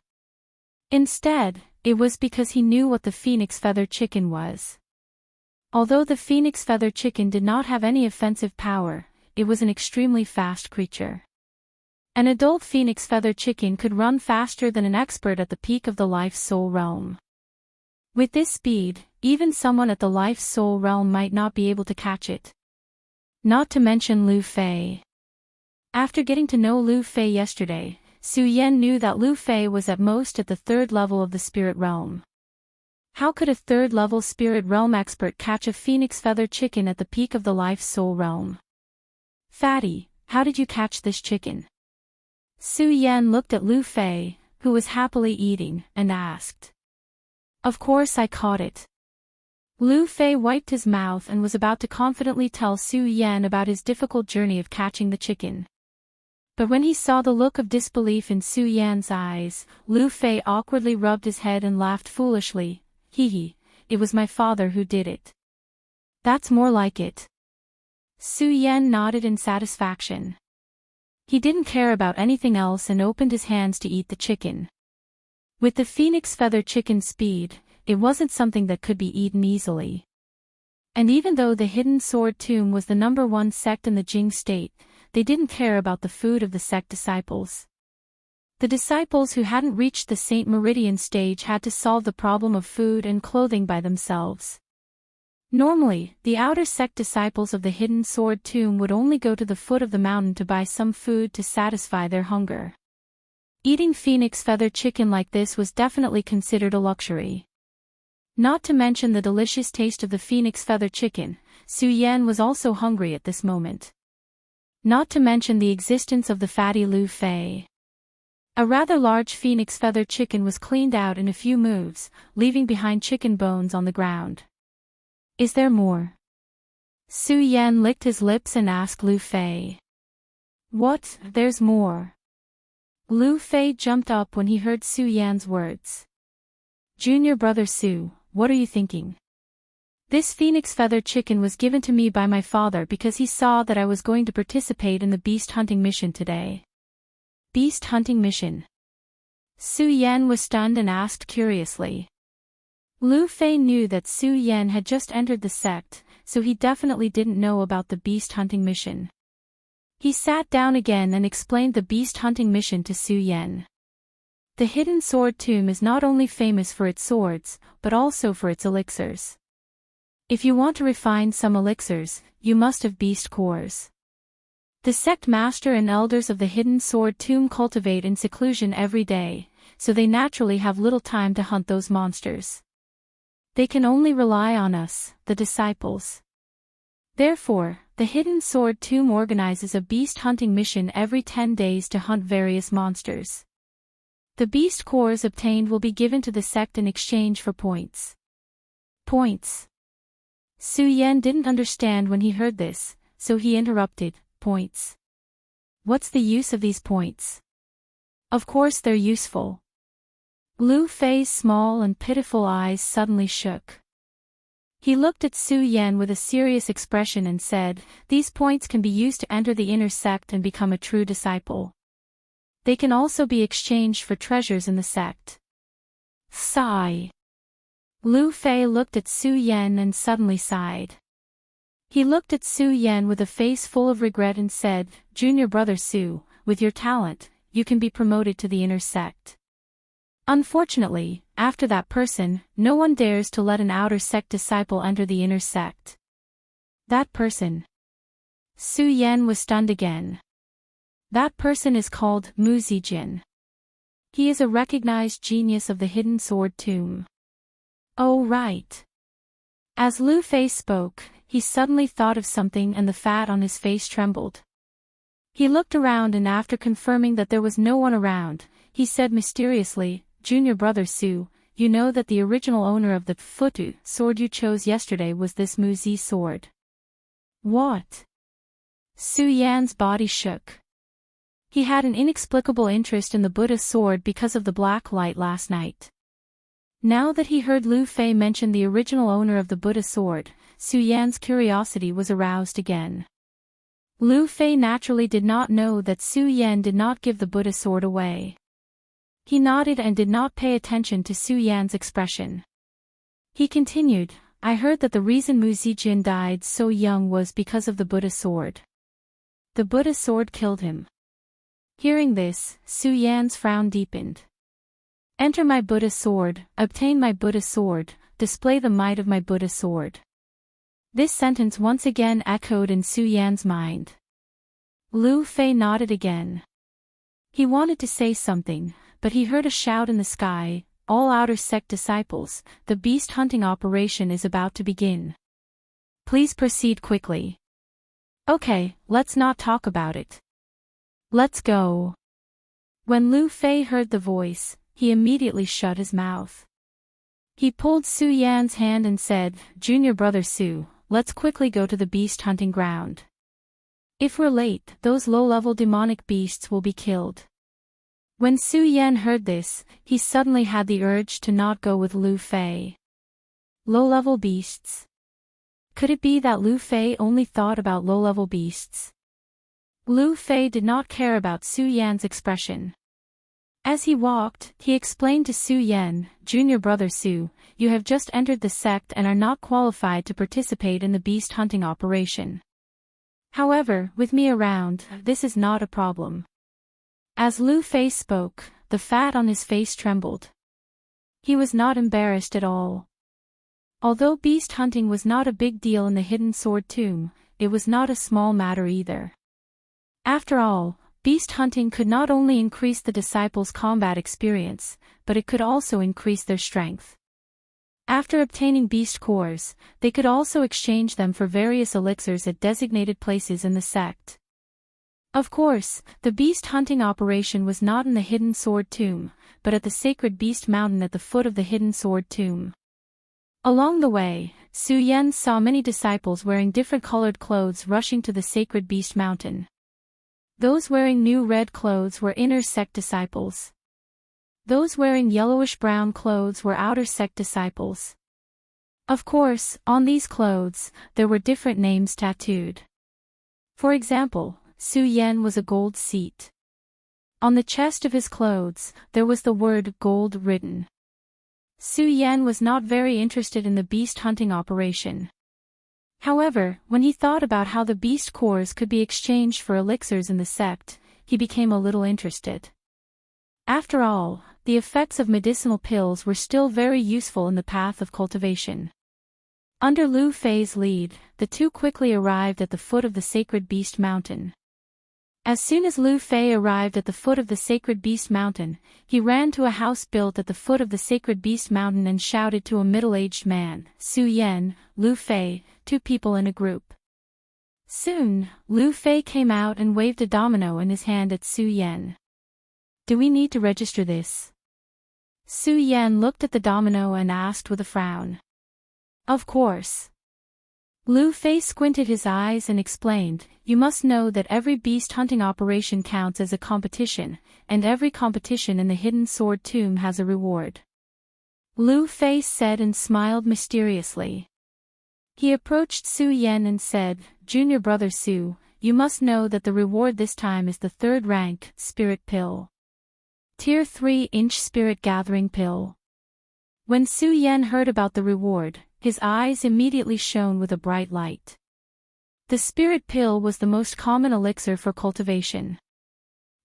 Instead, it was because he knew what the phoenix feather chicken was. Although the phoenix feather chicken did not have any offensive power, it was an extremely fast creature. An adult phoenix feather chicken could run faster than an expert at the peak of the life soul realm. With this speed, even someone at the life soul realm might not be able to catch it. Not to mention Lu Fei. After getting to know Lu Fei yesterday, Su Yan knew that Lu Fei was at most at the 3rd level of the spirit realm. How could a 3rd level spirit realm expert catch a phoenix feather chicken at the peak of the life soul realm? Fatty, how did you catch this chicken? Su Yan looked at Lu Fei, who was happily eating, and asked. Of course I caught it. Lu Fei wiped his mouth and was about to confidently tell Su Yan about his difficult journey of catching the chicken. But when he saw the look of disbelief in Su Yan's eyes, Lu Fei awkwardly rubbed his head and laughed foolishly. Hee, it was my father who did it. That's more like it. Su Yan nodded in satisfaction. He didn't care about anything else and opened his hands to eat the chicken. With the phoenix feather chicken's speed, it wasn't something that could be eaten easily. And even though the Hidden Sword Tomb was the #1 sect in the Jing state, they didn't care about the food of the sect disciples. The disciples who hadn't reached the Saint Meridian stage had to solve the problem of food and clothing by themselves. Normally, the outer sect disciples of the Hidden Sword Tomb would only go to the foot of the mountain to buy some food to satisfy their hunger. Eating phoenix feather chicken like this was definitely considered a luxury. Not to mention the delicious taste of the phoenix feather chicken, Su Yan was also hungry at this moment. Not to mention the existence of the fatty Lu Fei. A rather large phoenix feather chicken was cleaned out in a few moves, leaving behind chicken bones on the ground. Is there more? Su Yan licked his lips and asked Lu Fei. What, there's more? Lu Fei jumped up when he heard Su Yan's words. Junior brother Su, what are you thinking? This phoenix feather chicken was given to me by my father because he saw that I was going to participate in the beast hunting mission today. Beast hunting mission? Su Yan was stunned and asked curiously. Lu Fei knew that Su Yan had just entered the sect, so he definitely didn't know about the beast hunting mission. He sat down again and explained the beast hunting mission to Su Yan. The Hidden Sword Tomb is not only famous for its swords, but also for its elixirs. If you want to refine some elixirs, you must have beast cores. The sect master and elders of the Hidden Sword Tomb cultivate in seclusion every day, so they naturally have little time to hunt those monsters. They can only rely on us, the disciples. Therefore, the Hidden Sword Tomb organizes a beast hunting mission every 10 days to hunt various monsters. The beast cores obtained will be given to the sect in exchange for points. Points. Su Yan didn't understand when he heard this, so he interrupted. Points. What's the use of these points? Of course they're useful. Lu Fei's small and pitiful eyes suddenly shook. He looked at Su Yan with a serious expression and said, these points can be used to enter the inner sect and become a true disciple. They can also be exchanged for treasures in the sect. Sigh. Lu Fei looked at Su Yan and suddenly sighed. He looked at Su Yan with a face full of regret and said, Junior brother Su, with your talent, you can be promoted to the inner sect. Unfortunately, after that person, no one dares to let an outer sect disciple enter the inner sect. That person. Su Yan was stunned again. That person is called Mu Zijin. He is a recognized genius of the Hidden Sword Tomb. Oh right. As Lu Fei spoke, he suddenly thought of something and the fat on his face trembled. He looked around and after confirming that there was no one around, he said mysteriously, Junior brother Su, you know that the original owner of the Futu sword you chose yesterday was this Mu Zi sword. What? Su Yan's body shook. He had an inexplicable interest in the Buddha sword because of the black light last night. Now that he heard Lu Fei mention the original owner of the Buddha sword, Su Yan's curiosity was aroused again. Lu Fei naturally did not know that Su Yan did not give the Buddha sword away. He nodded and did not pay attention to Su Yan's expression. He continued, I heard that the reason Mu Zijin died so young was because of the Buddha sword. The Buddha sword killed him. Hearing this, Su Yan's frown deepened. Enter my Buddha sword, obtain my Buddha sword, display the might of my Buddha sword. This sentence once again echoed in Su Yan's mind. Lu Fei nodded again. He wanted to say something, but he heard a shout in the sky, all outer sect disciples, the beast hunting operation is about to begin. Please proceed quickly. Okay, let's not talk about it. Let's go. When Lu Fei heard the voice, he immediately shut his mouth. He pulled Su Yan's hand and said, Junior brother Su, let's quickly go to the beast hunting ground. If we're late, those low-level demonic beasts will be killed. When Su Yan heard this, he suddenly had the urge to not go with Lu Fei. Low-level beasts. Could it be that Lu Fei only thought about low-level beasts? Lu Fei did not care about Su Yan's expression. As he walked, he explained to Su Yan, Junior brother Su, you have just entered the sect and are not qualified to participate in the beast hunting operation. However, with me around, this is not a problem. As Lu Fei spoke, the fat on his face trembled. He was not embarrassed at all. Although beast hunting was not a big deal in the hidden sword tomb, it was not a small matter either. After all, beast hunting could not only increase the disciples' combat experience, but it could also increase their strength. After obtaining beast cores, they could also exchange them for various elixirs at designated places in the sect. Of course, the beast hunting operation was not in the hidden sword tomb, but at the sacred beast mountain at the foot of the hidden sword tomb. Along the way, Su Yan saw many disciples wearing different colored clothes rushing to the sacred beast mountain. Those wearing new red clothes were inner sect disciples. Those wearing yellowish-brown clothes were outer sect disciples. Of course, on these clothes, there were different names tattooed. For example, Su Yan was a gold seat. On the chest of his clothes, there was the word gold written. Su Yan was not very interested in the beast hunting operation. However, when he thought about how the beast cores could be exchanged for elixirs in the sect, he became a little interested. After all, the effects of medicinal pills were still very useful in the path of cultivation. Under Lu Fei's lead, the two quickly arrived at the foot of the sacred beast mountain. As soon as Lu Fei arrived at the foot of the sacred beast mountain, he ran to a house built at the foot of the sacred beast mountain and shouted to a middle-aged man, Su Yan, Lu Fei, two people in a group. Soon, Lu Fei came out and waved a domino in his hand at Su Yan. Do we need to register this? Su Yan looked at the domino and asked with a frown. Of course. Lu Fei squinted his eyes and explained, you must know that every beast hunting operation counts as a competition, and every competition in the hidden sword tomb has a reward. Lu Fei said and smiled mysteriously. He approached Su Yan and said, Junior brother Su, you must know that the reward this time is the 3rd rank, Spirit Pill. Tier 3-inch Spirit Gathering Pill. When Su Yan heard about the reward, his eyes immediately shone with a bright light. The Spirit Pill was the most common elixir for cultivation.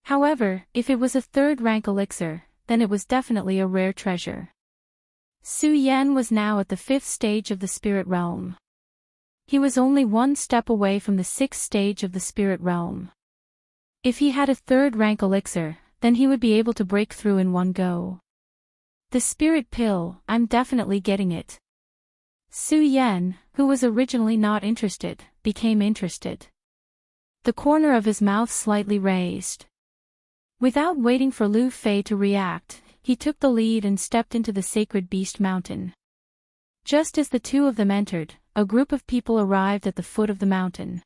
However, if it was a 3rd rank elixir, then it was definitely a rare treasure. Su Yan was now at the 5th stage of the spirit realm. He was only one step away from the 6th stage of the spirit realm. If he had a 3rd rank elixir, then he would be able to break through in one go. The Spirit Pill, I'm definitely getting it. Su Yan, who was originally not interested, became interested. The corner of his mouth slightly raised. Without waiting for Lu Fei to react, he took the lead and stepped into the sacred beast mountain. Just as the two of them entered, a group of people arrived at the foot of the mountain.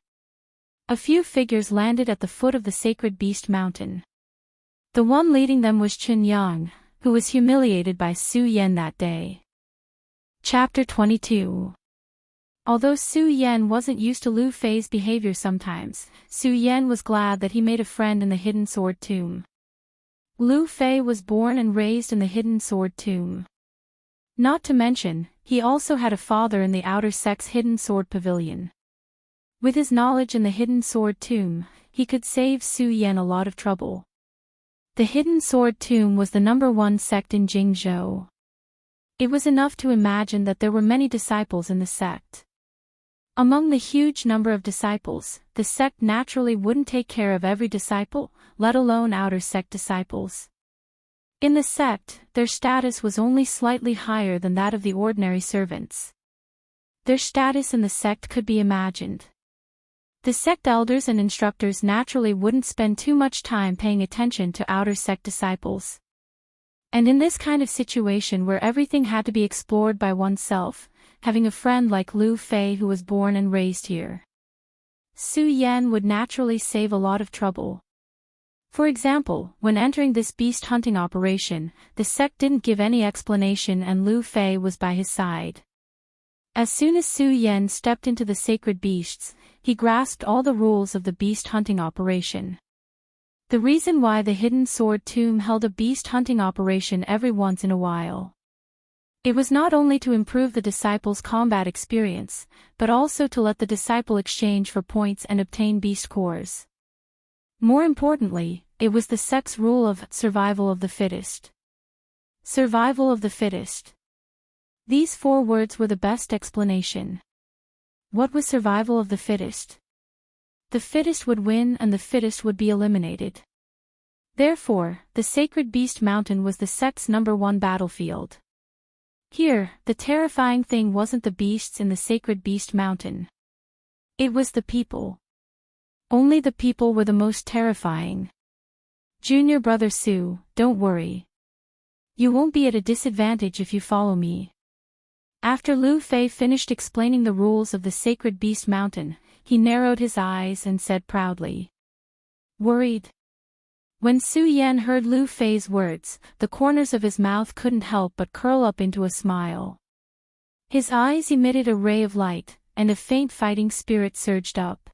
A few figures landed at the foot of the sacred beast mountain. The one leading them was Chen Yang, who was humiliated by Su Yan that day. Chapter 22. Although Su Yan wasn't used to Lu Fei's behavior sometimes, Su Yan was glad that he made a friend in the Hidden Sword Tomb. Lu Fei was born and raised in the Hidden Sword Tomb. Not to mention, he also had a father in the Outer Sect's Hidden Sword Pavilion. With his knowledge in the Hidden Sword Tomb, he could save Su Yan a lot of trouble. The Hidden Sword Tomb was the #1 sect in Jingzhou. It was enough to imagine that there were many disciples in the sect. Among the huge number of disciples, the sect naturally wouldn't take care of every disciple, let alone Outer Sect disciples. In the sect, their status was only slightly higher than that of the ordinary servants. Their status in the sect could be imagined. The sect elders and instructors naturally wouldn't spend too much time paying attention to Outer Sect disciples. And in this kind of situation where everything had to be explored by oneself, having a friend like Lu Fei who was born and raised here, Su Yan would naturally save a lot of trouble. For example, when entering this beast hunting operation, the sect didn't give any explanation and Lu Fei was by his side. As soon as Su Yan stepped into the sacred beasts, he grasped all the rules of the beast hunting operation. The reason why the Hidden Sword Tomb held a beast hunting operation every once in a while. It was not only to improve the disciples' combat experience, but also to let the disciple exchange for points and obtain beast cores. More importantly, it was the sect's rule of survival of the fittest. Survival of the fittest. These 4 words were the best explanation. What was survival of the fittest? The fittest would win and the fittest would be eliminated. Therefore, the Sacred Beast Mountain was the sect's #1 battlefield. Here, the terrifying thing wasn't the beasts in the Sacred Beast Mountain. It was the people. Only the people were the most terrifying. Junior brother Su, don't worry. You won't be at a disadvantage if you follow me. After Lu Fei finished explaining the rules of the Sacred Beast Mountain, he narrowed his eyes and said proudly. Worried? When Su Yan heard Lu Fei's words, the corners of his mouth couldn't help but curl up into a smile. His eyes emitted a ray of light, and a faint fighting spirit surged up.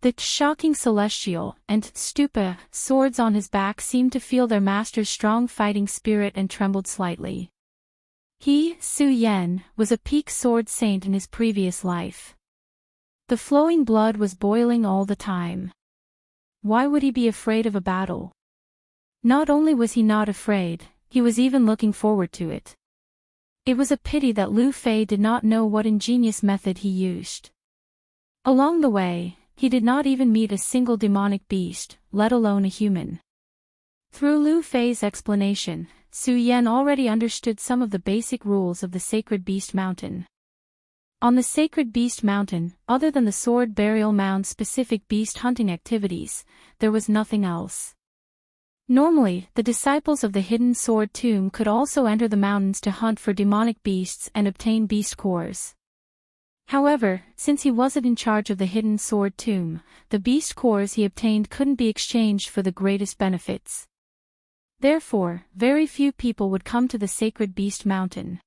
The shocking celestial and stupa swords on his back seemed to feel their master's strong fighting spirit and trembled slightly. He, Su Yan, was a peak sword saint in his previous life. The flowing blood was boiling all the time. Why would he be afraid of a battle? Not only was he not afraid, he was even looking forward to it. It was a pity that Lu Fei did not know what ingenious method he used. Along the way, he did not even meet a single demonic beast, let alone a human. Through Lu Fei's explanation, Su Yan already understood some of the basic rules of the Sacred Beast Mountain. On the Sacred Beast Mountain, other than the Sword Burial Mound-specific beast hunting activities, there was nothing else. Normally, the disciples of the Hidden Sword Tomb could also enter the mountains to hunt for demonic beasts and obtain beast cores. However, since he wasn't in charge of the Hidden Sword Tomb, the beast cores he obtained couldn't be exchanged for the greatest benefits. Therefore, very few people would come to the Sacred Beast Mountain.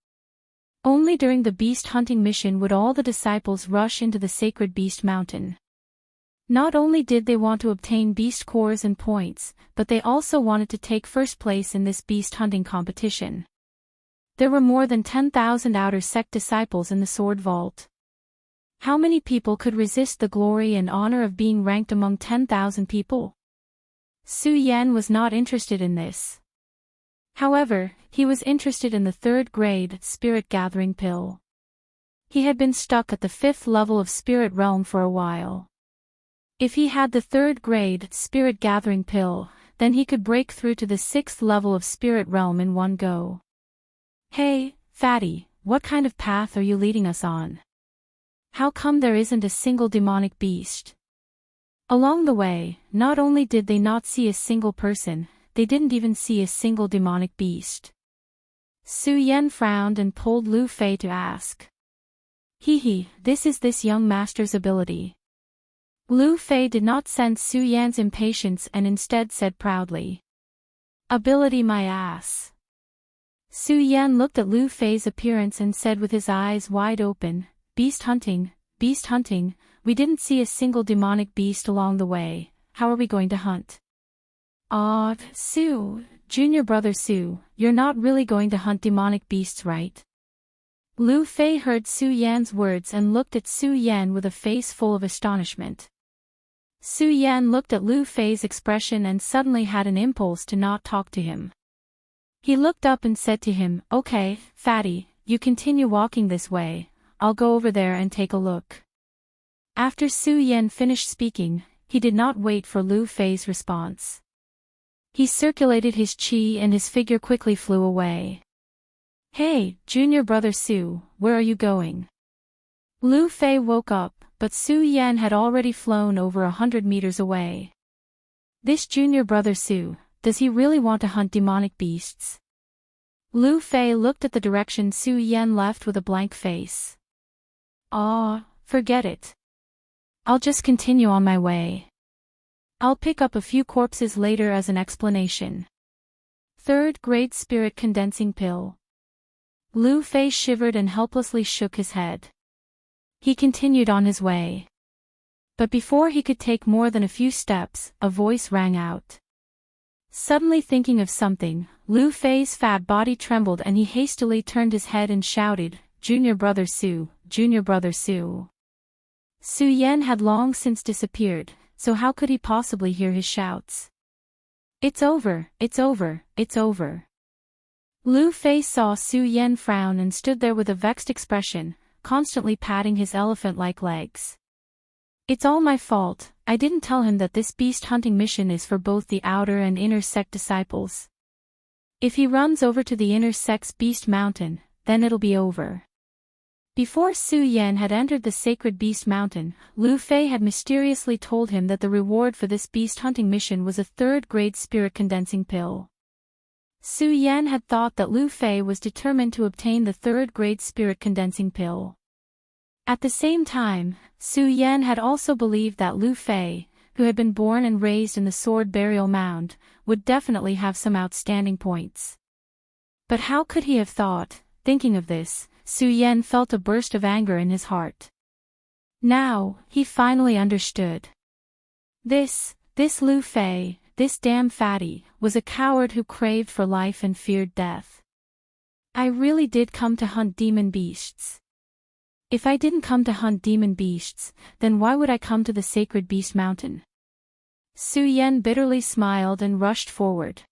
Only during the beast hunting mission would all the disciples rush into the Sacred Beast Mountain. Not only did they want to obtain beast cores and points, but they also wanted to take first place in this beast hunting competition. There were more than 10,000 Outer Sect disciples in the Sword Vault. How many people could resist the glory and honor of being ranked among 10,000 people? Su Yan was not interested in this. However, he was interested in the 3rd grade Spirit Gathering Pill. He had been stuck at the 5th level of Spirit Realm for a while. If he had the 3rd grade Spirit Gathering Pill, then he could break through to the 6th level of Spirit Realm in one go. Hey, fatty, what kind of path are you leading us on? How come there isn't a single demonic beast? Along the way, not only did they not see a single person, they didn't even see a single demonic beast. Su Yan frowned and pulled Lu Fei to ask. This is this young master's ability. Lu Fei did not sense Su Yan's impatience and instead said proudly. Ability my ass. Su Yan looked at Lu Fei's appearance and said with his eyes wide open, beast hunting, we didn't see a single demonic beast along the way, how are we going to hunt? Ah, Sue, junior brother Sue, you're not really going to hunt demonic beasts, right? Lu Fei heard Su Yan's words and looked at Su Yan with a face full of astonishment. Su Yan looked at Lu Fei's expression and suddenly had an impulse to not talk to him. He looked up and said to him, "Okay, fatty, you continue walking this way, I'll go over there and take a look." After Su Yan finished speaking, he did not wait for Lu Fei's response. He circulated his qi and his figure quickly flew away. "Hey, junior brother Su, where are you going?" Lu Fei woke up, but Su Yan had already flown over 100 meters away. This junior brother Su, does he really want to hunt demonic beasts? Lu Fei looked at the direction Su Yan left with a blank face. "Ah, forget it. I'll just continue on my way. I'll pick up a few corpses later as an explanation." Third grade spirit condensing pill. Lu Fei shivered and helplessly shook his head. He continued on his way. But before he could take more than a few steps, a voice rang out. Suddenly thinking of something, Lu Fei's fat body trembled and he hastily turned his head and shouted, "Junior brother Su, junior brother Su." Su Yan had long since disappeared, so how could he possibly hear his shouts? "It's over, it's over, it's over." Lu Fei saw Su Yan frown and stood there with a vexed expression, constantly patting his elephant-like legs. "It's all my fault, I didn't tell him that this beast hunting mission is for both the outer and inner sect disciples. If he runs over to the inner sect's beast mountain, then it'll be over." Before Su Yan had entered the sacred beast mountain, Lu Fei had mysteriously told him that the reward for this beast hunting mission was a third-grade spirit condensing pill. Su Yan had thought that Lu Fei was determined to obtain the third-grade spirit condensing pill. At the same time, Su Yan had also believed that Lu Fei, who had been born and raised in the sword burial mound, would definitely have some outstanding points. But how could he have thought? Thinking of this, Su Yan felt a burst of anger in his heart. Now, he finally understood. This Lu Fei, this damn fatty, was a coward who craved for life and feared death. I really did come to hunt demon beasts. If I didn't come to hunt demon beasts, then why would I come to the sacred beast mountain? Su Yan bitterly smiled and rushed forward.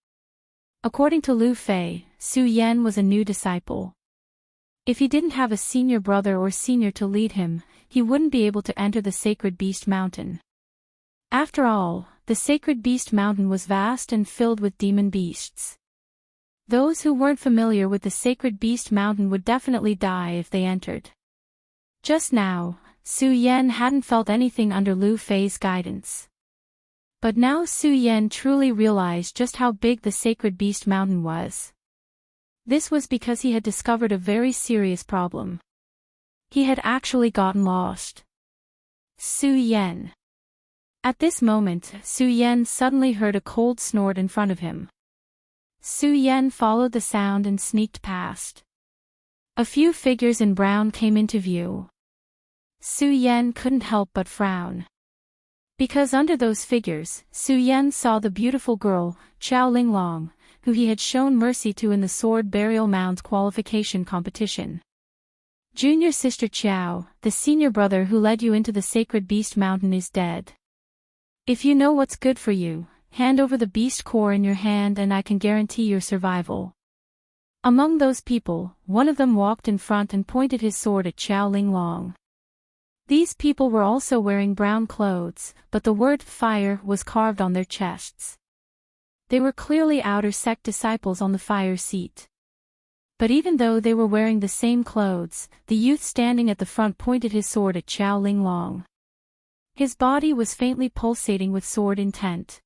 According to Lu Fei, Su Yan was a new disciple. If he didn't have a senior brother or senior to lead him, he wouldn't be able to enter the sacred beast mountain. After all, the sacred beast mountain was vast and filled with demon beasts. Those who weren't familiar with the sacred beast mountain would definitely die if they entered. Just now, Su Yan hadn't felt anything under Lu Fei's guidance. But now Su Yan truly realized just how big the sacred beast mountain was. This was because he had discovered a very serious problem. He had actually gotten lost. Su Yan. At this moment, Su Yan suddenly heard a cold snort in front of him. Su Yan followed the sound and sneaked past. A few figures in brown came into view. Su Yan couldn't help but frown. Because under those figures, Su Yan saw the beautiful girl, Qiao Linglong, who he had shown mercy to in the sword burial mound qualification competition. Junior sister Qiao, the senior brother who led you into the sacred beast mountain is dead. If you know what's good for you, hand over the beast core in your hand and I can guarantee your survival. Among those people, one of them walked in front and pointed his sword at Qiao Linglong. These people were also wearing brown clothes, but the word fire was carved on their chests. They were clearly outer sect disciples on the fire seat. But even though they were wearing the same clothes, the youth standing at the front pointed his sword at Qiao Linglong. His body was faintly pulsating with sword intent.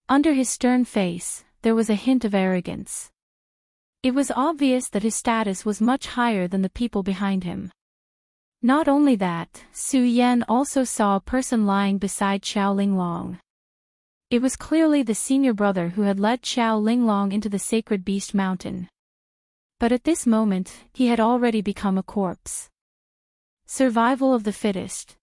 Under his stern face, there was a hint of arrogance. It was obvious that his status was much higher than the people behind him. Not only that, Su Yan also saw a person lying beside Qiao Linglong. It was clearly the senior brother who had led Qiao Linglong into the sacred beast mountain. But at this moment, he had already become a corpse. Survival of the fittest.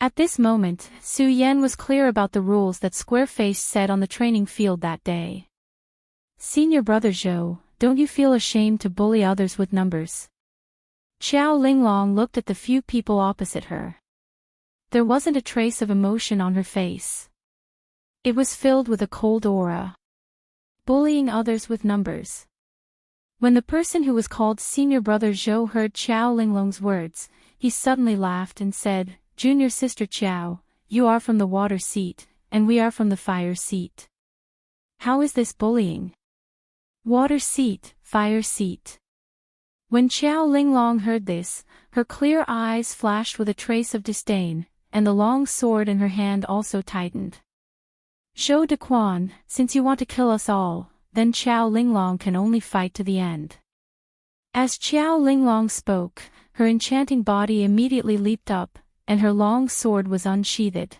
At this moment, Su Yan was clear about the rules that Squareface said on the training field that day. Senior brother Zhou, don't you feel ashamed to bully others with numbers? Xiao Linglong looked at the few people opposite her. There wasn't a trace of emotion on her face. It was filled with a cold aura. Bullying others with numbers. When the person who was called Senior Brother Zhou heard Xiao Linglong's words, he suddenly laughed and said, Junior Sister Xiao, you are from the water seat, and we are from the fire seat. How is this bullying? Water seat, fire seat. When Xiao Linglong heard this, her clear eyes flashed with a trace of disdain, and the long sword in her hand also tightened. Zhou Dequan, since you want to kill us all, then Xiao Linglong can only fight to the end. As Xiao Linglong spoke, her enchanting body immediately leaped up, and her long sword was unsheathed.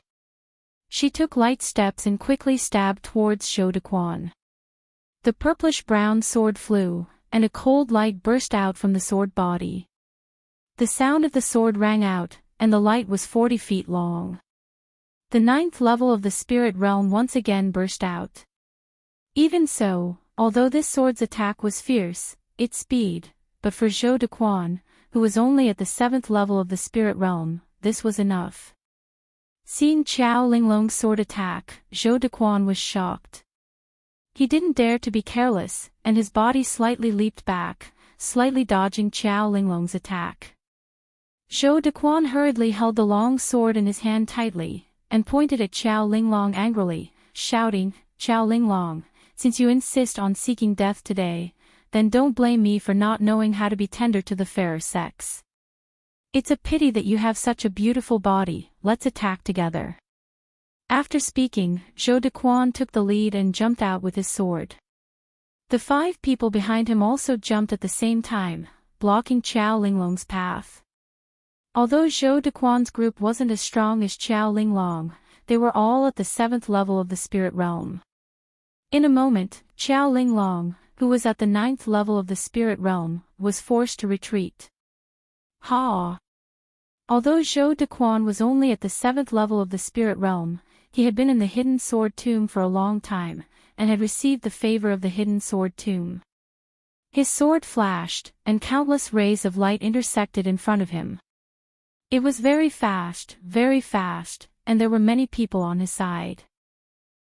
She took light steps and quickly stabbed towards Zhou Dequan. The purplish-brown sword flew, and a cold light burst out from the sword body. The sound of the sword rang out, and the light was 40 feet long. The 9th level of the spirit realm once again burst out. Even so, although this sword's attack was fierce, its speed, but for Zhou Dequan, who was only at the 7th level of the spirit realm, this was enough. Seeing Xiao Linglong's sword attack, Zhou Dequan was shocked. He didn't dare to be careless, and his body slightly leaped back, slightly dodging Xiao Linglong's attack. Zhou Dequan hurriedly held the long sword in his hand tightly, and pointed at Xiao Linglong angrily, shouting, Xiao Linglong, since you insist on seeking death today, then don't blame me for not knowing how to be tender to the fairer sex. It's a pity that you have such a beautiful body, let's attack together. After speaking, Zhou Dequan took the lead and jumped out with his sword. The 5 people behind him also jumped at the same time, blocking Xiao Linglong's path. Although Zhou Dequan's group wasn't as strong as Xiao Linglong, they were all at the 7th level of the spirit realm. In a moment, Xiao Linglong, who was at the 9th level of the spirit realm, was forced to retreat. Ha! Although Zhou Dequan was only at the 7th level of the spirit realm, he had been in the Hidden Sword Tomb for a long time, and had received the favor of the Hidden Sword Tomb. His sword flashed, and countless rays of light intersected in front of him. It was very fast, and there were many people on his side.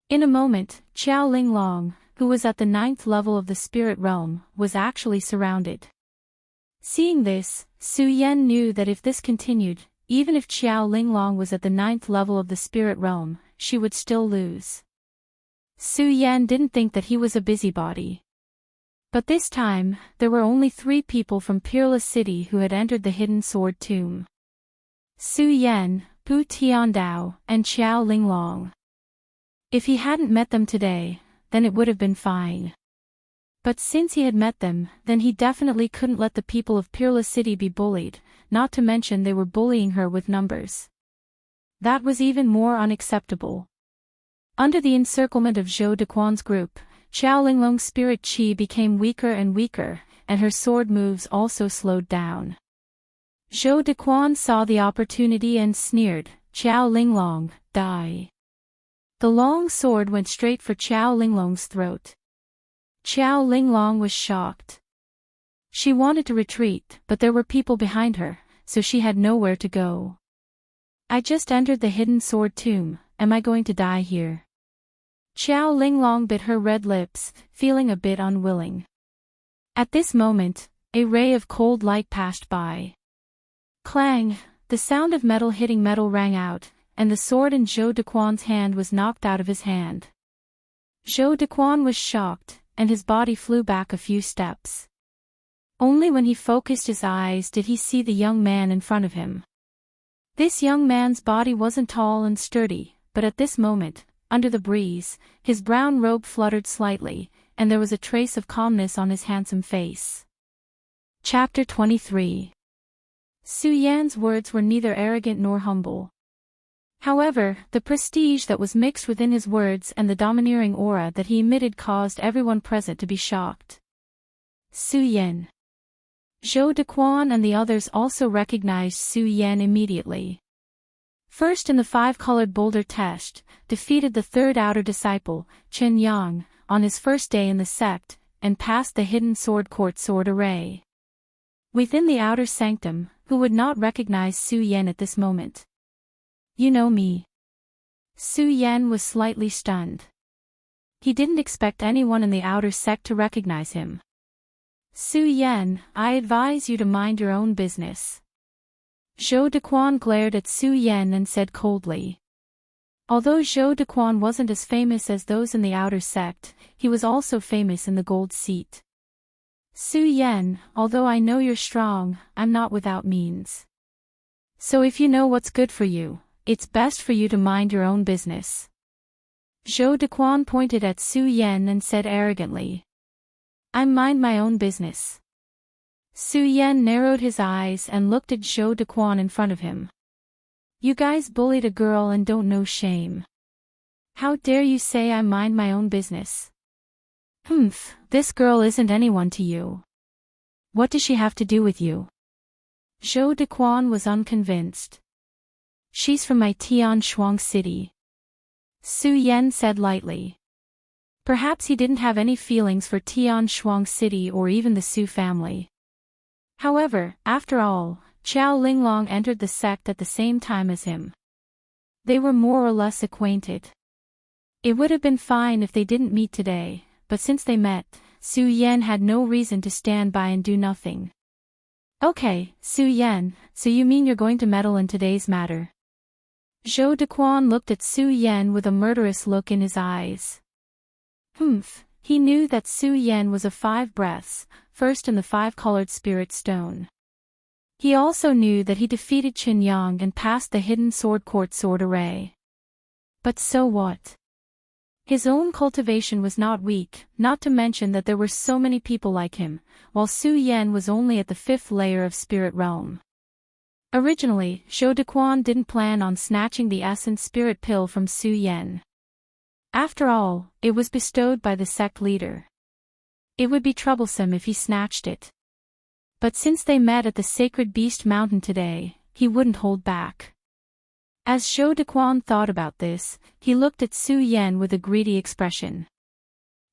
In a moment, Xiao Linglong, who was at the 9th level of the spirit realm, was actually surrounded. Seeing this, Su Yan knew that if this continued, even if Xiao Linglong was at the 9th level of the spirit realm, she would still lose. Su Yan didn't think that he was a busybody. But this time, there were only 3 people from Peerless City who had entered the Hidden Sword Tomb. Su Yan, Pu Tiandao, and Xiao Linglong. If he hadn't met them today, then it would have been fine. But since he had met them, then he definitely couldn't let the people of Peerless City be bullied, not to mention they were bullying her with numbers. That was even more unacceptable. Under the encirclement of Zhou Dequan's group, Xiao Linglong's spirit chi became weaker and weaker, and her sword moves also slowed down. Zhou Dequan saw the opportunity and sneered, Xiao Linglong, die. The long sword went straight for Xiao Linglong's throat. Xiao Linglong was shocked. She wanted to retreat, but there were people behind her, so she had nowhere to go. I just entered the Hidden Sword Tomb, am I going to die here? Xiao Linglong bit her red lips, feeling a bit unwilling. At this moment, a ray of cold light passed by. Clang! The sound of metal hitting metal rang out, and the sword in Zhou Dequan's hand was knocked out of his hand. Zhou Dequan was shocked, and his body flew back a few steps. Only when he focused his eyes did he see the young man in front of him. This young man's body wasn't tall and sturdy, but at this moment, under the breeze, his brown robe fluttered slightly, and there was a trace of calmness on his handsome face. Chapter 23. Su Yan's words were neither arrogant nor humble. However, the prestige that was mixed within his words and the domineering aura that he emitted caused everyone present to be shocked. Su Yan. Zhou Dequan and the others also recognized Su Yan immediately. First in the five-colored boulder test, defeated the third outer disciple, Chen Yang, on his first day in the sect, and passed the hidden sword court sword array. Within the outer sanctum, who would not recognize Su Yan at this moment? You know me. Su Yan was slightly stunned. He didn't expect anyone in the outer sect to recognize him. Su Yan, I advise you to mind your own business. Zhou Dequan glared at Su Yan and said coldly. Although Zhou Dequan wasn't as famous as those in the outer sect, he was also famous in the gold seat. Su Yan, although I know you're strong, I'm not without means. So if you know what's good for you, it's best for you to mind your own business. Zhou Dequan pointed at Su Yan and said arrogantly. I mind my own business. Su Yan narrowed his eyes and looked at Zhou Dequan in front of him. You guys bullied a girl and don't know shame. How dare you say I mind my own business? This girl isn't anyone to you. What does she have to do with you? Zhou Dequan was unconvinced. She's from my Tian Shuang city. Su Yan said lightly. Perhaps he didn't have any feelings for Tian Shuang city or even the Su family. However, after all, Qiao Linglong entered the sect at the same time as him. They were more or less acquainted. It would have been fine if they didn't meet today, but since they met, Su Yan had no reason to stand by and do nothing. Okay, Su Yan, so you mean you're going to meddle in today's matter? Zhou Dequan looked at Su Yan with a murderous look in his eyes. He knew that Su Yan was of 5 breaths, first in the 5-colored spirit stone. He also knew that he defeated Chen Yang and passed the hidden sword court sword array. But so what? His own cultivation was not weak, not to mention that there were so many people like him, while Su Yan was only at the 5th layer of spirit realm. Originally, Zhou Dequan didn't plan on snatching the essence spirit pill from Su Yan. After all, it was bestowed by the sect leader. It would be troublesome if he snatched it. But since they met at the Sacred Beast Mountain today, he wouldn't hold back. As Zhou Dequan thought about this, he looked at Su Yan with a greedy expression.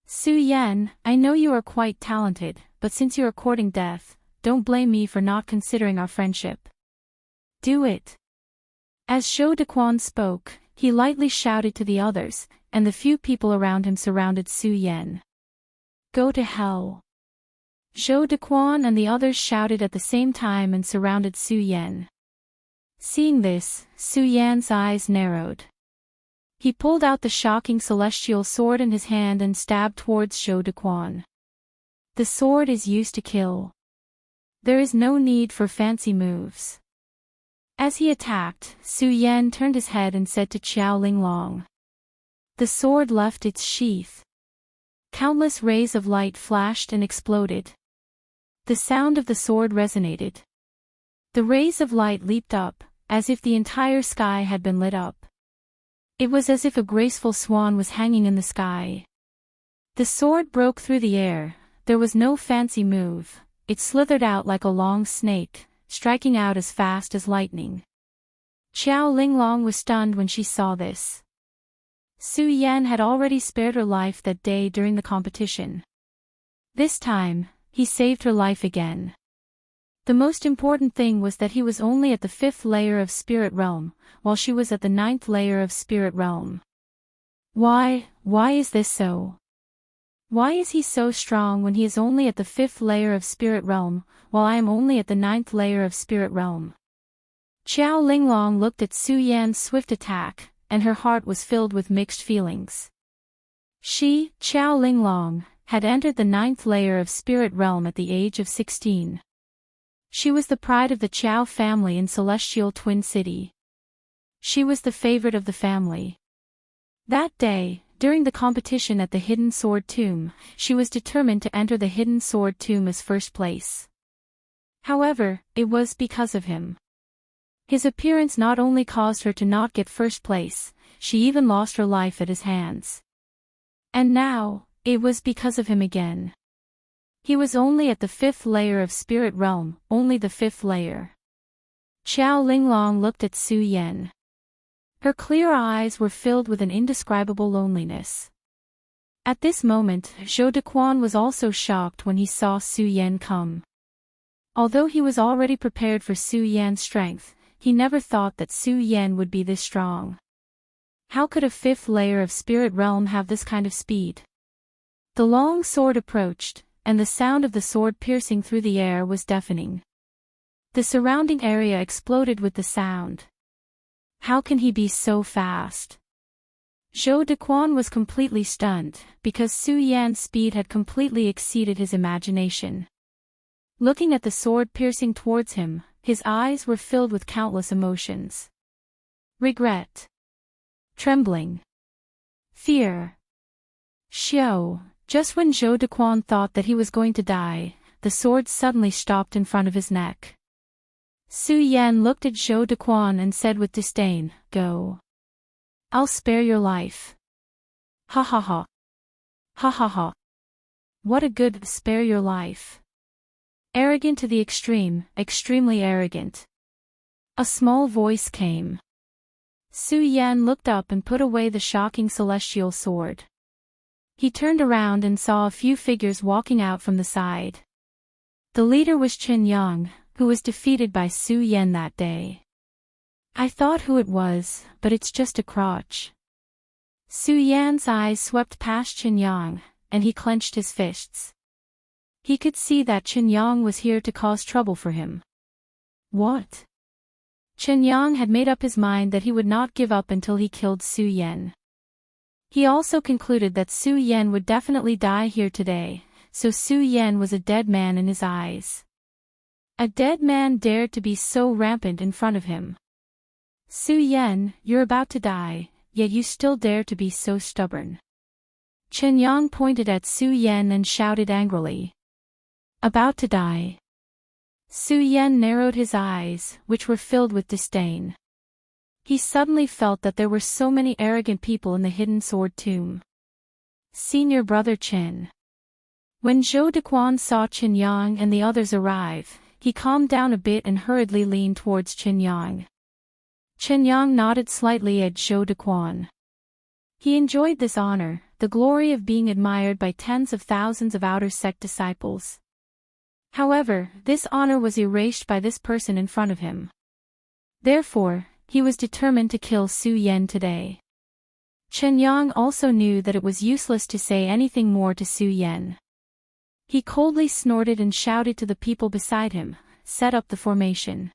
Su Yan, I know you are quite talented, but since you are courting death, don't blame me for not considering our friendship. Do it. As Zhou Dequan spoke, he lightly shouted to the others, and the few people around him surrounded Su Yan. Go to hell. Zhou Dequan and the others shouted at the same time and surrounded Su Yan. Seeing this, Su Yan's eyes narrowed. He pulled out the shocking celestial sword in his hand and stabbed towards Zhou Dequan. The sword is used to kill. There is no need for fancy moves. As he attacked, Su Yan turned his head and said to Qiao Linglong. The sword left its sheath. Countless rays of light flashed and exploded. The sound of the sword resonated. The rays of light leaped up, as if the entire sky had been lit up. It was as if a graceful swan was hanging in the sky. The sword broke through the air. There was no fancy move. It slithered out like a long snake, striking out as fast as lightning. Qiao Linglong was stunned when she saw this. Su Yan had already spared her life that day during the competition. This time, he saved her life again. The most important thing was that he was only at the 5th layer of spirit realm, while she was at the 9th layer of spirit realm. Why is this so? Why is he so strong when he is only at the 5th layer of spirit realm, while I am only at the 9th layer of spirit realm? Qiao Linglong looked at Su Yan's swift attack, and her heart was filled with mixed feelings. She, Qiao Linglong, had entered the 9th layer of spirit realm at the age of 16. She was the pride of the Qiao family in Celestial Twin City. She was the favorite of the family. That day, during the competition at the Hidden Sword Tomb, she was determined to enter the Hidden Sword Tomb as first place. However, it was because of him. His appearance not only caused her to not get first place, she even lost her life at his hands. And now, it was because of him again. He was only at the 5th layer of spirit realm, only the 5th layer. Qiao Linglong looked at Su Yan. Her clear eyes were filled with an indescribable loneliness. At this moment, Zhou Dequan was also shocked when he saw Su Yan come. Although he was already prepared for Su Yan's strength, he never thought that Su Yan would be this strong. How could a 5th layer of spirit realm have this kind of speed? The long sword approached, and the sound of the sword piercing through the air was deafening. The surrounding area exploded with the sound. How can he be so fast? Zhou Dequan was completely stunned, because Su Yan's speed had completely exceeded his imagination. Looking at the sword piercing towards him, his eyes were filled with countless emotions. Regret. Trembling. Fear. Xiao. Just when Zhou Dequan thought that he was going to die, the sword suddenly stopped in front of his neck. Su Yan looked at Zhou Dequan and said with disdain, "Go. I'll spare your life." Ha ha ha. Ha ha ha. What a good spare your life. Arrogant to the extreme, extremely arrogant. A small voice came. Su Yan looked up and put away the shocking celestial sword. He turned around and saw a few figures walking out from the side. The leader was Qin Yang, who was defeated by Su Yan that day. I thought who it was, but it's just a crotch. Su Yan's eyes swept past Qin Yang, and he clenched his fists. He could see that Qin Yang was here to cause trouble for him. What? Qin Yang had made up his mind that he would not give up until he killed Su Yan. He also concluded that Su Yan would definitely die here today, so Su Yan was a dead man in his eyes. A dead man dared to be so rampant in front of him. Su Yan, you're about to die, yet you still dare to be so stubborn. Qin Yang pointed at Su Yan and shouted angrily. About to die. Su Yan narrowed his eyes, which were filled with disdain. He suddenly felt that there were so many arrogant people in the hidden sword tomb. Senior brother Qin. When Zhou Dequan saw Qin Yang and the others arrive, he calmed down a bit and hurriedly leaned towards Qin Yang. Qin Yang nodded slightly at Zhou Dequan. He enjoyed this honor, the glory of being admired by tens of thousands of outer sect disciples. However, this honor was erased by this person in front of him. Therefore, he was determined to kill Su Yan today. Qin Yang also knew that it was useless to say anything more to Su Yan. He coldly snorted and shouted to the people beside him, "Set up the formation."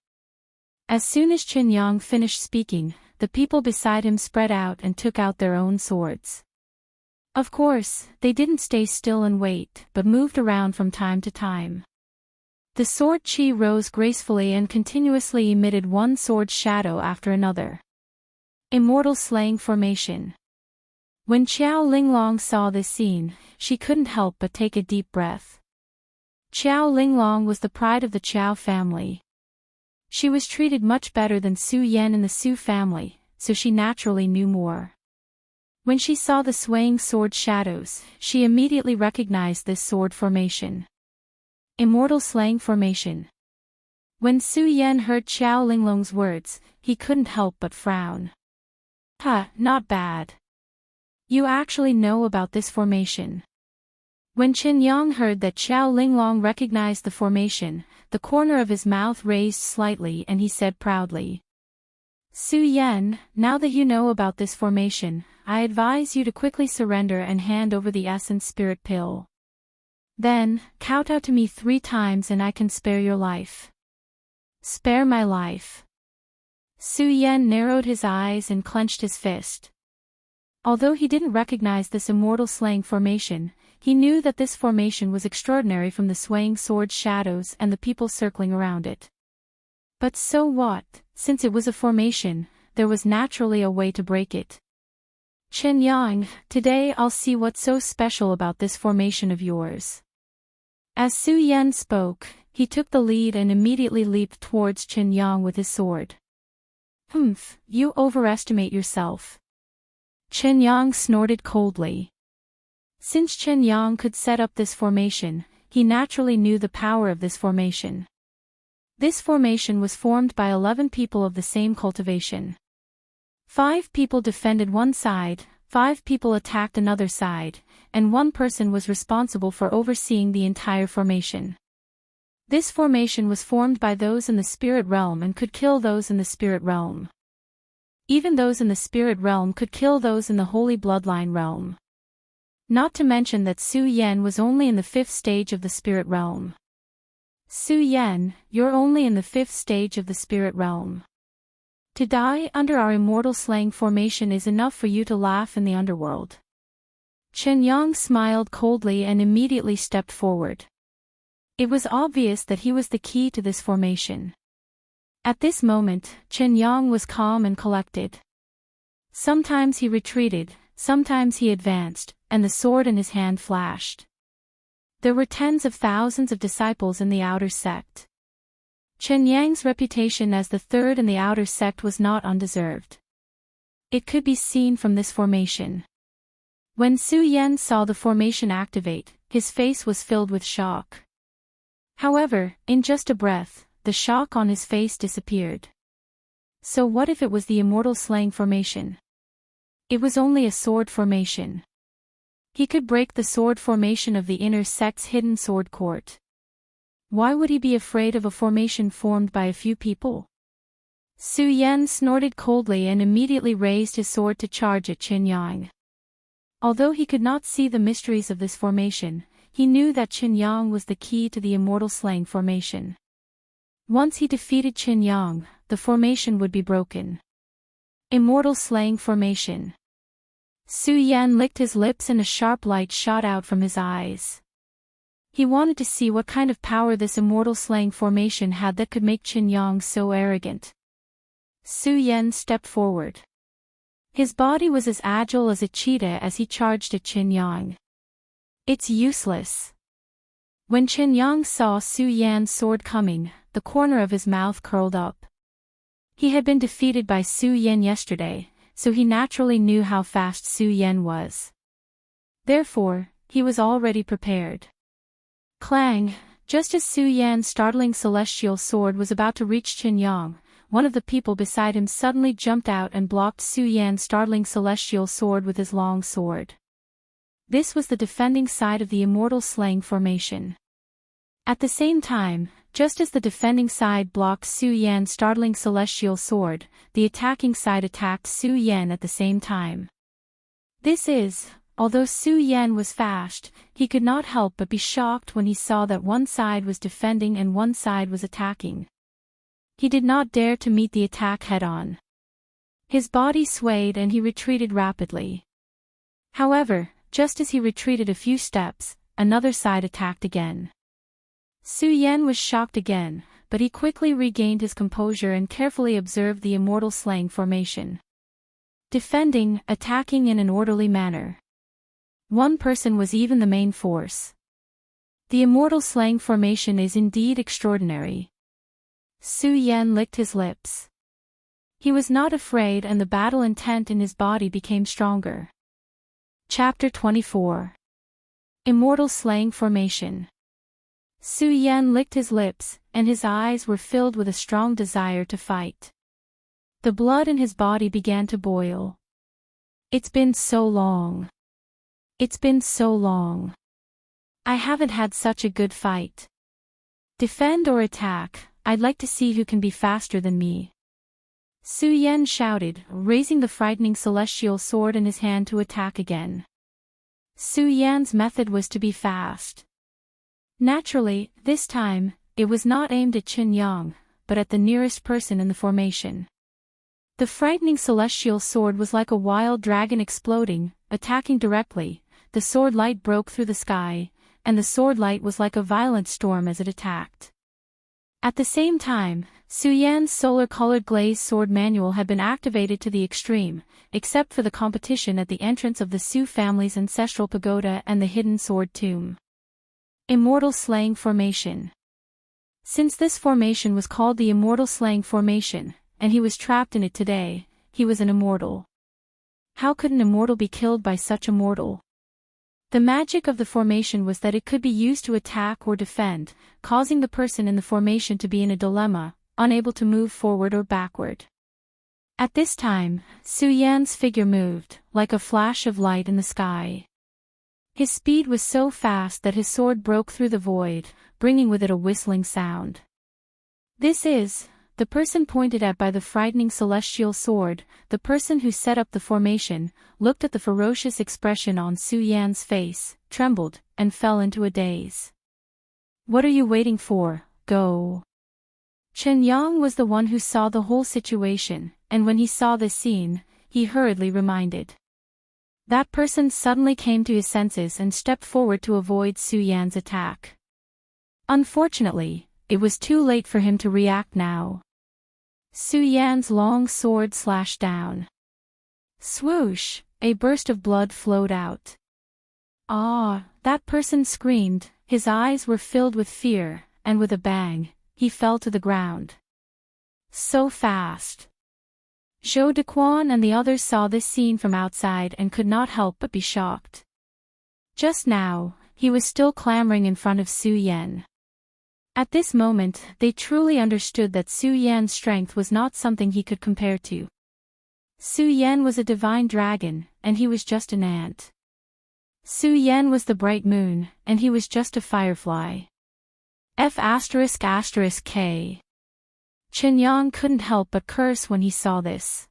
As soon as Qin Yang finished speaking, the people beside him spread out and took out their own swords. Of course, they didn't stay still and wait, but moved around from time to time. The sword chi rose gracefully and continuously emitted one sword shadow after another. Immortal slaying formation. When Qiao Linglong saw this scene, she couldn't help but take a deep breath. Qiao Linglong was the pride of the Qiao family. She was treated much better than Su Yan in the Su family, so she naturally knew more. When she saw the swaying sword shadows, she immediately recognized this sword formation. Immortal slaying formation. When Su Yan heard Qiao Linglong's words, he couldn't help but frown. Not bad. You actually know about this formation. When Qin Yang heard that Qiao Linglong recognized the formation, the corner of his mouth raised slightly and he said proudly. Su Yan, now that you know about this formation, I advise you to quickly surrender and hand over the essence spirit pill. Then, kowtow to me 3 times and I can spare your life. Spare my life. Su Yan narrowed his eyes and clenched his fist. Although he didn't recognize this immortal slaying formation, he knew that this formation was extraordinary from the swaying sword shadows and the people circling around it. But so what, since it was a formation, there was naturally a way to break it. Qin Yang, today I'll see what's so special about this formation of yours. As Su Yan spoke, he took the lead and immediately leaped towards Qin Yang with his sword. You overestimate yourself. Qin Yang snorted coldly. Since Qin Yang could set up this formation, he naturally knew the power of this formation. This formation was formed by 11 people of the same cultivation. 5 people defended one side, 5 people attacked another side, and 1 person was responsible for overseeing the entire formation. This formation was formed by those in the spirit realm and could kill those in the spirit realm. Even those in the spirit realm could kill those in the holy bloodline realm. Not to mention that Su Yan was only in the 5th stage of the spirit realm. Su Yan, you're only in the 5th stage of the spirit realm. To die under our immortal slaying formation is enough for you to laugh in the underworld. Chen Yang smiled coldly and immediately stepped forward. It was obvious that he was the key to this formation. At this moment, Chen Yang was calm and collected. Sometimes he retreated, sometimes he advanced, and the sword in his hand flashed. There were tens of thousands of disciples in the outer sect. Chen Yang's reputation as the third in the outer sect was not undeserved. It could be seen from this formation. When Su Yan saw the formation activate, his face was filled with shock. However, in just a breath, the shock on his face disappeared. So what if it was the immortal slaying formation? It was only a sword formation. He could break the sword formation of the inner sect's hidden sword court. Why would he be afraid of a formation formed by a few people? Su Yan snorted coldly and immediately raised his sword to charge at Chen Yang. Although he could not see the mysteries of this formation, he knew that Chen Yang was the key to the immortal slaying formation. Once he defeated Chen Yang, the formation would be broken. Immortal slaying formation. Su Yan licked his lips and a sharp light shot out from his eyes. He wanted to see what kind of power this immortal slaying formation had that could make Chen Yang so arrogant. Su Yan stepped forward. His body was as agile as a cheetah as he charged at Chen Yang. It's useless. When Chen Yang saw Su Yan's sword coming, the corner of his mouth curled up. He had been defeated by Su Yan yesterday, so he naturally knew how fast Su Yan was. Therefore, he was already prepared. Clang! Just as Su Yan's startling celestial sword was about to reach Chen Yang, one of the people beside him suddenly jumped out and blocked Su Yan's startling celestial sword with his long sword. This was the defending side of the immortal slaying formation. At the same time, just as the defending side blocked Su Yan's startling celestial sword, the attacking side attacked Su Yan at the same time. Although Su Yan was fast, he could not help but be shocked when he saw that one side was defending and one side was attacking. He did not dare to meet the attack head-on. His body swayed and he retreated rapidly. However, just as he retreated a few steps, another side attacked again. Su Yan was shocked again, but he quickly regained his composure and carefully observed the immortal slaying formation. Defending, attacking in an orderly manner. One person was even the main force. The immortal slaying formation is indeed extraordinary. Su Yan licked his lips. He was not afraid and the battle intent in his body became stronger. Chapter 24. Immortal Slaying Formation. Su Yan licked his lips, and his eyes were filled with a strong desire to fight. The blood in his body began to boil. It's been so long. It's been so long. I haven't had such a good fight. Defend or attack, I'd like to see who can be faster than me. Su Yan shouted, raising the frightening celestial sword in his hand to attack again. Su Yan's method was to be fast. Naturally, this time, it was not aimed at Chen Yang, but at the nearest person in the formation. The frightening celestial sword was like a wild dragon exploding, attacking directly. The sword light broke through the sky, and the sword light was like a violent storm as it attacked. At the same time, Su Yan's solar-colored glazed sword manual had been activated to the extreme, except for the competition at the entrance of the Su family's ancestral pagoda and the hidden sword tomb. Immortal Slaying Formation. Since this formation was called the Immortal Slaying Formation, and he was trapped in it today, he was an immortal. How could an immortal be killed by such a mortal? The magic of the formation was that it could be used to attack or defend, causing the person in the formation to be in a dilemma, unable to move forward or backward. At this time, Su Yan's figure moved, like a flash of light in the sky. His speed was so fast that his sword broke through the void, bringing with it a whistling sound. This is the person pointed at by the frightening celestial sword. The person who set up the formation, looked at the ferocious expression on Su Yan's face, trembled, and fell into a daze. "What are you waiting for? Go." Chen Yang was the one who saw the whole situation, and when he saw this scene, he hurriedly reminded. That person suddenly came to his senses and stepped forward to avoid Su Yan's attack. Unfortunately, it was too late for him to react now. Su Yan's long sword slashed down. Swoosh! A burst of blood flowed out. "Ah!" That person screamed, his eyes were filled with fear, and with a bang, he fell to the ground. So fast! Zhou Dequan and the others saw this scene from outside and could not help but be shocked. Just now, he was still clamoring in front of Su Yan. At this moment, they truly understood that Su Yan's strength was not something he could compare to. Su Yan was a divine dragon, and he was just an ant. Su Yan was the bright moon, and he was just a firefly. F***K. Chen Yang couldn't help but curse when he saw this.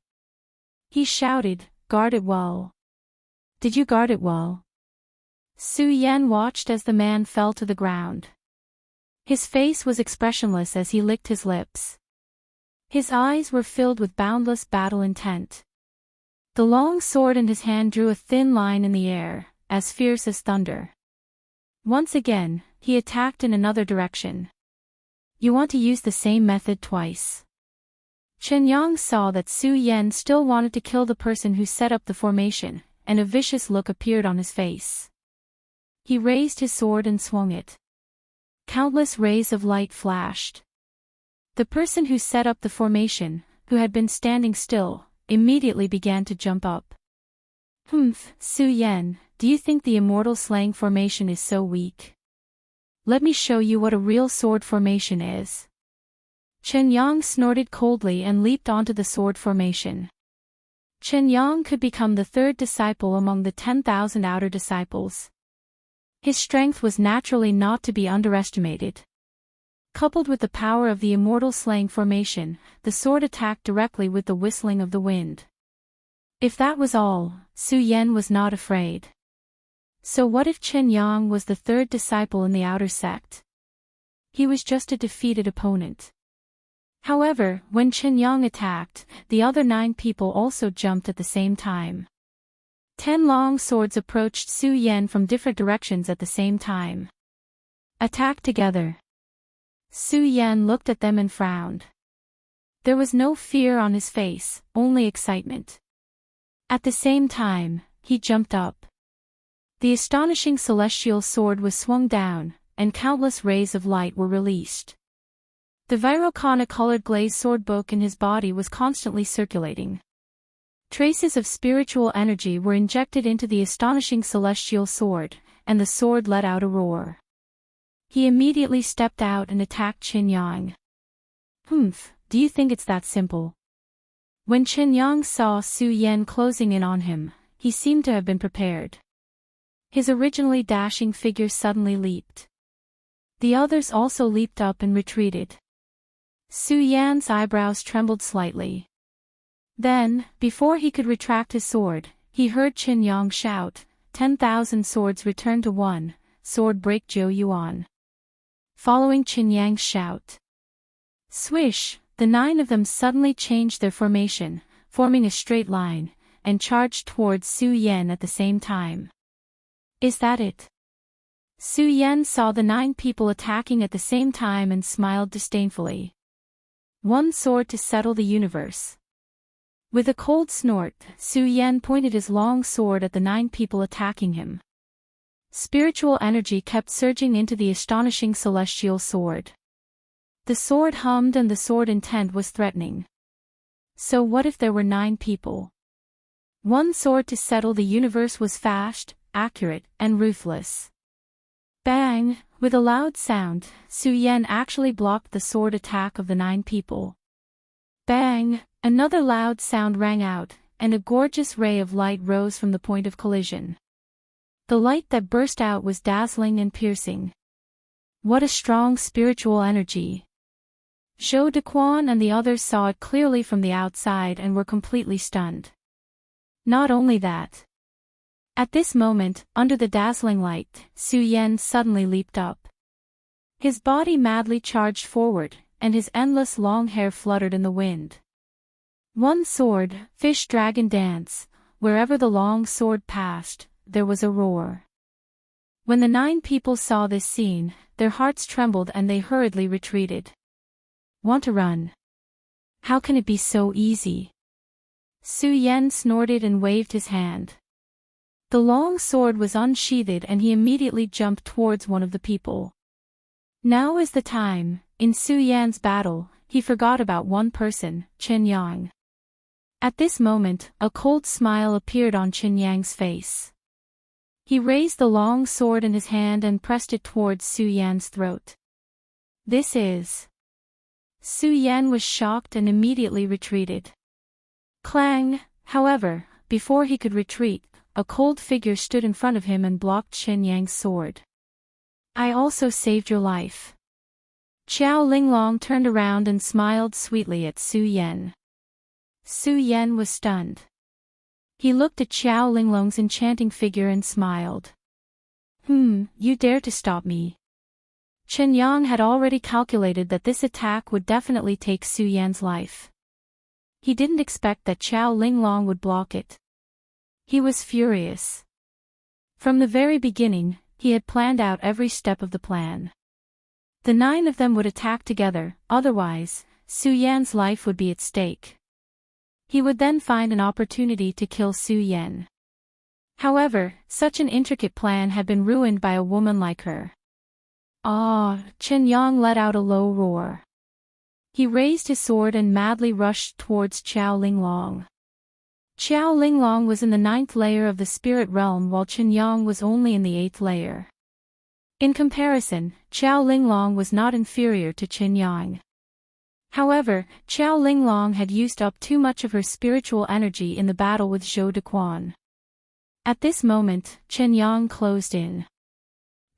He shouted, "Guard it well. Did you guard it well?" Su Yan watched as the man fell to the ground. His face was expressionless as he licked his lips. His eyes were filled with boundless battle intent. The long sword in his hand drew a thin line in the air, as fierce as thunder. Once again, he attacked in another direction. "You want to use the same method twice." Chen Yang saw that Su Yan still wanted to kill the person who set up the formation, and a vicious look appeared on his face. He raised his sword and swung it. Countless rays of light flashed. The person who set up the formation, who had been standing still, immediately began to jump up. Su Yan, do you think the Immortal slaying formation is so weak? Let me show you what a real sword formation is." Chen Yang snorted coldly and leaped onto the sword formation. Chen Yang could become the third disciple among the 10,000 outer disciples. His strength was naturally not to be underestimated. Coupled with the power of the Immortal slaying formation, the sword attacked directly with the whistling of the wind. If that was all, Su Yan was not afraid. So what if Chen Yang was the third disciple in the outer sect? He was just a defeated opponent. However, when Chen Yang attacked, the other 9 people also jumped at the same time. 10 long swords approached Su Yan from different directions at the same time. Attack together. Su Yan looked at them and frowned. There was no fear on his face, only excitement. At the same time, he jumped up. The astonishing celestial sword was swung down, and countless rays of light were released. The Virokana-colored glazed sword book in his body was constantly circulating. Traces of spiritual energy were injected into the astonishing celestial sword, and the sword let out a roar. He immediately stepped out and attacked Chen Yang. Do you think it's that simple? When Chen Yang saw Su Yan closing in on him, he seemed to have been prepared. His originally dashing figure suddenly leaped. The others also leaped up and retreated. Su Yan's eyebrows trembled slightly. Then, before he could retract his sword, he heard Chen Yang shout, 10,000 swords return to one, sword break Zhou Yuan. Following Chen Yang's shout. Swish, the 9 of them suddenly changed their formation, forming a straight line, and charged towards Su Yan at the same time. Is that it? Su Yan saw the 9 people attacking at the same time and smiled disdainfully. One sword to settle the universe. With a cold snort, Su Yan pointed his long sword at the 9 people attacking him. Spiritual energy kept surging into the astonishing celestial sword. The sword hummed and the sword intent was threatening. So what if there were 9 people? One sword to settle the universe was fast, accurate, and ruthless. Bang! With a loud sound, Su Yan actually blocked the sword attack of the 9 people. Bang! Another loud sound rang out, and a gorgeous ray of light rose from the point of collision. The light that burst out was dazzling and piercing. What a strong spiritual energy! Zhou Dequan and the others saw it clearly from the outside and were completely stunned. Not only that. At this moment, under the dazzling light, Su Yan suddenly leaped up. His body madly charged forward, and his endless long hair fluttered in the wind. One sword, fish dragon dance, wherever the long sword passed, there was a roar. When the 9 people saw this scene, their hearts trembled and they hurriedly retreated. Want to run? How can it be so easy? Su Yan snorted and waved his hand. The long sword was unsheathed and he immediately jumped towards one of the people. Now is the time. In Su Yan's battle, he forgot about one person, Chen Yang. At this moment, a cold smile appeared on Chen Yang's face. He raised the long sword in his hand and pressed it towards Su Yan's throat. This is... Su Yan was shocked and immediately retreated. Clang! However, before he could retreat, a cold figure stood in front of him and blocked Chen Yang's sword. I also saved your life. Qiao Linglong turned around and smiled sweetly at Su Yan. Su Yan was stunned. He looked at Qiao Linglong's enchanting figure and smiled. You dare to stop me. Chen Yang had already calculated that this attack would definitely take Su Yan's life. He didn't expect that Qiao Linglong would block it. He was furious. From the very beginning, he had planned out every step of the plan. The 9 of them would attack together, otherwise, Su Yan's life would be at stake. He would then find an opportunity to kill Su Yan. However, such an intricate plan had been ruined by a woman like her. Chen Yang let out a low roar. He raised his sword and madly rushed towards Qiao Linglong. Qiao Linglong was in the 9th layer of the spirit realm while Chen Yang was only in the 8th layer. In comparison, Qiao Linglong was not inferior to Chen Yang. However, Qiao Linglong had used up too much of her spiritual energy in the battle with Zhou Dequan. At this moment, Chen Yang closed in.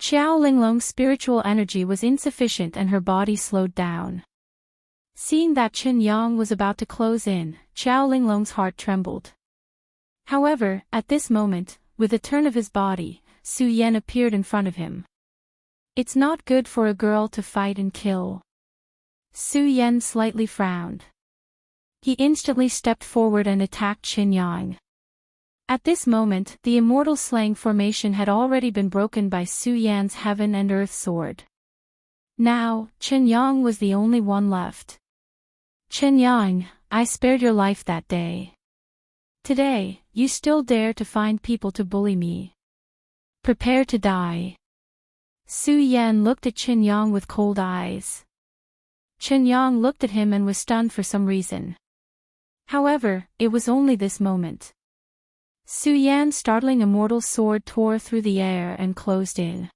Qiao Linglong's spiritual energy was insufficient and her body slowed down. Seeing that Chen Yang was about to close in, Qiao Linglong's heart trembled. However, at this moment, with a turn of his body, Su Yan appeared in front of him. It's not good for a girl to fight and kill. Su Yan slightly frowned. He instantly stepped forward and attacked Chen Yang. At this moment, the Immortal slaying formation had already been broken by Su Yan's heaven and earth sword. Now, Chen Yang was the only one left. Chen Yang, I spared your life that day. Today, you still dare to find people to bully me. Prepare to die. Su Yan looked at Chen Yang with cold eyes. Chen Yang looked at him and was stunned for some reason. However, it was only this moment. Su Yan's startling immortal sword tore through the air and closed in.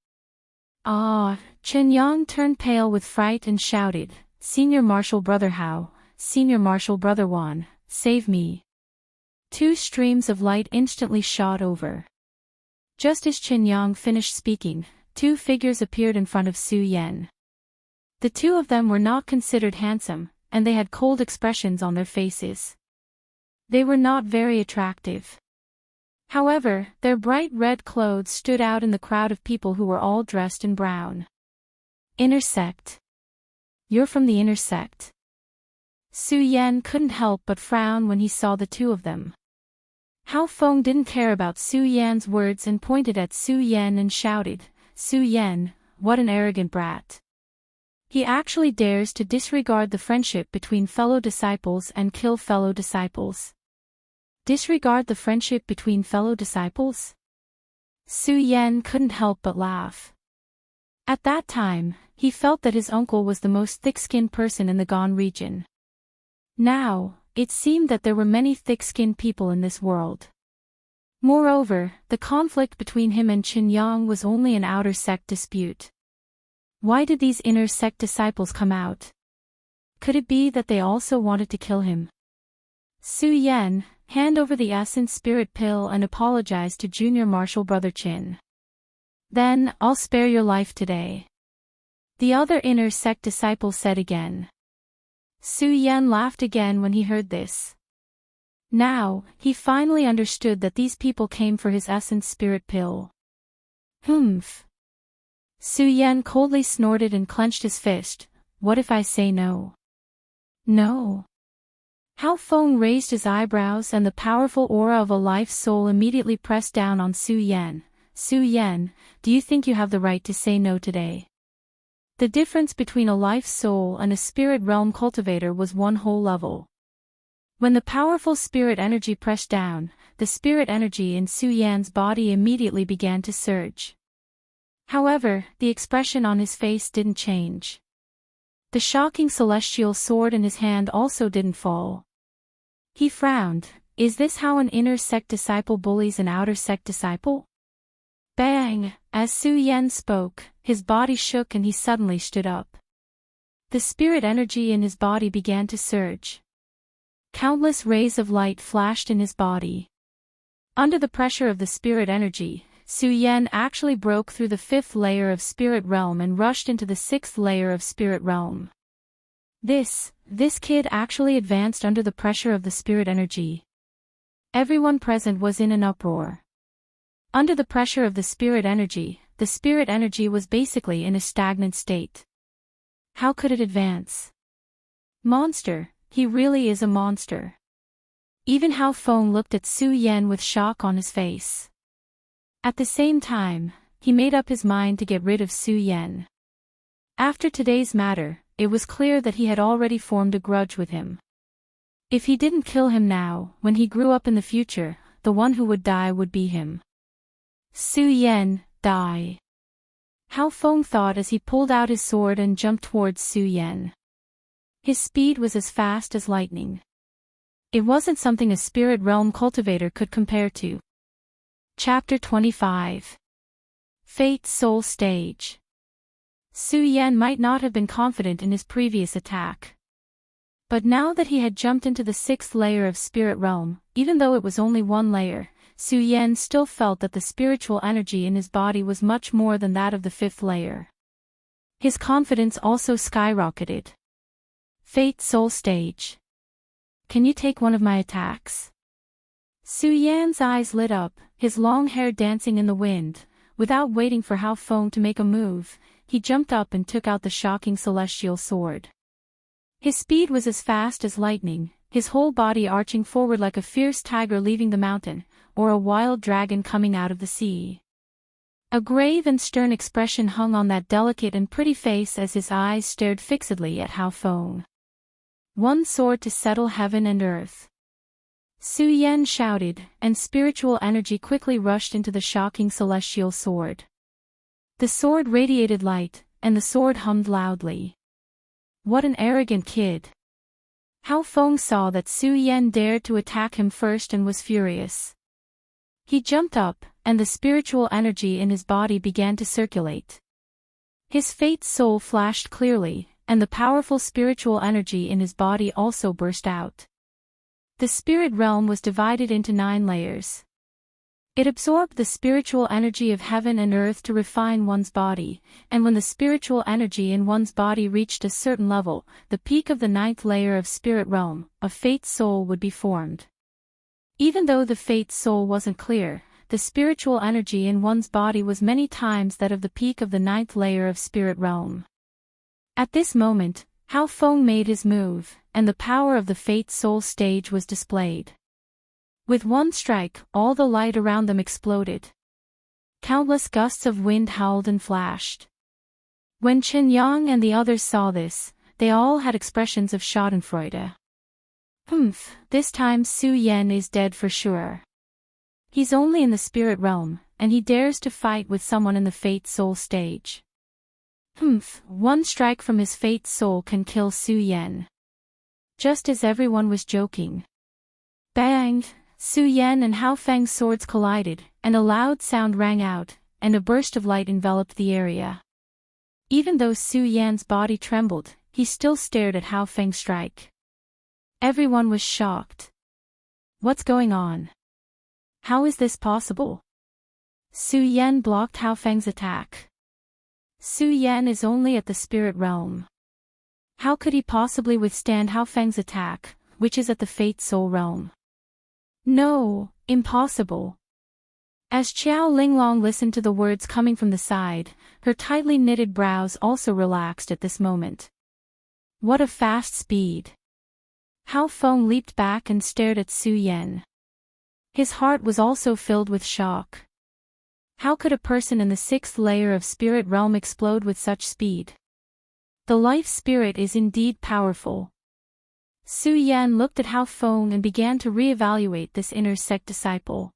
Chen Yang turned pale with fright and shouted, Senior Marshal Brother Hao, Senior Marshal Brother Wan, save me. 2 streams of light instantly shot over. Just as Chen Yang finished speaking, 2 figures appeared in front of Su Yan. The 2 of them were not considered handsome, and they had cold expressions on their faces. They were not very attractive. However, their bright red clothes stood out in the crowd of people who were all dressed in brown. Inner sect. You're from the inner sect. Su Yan couldn't help but frown when he saw the 2 of them. Hao Feng didn't care about Su Yan's words and pointed at Su Yan and shouted, Su Yan, what an arrogant brat. He actually dares to disregard the friendship between fellow disciples and kill fellow disciples. Disregard the friendship between fellow disciples? Su Yan couldn't help but laugh. At that time, he felt that his uncle was the most thick-skinned person in the Gan region. Now, it seemed that there were many thick-skinned people in this world. Moreover, the conflict between him and Qin Yang was only an outer sect dispute. Why did these inner sect disciples come out? Could it be that they also wanted to kill him? Su Yan, hand over the essence spirit pill and apologize to Junior Marshal Brother Qin. Then, I'll spare your life today. The other inner sect disciple said again. Su Yan laughed again when he heard this. Now, he finally understood that these people came for his essence spirit pill. Humph. Su Yan coldly snorted and clenched his fist. What if I say no? No. Hao Feng raised his eyebrows and the powerful aura of a life soul immediately pressed down on Su Yan. Su Yan, do you think you have the right to say no today? The difference between a life soul and a spirit realm cultivator was one whole level. When the powerful spirit energy pressed down, the spirit energy in Su Yan's body immediately began to surge. However, the expression on his face didn't change. The shocking celestial sword in his hand also didn't fall. He frowned. Is this how an inner sect disciple bullies an outer sect disciple? Bang! As Su Yan spoke, his body shook and he suddenly stood up. The spirit energy in his body began to surge. Countless rays of light flashed in his body. Under the pressure of the spirit energy, Su Yan actually broke through the 5th layer of spirit realm and rushed into the 6th layer of spirit realm. This kid actually advanced under the pressure of the spirit energy. Everyone present was in an uproar. Under the pressure of the spirit energy was basically in a stagnant state. How could it advance? Monster, he really is a monster. Even Hao Feng looked at Su Yan with shock on his face. At the same time, he made up his mind to get rid of Su Yan. After today's matter, it was clear that he had already formed a grudge with him. If he didn't kill him now, when he grew up in the future, the one who would die would be him. Su Yan, die. Hao Feng thought as he pulled out his sword and jumped towards Su Yan. His speed was as fast as lightning. It wasn't something a spirit realm cultivator could compare to. Chapter 25. Fate Soul Stage. Su Yan might not have been confident in his previous attack. But now that he had jumped into the 6th layer of spirit realm, even though it was only one layer, Su Yan still felt that the spiritual energy in his body was much more than that of the 5th layer. His confidence also skyrocketed. Fate Soul Stage. Can you take one of my attacks? Su Yan's eyes lit up, his long hair dancing in the wind. Without waiting for Hao Feng to make a move, he jumped up and took out the shocking celestial sword. His speed was as fast as lightning, his whole body arching forward like a fierce tiger leaving the mountain, or a wild dragon coming out of the sea. A grave and stern expression hung on that delicate and pretty face as his eyes stared fixedly at Hao Feng. One sword to settle heaven and earth. Su Yan shouted, and spiritual energy quickly rushed into the shocking celestial sword. The sword radiated light, and the sword hummed loudly. What an arrogant kid. Hao Feng saw that Su Yan dared to attack him first and was furious. He jumped up, and the spiritual energy in his body began to circulate. His fate soul flashed clearly, and the powerful spiritual energy in his body also burst out. The spirit realm was divided into 9 layers. It absorbed the spiritual energy of heaven and earth to refine one's body, and when the spiritual energy in one's body reached a certain level, the peak of the 9th layer of spirit realm, a fate soul would be formed. Even though the fate soul wasn't clear, the spiritual energy in one's body was many times that of the peak of the 9th layer of spirit realm. At this moment, Hao Feng made his move, and the power of the Fate Soul stage was displayed. With one strike, all the light around them exploded. Countless gusts of wind howled and flashed. When Qin Yang and the others saw this, they all had expressions of schadenfreude. This time Su Yan is dead for sure. He's only in the spirit realm, and he dares to fight with someone in the Fate Soul stage. One strike from his Fate Soul can kill Su Yan. Just as everyone was joking. Bang! Su Yan and Hao Feng's swords collided, and a loud sound rang out, and a burst of light enveloped the area. Even though Su Yan's body trembled, he still stared at Hao Feng's strike. Everyone was shocked. What's going on? How is this possible? Su Yan blocked Hao Feng's attack. Su Yan is only at the spirit realm. How could he possibly withstand Hao Feng's attack, which is at the Fate Soul realm? No, impossible. As Qiao Linglong listened to the words coming from the side, her tightly knitted brows also relaxed at this moment. What a fast speed! Hao Feng leaped back and stared at Su Yan. His heart was also filled with shock. How could a person in the 6th layer of spirit realm explode with such speed? The life spirit is indeed powerful. Su Yan looked at Hao Feng and began to re-evaluate this inner sect disciple.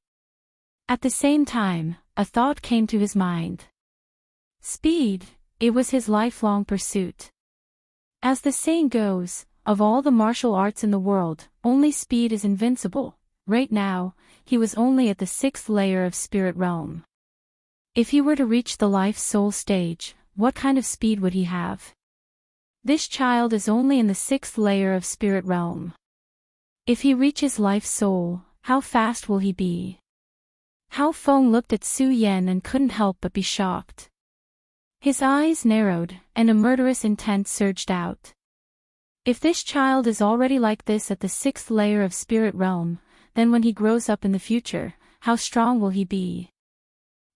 At the same time, a thought came to his mind. Speed, it was his lifelong pursuit. As the saying goes, of all the martial arts in the world, only speed is invincible. Right now, he was only at the 6th layer of spirit realm. If he were to reach the life soul stage, what kind of speed would he have? This child is only in the 6th layer of spirit realm. If he reaches life soul, how fast will he be? Hao Feng looked at Su Yan and couldn't help but be shocked. His eyes narrowed, and a murderous intent surged out. If this child is already like this at the 6th layer of spirit realm, then when he grows up in the future, how strong will he be?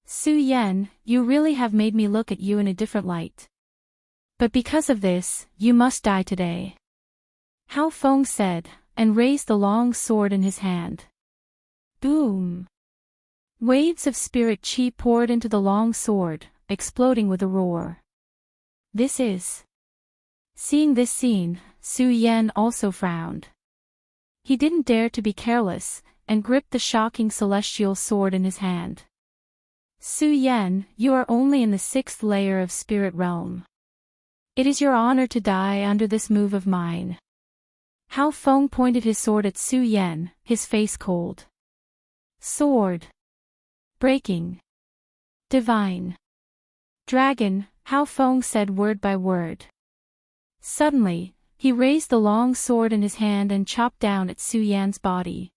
Su Yan, you really have made me look at you in a different light. But because of this, you must die today. Hao Feng said, and raised the long sword in his hand. Boom! Waves of spirit chi poured into the long sword, exploding with a roar. This is... Seeing this scene, Su Yan also frowned. He didn't dare to be careless, and gripped the shocking celestial sword in his hand. Su Yan, you are only in the 6th layer of spirit realm. It is your honor to die under this move of mine. Hao Feng pointed his sword at Su Yan, his face cold. Sword. Breaking. Divine. Dragon, Hao Feng said word by word. Suddenly, he raised the long sword in his hand and chopped down at Su Yan's body.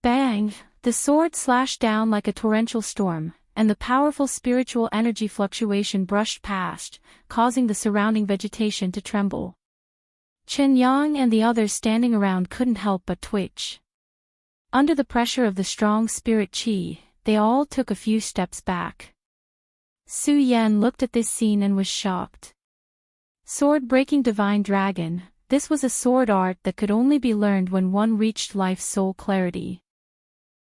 Bang! The sword slashed down like a torrential storm, and the powerful spiritual energy fluctuation brushed past, causing the surrounding vegetation to tremble. Chen Yang and the others standing around couldn't help but twitch. Under the pressure of the strong spirit chi, they all took a few steps back. Su Yan looked at this scene and was shocked. Sword-breaking divine dragon, this was a sword art that could only be learned when one reached life soul clarity.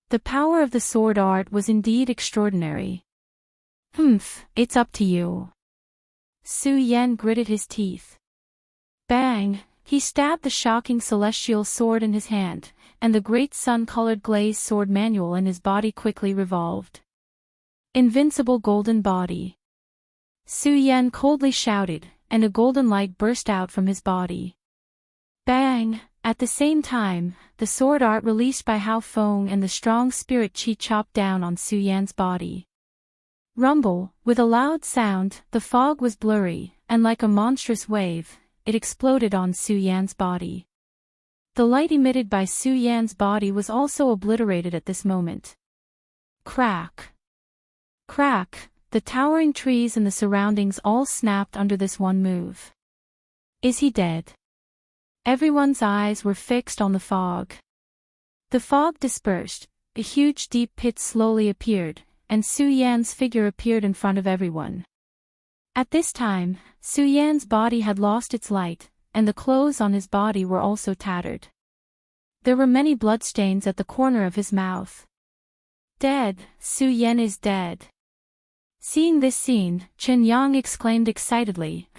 The power of the sword art was indeed extraordinary. It's up to you. Su Yan gritted his teeth. Bang! He stabbed the shocking celestial sword in his hand, and the great sun-colored glazed sword manual in his body quickly revolved. Invincible golden body. Su Yan coldly shouted, and a golden light burst out from his body. Bang! At the same time, the sword art released by Hao Feng and the strong spirit chi chopped down on Su Yan's body. Rumble, with a loud sound, the fog was blurry, and like a monstrous wave, it exploded on Su Yan's body. The light emitted by Su Yan's body was also obliterated at this moment. Crack! Crack! The towering trees and the surroundings all snapped under this one move. Is he dead? Everyone's eyes were fixed on the fog. The fog dispersed, a huge deep pit slowly appeared, and Su Yan's figure appeared in front of everyone. At this time, Su Yan's body had lost its light, and the clothes on his body were also tattered. There were many bloodstains at the corner of his mouth. Dead, Su Yan is dead. Seeing this scene, Chen Yang exclaimed excitedly,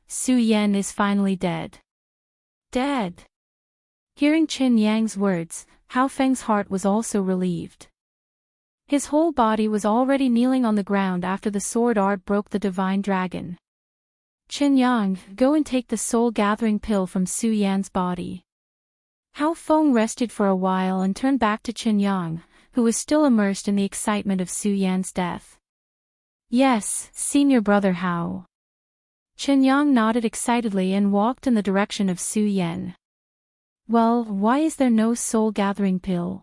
Su Yan is finally dead. Dead. Hearing Chen Yang's words, Hao Feng's heart was also relieved. His whole body was already kneeling on the ground after the sword art broke the divine dragon. Chen Yang, go and take the soul-gathering pill from Su Yan's body. Hao Feng rested for a while and turned back to Chen Yang, who was still immersed in the excitement of Su Yan's death. Yes, senior brother Hao. Chen Yang nodded excitedly and walked in the direction of Su Yan. Well, why is there no soul-gathering pill?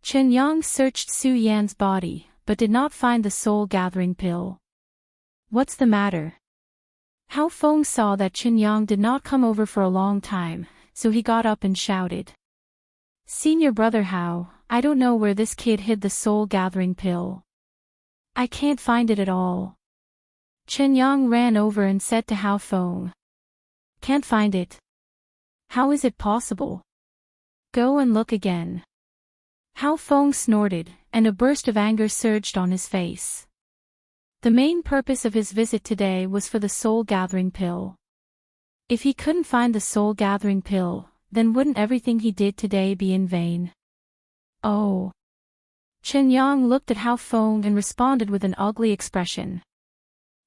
Chen Yang searched Su Yan's body, but did not find the soul-gathering pill. What's the matter? Hao Feng saw that Chen Yang did not come over for a long time, so he got up and shouted. Senior brother Hao, I don't know where this kid hid the soul-gathering pill. I can't find it at all. Chen Yang ran over and said to Hao Feng. Can't find it. How is it possible? Go and look again. Hao Feng snorted, and a burst of anger surged on his face. The main purpose of his visit today was for the soul-gathering pill. If he couldn't find the soul-gathering pill, then wouldn't everything he did today be in vain? Oh. Chen Yang looked at Hao Feng and responded with an ugly expression.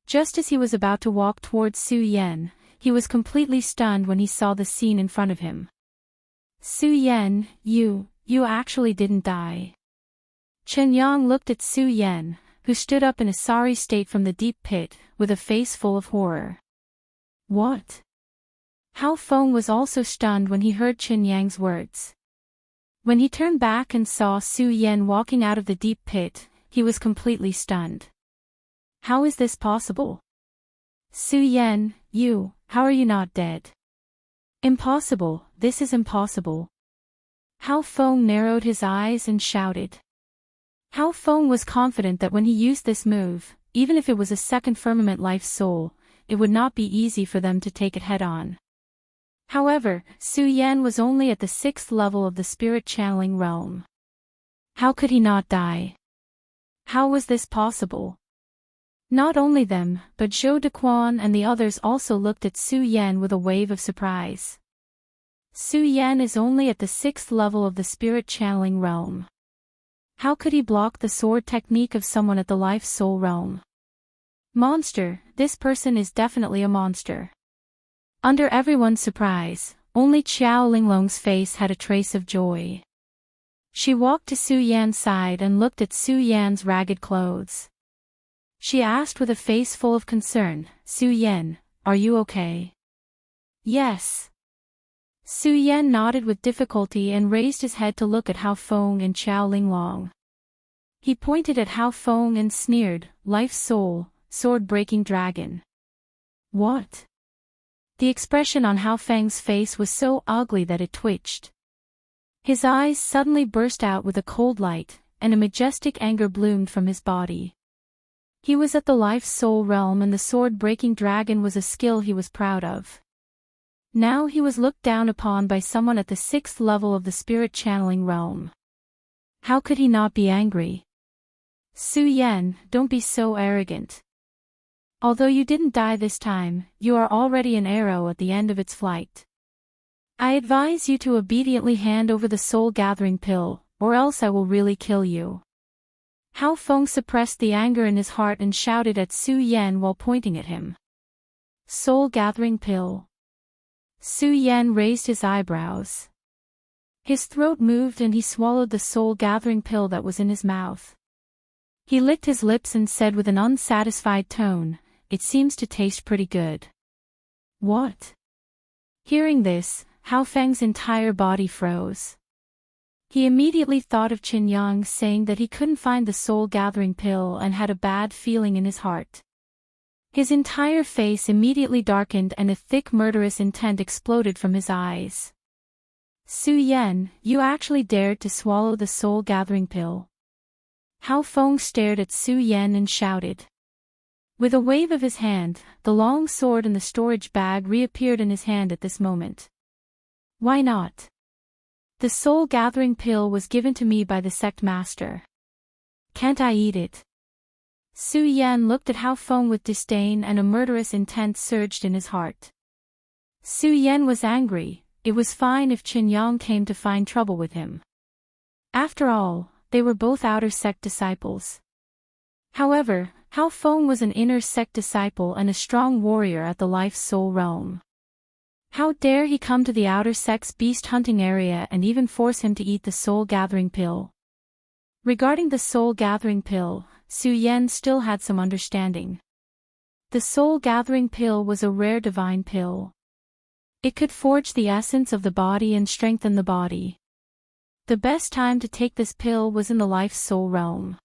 Just as he was about to walk towards Su Yan, he was completely stunned when he saw the scene in front of him. Su Yan, you actually didn't die. Chen Yang looked at Su Yan, who stood up in a sorry state from the deep pit, with a face full of horror. What? Hao Feng was also stunned when he heard Chen Yang's words. When he turned back and saw Su Yan walking out of the deep pit, he was completely stunned. How is this possible? Su Yan, how are you not dead? Impossible, this is impossible. Hao Feng narrowed his eyes and shouted. Hao Feng was confident that when he used this move, even if it was a second firmament life soul, it would not be easy for them to take it head-on. However, Su Yan was only at the 6th level of the spirit channeling realm. How could he not die? How was this possible? Not only them, but Zhou Dequan and the others also looked at Su Yan with a wave of surprise. Su Yan is only at the 6th level of the spirit channeling realm. How could he block the sword technique of someone at the life soul realm? Monster, this person is definitely a monster. Under everyone's surprise, only Qiao Linglong's face had a trace of joy. She walked to Su Yan's side and looked at Su Yan's ragged clothes. She asked with a face full of concern, Su Yan, are you okay? Yes. Su Yan nodded with difficulty and raised his head to look at Hao Feng and Qiao Linglong. He pointed at Hao Feng and sneered, Life Soul, Sword-Breaking Dragon. What? The expression on Hao Feng's face was so ugly that it twitched. His eyes suddenly burst out with a cold light, and a majestic anger bloomed from his body. He was at the life soul realm and the sword-breaking dragon was a skill he was proud of. Now he was looked down upon by someone at the 6th level of the spirit channeling realm. How could he not be angry? Su Yan, don't be so arrogant. Although you didn't die this time, you are already an arrow at the end of its flight. I advise you to obediently hand over the soul-gathering pill, or else I will really kill you. Hao Feng suppressed the anger in his heart and shouted at Su Yan while pointing at him. Soul-gathering pill. Su Yan raised his eyebrows. His throat moved and he swallowed the soul-gathering pill that was in his mouth. He licked his lips and said with an unsatisfied tone, It seems to taste pretty good. What? Hearing this, Hao Feng's entire body froze. He immediately thought of Chen Yang saying that he couldn't find the soul-gathering pill and had a bad feeling in his heart. His entire face immediately darkened and a thick murderous intent exploded from his eyes. Su Yan, you actually dared to swallow the soul-gathering pill. Hao Feng stared at Su Yan and shouted. With a wave of his hand, the long sword in the storage bag reappeared in his hand at this moment. Why not? The soul-gathering pill was given to me by the sect master. Can't I eat it? Su Yan looked at Hao Feng with disdain and a murderous intent surged in his heart. Su Yan was angry. It was fine if Chen Yang came to find trouble with him. After all, they were both outer sect disciples. However, Hao Feng was an inner sect disciple and a strong warrior at the life soul realm. How dare he come to the outer sex beast hunting area and even force him to eat the soul-gathering pill? Regarding the soul-gathering pill, Su Yan still had some understanding. The soul-gathering pill was a rare divine pill. It could forge the essence of the body and strengthen the body. The best time to take this pill was in the life-soul realm.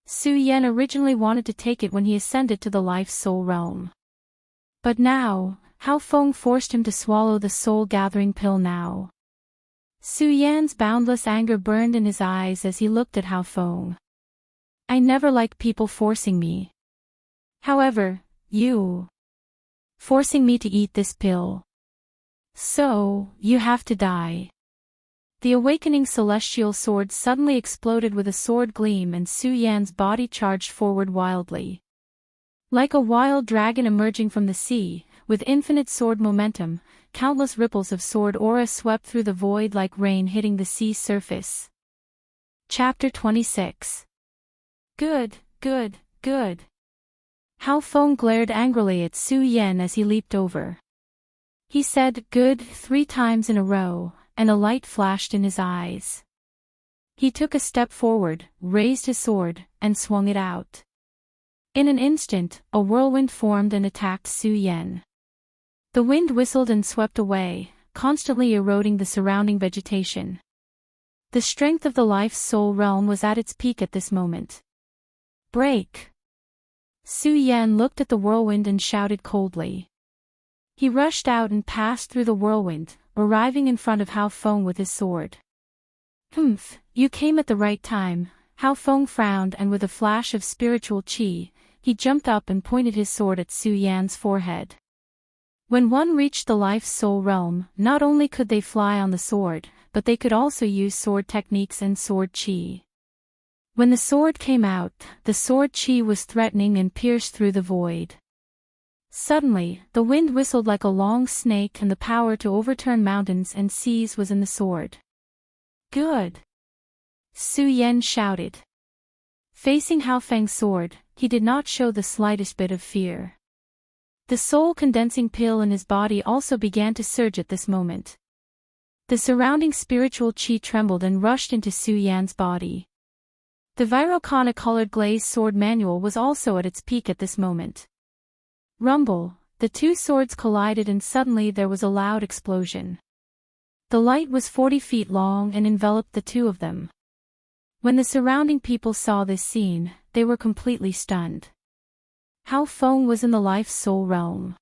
Su Yan originally wanted to take it when he ascended to the life-soul realm. But now, Hao Feng forced him to swallow the soul-gathering pill now. Su Yan's boundless anger burned in his eyes as he looked at Hao Feng. I never like people forcing me. However, you forcing me to eat this pill. So, you have to die. The awakening celestial sword suddenly exploded with a sword gleam and Su Yan's body charged forward wildly. Like a wild dragon emerging from the sea, with infinite sword momentum, countless ripples of sword aura swept through the void like rain hitting the sea surface. Chapter 26. Good, good, good. Hao Feng glared angrily at Su Yan as he leaped over. He said good 3 times in a row, and a light flashed in his eyes. He took a step forward, raised his sword, and swung it out. In an instant, a whirlwind formed and attacked Su Yan. The wind whistled and swept away, constantly eroding the surrounding vegetation. The strength of the life-soul realm was at its peak at this moment. Break! Su Yan looked at the whirlwind and shouted coldly. He rushed out and passed through the whirlwind, arriving in front of Hao Feng with his sword. Humph, you came at the right time. Hao Feng frowned and with a flash of spiritual qi, he jumped up and pointed his sword at Su Yan's forehead. When one reached the life-soul realm, not only could they fly on the sword, but they could also use sword techniques and sword qi. When the sword came out, the sword qi was threatening and pierced through the void. Suddenly, the wind whistled like a long snake and the power to overturn mountains and seas was in the sword. Good! Su Yan shouted. Facing Hao Feng's sword, he did not show the slightest bit of fear. The soul-condensing pill in his body also began to surge at this moment. The surrounding spiritual qi trembled and rushed into Su Yan's body. The Virokana-colored glazed sword manual was also at its peak at this moment. Rumble, the 2 swords collided and suddenly there was a loud explosion. The light was 40 feet long and enveloped the 2 of them. When the surrounding people saw this scene, they were completely stunned. Hao Feng was in the life-soul realm.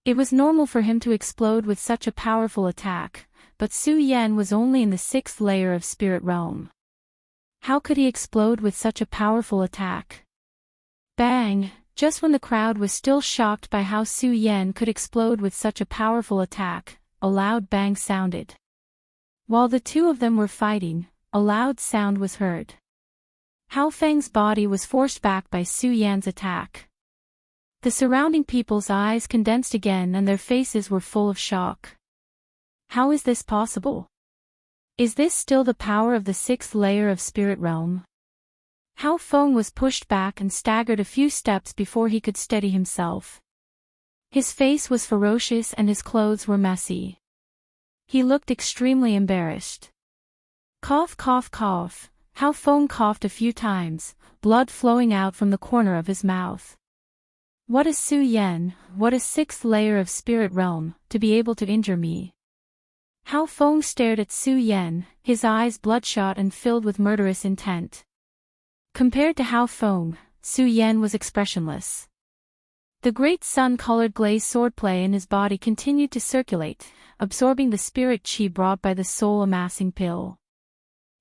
It was normal for him to explode with such a powerful attack, but Su Yan was only in the 6th layer of spirit realm. How could he explode with such a powerful attack? Bang! Just when the crowd was still shocked by how Su Yan could explode with such a powerful attack, a loud bang sounded. While the 2 of them were fighting, a loud sound was heard. Hao Feng's body was forced back by Su Yan's attack. The surrounding people's eyes condensed again and their faces were full of shock. How is this possible? Is this still the power of the 6th layer of spirit realm? Hao Feng was pushed back and staggered a few steps before he could steady himself. His face was ferocious and his clothes were messy. He looked extremely embarrassed. Cough, cough, cough. Hao Feng coughed a few times, blood flowing out from the corner of his mouth. What is Su Yan, what a 6th layer of spirit realm, to be able to injure me? Hao Feng stared at Su Yan, his eyes bloodshot and filled with murderous intent. Compared to Hao Feng, Su Yan was expressionless. The great sun-colored glazed swordplay in his body continued to circulate, absorbing the spirit qi brought by the soul-amassing pill.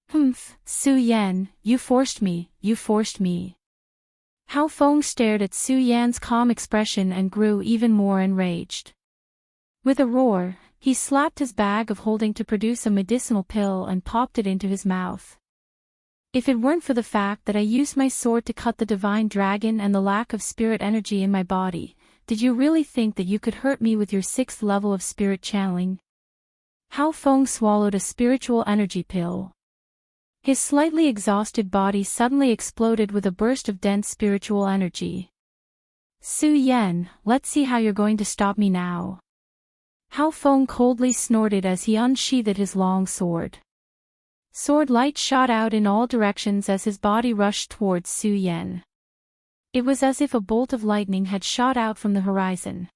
Humph, Su Yan, you forced me, you forced me. Hao Feng stared at Su Yan's calm expression and grew even more enraged. With a roar, he slapped his bag of holding to produce a medicinal pill and popped it into his mouth. If it weren't for the fact that I used my sword to cut the divine dragon and the lack of spirit energy in my body, did you really think that you could hurt me with your 6th level of spirit channeling? Hao Feng swallowed a spiritual energy pill. His slightly exhausted body suddenly exploded with a burst of dense spiritual energy. Su Yan, let's see how you're going to stop me now. Hao Feng coldly snorted as he unsheathed his long sword. Sword light shot out in all directions as his body rushed towards Su Yan. It was as if a bolt of lightning had shot out from the horizon.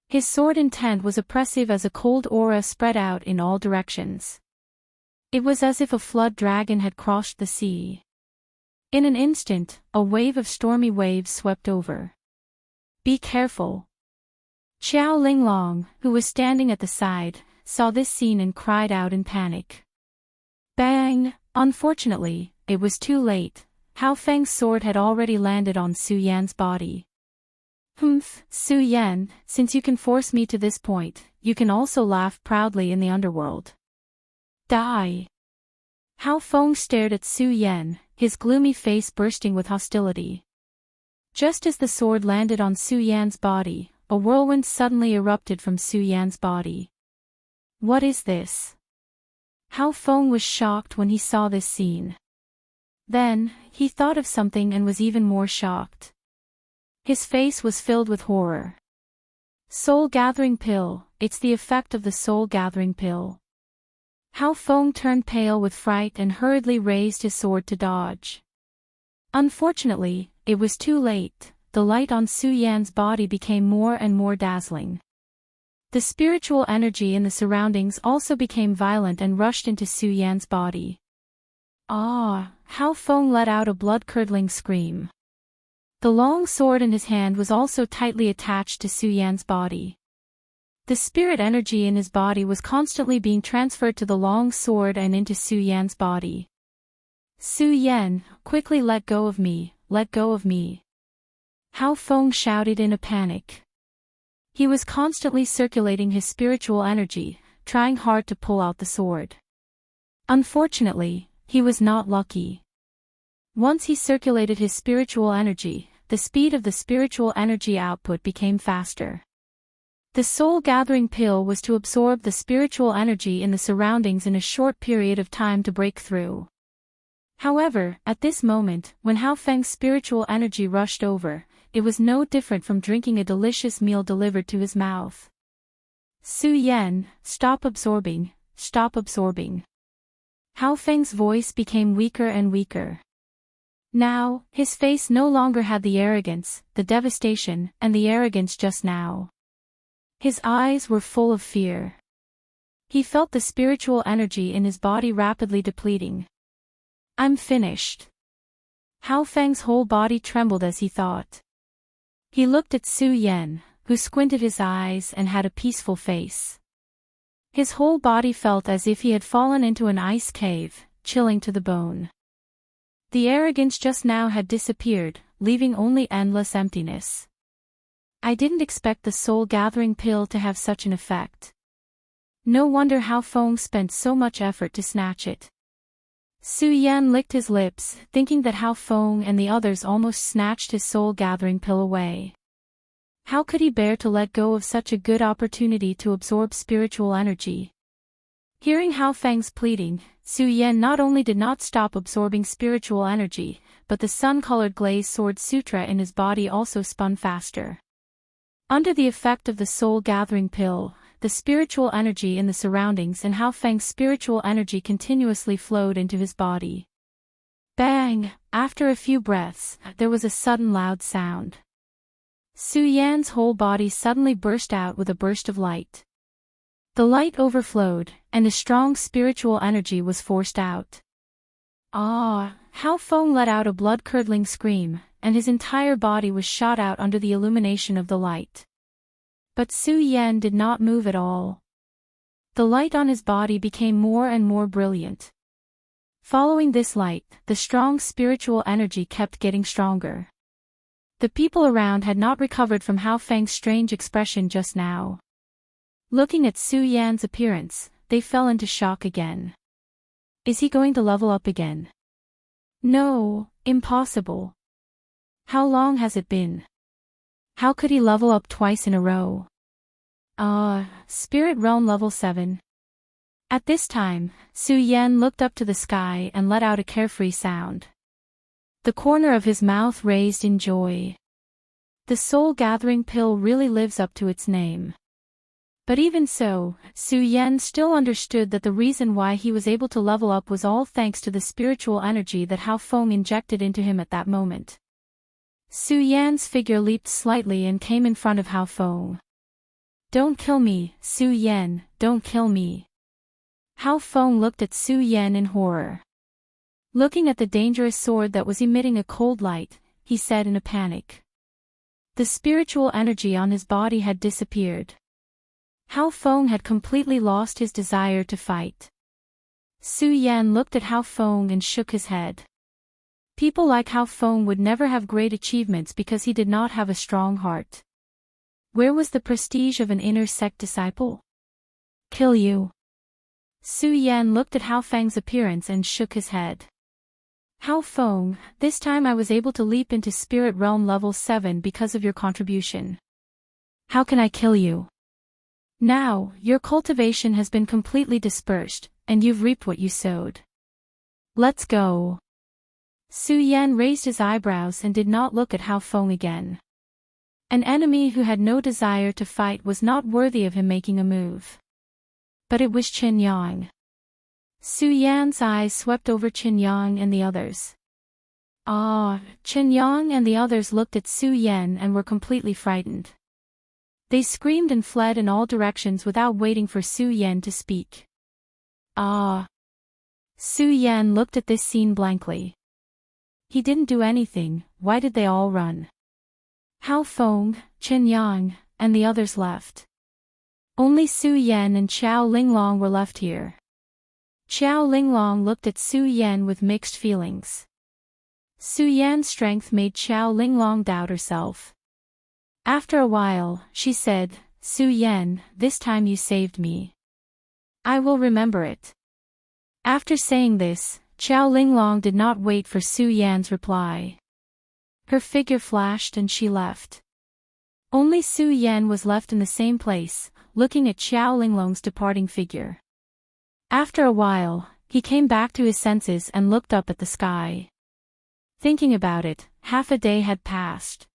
His sword intent was oppressive as a cold aura spread out in all directions. It was as if a flood dragon had crossed the sea. In an instant, a wave of stormy waves swept over. "Be careful." Xiao Linglong, who was standing at the side, saw this scene and cried out in panic. Bang! Unfortunately, it was too late. Hao Feng's sword had already landed on Su Yan's body. "Humph, Su Yan, since you can force me to this point, you can also laugh proudly in the underworld. Die." Hao Feng stared at Su Yan, his gloomy face bursting with hostility. Just as the sword landed on Su Yan's body, a whirlwind suddenly erupted from Su Yan's body. What is this? Hao Feng was shocked when he saw this scene. Then, he thought of something and was even more shocked. His face was filled with horror. Soul-gathering pill, it's the effect of the soul-gathering pill. Hao Feng turned pale with fright and hurriedly raised his sword to dodge. Unfortunately, it was too late. The light on Su Yan's body became more and more dazzling. The spiritual energy in the surroundings also became violent and rushed into Su Yan's body. Ah! Hao Feng let out a blood-curdling scream. The long sword in his hand was also tightly attached to Su Yan's body. The spirit energy in his body was constantly being transferred to the long sword and into Su Yan's body. "Su Yan, quickly let go of me, let go of me." Hao Feng shouted in a panic. He was constantly circulating his spiritual energy, trying hard to pull out the sword. Unfortunately, he was not lucky. Once he circulated his spiritual energy, the speed of the spiritual energy output became faster. The soul-gathering pill was to absorb the spiritual energy in the surroundings in a short period of time to break through. However, at this moment, when Hao Feng's spiritual energy rushed over, it was no different from drinking a delicious meal delivered to his mouth. "Su Yan, stop absorbing, stop absorbing." Hao Feng's voice became weaker and weaker. Now, his face no longer had the arrogance, the devastation, and the arrogance just now. His eyes were full of fear. He felt the spiritual energy in his body rapidly depleting. "I'm finished." Hao Feng's whole body trembled as he thought. He looked at Su Yan, who squinted his eyes and had a peaceful face. His whole body felt as if he had fallen into an ice cave, chilling to the bone. The arrogance just now had disappeared, leaving only endless emptiness. I didn't expect the soul-gathering pill to have such an effect. No wonder Hao Feng spent so much effort to snatch it. Su Yan licked his lips, thinking that Hao Feng and the others almost snatched his soul-gathering pill away. How could he bear to let go of such a good opportunity to absorb spiritual energy? Hearing Hao Feng's pleading, Su Yan not only did not stop absorbing spiritual energy, but the sun-colored glazed sword sutra in his body also spun faster. Under the effect of the soul-gathering pill, the spiritual energy in the surroundings and Hao Feng's spiritual energy continuously flowed into his body. Bang! After a few breaths, there was a sudden loud sound. Su Yan's whole body suddenly burst out with a burst of light. The light overflowed, and a strong spiritual energy was forced out. Ah! Hao Feng let out a blood-curdling scream, and his entire body was shot out under the illumination of the light. But Su Yan did not move at all. The light on his body became more and more brilliant. Following this light, the strong spiritual energy kept getting stronger. The people around had not recovered from Hao Feng's strange expression just now. Looking at Su Yan's appearance, they fell into shock again. Is he going to level up again? No, impossible. How long has it been? How could he level up twice in a row? Spirit Realm level 7. At this time, Su Yan looked up to the sky and let out a carefree sound. The corner of his mouth raised in joy. The soul-gathering pill really lives up to its name. But even so, Su Yan still understood that the reason why he was able to level up was all thanks to the spiritual energy that Hao Feng injected into him at that moment. Su Yan's figure leaped slightly and came in front of Hao Feng. "Don't kill me, Su Yan, don't kill me." Hao Feng looked at Su Yan in horror. Looking at the dangerous sword that was emitting a cold light, he said in a panic. The spiritual energy on his body had disappeared. Hao Feng had completely lost his desire to fight. Su Yan looked at Hao Feng and shook his head. People like Hao Feng would never have great achievements because he did not have a strong heart. Where was the prestige of an inner sect disciple? "Kill you." Su Yan looked at Hao Feng's appearance and shook his head. "Hao Feng, this time I was able to leap into Spirit Realm level 7 because of your contribution. How can I kill you? Now, your cultivation has been completely dispersed, and you've reaped what you sowed. Let's go." Su Yan raised his eyebrows and did not look at Hao Feng again. An enemy who had no desire to fight was not worthy of him making a move. But it was Qin Yang. Su Yan's eyes swept over Qin Yang and the others. Qin Yang and the others looked at Su Yan and were completely frightened. They screamed and fled in all directions without waiting for Su Yan to speak. Su Yan looked at this scene blankly. He didn't do anything, why did they all run? Hao Feng, Qin Yang, and the others left. Only Su Yan and Qiao Linglong were left here. Qiao Linglong looked at Su Yan with mixed feelings. Su Yan's strength made Qiao Linglong doubt herself. After a while, she said, "Su Yan, this time you saved me. I will remember it." After saying this, Qiao Linglong did not wait for Su Yan's reply. Her figure flashed and she left. Only Su Yan was left in the same place, looking at Qiao Linglong's departing figure. After a while, he came back to his senses and looked up at the sky. Thinking about it, half a day had passed.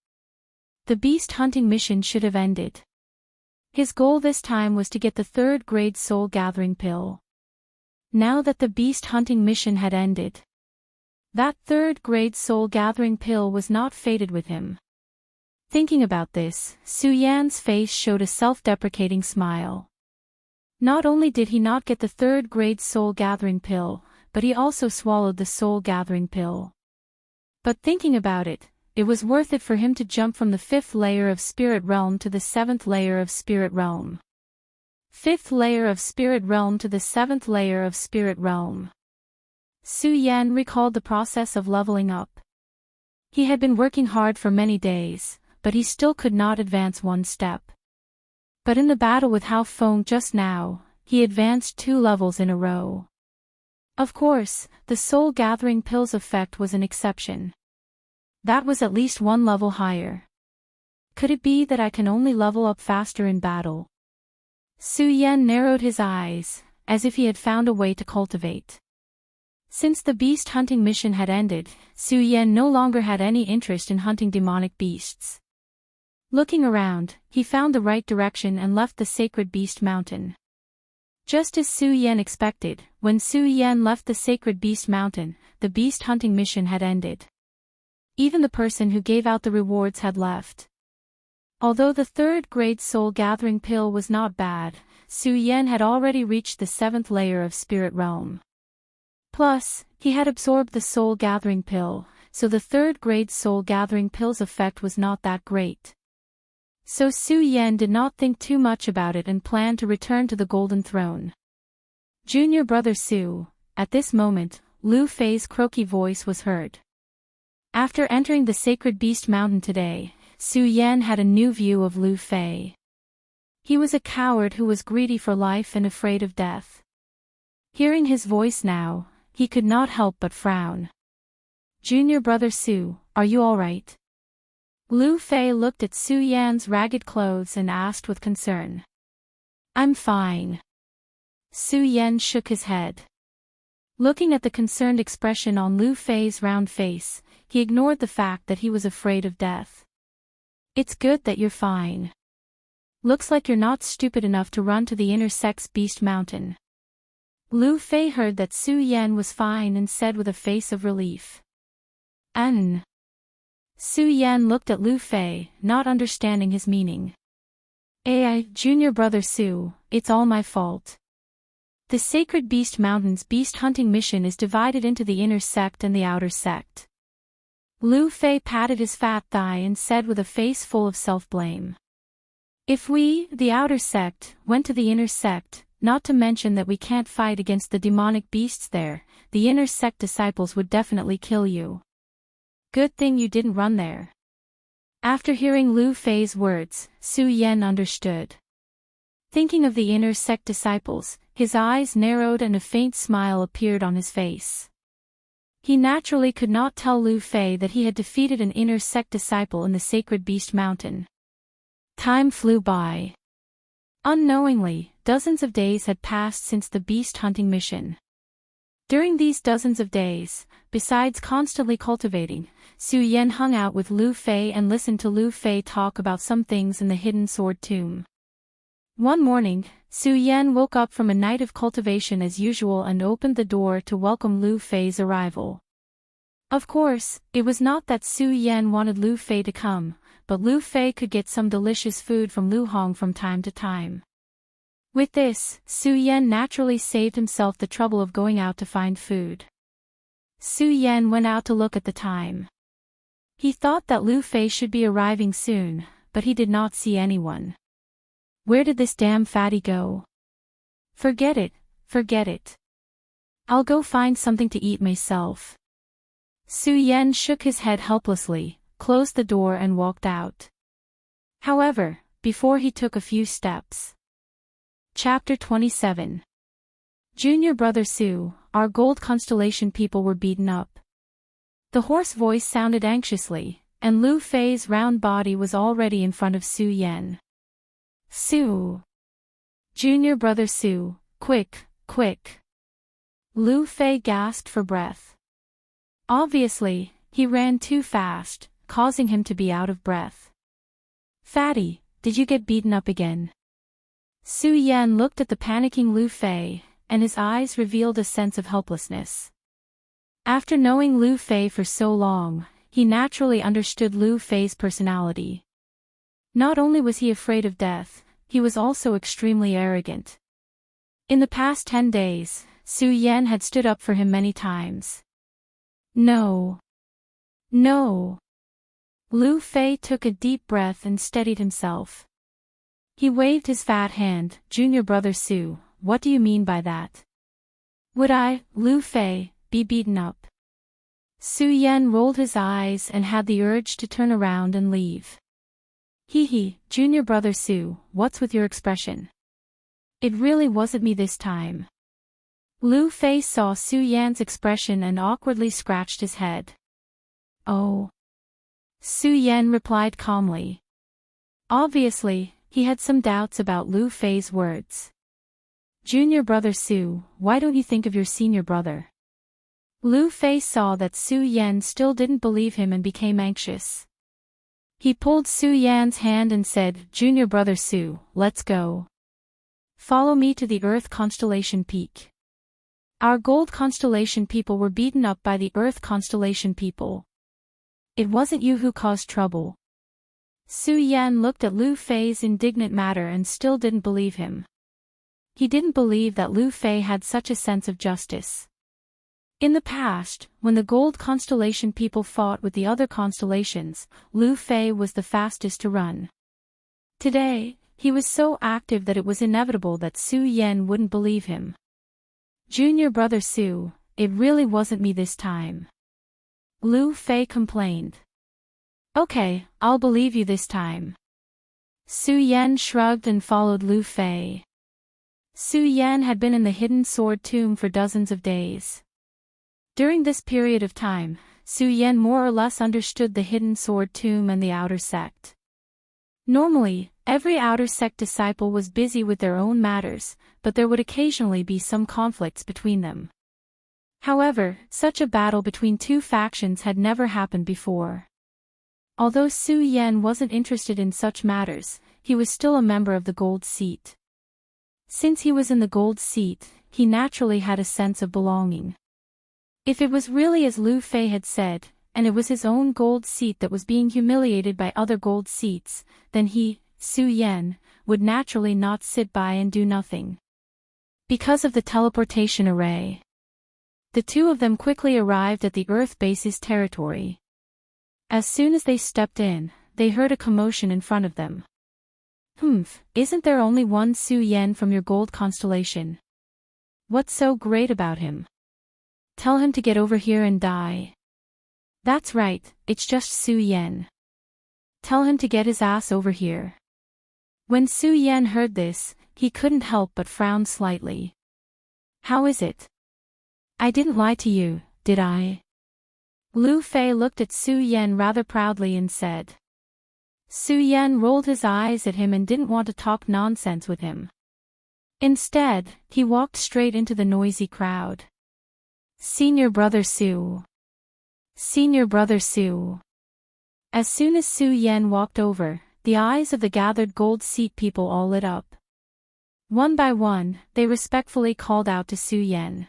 The beast hunting mission should have ended. His goal this time was to get the 3rd grade soul gathering pill. Now that the beast hunting mission had ended, that 3rd grade soul gathering pill was not fated with him. Thinking about this, Su Yan's face showed a self-deprecating smile. Not only did he not get the 3rd grade soul gathering pill, but he also swallowed the soul gathering pill. But thinking about it, it was worth it for him to jump from the 5th layer of Spirit Realm to the 7th layer of Spirit Realm. 5th layer of Spirit Realm to the 7th layer of Spirit Realm. Su Yan recalled the process of leveling up. He had been working hard for many days, but he still could not advance one step. But in the battle with Hao Feng just now, he advanced 2 levels in a row. Of course, the soul gathering pill's effect was an exception. That was at least 1 level higher. Could it be that I can only level up faster in battle? Su Yan narrowed his eyes, as if he had found a way to cultivate. Since the beast hunting mission had ended, Su Yan no longer had any interest in hunting demonic beasts. Looking around, he found the right direction and left the sacred beast mountain. Just as Su Yan expected, when Su Yan left the sacred beast mountain, the beast hunting mission had ended. Even the person who gave out the rewards had left. Although the 3rd grade soul gathering pill was not bad, Su Yan had already reached the 7th layer of Spirit Realm. Plus, he had absorbed the soul gathering pill, so the 3rd grade soul gathering pill's effect was not that great. So Su Yan did not think too much about it and planned to return to the Golden Throne. Junior brother Su. At this moment, Lu Fei's croaky voice was heard. After entering the Sacred Beast Mountain today, Su Yan had a new view of Lu Fei. He was a coward who was greedy for life and afraid of death. Hearing his voice now, he could not help but frown. Junior brother Su, are you all right? Lu Fei looked at Su Yan's ragged clothes and asked with concern. I'm fine. Su Yan shook his head. Looking at the concerned expression on Lu Fei's round face, he ignored the fact that he was afraid of death. It's good that you're fine. Looks like you're not stupid enough to run to the inner sex beast mountain. Lu Fei heard that Su Yan was fine and said with a face of relief. Su Yan looked at Lu Fei, not understanding his meaning. Junior brother Su, it's all my fault. The Sacred Beast Mountain's beast hunting mission is divided into the inner sect and the outer sect. Lu Fei patted his fat thigh and said with a face full of self-blame. If we, the outer sect, went to the inner sect, not to mention that we can't fight against the demonic beasts there, the inner sect disciples would definitely kill you. Good thing you didn't run there. After hearing Lu Fei's words, Su Yan understood. Thinking of the inner sect disciples, his eyes narrowed and a faint smile appeared on his face. He naturally could not tell Lu Fei that he had defeated an inner sect disciple in the Sacred Beast Mountain. Time flew by. Unknowingly, dozens of days had passed since the beast hunting mission. During these dozens of days, besides constantly cultivating, Su Yan hung out with Lu Fei and listened to Lu Fei talk about some things in the hidden sword tomb. One morning, Su Yan woke up from a night of cultivation as usual and opened the door to welcome Lu Fei's arrival. Of course, it was not that Su Yan wanted Lu Fei to come, but Lu Fei could get some delicious food from Lu Hong from time to time. With this, Su Yan naturally saved himself the trouble of going out to find food. Su Yan went out to look at the time. He thought that Lu Fei should be arriving soon, but he did not see anyone. Where did this damn fatty go? Forget it, forget it. I'll go find something to eat myself. Su Yan shook his head helplessly, closed the door and walked out. However, before he took a few steps. Chapter 27. Junior brother Su, our gold constellation people were beaten up. The hoarse voice sounded anxiously, and Lu Fei's round body was already in front of Su Yan. Su. Junior brother Su, quick, quick. Lu Fei gasped for breath. Obviously, he ran too fast, causing him to be out of breath. Fatty, did you get beaten up again? Su Yan looked at the panicking Lu Fei, and his eyes revealed a sense of helplessness. After knowing Lu Fei for so long, he naturally understood Lu Fei's personality. Not only was he afraid of death, he was also extremely arrogant. In the past 10 days, Su Yan had stood up for him many times. No. No. Lu Fei took a deep breath and steadied himself. He waved his fat hand. Junior brother Su, what do you mean by that? Would I, Lu Fei, be beaten up? Su Yan rolled his eyes and had the urge to turn around and leave. Hee, junior brother Su, what's with your expression? It really wasn't me this time. Lu Fei saw Su Yan's expression and awkwardly scratched his head. Oh. Su Yan replied calmly. Obviously, he had some doubts about Lu Fei's words. Junior brother Su, why don't you think of your senior brother? Lu Fei saw that Su Yan still didn't believe him and became anxious. He pulled Su Yan's hand and said, Junior brother Su, let's go. Follow me to the Earth constellation peak. Our gold constellation people were beaten up by the Earth constellation people. It wasn't you who caused trouble. Su Yan looked at Lu Fei's indignant manner and still didn't believe him. He didn't believe that Lu Fei had such a sense of justice. In the past, when the gold constellation people fought with the other constellations, Lu Fei was the fastest to run. Today, he was so active that it was inevitable that Su Yan wouldn't believe him. Junior brother Su, it really wasn't me this time. Lu Fei complained. Okay, I'll believe you this time. Su Yan shrugged and followed Lu Fei. Su Yan had been in the hidden sword tomb for dozens of days. During this period of time, Su Yan more or less understood the hidden sword tomb and the outer sect. Normally, every outer sect disciple was busy with their own matters, but there would occasionally be some conflicts between them. However, such a battle between two factions had never happened before. Although Su Yan wasn't interested in such matters, he was still a member of the gold seat. Since he was in the gold seat, he naturally had a sense of belonging. If it was really as Lu Fei had said, and it was his own gold seat that was being humiliated by other gold seats, then he, Su Yan, would naturally not sit by and do nothing. Because of the teleportation array, the two of them quickly arrived at the Earth base's territory. As soon as they stepped in, they heard a commotion in front of them. Isn't there only one Su Yan from your gold constellation? What's so great about him? Tell him to get over here and die. That's right, it's just Su Yan. Tell him to get his ass over here. When Su Yan heard this, he couldn't help but frown slightly. How is it? I didn't lie to you, did I? Lu Fei looked at Su Yan rather proudly and said. Su Yan rolled his eyes at him and didn't want to talk nonsense with him. Instead, he walked straight into the noisy crowd. Senior Brother Su. Senior Brother Su. As soon as Su Yan walked over, the eyes of the gathered gold seat people all lit up. One by one, they respectfully called out to Su Yan.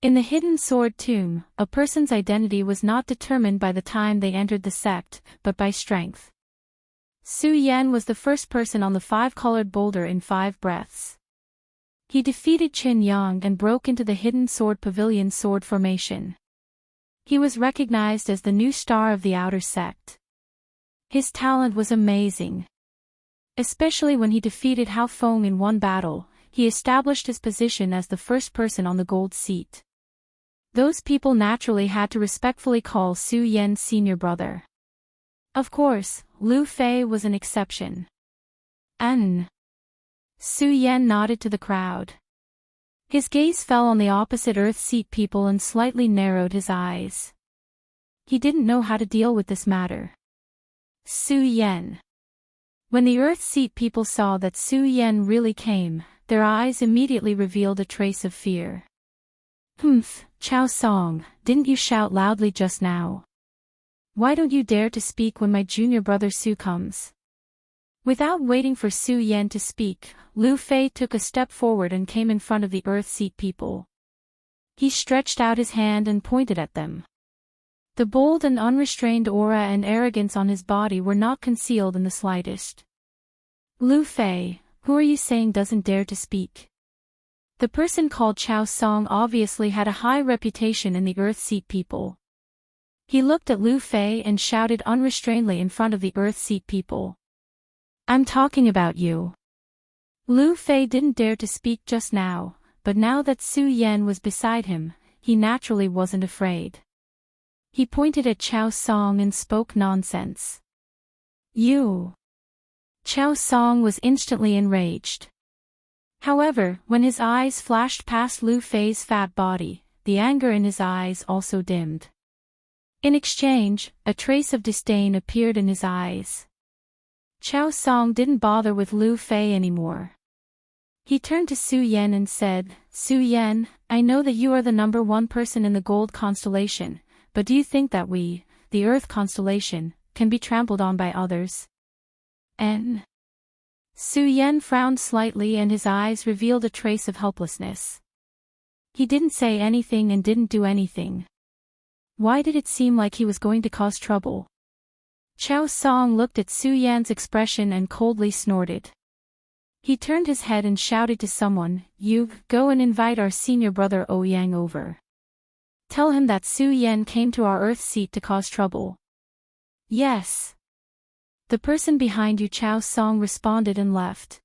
In the hidden sword tomb, a person's identity was not determined by the time they entered the sect, but by strength. Su Yan was the first person on the five-colored boulder in 5 breaths. He defeated Qin Yang and broke into the hidden sword pavilion sword formation. He was recognized as the new star of the outer sect. His talent was amazing. Especially when he defeated Hao Feng in one battle, he established his position as the first person on the gold seat. Those people naturally had to respectfully call Su Yan senior brother. Of course, Lu Fei was an exception. Su Yan nodded to the crowd. His gaze fell on the opposite Earth seat people and slightly narrowed his eyes. He didn't know how to deal with this matter. Su Yan. When the Earth seat people saw that Su Yan really came, their eyes immediately revealed a trace of fear. Chao Song, didn't you shout loudly just now? Why don't you dare to speak when my junior brother Su comes? Without waiting for Su Yan to speak, Lu Fei took a step forward and came in front of the Earth seat people. He stretched out his hand and pointed at them. The bold and unrestrained aura and arrogance on his body were not concealed in the slightest. Lu Fei, who are you saying doesn't dare to speak? The person called Chao Song obviously had a high reputation in the Earth seat people. He looked at Lu Fei and shouted unrestrainedly in front of the Earth seat people. I'm talking about you. Lu Fei didn't dare to speak just now, but now that Su Yan was beside him, he naturally wasn't afraid. He pointed at Chao Song and spoke nonsense. You. Chao Song was instantly enraged. However, when his eyes flashed past Lu Fei's fat body, the anger in his eyes also dimmed. In exchange, a trace of disdain appeared in his eyes. Chao Song didn't bother with Lu Fei anymore. He turned to Su Yan and said, Su Yan, I know that you are the number 1 person in the gold constellation, but do you think that we, the Earth constellation, can be trampled on by others? Su Yan frowned slightly and his eyes revealed a trace of helplessness. He didn't say anything and didn't do anything. Why did it seem like he was going to cause trouble? Chao Song looked at Su Yan's expression and coldly snorted. He turned his head and shouted to someone, You, go and invite our senior brother Ouyang over. Tell him that Su Yan came to our Earth seat to cause trouble. Yes. The person behind you Chao Song responded and left.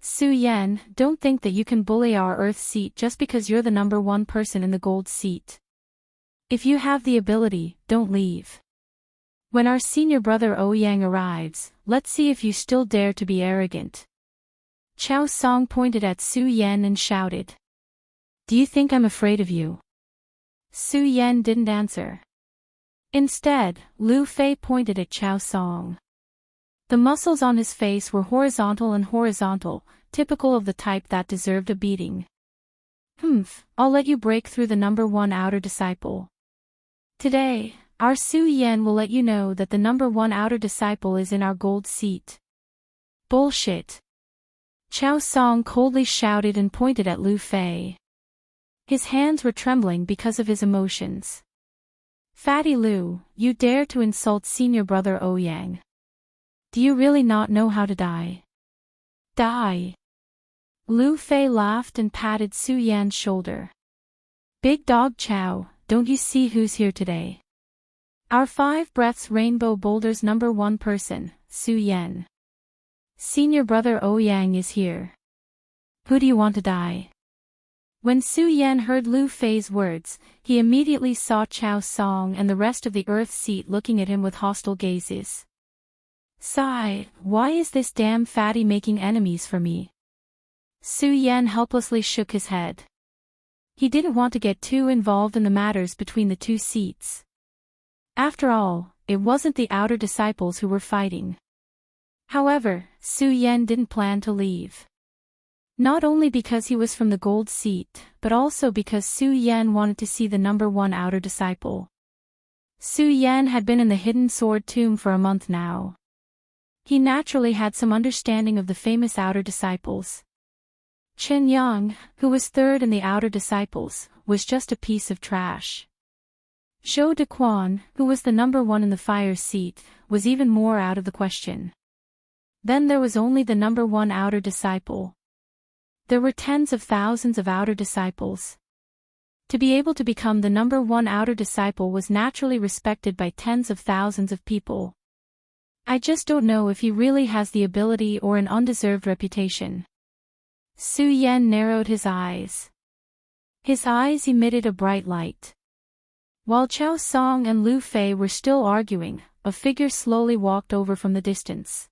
Su Yan, don't think that you can bully our Earth seat just because you're the number 1 person in the gold seat. If you have the ability, don't leave. When our senior brother Ouyang arrives, let's see if you still dare to be arrogant. Chao Song pointed at Su Yan and shouted. Do you think I'm afraid of you? Su Yan didn't answer. Instead, Lu Fei pointed at Chao Song. The muscles on his face were horizontal and horizontal, typical of the type that deserved a beating. I'll let you break through the number 1 outer disciple. Today, our Su Yan will let you know that the number 1 outer disciple is in our gold seat. Bullshit. Chao Song coldly shouted and pointed at Lu Fei. His hands were trembling because of his emotions. Fatty Lu, you dare to insult senior brother Ouyang. Do you really not know how to die? Die. Lu Fei laughed and patted Su Yan's shoulder. Big dog Chao, don't you see who's here today? Our 5 breaths Rainbow Boulder's #1 person, Su Yan. Senior brother Ouyang is here. Who do you want to die? When Su Yan heard Lu Fei's words, he immediately saw Chao Song and the rest of the Earth seat looking at him with hostile gazes. Sigh, why is this damn fatty making enemies for me? Su Yan helplessly shook his head. He didn't want to get too involved in the matters between the 2 seats. After all, it wasn't the outer disciples who were fighting. However, Su Yan didn't plan to leave. Not only because he was from the gold seat, but also because Su Yan wanted to see the #1 outer disciple. Su Yan had been in the hidden sword tomb for a month now. He naturally had some understanding of the famous outer disciples. Chen Yang, who was 3rd in the outer disciples, was just a piece of trash. Zhou Dequan, who was the #1 in the fire seat, was even more out of the question. Then there was only the #1 outer disciple. There were tens of thousands of outer disciples. To be able to become the #1 outer disciple was naturally respected by tens of thousands of people. I just don't know if he really has the ability or an undeserved reputation. Su Yan narrowed his eyes. His eyes emitted a bright light. While Chao Song and Lu Fei were still arguing, a figure slowly walked over from the distance.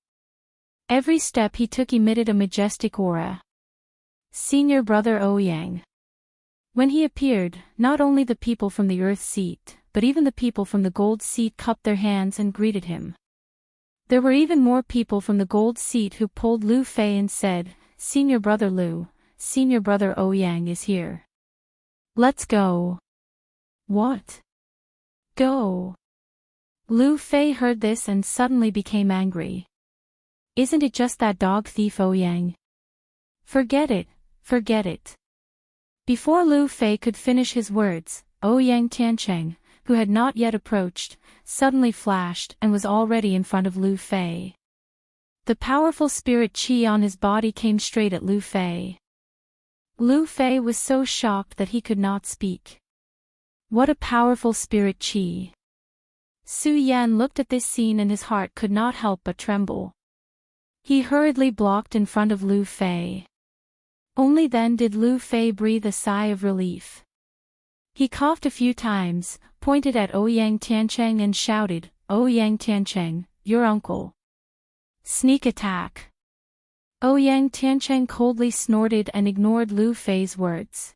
Every step he took emitted a majestic aura. Senior brother Ouyang. When he appeared, not only the people from the Earth seat, but even the people from the Gold seat cupped their hands and greeted him. There were even more people from the Gold seat who pulled Lu Fei and said, Senior brother Lu, Senior brother Ouyang is here. Let's go. What? Go. Lu Fei heard this and suddenly became angry. Isn't it just that dog thief Ouyang? Forget it, forget it. Before Lu Fei could finish his words, Ouyang Tiancheng, who had not yet approached, suddenly flashed and was already in front of Lu Fei. The powerful spirit chi on his body came straight at Lu Fei. Lu Fei was so shocked that he could not speak. What a powerful spirit chi. Su Yan looked at this scene and his heart could not help but tremble. He hurriedly blocked in front of Lu Fei. Only then did Lu Fei breathe a sigh of relief. He coughed a few times, pointed at Ouyang Tiancheng and shouted, Ouyang Tiancheng, your uncle. Sneak attack. Ouyang Tiancheng coldly snorted and ignored Lu Fei's words.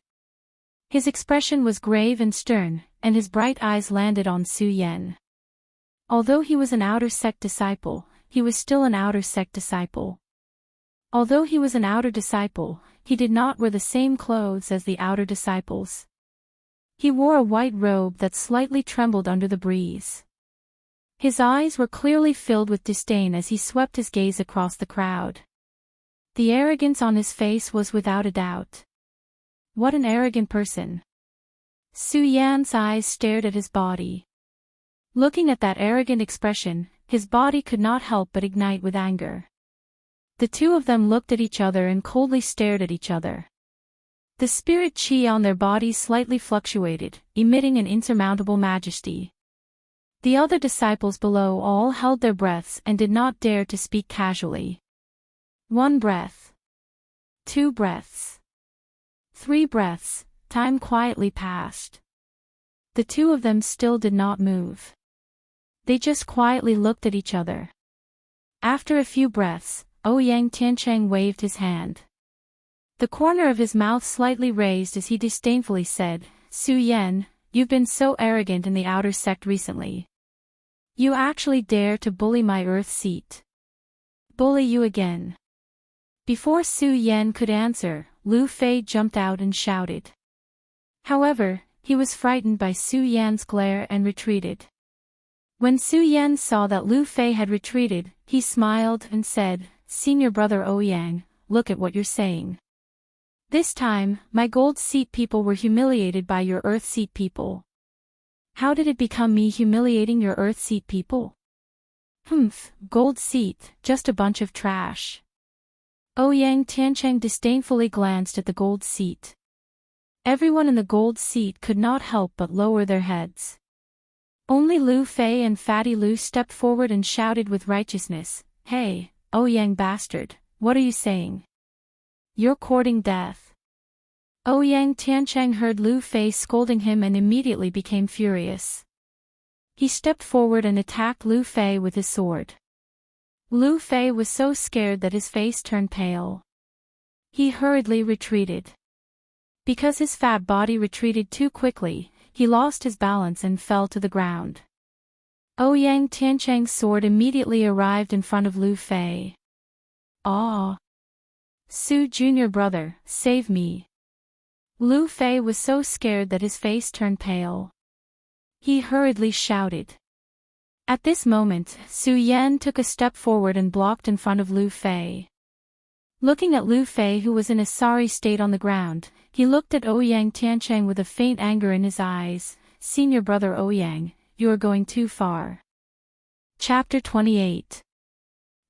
His expression was grave and stern, and his bright eyes landed on Su Yan. Although he was an outer sect disciple, he was still an outer sect disciple. Although he was an outer disciple, he did not wear the same clothes as the outer disciples. He wore a white robe that slightly trembled under the breeze. His eyes were clearly filled with disdain as he swept his gaze across the crowd. The arrogance on his face was without a doubt. What an arrogant person. Su Yan's eyes stared at his body. Looking at that arrogant expression, his body could not help but ignite with anger. The two of them looked at each other and coldly stared at each other. The spirit chi on their bodies slightly fluctuated, emitting an insurmountable majesty. The other disciples below all held their breaths and did not dare to speak casually. 1 breath. 2 breaths. 3 breaths, time quietly passed. The two of them still did not move. They just quietly looked at each other. After a few breaths, Ouyang Tiancheng waved his hand. The corner of his mouth slightly raised as he disdainfully said, Su Yan, you've been so arrogant in the outer sect recently. You actually dare to bully my Earth seat. Bully you again. Before Su Yan could answer, Lu Fei jumped out and shouted. However, he was frightened by Su Yan's glare and retreated. When Su Yan saw that Lu Fei had retreated, he smiled and said, Senior brother Ouyang, look at what you're saying. This time, my gold seat people were humiliated by your earth seat people. How did it become me humiliating your earth seat people? Gold seat, just a bunch of trash. Ouyang Tiancheng disdainfully glanced at the gold seat. Everyone in the gold seat could not help but lower their heads. Only Lu Fei and Fatty Lu stepped forward and shouted with righteousness, "Hey, Ouyang bastard, what are you saying? You're courting death." Ouyang Tiancheng heard Lu Fei scolding him and immediately became furious. He stepped forward and attacked Lu Fei with his sword. Lu Fei was so scared that his face turned pale. He hurriedly retreated. Because his fat body retreated too quickly, he lost his balance and fell to the ground. Ouyang Tiancheng's sword immediately arrived in front of Lu Fei. "Ah! Su Junior brother, save me." Lu Fei was so scared that his face turned pale. He hurriedly shouted. At this moment, Su Yan took a step forward and blocked in front of Lu Fei. Looking at Lu Fei, who was in a sorry state on the ground, he looked at Ouyang Tiancheng with a faint anger in his eyes. "Senior brother Ouyang, you are going too far." Chapter 28.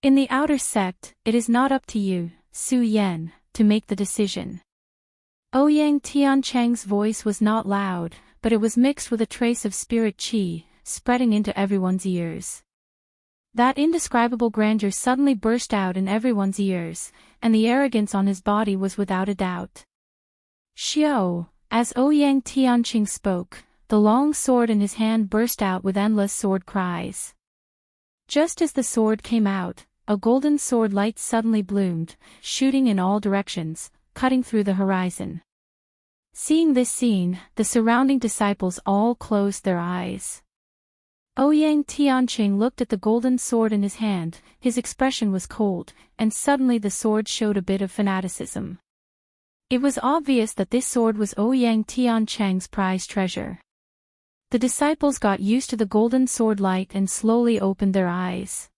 In the outer sect, it is not up to you, Su Yan, to make the decision. Ouyang Tiancheng's voice was not loud, but it was mixed with a trace of spirit qi, spreading into everyone's ears. That indescribable grandeur suddenly burst out in everyone's ears, and the arrogance on his body was without a doubt. "Xiao," as Ouyang Tiancheng spoke, the long sword in his hand burst out with endless sword cries. Just as the sword came out, a golden sword light suddenly bloomed, shooting in all directions, cutting through the horizon. Seeing this scene, the surrounding disciples all closed their eyes. Ouyang Tiancheng looked at the golden sword in his hand, his expression was cold, and suddenly the sword showed a bit of fanaticism. It was obvious that this sword was Ouyang Tiancheng's prized treasure. The disciples got used to the golden sword light and slowly opened their eyes.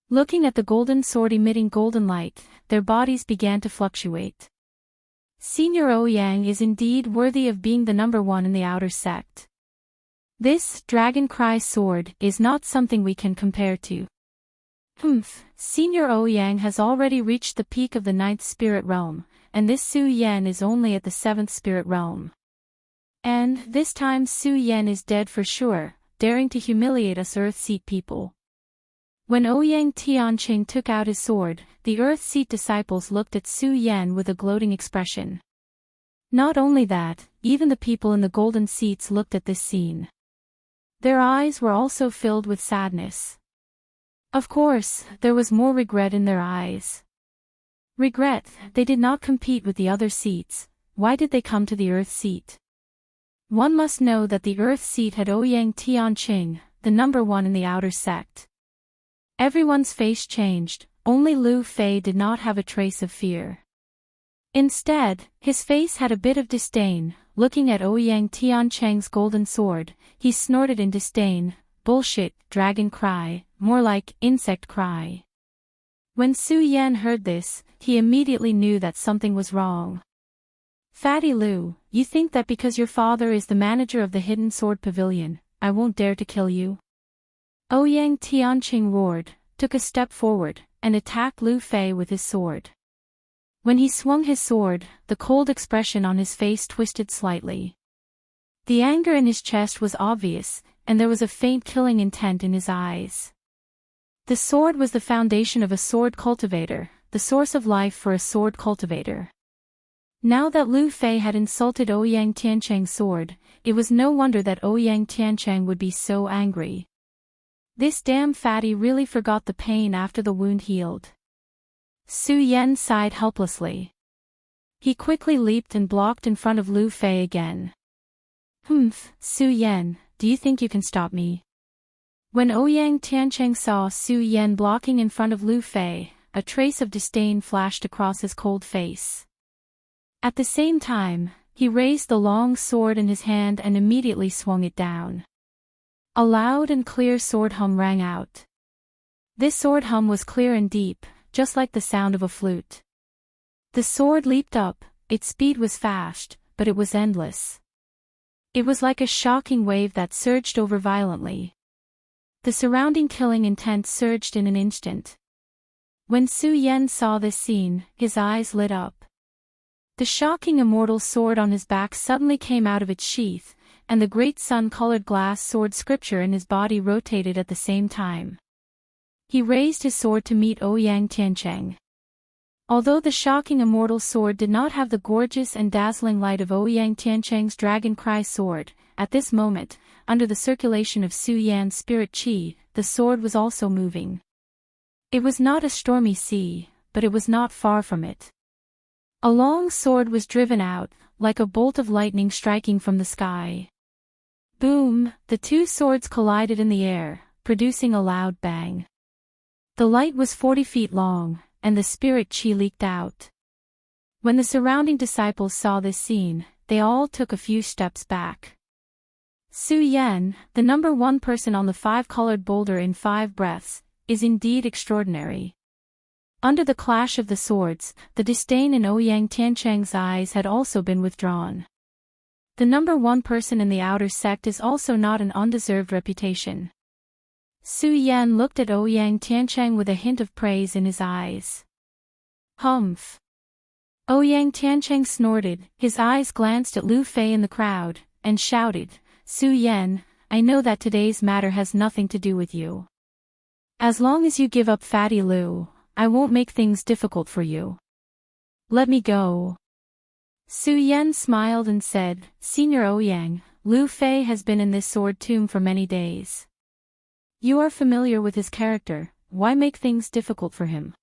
Looking at the golden sword emitting golden light, their bodies began to fluctuate. Senior Ouyang is indeed worthy of being the number one in the outer sect. This Dragon Cry sword is not something we can compare to. Senior Ouyang has already reached the peak of the 9th spirit realm, and this Su Yan is only at the 7th spirit realm. And this time Su Yan is dead for sure, daring to humiliate us Earth Seat people. When Ouyang Tiancheng took out his sword, the Earth Seat disciples looked at Su Yan with a gloating expression. Not only that, even the people in the golden seats looked at this scene. Their eyes were also filled with sadness. Of course, there was more regret in their eyes. Regret, they did not compete with the other seats. Why did they come to the Earth Seat? One must know that the Earth Seat had Ouyang Tiancheng, the number one in the outer sect. Everyone's face changed, only Lu Fei did not have a trace of fear. Instead, his face had a bit of disdain. Looking at Ouyang Tiancheng's golden sword, he snorted in disdain, "Bullshit, dragon cry, more like insect cry." When Su Yan heard this, he immediately knew that something was wrong. "Fatty Lu, you think that because your father is the manager of the Hidden Sword Pavilion, I won't dare to kill you?" Ouyang Tiancheng roared, took a step forward, and attacked Lu Fei with his sword. When he swung his sword, the cold expression on his face twisted slightly. The anger in his chest was obvious, and there was a faint killing intent in his eyes. The sword was the foundation of a sword cultivator, the source of life for a sword cultivator. Now that Lu Fei had insulted Ouyang Tiancheng's sword, it was no wonder that Ouyang Tiancheng would be so angry. This damn fatty really forgot the pain after the wound healed. Su Yan sighed helplessly. He quickly leaped and blocked in front of Lu Fei again. Su Yan, do you think you can stop me?" When Ouyang Tiancheng saw Su Yan blocking in front of Lu Fei, a trace of disdain flashed across his cold face. At the same time, he raised the long sword in his hand and immediately swung it down. A loud and clear sword hum rang out. This sword hum was clear and deep, just like the sound of a flute. The sword leaped up, its speed was fast, but it was endless. It was like a shocking wave that surged over violently. The surrounding killing intent surged in an instant. When Su Yen saw this scene, his eyes lit up. The shocking immortal sword on his back suddenly came out of its sheath, and the great sun-colored glass sword scripture in his body rotated at the same time. He raised his sword to meet Ouyang Tiancheng. Although the shocking immortal sword did not have the gorgeous and dazzling light of Ouyang Tiancheng's Dragon Cry sword, at this moment, under the circulation of Su Yan's spirit qi, the sword was also moving. It was not a stormy sea, but it was not far from it. A long sword was driven out, like a bolt of lightning striking from the sky. Boom! The two swords collided in the air, producing a loud bang. The light was 40 feet long, and the spirit qi leaked out. When the surrounding disciples saw this scene, they all took a few steps back. Su Yen, the number one person on the five-colored boulder in 5 breaths, is indeed extraordinary. Under the clash of the swords, the disdain in Ouyang Tiancheng's eyes had also been withdrawn. The number one person in the outer sect is also not an undeserved reputation. Su Yen looked at Ouyang Tiancheng with a hint of praise in his eyes. Humph! Ouyang Tiancheng snorted, his eyes glanced at Lu Fei in the crowd, and shouted, Su Yen, I know that today's matter has nothing to do with you. As long as you give up Fatty Lu, I won't make things difficult for you. Let me go. Su Yen smiled and said, Senior Ouyang, Lu Fei has been in this sword tomb for many days. You are familiar with his character, why make things difficult for him?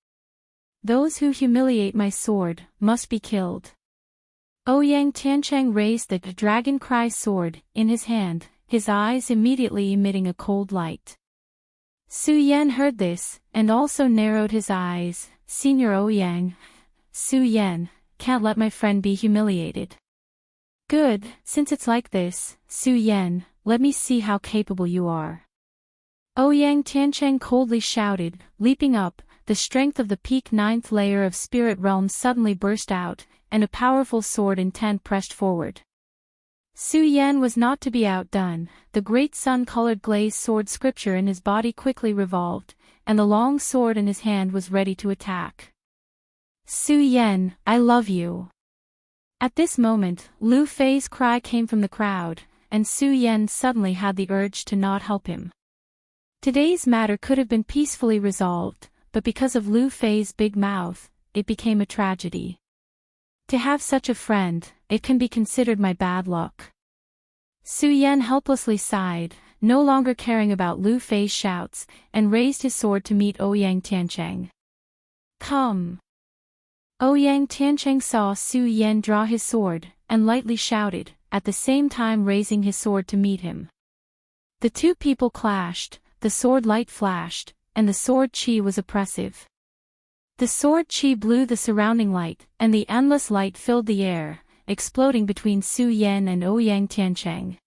Those who humiliate my sword must be killed. Ouyang Tiancheng raised the Dragon Cry sword in his hand, his eyes immediately emitting a cold light. Su Yen heard this, and also narrowed his eyes. Senior Ouyang, Su Yen, can't let my friend be humiliated. Good, since it's like this, Su Yen, let me see how capable you are. Ouyang Tiancheng coldly shouted, leaping up, the strength of the peak 9th layer of spirit realm suddenly burst out, and a powerful sword intent pressed forward. Su Yen was not to be outdone, the great sun-colored glazed sword scripture in his body quickly revolved, and the long sword in his hand was ready to attack. Su Yen, I love you. At this moment, Lu Fei's cry came from the crowd, and Su Yen suddenly had the urge to not help him. Today's matter could have been peacefully resolved, but because of Lu Fei's big mouth, it became a tragedy. To have such a friend, it can be considered my bad luck. Su Yen helplessly sighed, no longer caring about Lu Fei's shouts, and raised his sword to meet Ouyang Tiancheng. Come! Ouyang Tiancheng saw Su Yen draw his sword, and lightly shouted, at the same time raising his sword to meet him. The two people clashed, the sword light flashed, and the sword qi was oppressive. The sword qi blew the surrounding light, and the endless light filled the air, exploding between Su Yen and Ouyang Tiancheng.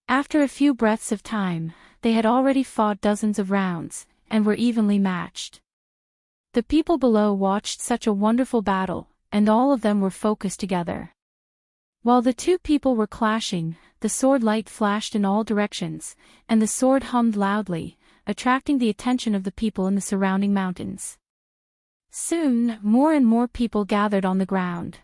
After a few breaths of time, they had already fought dozens of rounds, and were evenly matched. The people below watched such a wonderful battle, and all of them were focused together. While the two people were clashing, the sword light flashed in all directions, and the sword hummed loudly, attracting the attention of the people in the surrounding mountains. Soon, more and more people gathered on the ground.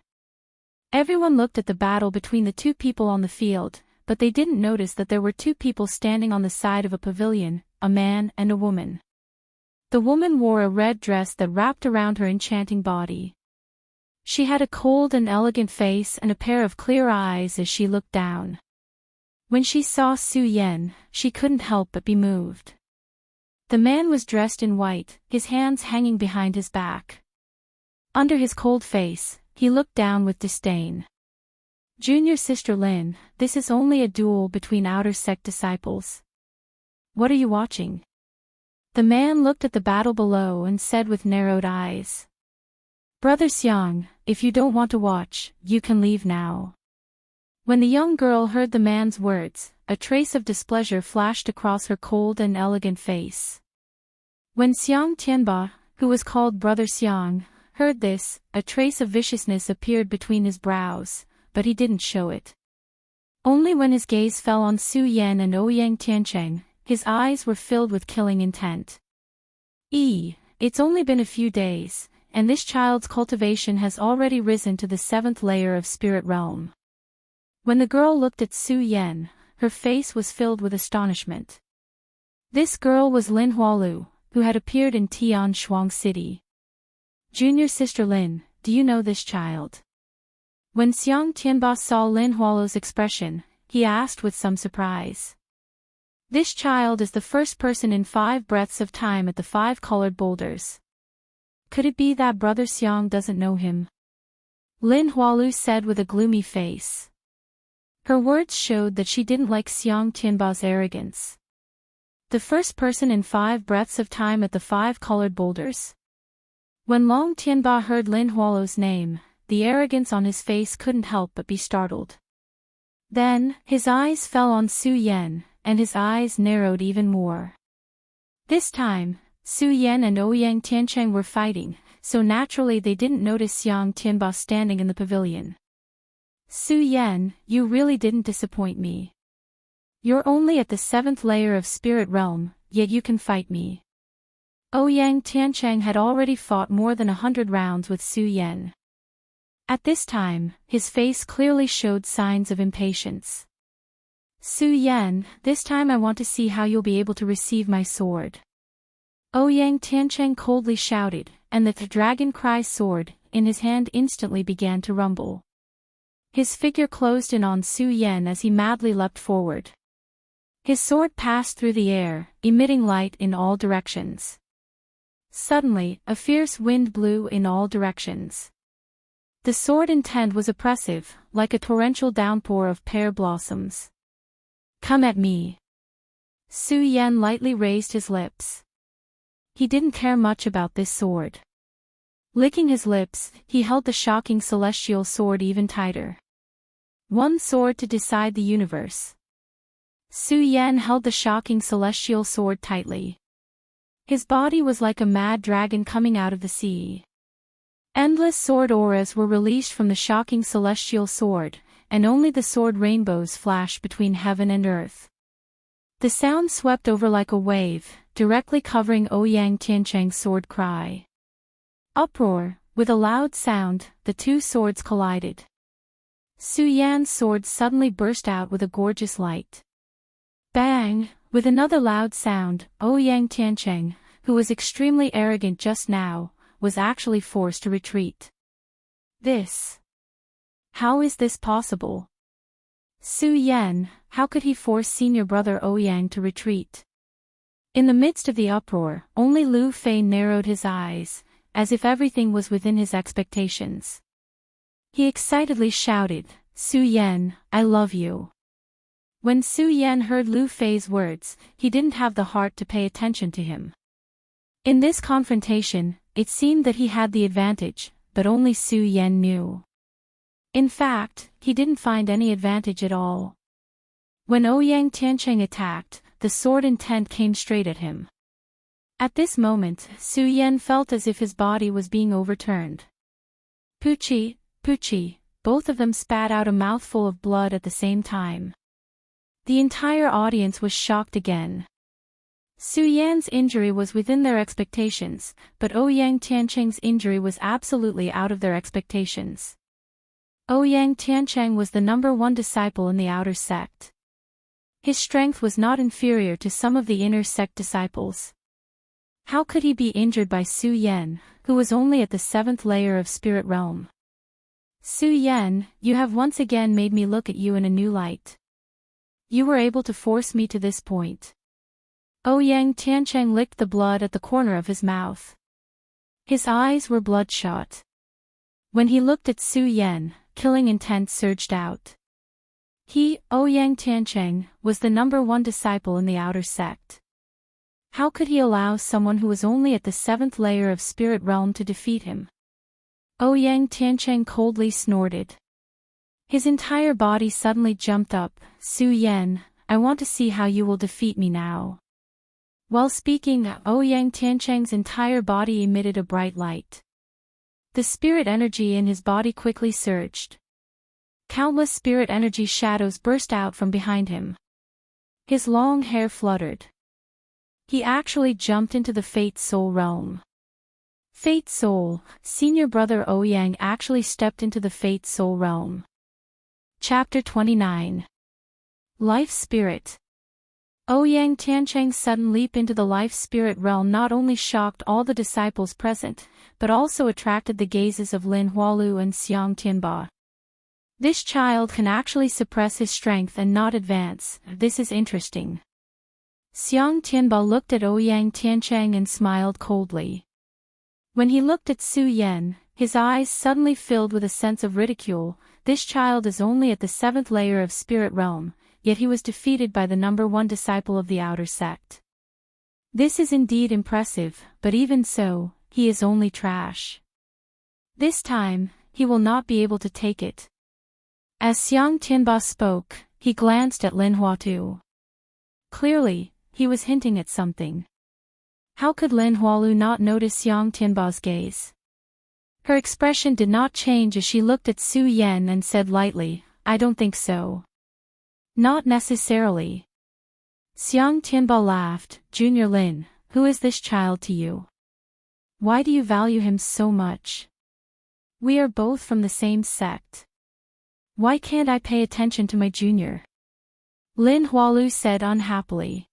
Everyone looked at the battle between the two people on the field, but they didn't notice that there were two people standing on the side of a pavilion, a man and a woman. The woman wore a red dress that wrapped around her enchanting body. She had a cold and elegant face and a pair of clear eyes as she looked down. When she saw Su Yen, she couldn't help but be moved. The man was dressed in white, his hands hanging behind his back. Under his cold face, he looked down with disdain. Junior Sister Lin, this is only a duel between outer sect disciples. What are you watching? The man looked at the battle below and said with narrowed eyes. Brother Xiang, if you don't want to watch, you can leave now. When the young girl heard the man's words, a trace of displeasure flashed across her cold and elegant face. When Xiang Tianba, who was called Brother Xiang, heard this. A trace of viciousness appeared between his brows, but he didn't show it. Only when his gaze fell on Su Yan and Ouyang Tiancheng, his eyes were filled with killing intent. It's only been a few days, and this child's cultivation has already risen to the 7th layer of spirit realm. When the girl looked at Su Yan, her face was filled with astonishment. This girl was Lin Hualu, who had appeared in Tian Shuang City. Junior sister Lin, do you know this child? When Xiang Tianba saw Lin Hualu's expression, he asked with some surprise. This child is the first person in 5 breaths of time at the 5 colored boulders. Could it be that Brother Xiang doesn't know him? Lin Hualu said with a gloomy face. Her words showed that she didn't like Xiang Tianba's arrogance. The first person in 5 breaths of time at the 5 colored boulders? When Long Tianba heard Lin Hualu's name, the arrogance on his face couldn't help but be startled. Then, his eyes fell on Su Yan, and his eyes narrowed even more. This time, Su Yan and Ouyang Tiancheng were fighting, so naturally they didn't notice Xiang Tianba standing in the pavilion. Su Yan, you really didn't disappoint me. You're only at the 7th layer of spirit realm, yet you can fight me. Ouyang Tiancheng had already fought more than 100 rounds with Su Yan. At this time, his face clearly showed signs of impatience. Su Yan, this time I want to see how you'll be able to receive my sword. Ouyang Tiancheng coldly shouted, and the dragon cry sword, in his hand instantly began to rumble. His figure closed in on Su Yan as he madly leapt forward. His sword passed through the air, emitting light in all directions. Suddenly, a fierce wind blew in all directions. The sword intent was oppressive, like a torrential downpour of pear blossoms. Come at me. Su Yan lightly raised his lips. He didn't care much about this sword. Licking his lips, he held the shocking celestial sword even tighter. One sword to decide the universe. Su Yan held the shocking celestial sword tightly. His body was like a mad dragon coming out of the sea. Endless sword auras were released from the shocking celestial sword, and only the sword rainbows flashed between heaven and earth. The sound swept over like a wave, directly covering Ouyang Tiancheng's sword cry. Uproar, with a loud sound, the 2 swords collided. Su Yan's sword suddenly burst out with a gorgeous light. Bang! With another loud sound, Ouyang Tiancheng, who was extremely arrogant just now, was actually forced to retreat. How is this possible? Su Yan, how could he force senior brother Ouyang to retreat? In the midst of the uproar, only Lu Fei narrowed his eyes, as if everything was within his expectations. He excitedly shouted, Su Yan, I love you. When Su Yan heard Lu Fei's words, he didn't have the heart to pay attention to him. In this confrontation, it seemed that he had the advantage, but only Su Yan knew. In fact, he didn't find any advantage at all. When Ouyang Tiancheng attacked, the sword intent came straight at him. At this moment, Su Yan felt as if his body was being overturned. Poochie, Poochie, both of them spat out a mouthful of blood at the same time. The entire audience was shocked again. Su Yan's injury was within their expectations, but Ouyang Tiancheng's injury was absolutely out of their expectations. Ouyang Tiancheng was the #1 disciple in the outer sect. His strength was not inferior to some of the inner sect disciples. How could he be injured by Su Yan, who was only at the 7th layer of spirit realm? Su Yan, you have once again made me look at you in a new light. You were able to force me to this point. Ouyang Tiancheng licked the blood at the corner of his mouth. His eyes were bloodshot. When he looked at Su Yan, killing intent surged out. He, Ouyang Tiancheng, was the #1 disciple in the outer sect. How could he allow someone who was only at the 7th layer of spirit realm to defeat him? Ouyang Tiancheng coldly snorted. His entire body suddenly jumped up. Su Yan, I want to see how you will defeat me now. While speaking, Ouyang Tiancheng's entire body emitted a bright light. The spirit energy in his body quickly surged. Countless spirit energy shadows burst out from behind him. His long hair fluttered. He actually jumped into the Fate Soul realm. Fate Soul, senior brother Ouyang actually stepped into the Fate Soul realm. Chapter 29. Life Spirit. Ouyang Tiancheng's sudden leap into the life spirit realm not only shocked all the disciples present, but also attracted the gazes of Lin Hualu and Xiang Tianba. This child can actually suppress his strength and not advance. This is interesting. Xiang Tianba looked at Ouyang Tiancheng and smiled coldly. When he looked at Su Yan, his eyes suddenly filled with a sense of ridicule. This child is only at the 7th layer of spirit realm, yet he was defeated by the number 1 disciple of the outer sect. This is indeed impressive, but even so, he is only trash. This time, he will not be able to take it. As Xiang Tianba spoke, he glanced at Lin Huatu. Clearly, he was hinting at something. How could Lin Hualu not notice Xiang Tianba's gaze? Her expression did not change as she looked at Su Yan and said lightly, "I don't think so." "Not necessarily." Xiang Tianba laughed. "Junior Lin, who is this child to you? Why do you value him so much? We are both from the same sect. Why can't I pay attention to my junior?" Lin Hualu said unhappily.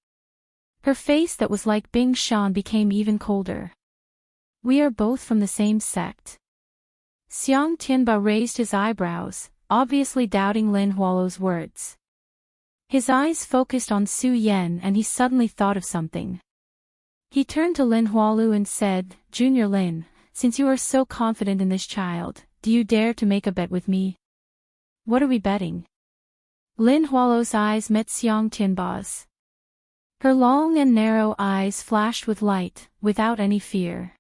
Her face that was like Bing Shan became even colder. "We are both from the same sect." Xiang Tianba raised his eyebrows, obviously doubting Lin Hualu's words. His eyes focused on Su Yan and he suddenly thought of something. He turned to Lin Hualu and said, "Junior Lin, since you are so confident in this child, do you dare to make a bet with me?" "What are we betting?" Lin Hualu's eyes met Xiang Tianba's. Her long and narrow eyes flashed with light, without any fear.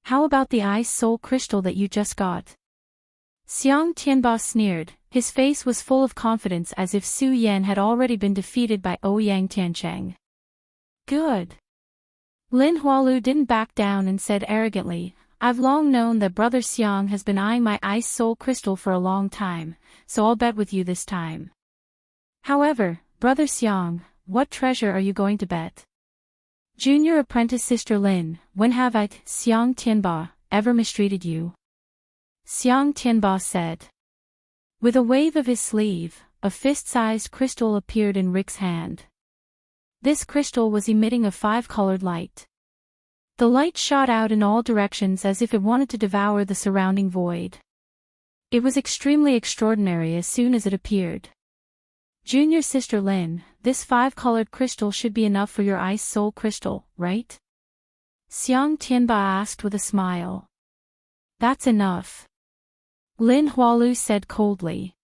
"How about the ice soul crystal that you just got?" Xiang Tianba sneered. His face was full of confidence as if Su Yan had already been defeated by Ouyang Tiancheng. "Good." Lin Hualu didn't back down and said arrogantly, "I've long known that Brother Xiang has been eyeing my ice soul crystal for a long time, so I'll bet with you this time. However, Brother Xiang, what treasure are you going to bet?" "Junior apprentice Sister Lin, when have I, Xiang Tianba, ever mistreated you?" Xiang Tianba said. With a wave of his sleeve, a fist-sized crystal appeared in Rick's hand. This crystal was emitting a 5-colored light. The light shot out in all directions as if it wanted to devour the surrounding void. It was extremely extraordinary as soon as it appeared. "Junior Sister Lin, this 5-colored crystal should be enough for your ice soul crystal, right?" Xiang Tianba asked with a smile. "That's enough," Lin Hualu said coldly.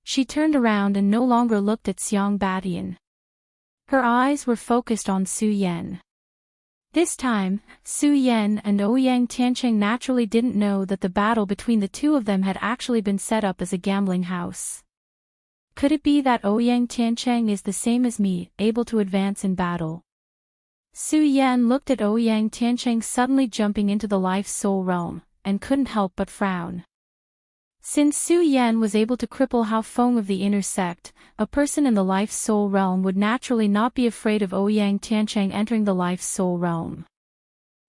She turned around and no longer looked at Xiang Batian. Her eyes were focused on Su Yan. This time, Su Yan and Ouyang Tiancheng naturally didn't know that the battle between the two of them had actually been set up as a gambling house. Could it be that Ouyang Tiancheng is the same as me, able to advance in battle? Su Yan looked at Ouyang Tiancheng suddenly jumping into the life soul realm, and couldn't help but frown. Since Su Yan was able to cripple Hao Feng of the inner sect, a person in the life soul realm would naturally not be afraid of Ouyang Tiancheng entering the life soul realm.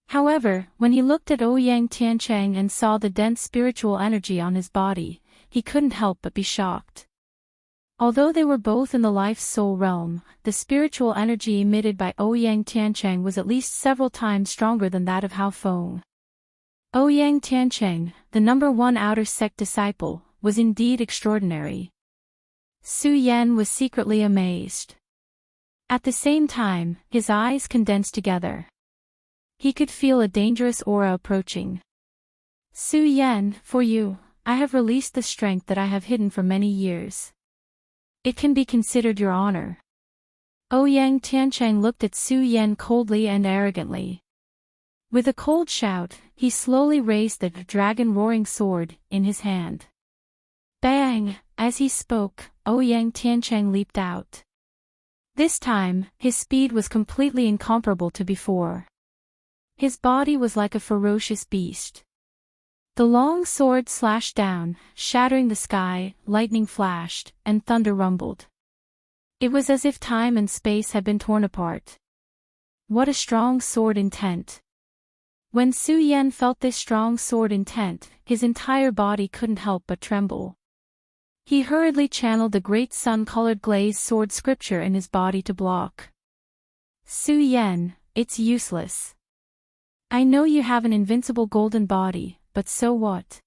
However, when he looked at Ouyang Tiancheng and saw the dense spiritual energy on his body, he couldn't help but be shocked. Although they were both in the life soul realm, the spiritual energy emitted by Ouyang Tiancheng was at least several times stronger than that of Hao Feng. Ouyang Tiancheng, the number 1 outer sect disciple, was indeed extraordinary. Su Yan was secretly amazed. At the same time, his eyes condensed together. He could feel a dangerous aura approaching. "Su Yan, for you, I have released the strength that I have hidden for many years. It can be considered your honor." Ouyang Tiancheng looked at Su Yan coldly and arrogantly. With a cold shout, he slowly raised the dragon roaring sword in his hand. Bang! As he spoke, Ouyang Tiancheng leaped out. This time, his speed was completely incomparable to before. His body was like a ferocious beast. The long sword slashed down, shattering the sky, lightning flashed, and thunder rumbled. It was as if time and space had been torn apart. What a strong sword intent! When Su Yan felt this strong sword intent, his entire body couldn't help but tremble. He hurriedly channeled the great sun-colored glazed sword scripture in his body to block. Su Yan, it's useless. I know you have an invincible golden body, but so what?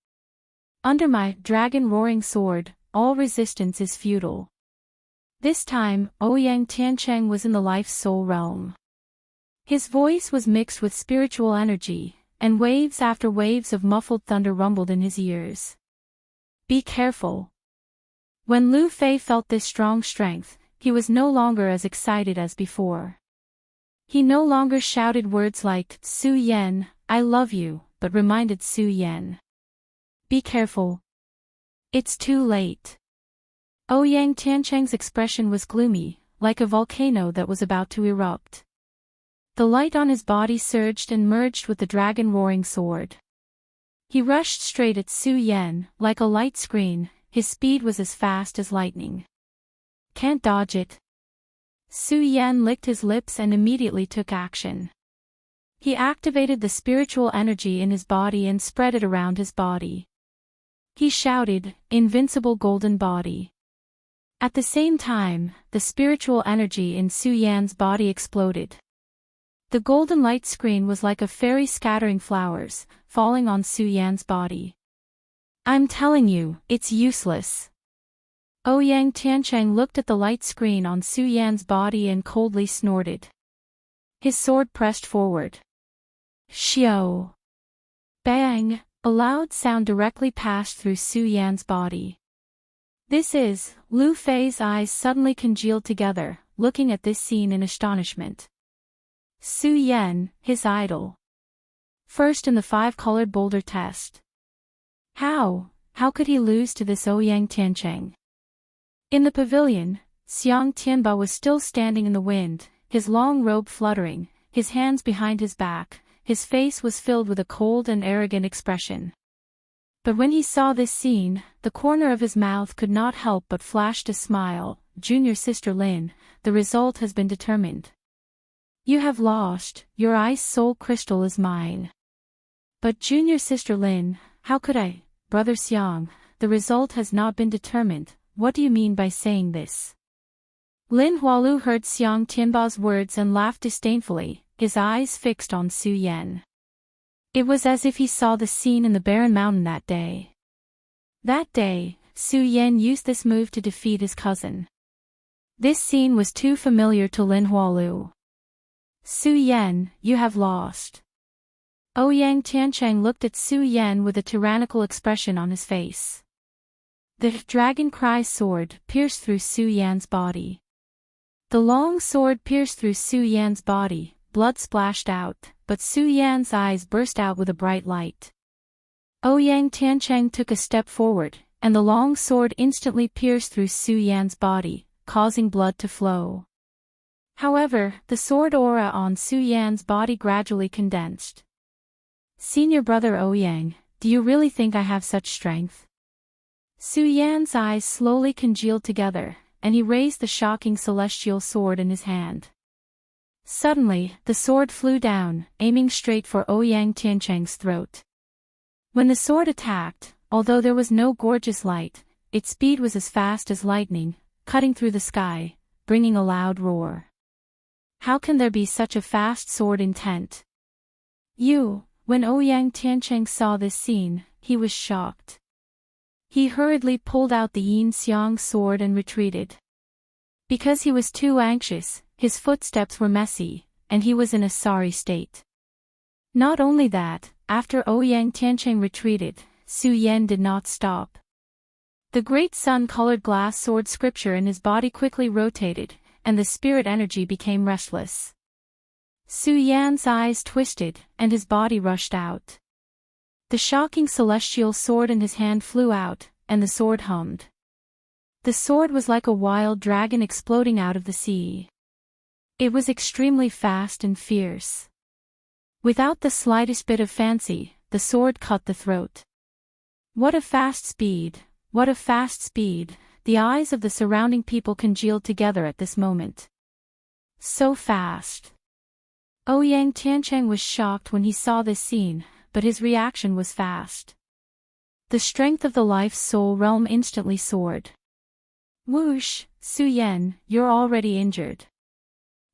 Under my dragon roaring sword, all resistance is futile. This time, Ouyang Tiancheng was in the life soul realm. His voice was mixed with spiritual energy, and waves after waves of muffled thunder rumbled in his ears. Be careful. When Lu Fei felt this strong strength, he was no longer as excited as before. He no longer shouted words like, Su Yan, I love you, but reminded Su Yan. Be careful. It's too late. Ouyang Tiancheng's expression was gloomy, like a volcano that was about to erupt. The light on his body surged and merged with the dragon roaring sword. He rushed straight at Su Yan, like a light screen, his speed was as fast as lightning. Can't dodge it. Su Yan licked his lips and immediately took action. He activated the spiritual energy in his body and spread it around his body. He shouted, Invincible golden body. At the same time, the spiritual energy in Su Yan's body exploded. The golden light screen was like a fairy scattering flowers, falling on Su Yan's body. I'm telling you, it's useless. Ouyang Tiancheng looked at the light screen on Su Yan's body and coldly snorted. His sword pressed forward. Xiao! Bang! A loud sound directly passed through Su Yan's body. This is, Lu Fei's eyes suddenly congealed together, looking at this scene in astonishment. Su Yan, his idol. First in the 5-colored boulder test. How could he lose to this Ouyang Tiancheng? In the pavilion, Xiang Tianba was still standing in the wind, his long robe fluttering, his hands behind his back, his face was filled with a cold and arrogant expression. But when he saw this scene, the corner of his mouth could not help but flash a smile. Junior sister Lin, the result has been determined. You have lost, your ice soul crystal is mine. But junior sister Lin, how could I? Brother Xiang, the result has not been determined, what do you mean by saying this? Lin Hualu heard Xiang Tianba's words and laughed disdainfully, his eyes fixed on Su Yan. It was as if he saw the scene in the barren mountain that day. That day, Su Yan used this move to defeat his cousin. This scene was too familiar to Lin Hualu. Su Yan, you have lost. Ouyang Tiancheng looked at Su Yan with a tyrannical expression on his face. The dragon cry sword pierced through Su Yan's body. The long sword pierced through Su Yan's body, blood splashed out, but Su Yan's eyes burst out with a bright light. Ouyang Tiancheng took a step forward, and the long sword instantly pierced through Su Yan's body, causing blood to flow. However, the sword aura on Su Yan's body gradually condensed. Senior brother Ouyang, do you really think I have such strength? Su Yan's eyes slowly congealed together, and he raised the shocking celestial sword in his hand. Suddenly, the sword flew down, aiming straight for Ouyang Tiancheng's throat. When the sword attacked, although there was no gorgeous light, its speed was as fast as lightning, cutting through the sky, bringing a loud roar. How can there be such a fast sword intent? When Ouyang Tiancheng saw this scene, he was shocked. He hurriedly pulled out the Yin Xiang sword and retreated. Because he was too anxious, his footsteps were messy, and he was in a sorry state. Not only that, after Ouyang Tiancheng retreated, Su Yan did not stop. The great sun-colored glass sword scripture in his body quickly rotated, and the spirit energy became restless. Su Yan's eyes twisted, and his body rushed out. The shocking celestial sword in his hand flew out, and the sword hummed. The sword was like a wild dragon exploding out of the sea. It was extremely fast and fierce. Without the slightest bit of fancy, the sword cut the throat. What a fast speed, what a fast speed, the eyes of the surrounding people congealed together at this moment. So fast. Ouyang Tiancheng was shocked when he saw this scene, but his reaction was fast. The strength of the life's soul realm instantly soared. Whoosh, Su Yan, you're already injured.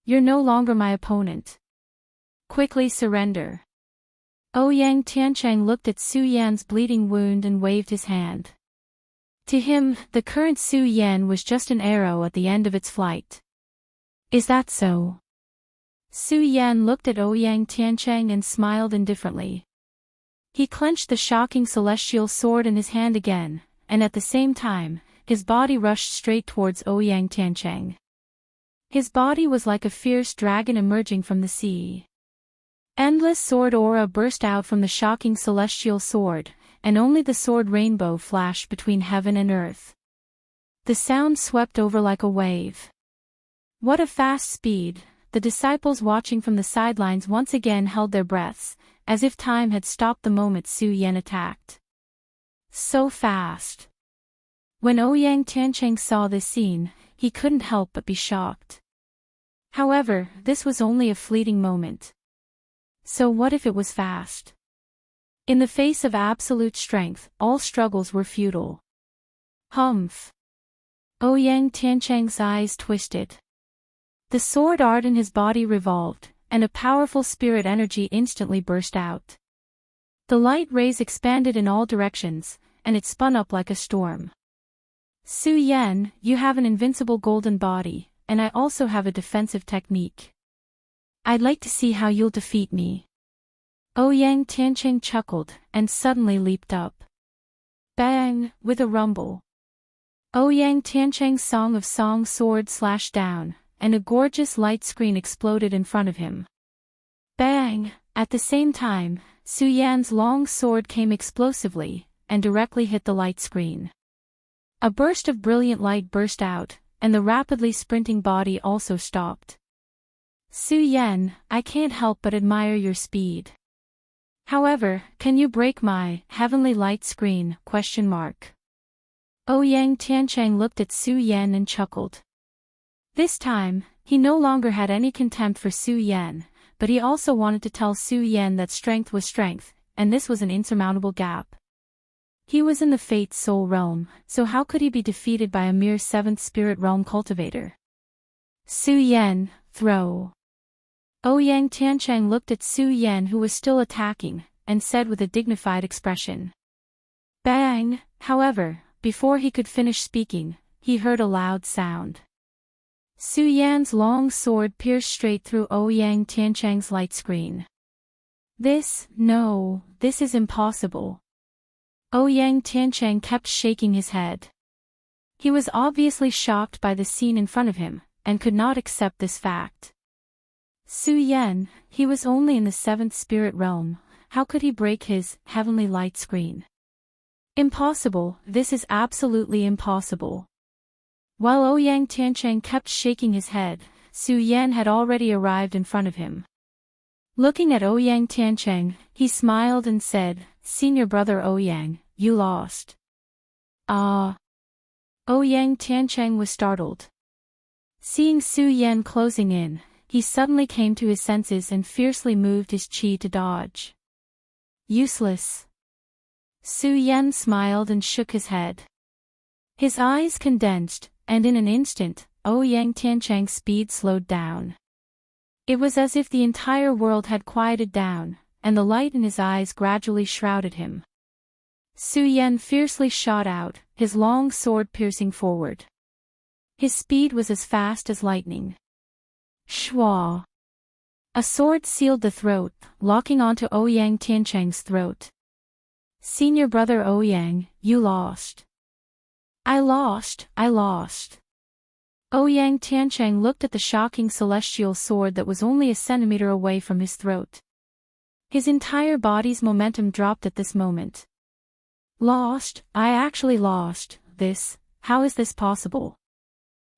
You're no longer my opponent. Quickly surrender. Ouyang Tiancheng looked at Su Yan's bleeding wound and waved his hand. To him, the current Su Yan was just an arrow at the end of its flight. Is that so? Su Yan looked at Ouyang Tiancheng and smiled indifferently. He clenched the shocking celestial sword in his hand again, and at the same time, his body rushed straight towards Ouyang Tiancheng. His body was like a fierce dragon emerging from the sea. Endless sword aura burst out from the shocking celestial sword, and only the sword rainbow flashed between heaven and earth. The sound swept over like a wave. What a fast speed! The disciples watching from the sidelines once again held their breaths, as if time had stopped the moment Su Yan attacked. So fast! When Ouyang Tiancheng saw this scene, he couldn't help but be shocked. However, this was only a fleeting moment. So what if it was fast? In the face of absolute strength, all struggles were futile. Humph! Ouyang Tiancheng's eyes twisted. The sword art in his body revolved, and a powerful spirit energy instantly burst out. The light rays expanded in all directions, and it spun up like a storm. Su Yan, you have an invincible golden body, and I also have a defensive technique. I'd like to see how you'll defeat me. Ouyang Tiancheng chuckled, and suddenly leaped up. Bang! With a rumble. Ouyang Tiancheng's Song of Song sword slashed down, and a gorgeous light screen exploded in front of him. Bang! At the same time, Su Yan's long sword came explosively, and directly hit the light screen. A burst of brilliant light burst out, and the rapidly sprinting body also stopped. Su Yan, I can't help but admire your speed. However, can you break my heavenly light screen? Ouyang Tiancheng looked at Su Yan and chuckled. This time, he no longer had any contempt for Su Yan, but he also wanted to tell Su Yan that strength was strength, and this was an insurmountable gap. He was in the Fate Soul realm, so how could he be defeated by a mere 7th Spirit realm cultivator? Su Yan, throw. Ouyang Tiancheng looked at Su Yan, who was still attacking, and said with a dignified expression. Bang! However, before he could finish speaking, he heard a loud sound. Su Yan's long sword pierced straight through Ouyang Tiancheng's light screen. This is impossible. Ouyang Tiancheng kept shaking his head. He was obviously shocked by the scene in front of him, and could not accept this fact. Su Yan, he was only in the 7th Spirit realm, how could he break his heavenly light screen? Impossible, this is absolutely impossible. While Ouyang Tiancheng kept shaking his head, Su Yan had already arrived in front of him. Looking at Ouyang Tiancheng, he smiled and said, Senior brother Ouyang, you lost. Ah. Ouyang Tiancheng was startled. Seeing Su Yan closing in, he suddenly came to his senses and fiercely moved his chi to dodge. Useless. Su Yan smiled and shook his head. His eyes condensed, and in an instant, Ouyang Tiancheng's speed slowed down. It was as if the entire world had quieted down, and the light in his eyes gradually shrouded him. Su Yan fiercely shot out, his long sword piercing forward. His speed was as fast as lightning. Shwa! A sword sealed the throat, locking onto Ouyang Tiancheng's throat. Senior brother Ouyang, you lost. I lost. Ouyang Tiancheng looked at the shocking celestial sword that was only a centimeter away from his throat. His entire body's momentum dropped at this moment. Lost? I actually lost. How is this possible?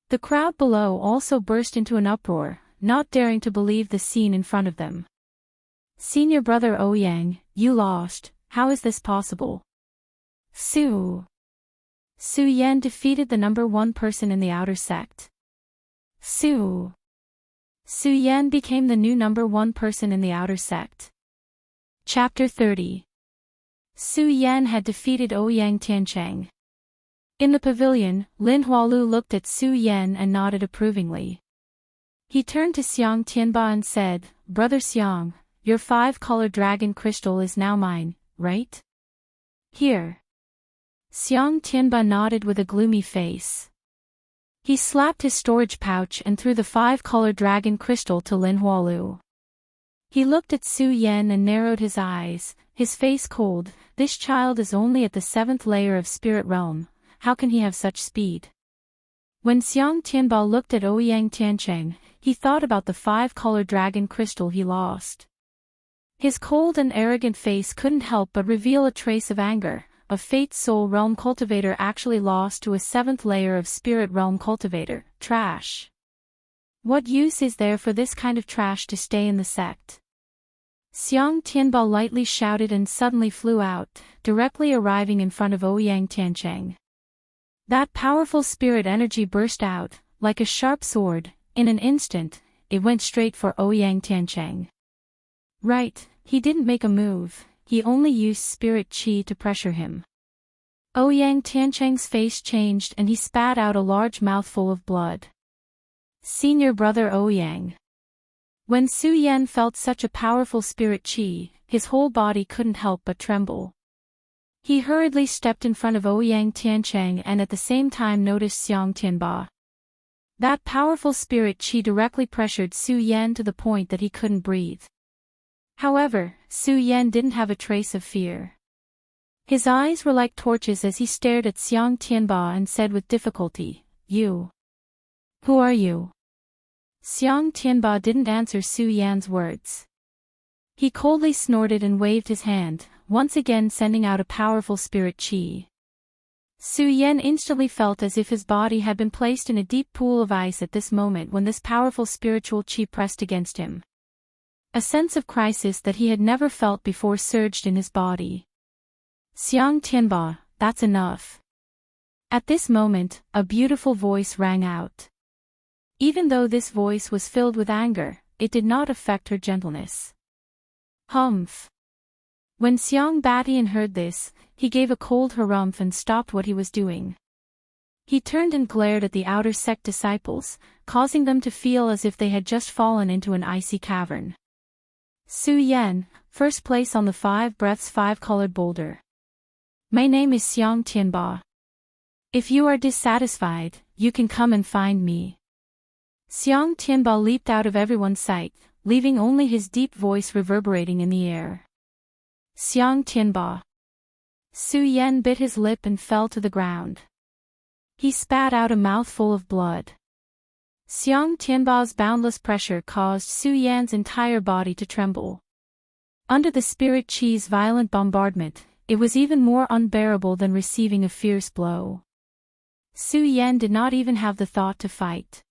The crowd below also burst into an uproar, not daring to believe the scene in front of them. Senior brother Ouyang, you lost, how is this possible? Su Yan defeated the number 1 person in the outer sect. Su Yan became the new number 1 person in the outer sect. Chapter 30. Su Yan had defeated Ouyang Tiancheng. In the pavilion, Lin Hualu looked at Su Yan and nodded approvingly. He turned to Xiang Tianba and said, Brother Xiang, your 5-color dragon crystal is now mine, right? Here. Xiang Tianba nodded with a gloomy face. He slapped his storage pouch and threw the 5-color dragon crystal to Lin Hualu. He looked at Su Yan and narrowed his eyes, his face cold. This child is only at the 7th layer of spirit realm, how can he have such speed? When Xiang Tianba looked at Ouyang Tiancheng, he thought about the 5-color dragon crystal he lost. His cold and arrogant face couldn't help but reveal a trace of anger. A Fate's Soul Realm cultivator actually lost to a 7th layer of Spirit Realm cultivator. Trash. What use is there for this kind of trash to stay in the sect? Xiang Tianba lightly shouted and suddenly flew out, directly arriving in front of Ouyang Tiancheng. That powerful spirit energy burst out, like a sharp sword. In an instant, it went straight for Ouyang Tiancheng. Right, he didn't make a move, he only used spirit chi to pressure him. Ouyang Tiancheng's face changed and he spat out a large mouthful of blood. Senior brother Ouyang. When Su Yan felt such a powerful spirit chi, his whole body couldn't help but tremble. He hurriedly stepped in front of Ouyang Tiancheng and at the same time noticed Xiang Tianba. That powerful spirit chi directly pressured Su Yan to the point that he couldn't breathe. However, Su Yan didn't have a trace of fear. His eyes were like torches as he stared at Xiang Tianba and said with difficulty, You. Who are you? Xiang Tianba didn't answer Su Yan's words. He coldly snorted and waved his hand, once again sending out a powerful spirit chi. Su Yan instantly felt as if his body had been placed in a deep pool of ice at this moment when this powerful spiritual chi pressed against him. A sense of crisis that he had never felt before surged in his body. Xiang Tianba, that's enough. At this moment, a beautiful voice rang out. Even though this voice was filled with anger, it did not affect her gentleness. Humph. When Xiang Batian heard this, he gave a cold harumph and stopped what he was doing. He turned and glared at the outer sect disciples, causing them to feel as if they had just fallen into an icy cavern. Su Yan, first place on the 5 breaths 5-colored boulder. My name is Xiang Tianba. If you are dissatisfied, you can come and find me. Xiang Tianba leaped out of everyone's sight, leaving only his deep voice reverberating in the air. Xiang Tianba. Su Yan bit his lip and fell to the ground. He spat out a mouthful of blood. Xiang Tianba's boundless pressure caused Su Yan's entire body to tremble. Under the spirit chi's violent bombardment, it was even more unbearable than receiving a fierce blow. Su Yan did not even have the thought to fight.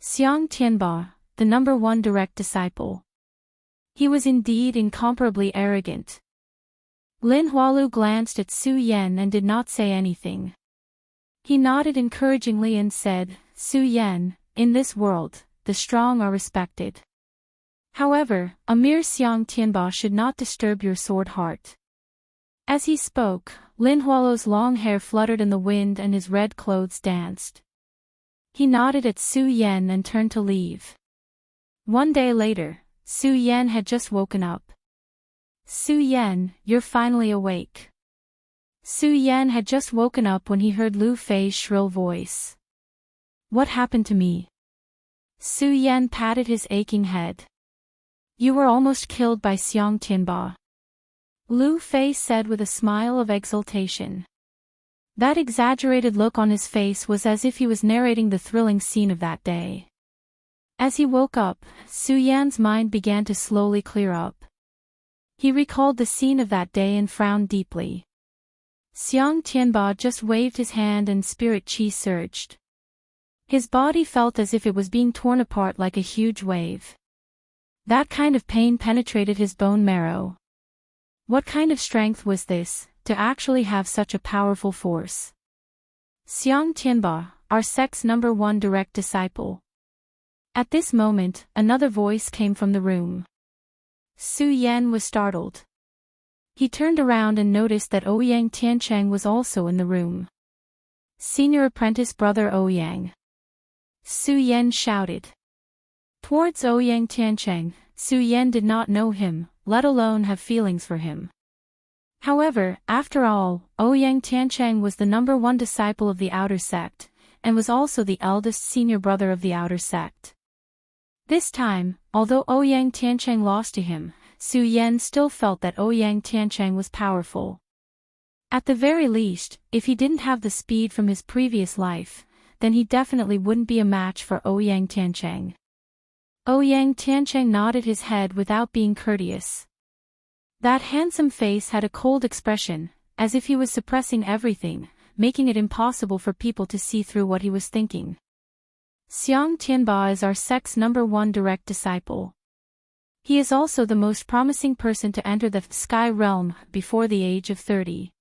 Xiang Tianba, the number 1 direct disciple. He was indeed incomparably arrogant. Lin Hualu glanced at Su Yan and did not say anything. He nodded encouragingly and said, Su Yan, in this world, the strong are respected. However, a mere Xiang Tianba should not disturb your sword heart. As he spoke, Lin Hualu's long hair fluttered in the wind and his red clothes danced. He nodded at Su Yan and turned to leave. One day later, Su Yan had just woken up. Su Yan, you're finally awake. Su Yan had just woken up when he heard Lu Fei's shrill voice. What happened to me? Su Yan patted his aching head. You were almost killed by Xiang Tianba. Lu Fei said with a smile of exultation. That exaggerated look on his face was as if he was narrating the thrilling scene of that day. As he woke up, Su Yan's mind began to slowly clear up. He recalled the scene of that day and frowned deeply. Xiang Tianba just waved his hand and spirit chi surged. His body felt as if it was being torn apart like a huge wave. That kind of pain penetrated his bone marrow. What kind of strength was this, to actually have such a powerful force? Xiang Tianba, our sect's #1 direct disciple. At this moment, another voice came from the room. Su Yan was startled. He turned around and noticed that Ouyang Tiancheng was also in the room. Senior apprentice brother Ouyang. Su Yan shouted. Towards Ouyang Tiancheng, Su Yan did not know him, let alone have feelings for him. However, after all, Ouyang Tiancheng was the #1 disciple of the outer sect, and was also the eldest senior brother of the outer sect. This time, although Ouyang Tiancheng lost to him, Su Yan still felt that Ouyang Tiancheng was powerful. At the very least, if he didn't have the speed from his previous life, then he definitely wouldn't be a match for Ouyang Tiancheng. Ouyang Tiancheng nodded his head without being courteous. That handsome face had a cold expression, as if he was suppressing everything, making it impossible for people to see through what he was thinking. Xiang Tianba is our sect's #1 direct disciple. He is also the most promising person to enter the sky realm before the age of 30.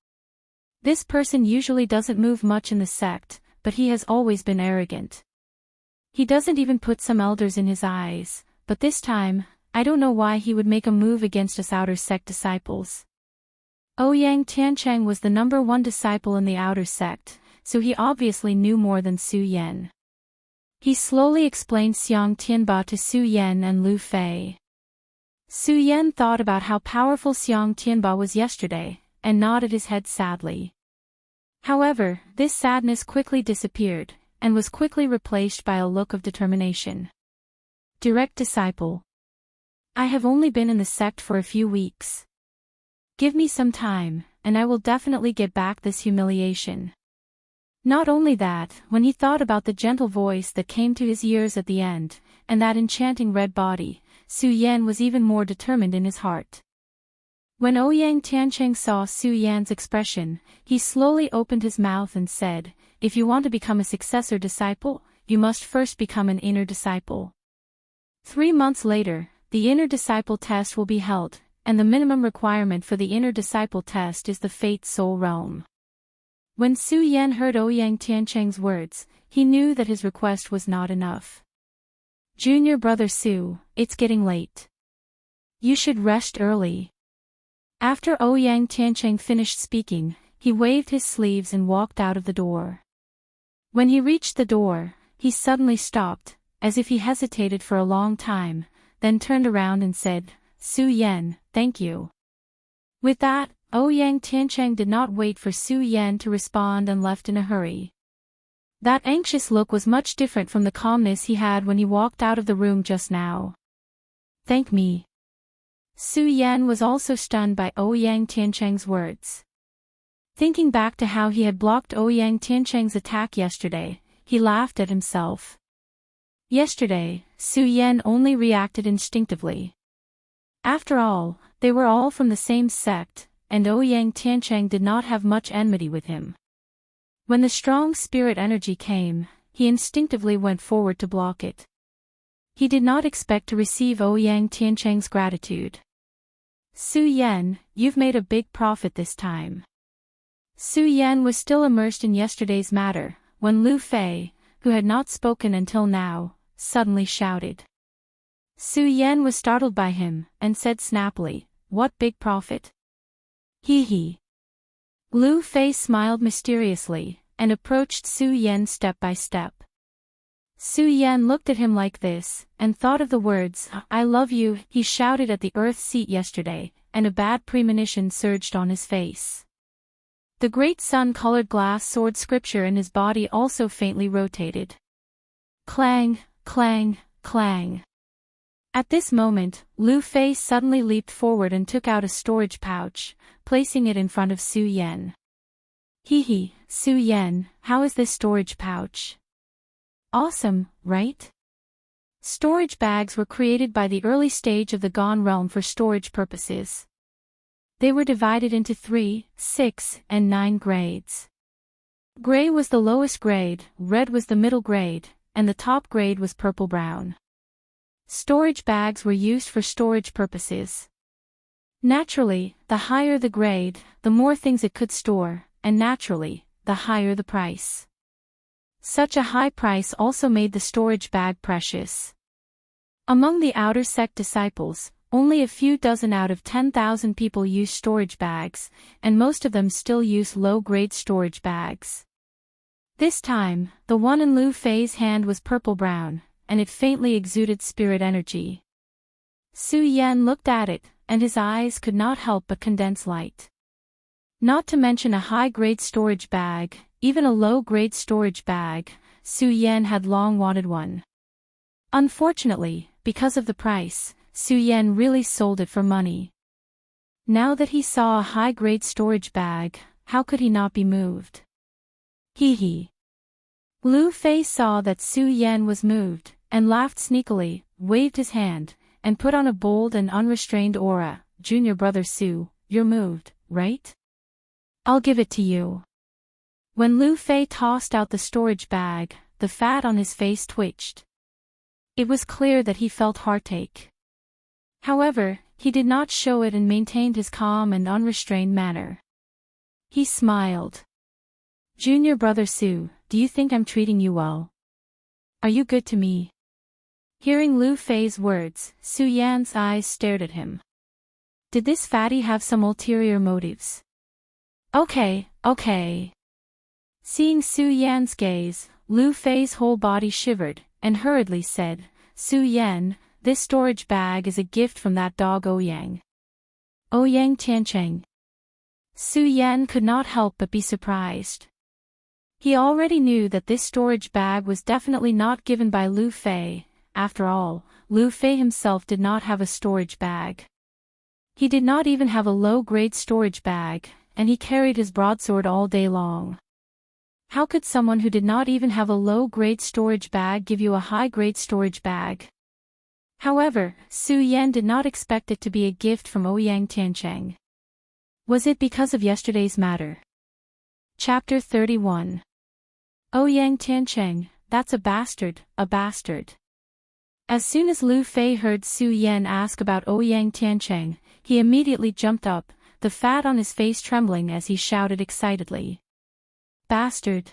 This person usually doesn't move much in the sect, but he has always been arrogant. He doesn't even put some elders in his eyes, but this time, I don't know why he would make a move against us outer sect disciples. Ouyang Tiancheng was the #1 disciple in the outer sect, so he obviously knew more than Su Yan. He slowly explained Xiang Tianba to Su Yan and Lu Fei. Su Yan thought about how powerful Xiang Tianba was yesterday, and nodded his head sadly. However, this sadness quickly disappeared, and was quickly replaced by a look of determination. Direct disciple. I have only been in the sect for a few weeks. Give me some time, and I will definitely get back this humiliation. Not only that, when he thought about the gentle voice that came to his ears at the end, and that enchanting red body, Su Yan was even more determined in his heart. When Ouyang Tiancheng saw Su Yan's expression, he slowly opened his mouth and said, if you want to become a successor disciple, you must first become an inner disciple. 3 months later, the inner disciple test will be held, and the minimum requirement for the inner disciple test is the Fate Soul Realm. When Su Yan heard Ouyang Tiancheng's words, he knew that his request was not enough. Junior brother Su, it's getting late. You should rest early. After Ouyang Tiancheng finished speaking, he waved his sleeves and walked out of the door. When he reached the door, he suddenly stopped, as if he hesitated for a long time, then turned around and said, Su Yan, thank you. With that, Ouyang Tiancheng did not wait for Su Yan to respond and left in a hurry. That anxious look was much different from the calmness he had when he walked out of the room just now. Thank me. Su Yan was also stunned by Ouyang Tiancheng's words. Thinking back to how he had blocked Ouyang Tiancheng's attack yesterday, he laughed at himself. Yesterday, Su Yan only reacted instinctively. After all, they were all from the same sect, and Ouyang Tiancheng did not have much enmity with him. When the strong spirit energy came, he instinctively went forward to block it. He did not expect to receive Ouyang Tiancheng's gratitude. Su Yan, you've made a big profit this time. Su Yan was still immersed in yesterday's matter, when Lu Fei, who had not spoken until now, suddenly shouted. Su Yan was startled by him, and said snappily, what big profit? Hee hee. Lu Fei smiled mysteriously, and approached Su Yan step by step. Su Yan looked at him like this, and thought of the words, I love you, he shouted at the earth seat yesterday, and a bad premonition surged on his face. The great sun-colored glass sword scripture in his body also faintly rotated. Clang, clang, clang. At this moment, Lu Fei suddenly leaped forward and took out a storage pouch, placing it in front of Su Yan. Hee hee, Su Yan, how is this storage pouch? Awesome, right? Storage bags were created by the early stage of the Gone realm for storage purposes. They were divided into 3, 6, and 9 grades. Gray was the lowest grade, red was the middle grade, and the top grade was purple-brown. Storage bags were used for storage purposes. Naturally, the higher the grade, the more things it could store, and naturally, the higher the price. Such a high price also made the storage bag precious. Among the outer sect disciples, only a few dozen out of 10,000 people use storage bags, and most of them still use low-grade storage bags. This time, the one in Lu Fei's hand was purple-brown, and it faintly exuded spirit energy. Su Yan looked at it, and his eyes could not help but condense light. Not to mention a high-grade storage bag, even a low-grade storage bag, Su Yan had long wanted one. Unfortunately, because of the price, Su Yan really sold it for money. Now that he saw a high-grade storage bag, how could he not be moved? Hee hee. Lu Fei saw that Su Yan was moved, and laughed sneakily, waved his hand, and put on a bold and unrestrained aura. Junior brother Su, you're moved, right? I'll give it to you. When Lu Fei tossed out the storage bag, the fat on his face twitched. It was clear that he felt heartache. However, he did not show it and maintained his calm and unrestrained manner. He smiled. Junior brother Su, do you think I'm treating you well? Are you good to me? Hearing Lu Fei's words, Su Yan's eyes stared at him. Did this fatty have some ulterior motives? Okay. Seeing Su Yan's gaze, Lu Fei's whole body shivered, and hurriedly said, Su Yan, this storage bag is a gift from that dog Ouyang. Ouyang Tiancheng. Su Yan could not help but be surprised. He already knew that this storage bag was definitely not given by Lu Fei. After all, Lu Fei himself did not have a storage bag. He did not even have a low-grade storage bag, and he carried his broadsword all day long. How could someone who did not even have a low-grade storage bag give you a high-grade storage bag? However, Su Yan did not expect it to be a gift from Ouyang Tiancheng. Was it because of yesterday's matter? Chapter 31. Ouyang Tiancheng, that's a bastard, a bastard. As soon as Lu Fei heard Su Yan ask about Ouyang Tiancheng, he immediately jumped up, the fat on his face trembling as he shouted excitedly. Bastard.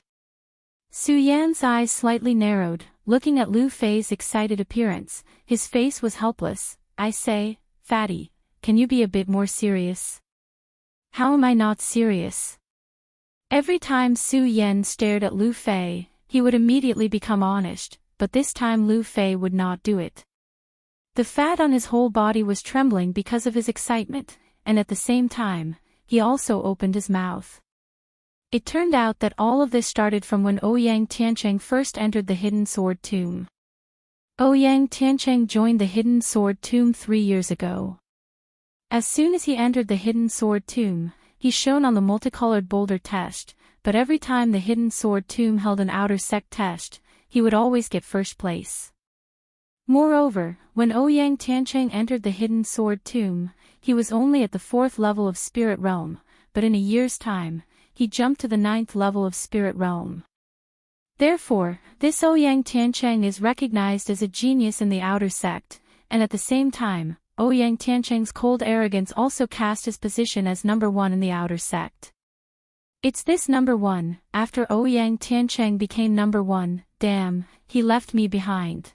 Su Yan's eyes slightly narrowed, looking at Lu Fei's excited appearance. His face was helpless. I say, fatty, can you be a bit more serious? How am I not serious? Every time Su Yan stared at Lu Fei, he would immediately become honest, but this time Lu Fei would not do it. The fat on his whole body was trembling because of his excitement, and at the same time, he also opened his mouth. It turned out that all of this started from when Ouyang Tiancheng first entered the Hidden Sword Tomb. Ouyang Tiancheng joined the Hidden Sword Tomb 3 years ago. As soon as he entered the Hidden Sword Tomb, he shone on the multicolored boulder test, but every time the Hidden Sword Tomb held an outer sect test, he would always get first place. Moreover, when Ouyang Tiancheng entered the Hidden Sword Tomb, he was only at the 4th level of Spirit Realm, but in a year's time, he jumped to the 9th level of Spirit Realm. Therefore, this Ouyang Tiancheng is recognized as a genius in the outer sect, and at the same time, Ouyang Tiancheng's cold arrogance also cast his position as number 1 in the outer sect. It's this number 1, after Ouyang Tiancheng became number 1, damn, he left me behind.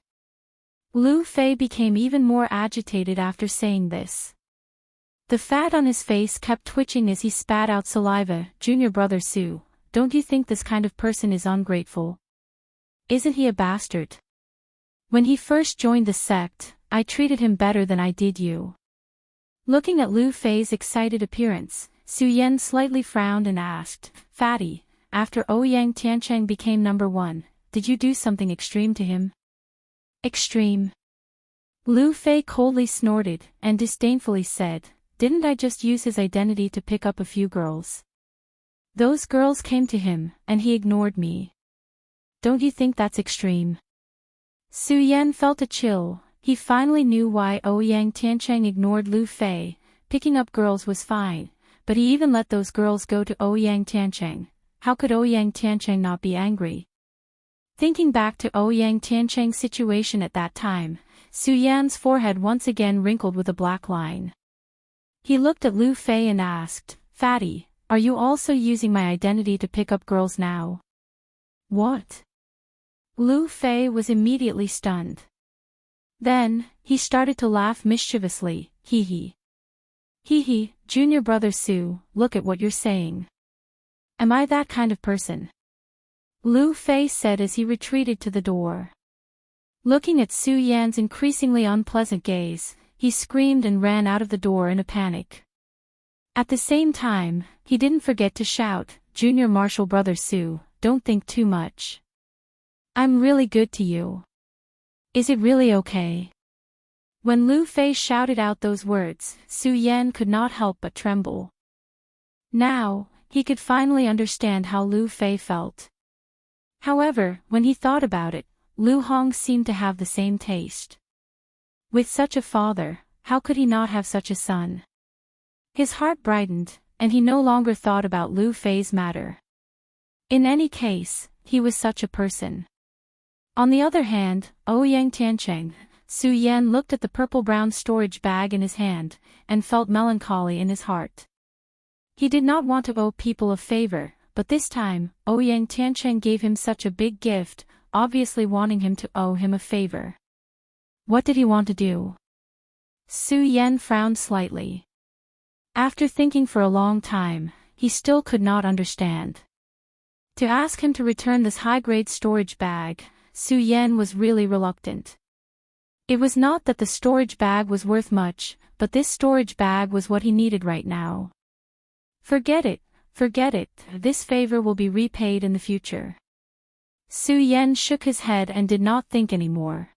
Lu Fei became even more agitated after saying this. The fat on his face kept twitching as he spat out saliva. Junior brother Su, don't you think this kind of person is ungrateful? Isn't he a bastard? When he first joined the sect, I treated him better than I did you. Looking at Lu Fei's excited appearance, Su Yan slightly frowned and asked, Fatty, after Ouyang Tiancheng became number 1, did you do something extreme to him? Extreme? Lu Fei coldly snorted, and disdainfully said, didn't I just use his identity to pick up a few girls? Those girls came to him, and he ignored me. Don't you think that's extreme? Su Yan felt a chill. He finally knew why Ouyang Tiancheng ignored Lu Fei. Picking up girls was fine, but he even let those girls go to Ouyang Tiancheng. How could Ouyang Tiancheng not be angry? Thinking back to Ouyang Tiancheng's situation at that time, Su Yan's forehead once again wrinkled with a black line. He looked at Lu Fei and asked, "Fatty, are you also using my identity to pick up girls now?" "What?" Lu Fei was immediately stunned. Then, he started to laugh mischievously, hee hee. Hee hee, junior brother Su, look at what you're saying. Am I that kind of person? Lu Fei said as he retreated to the door. Looking at Su Yan's increasingly unpleasant gaze, he screamed and ran out of the door in a panic. At the same time, he didn't forget to shout, "Junior Marshal Brother Su, don't think too much. I'm really good to you. Is it really okay?" When Lu Fei shouted out those words, Su Yan could not help but tremble. Now, he could finally understand how Lu Fei felt. However, when he thought about it, Lu Hong seemed to have the same taste. With such a father, how could he not have such a son? His heart brightened, and he no longer thought about Lu Fei's matter. In any case, he was such a person. On the other hand, Ouyang Tiancheng, Su Yan looked at the purple-brown storage bag in his hand, and felt melancholy in his heart. He did not want to owe people a favor, but this time, Ouyang Tiancheng gave him such a big gift, obviously wanting him to owe him a favor. What did he want to do? Su Yan frowned slightly. After thinking for a long time, he still could not understand. To ask him to return this high-grade storage bag, Su Yan was really reluctant. It was not that the storage bag was worth much, but this storage bag was what he needed right now. Forget it, this favor will be repaid in the future. Su Yan shook his head and did not think anymore.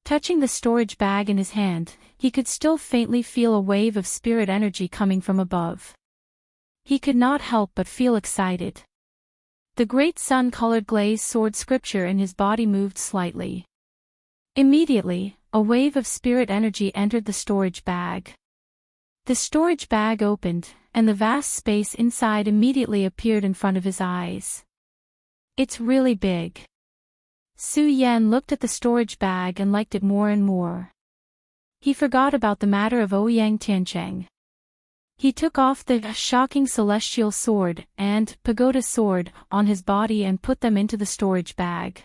Touching the storage bag in his hand, he could still faintly feel a wave of spirit energy coming from above. He could not help but feel excited. The great sun-colored glazed sword scripture in his body moved slightly. Immediately, a wave of spirit energy entered the storage bag. The storage bag opened, and the vast space inside immediately appeared in front of his eyes. It's really big. Su Yan looked at the storage bag and liked it more and more. He forgot about the matter of Ouyang Tiancheng. He took off the shocking celestial sword and pagoda sword on his body and put them into the storage bag.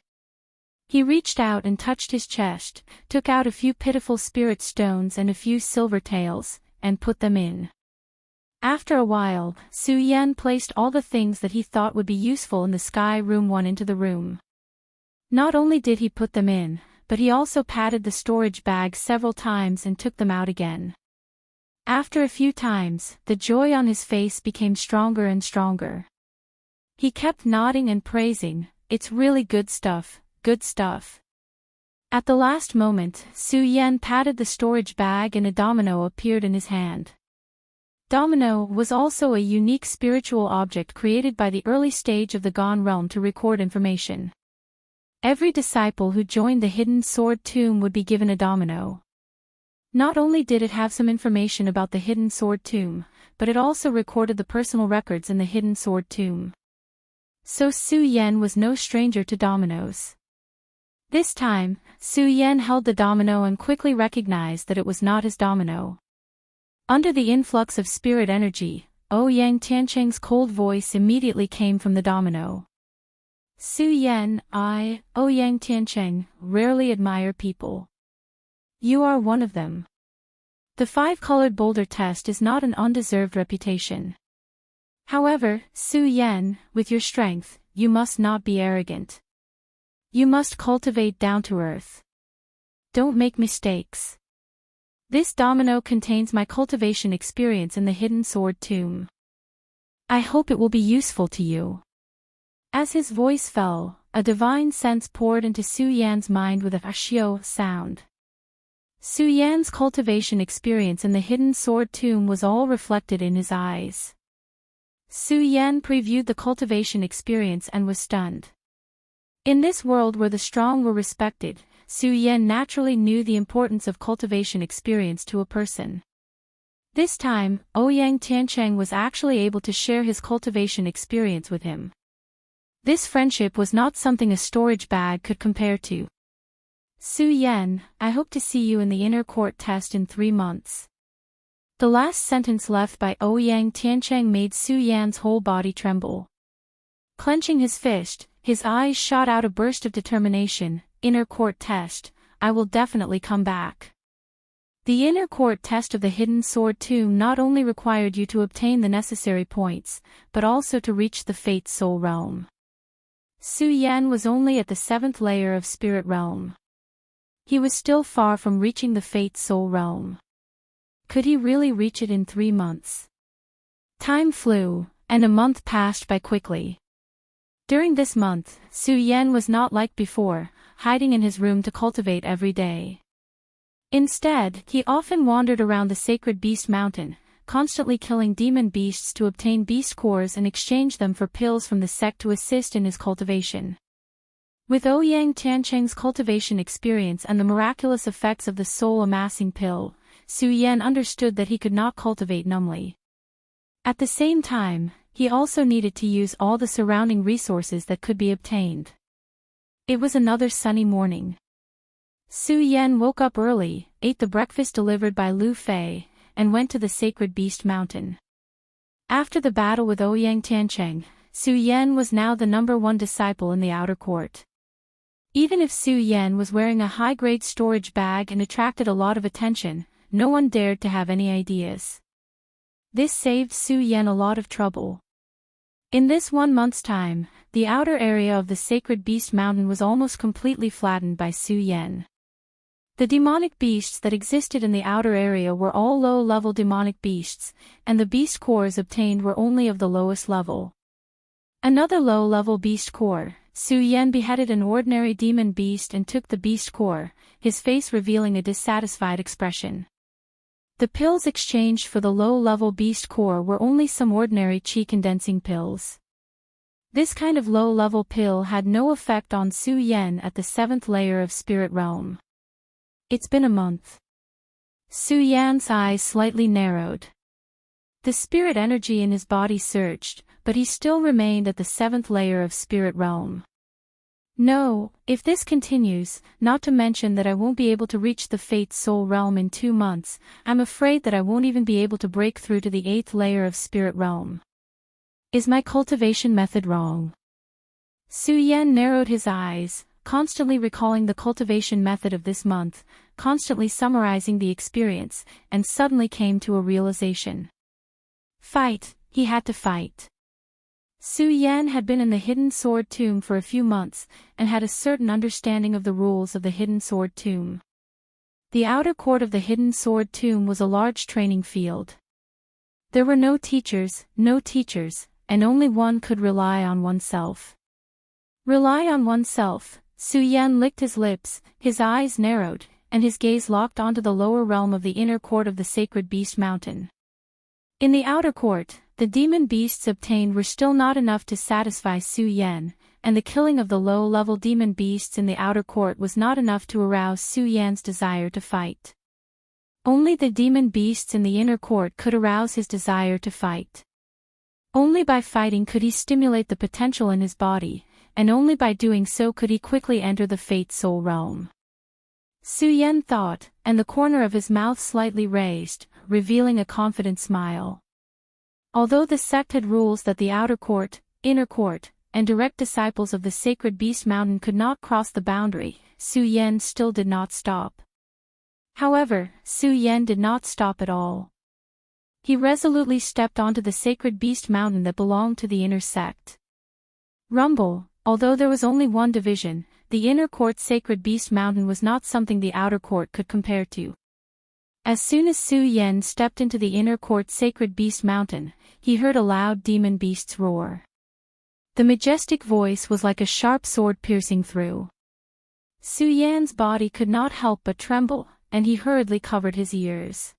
He reached out and touched his chest, took out a few pitiful spirit stones and a few silver taels, and put them in. After a while, Su Yan placed all the things that he thought would be useful in the Sky Room 1 into the room. Not only did he put them in, but he also patted the storage bag several times and took them out again. After a few times, the joy on his face became stronger and stronger. He kept nodding and praising, "It's really good stuff, good stuff." At the last moment, Su Yan patted the storage bag and a domino appeared in his hand. Domino was also a unique spiritual object created by the early stage of the Gone Realm to record information. Every disciple who joined the Hidden Sword Tomb would be given a domino. Not only did it have some information about the Hidden Sword Tomb, but it also recorded the personal records in the Hidden Sword Tomb. So Su Yan was no stranger to dominoes. This time, Su Yan held the domino and quickly recognized that it was not his domino. Under the influx of spirit energy, Ouyang Tiancheng's cold voice immediately came from the domino. "Su Yan, I, Ouyang Tiancheng, rarely admire people. You are one of them. The 5-colored boulder test is not an undeserved reputation. However, Su Yan, with your strength, you must not be arrogant. You must cultivate down-to-earth. Don't make mistakes. This domino contains my cultivation experience in the Hidden Sword Tomb. I hope it will be useful to you." As his voice fell, a divine sense poured into Su Yan's mind with a xiao sound. Su Yan's cultivation experience in the Hidden Sword Tomb was all reflected in his eyes. Su Yan previewed the cultivation experience and was stunned. In this world where the strong were respected, Su Yan naturally knew the importance of cultivation experience to a person. This time, Ouyang Tiancheng was actually able to share his cultivation experience with him. This friendship was not something a storage bag could compare to. Su Yan, I hope to see you in the inner court test in 3 months. The last sentence left by Ouyang Tiancheng made Su Yan's whole body tremble. Clenching his fist, his eyes shot out a burst of determination. Inner court test, I will definitely come back. The inner court test of the Hidden Sword Tomb not only required you to obtain the necessary points, but also to reach the Fate Soul Realm. Su Yan was only at the 7th layer of Spirit Realm. He was still far from reaching the Fate Soul Realm. Could he really reach it in 3 months? Time flew, and a month passed by quickly. During this month, Su Yan was not like before, hiding in his room to cultivate every day. Instead, he often wandered around the sacred beast mountain, constantly killing demon beasts to obtain beast cores and exchange them for pills from the sect to assist in his cultivation. With Ouyang Tiancheng's cultivation experience and the miraculous effects of the soul-amassing pill, Su Yan understood that he could not cultivate numbly. At the same time, he also needed to use all the surrounding resources that could be obtained. It was another sunny morning. Su Yan woke up early, ate the breakfast delivered by Lu Fei, and went to the sacred beast mountain. After the battle with Ouyang Tiancheng, Su Yan was now the #1 disciple in the outer court. Even if Su Yan was wearing a high-grade storage bag and attracted a lot of attention, no one dared to have any ideas. This saved Su Yan a lot of trouble. In this 1 month's time, the outer area of the sacred beast mountain was almost completely flattened by Su Yan. The demonic beasts that existed in the outer area were all low-level demonic beasts, and the beast cores obtained were only of the lowest level. Another low-level beast core, Su Yan beheaded an ordinary demon beast and took the beast core, his face revealing a dissatisfied expression. The pills exchanged for the low-level beast core were only some ordinary qi-condensing pills. This kind of low-level pill had no effect on Su Yan at the 7th layer of Spirit Realm. It's been a month. Su Yan's eyes slightly narrowed. The spirit energy in his body surged, but he still remained at the 7th layer of Spirit Realm. No, if this continues, not to mention that I won't be able to reach the Fate Soul Realm in 2 months, I'm afraid that I won't even be able to break through to the 8th layer of Spirit Realm. Is my cultivation method wrong? Su Yan narrowed his eyes, constantly recalling the cultivation method of this month, constantly summarizing the experience, and suddenly came to a realization. Fight, he had to fight. Su Yan had been in the Hidden Sword Tomb for a few months, and had a certain understanding of the rules of the Hidden Sword Tomb. The outer court of the Hidden Sword Tomb was a large training field. There were no teachers, and only one could rely on oneself. Rely on oneself, Su Yan licked his lips, his eyes narrowed, and his gaze locked onto the lower realm of the inner court of the Sacred Beast Mountain. In the outer court, the demon beasts obtained were still not enough to satisfy Su Yan, and the killing of the low-level demon beasts in the outer court was not enough to arouse Su Yan's desire to fight. Only the demon beasts in the inner court could arouse his desire to fight. Only by fighting could he stimulate the potential in his body, and only by doing so could he quickly enter the Fate Soul Realm. Su Yan thought, and the corner of his mouth slightly raised, revealing a confident smile. Although the sect had rules that the outer court, inner court, and direct disciples of the Sacred Beast Mountain could not cross the boundary, Su Yan still did not stop. However, Su Yan did not stop at all. He resolutely stepped onto the Sacred Beast Mountain that belonged to the inner sect. Rumble, although there was only one division, the inner court Sacred Beast Mountain was not something the outer court could compare to. As soon as Su Yan stepped into the inner court Sacred Beast Mountain, he heard a loud demon beast's roar. The majestic voice was like a sharp sword piercing through. Su Yan's body could not help but tremble, and he hurriedly covered his ears.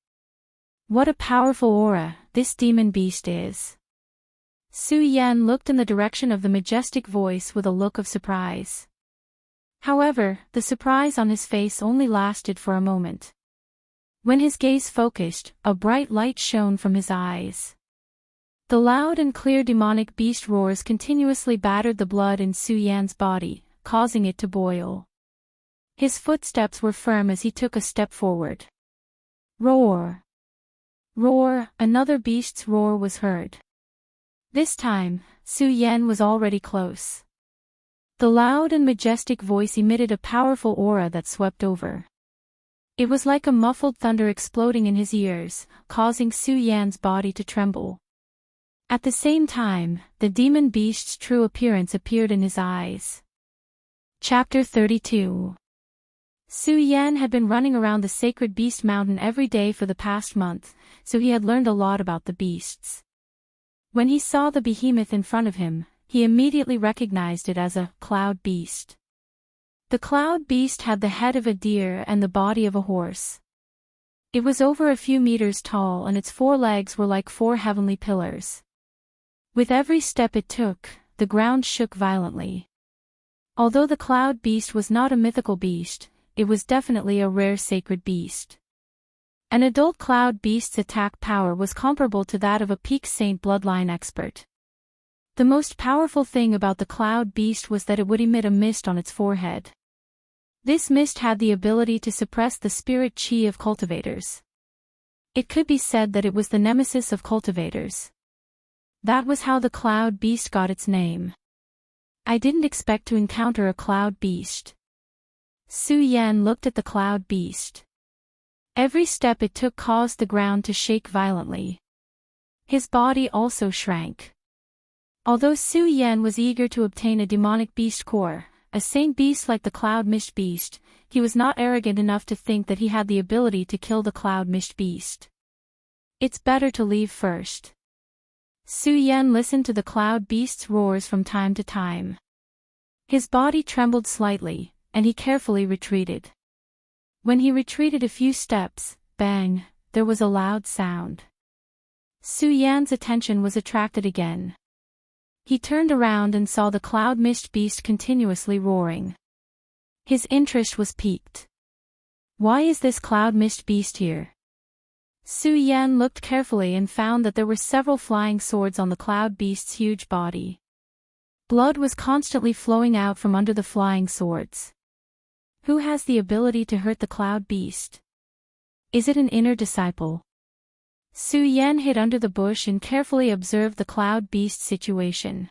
What a powerful aura this demon beast is. Su Yan looked in the direction of the majestic voice with a look of surprise. However, the surprise on his face only lasted for a moment. When his gaze focused, a bright light shone from his eyes. The loud and clear demonic beast roars continuously battered the blood in Su Yan's body, causing it to boil. His footsteps were firm as he took a step forward. Roar! Roar! Another beast's roar was heard. This time, Su Yan was already close. The loud and majestic voice emitted a powerful aura that swept over. It was like a muffled thunder exploding in his ears, causing Su Yan's body to tremble. At the same time, the demon beast's true appearance appeared in his eyes. Chapter 32. Su Yan had been running around the sacred beast mountain every day for the past month, so he had learned a lot about the beasts. When he saw the behemoth in front of him, he immediately recognized it as a cloud beast. The cloud beast had the head of a deer and the body of a horse. It was over a few meters tall and its 4 legs were like 4 heavenly pillars. With every step it took, the ground shook violently. Although the cloud beast was not a mythical beast, it was definitely a rare sacred beast. An adult cloud beast's attack power was comparable to that of a peak saint bloodline expert. The most powerful thing about the cloud beast was that it would emit a mist on its forehead. This mist had the ability to suppress the spirit chi of cultivators. It could be said that it was the nemesis of cultivators. That was how the cloud beast got its name. I didn't expect to encounter a cloud beast. Su Yan looked at the cloud beast. Every step it took caused the ground to shake violently. His body also shrank. Although Su Yan was eager to obtain a demonic beast core, a saint beast like the cloud mist beast, he was not arrogant enough to think that he had the ability to kill the cloud mist beast. It's better to leave first. Su Yan listened to the cloud beast's roars from time to time. His body trembled slightly, and he carefully retreated. When he retreated a few steps, bang, there was a loud sound. Su Yan's attention was attracted again. He turned around and saw the cloud mist beast continuously roaring. His interest was piqued. Why is this cloud mist beast here? Su Yan looked carefully and found that there were several flying swords on the cloud beast's huge body. Blood was constantly flowing out from under the flying swords. Who has the ability to hurt the cloud beast? Is it an inner disciple? Su Yan hid under the bush and carefully observed the cloud beast's situation.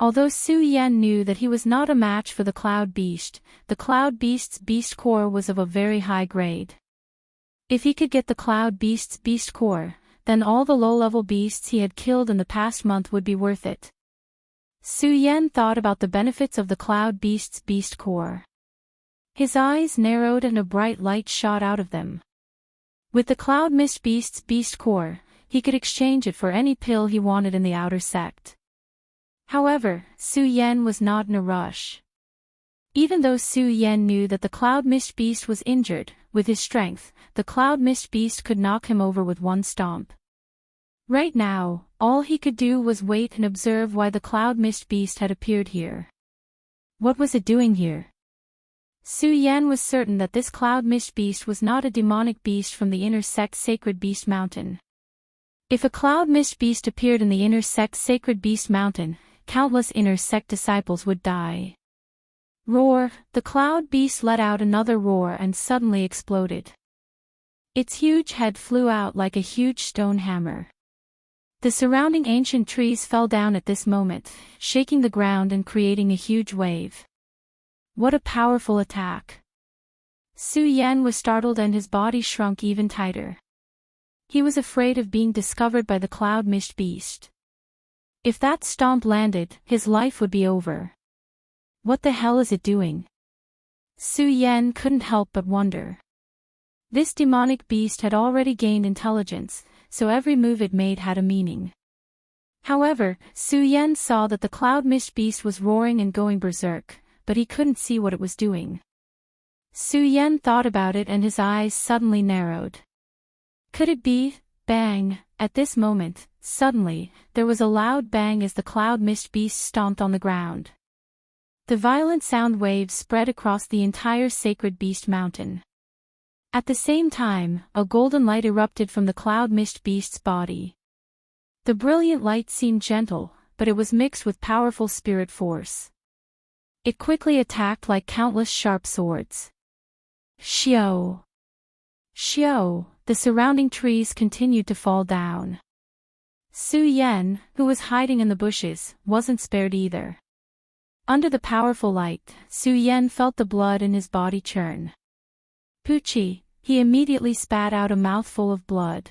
Although Su Yan knew that he was not a match for the cloud beast's beast core was of a very high grade. If he could get the cloud beast's beast core, then all the low-level beasts he had killed in the past month would be worth it. Su Yan thought about the benefits of the cloud beast's beast core. His eyes narrowed and a bright light shot out of them. With the cloud mist beast's beast core, he could exchange it for any pill he wanted in the outer sect. However, Su Yan was not in a rush. Even though Su Yan knew that the cloud mist beast was injured, with his strength, the cloud mist beast could knock him over with one stomp. Right now, all he could do was wait and observe why the cloud mist beast had appeared here. What was it doing here? Su Yan was certain that this cloud mist beast was not a demonic beast from the inner sect Sacred Beast Mountain. If a cloud mist beast appeared in the inner sect Sacred Beast Mountain, countless inner sect disciples would die. Roar! The cloud beast let out another roar and suddenly exploded. Its huge head flew out like a huge stone hammer. The surrounding ancient trees fell down at this moment, shaking the ground and creating a huge wave. What a powerful attack! Su Yan was startled and his body shrunk even tighter. He was afraid of being discovered by the cloud mist beast. If that stomp landed, his life would be over. What the hell is it doing? Su Yan couldn't help but wonder. This demonic beast had already gained intelligence, so every move it made had a meaning. However, Su Yan saw that the cloud mist beast was roaring and going berserk, but he couldn't see what it was doing. Su Yan thought about it and his eyes suddenly narrowed. Could it be? Bang! At this moment, suddenly, there was a loud bang as the cloud mist beast stomped on the ground. The violent sound waves spread across the entire Sacred Beast Mountain. At the same time, a golden light erupted from the cloud mist beast's body. The brilliant light seemed gentle, but it was mixed with powerful spirit force. It quickly attacked like countless sharp swords. Xiao! Xiao! The surrounding trees continued to fall down. Su Yan, who was hiding in the bushes, wasn't spared either. Under the powerful light, Su Yan felt the blood in his body churn. Puchi! He immediately spat out a mouthful of blood.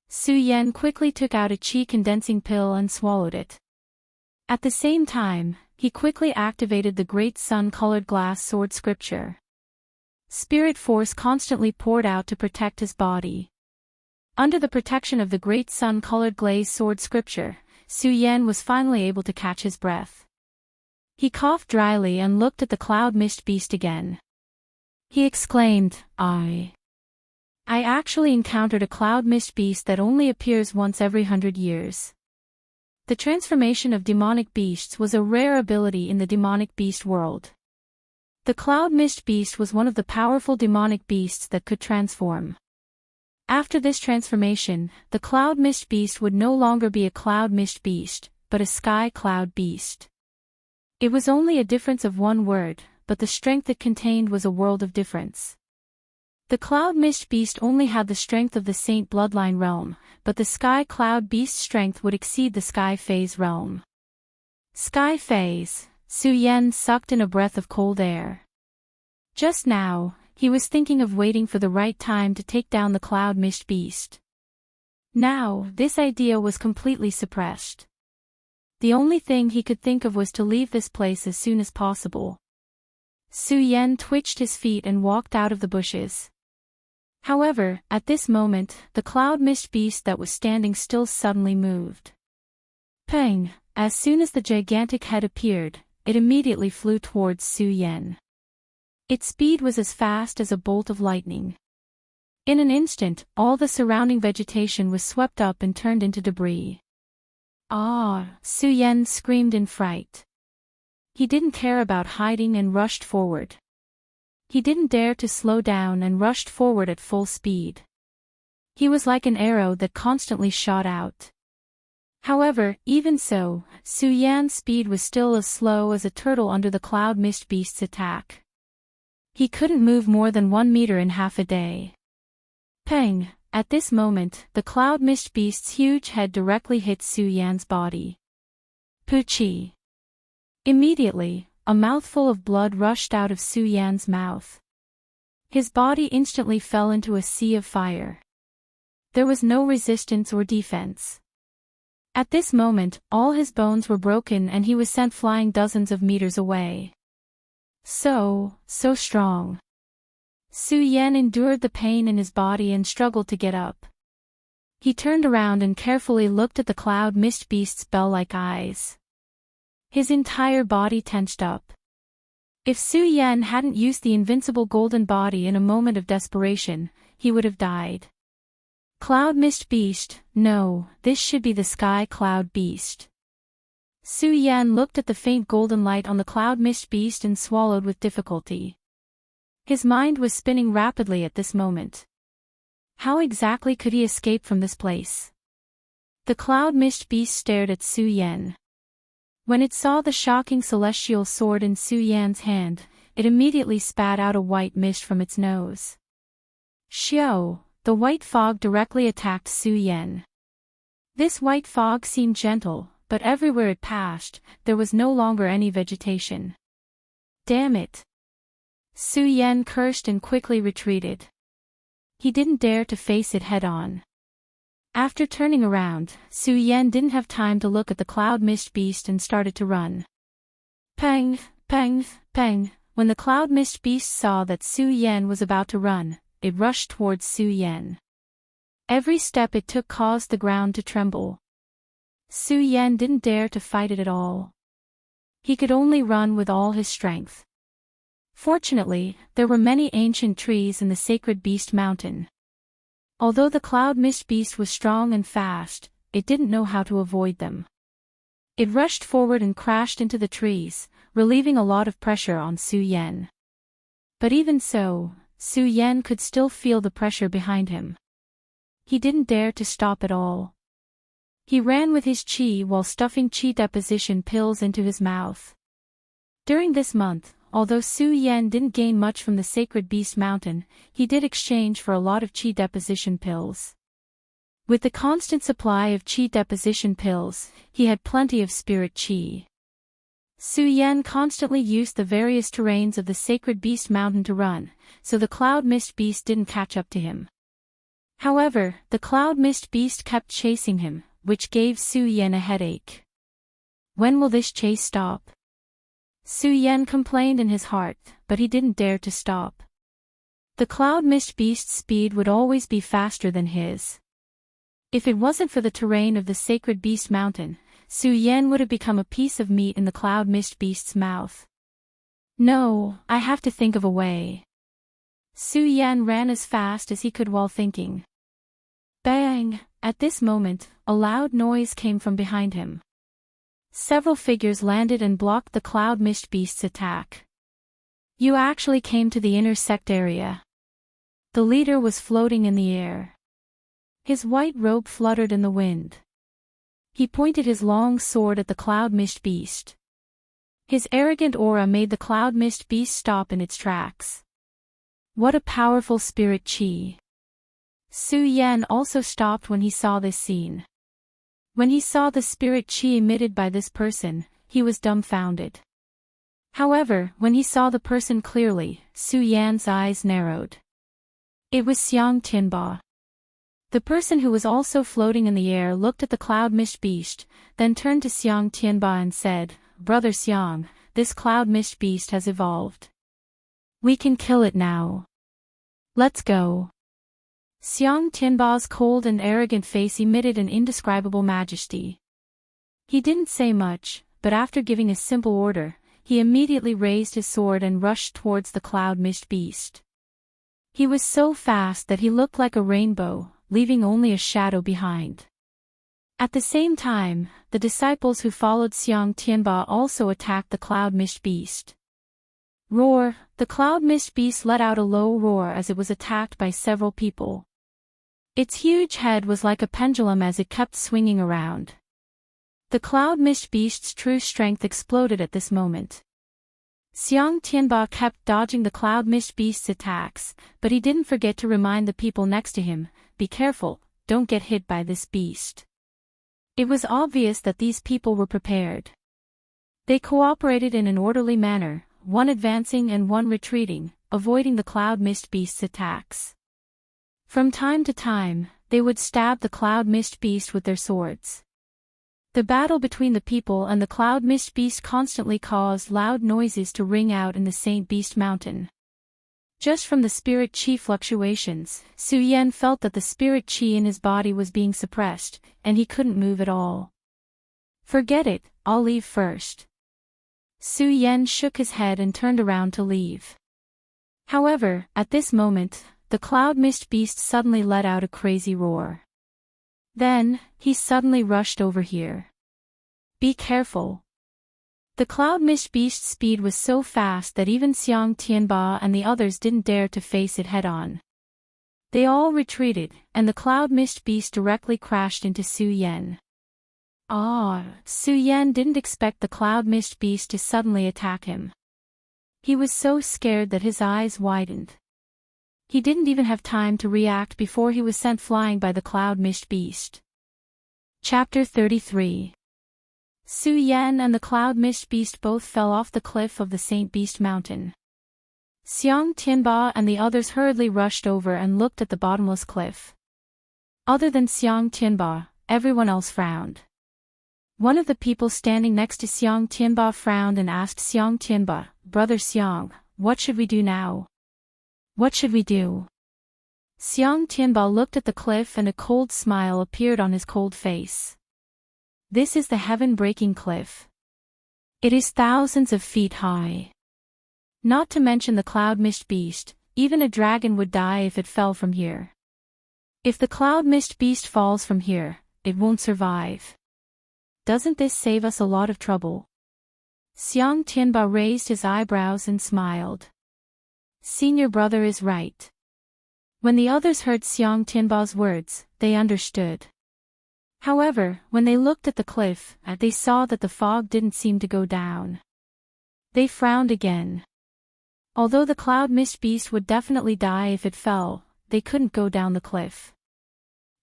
Su Yan quickly took out a qi-condensing pill and swallowed it. At the same time, he quickly activated the great sun-colored glass sword scripture. Spirit force constantly poured out to protect his body. Under the protection of the great sun-colored glaze sword scripture, Su Yan was finally able to catch his breath. He coughed dryly and looked at the cloud mist beast again. He exclaimed, I actually encountered a cloud mist beast that only appears once every 100 years. The transformation of demonic beasts was a rare ability in the demonic beast world. The cloud mist beast was one of the powerful demonic beasts that could transform. After this transformation, the cloud mist beast would no longer be a cloud mist beast, but a sky cloud beast. It was only a difference of one word, but the strength it contained was a world of difference. The cloud mist beast only had the strength of the saint bloodline realm, but the sky cloud beast's strength would exceed the sky phase realm. Sky phase, Su Yan sucked in a breath of cold air. Just now, he was thinking of waiting for the right time to take down the cloud mist beast. Now, this idea was completely suppressed. The only thing he could think of was to leave this place as soon as possible. Su Yan twitched his feet and walked out of the bushes. However, at this moment, the cloud mist beast that was standing still suddenly moved. Pang! As soon as the gigantic head appeared, it immediately flew towards Su Yan. Its speed was as fast as a bolt of lightning. In an instant, all the surrounding vegetation was swept up and turned into debris. Ah! Su Yan screamed in fright. He didn't care about hiding and rushed forward. He didn't dare to slow down and rushed forward at full speed. He was like an arrow that constantly shot out. However, even so, Su Yan's speed was still as slow as a turtle under the cloud mist beast's attack. He couldn't move more than 1 meter in half a day. Pang! At this moment, the cloud mist beast's huge head directly hit Su Yan's body. Puchi! Immediately, a mouthful of blood rushed out of Su Yan's mouth. His body instantly fell into a sea of fire. There was no resistance or defense. At this moment, all his bones were broken and he was sent flying dozens of meters away. So strong. Su Yan endured the pain in his body and struggled to get up. He turned around and carefully looked at the cloud mist beast's bell-like eyes. His entire body tensed up. If Su Yan hadn't used the invincible golden body in a moment of desperation, he would have died. Cloud mist beast, no, this should be the sky cloud beast. Su Yan looked at the faint golden light on the cloud mist beast and swallowed with difficulty. His mind was spinning rapidly at this moment. How exactly could he escape from this place? The cloud mist beast stared at Su Yan. When it saw the shocking celestial sword in Su Yan's hand, it immediately spat out a white mist from its nose. Xiao! The white fog directly attacked Su Yan. This white fog seemed gentle, but everywhere it passed, there was no longer any vegetation. Damn it! Su Yan cursed and quickly retreated. He didn't dare to face it head-on. After turning around, Su Yan didn't have time to look at the cloud mist beast and started to run. Pang! Pang! Pang! When the cloud mist beast saw that Su Yan was about to run, it rushed towards Su Yan. Every step it took caused the ground to tremble. Su Yan didn't dare to fight it at all. He could only run with all his strength. Fortunately, there were many ancient trees in the sacred beast mountain. Although the cloud mist beast was strong and fast, it didn't know how to avoid them. It rushed forward and crashed into the trees, relieving a lot of pressure on Su Yan. But even so, Su Yan could still feel the pressure behind him. He didn't dare to stop at all. He ran with his chi while stuffing chi deposition pills into his mouth. During this month, although Su Yan didn't gain much from the Sacred Beast Mountain, he did exchange for a lot of chi deposition pills. With the constant supply of chi deposition pills, he had plenty of spirit chi. Su Yan constantly used the various terrains of the Sacred Beast Mountain to run, so the Cloud Mist Beast didn't catch up to him. However, the Cloud Mist Beast kept chasing him, which gave Su Yan a headache. When will this chase stop? Su Yan complained in his heart, but he didn't dare to stop. The Cloud Mist Beast's speed would always be faster than his. If it wasn't for the terrain of the Sacred Beast Mountain, Su Yan would have become a piece of meat in the Cloud Mist Beast's mouth. No, I have to think of a way. Su Yan ran as fast as he could while thinking. Bang! At this moment, a loud noise came from behind him. Several figures landed and blocked the Cloud Mist Beast's attack. You actually came to the intersect area. The leader was floating in the air. His white robe fluttered in the wind. He pointed his long sword at the Cloud Mist Beast. His arrogant aura made the Cloud Mist Beast stop in its tracks. What a powerful spirit chi! Su Yan also stopped when he saw this scene. When he saw the spirit chi emitted by this person, he was dumbfounded. However, when he saw the person clearly, Su Yan's eyes narrowed. It was Xiang Tianba. The person who was also floating in the air looked at the Cloud Mist Beast, then turned to Xiang Tianba and said, Brother Xiang, this Cloud Mist Beast has evolved. We can kill it now. Let's go. Xiang Tianba's cold and arrogant face emitted an indescribable majesty. He didn't say much, but after giving a simple order, he immediately raised his sword and rushed towards the Cloud Mist Beast. He was so fast that he looked like a rainbow, leaving only a shadow behind. At the same time, the disciples who followed Xiang Tianba also attacked the Cloud Mist Beast. Roar! The Cloud Mist Beast let out a low roar as it was attacked by several people. Its huge head was like a pendulum as it kept swinging around. The Cloud Mist Beast's true strength exploded at this moment. Xiang Tianba kept dodging the Cloud Mist Beast's attacks, but he didn't forget to remind the people next to him, be careful, don't get hit by this beast. It was obvious that these people were prepared. They cooperated in an orderly manner, one advancing and one retreating, avoiding the Cloud Mist Beast's attacks. From time to time, they would stab the Cloud Mist Beast with their swords. The battle between the people and the Cloud Mist Beast constantly caused loud noises to ring out in the Saint Beast Mountain. Just from the spirit chi fluctuations, Su Yan felt that the spirit chi in his body was being suppressed, and he couldn't move at all. Forget it, I'll leave first. Su Yan shook his head and turned around to leave. However, at this moment, the Cloud Mist Beast suddenly let out a crazy roar. Then, he suddenly rushed over here. Be careful. The Cloud Mist Beast's speed was so fast that even Xiang Tianba and the others didn't dare to face it head-on. They all retreated, and the Cloud Mist Beast directly crashed into Su Yan. Su Yan didn't expect the Cloud Mist Beast to suddenly attack him. He was so scared that his eyes widened. He didn't even have time to react before he was sent flying by the Cloud Mist Beast. Chapter 33. Su Yan and the Cloud Mist Beast both fell off the cliff of the Saint Beast Mountain. Xiang Tianba and the others hurriedly rushed over and looked at the bottomless cliff. Other than Xiang Tianba, everyone else frowned. One of the people standing next to Xiang Tianba frowned and asked Xiang Tianba, Brother Xiang, what should we do now? What should we do? Xiang Tianba looked at the cliff and a cold smile appeared on his cold face. This is the heaven-breaking cliff. It is thousands of feet high. Not to mention the Cloud Mist Beast, even a dragon would die if it fell from here. If the Cloud Mist Beast falls from here, it won't survive. Doesn't this save us a lot of trouble? Xiang Tianba raised his eyebrows and smiled. Senior brother is right. When the others heard Xiang Tianba's words, they understood. However, when they looked at the cliff, they saw that the fog didn't seem to go down. They frowned again. Although the cloud mist beast would definitely die if it fell, they couldn't go down the cliff.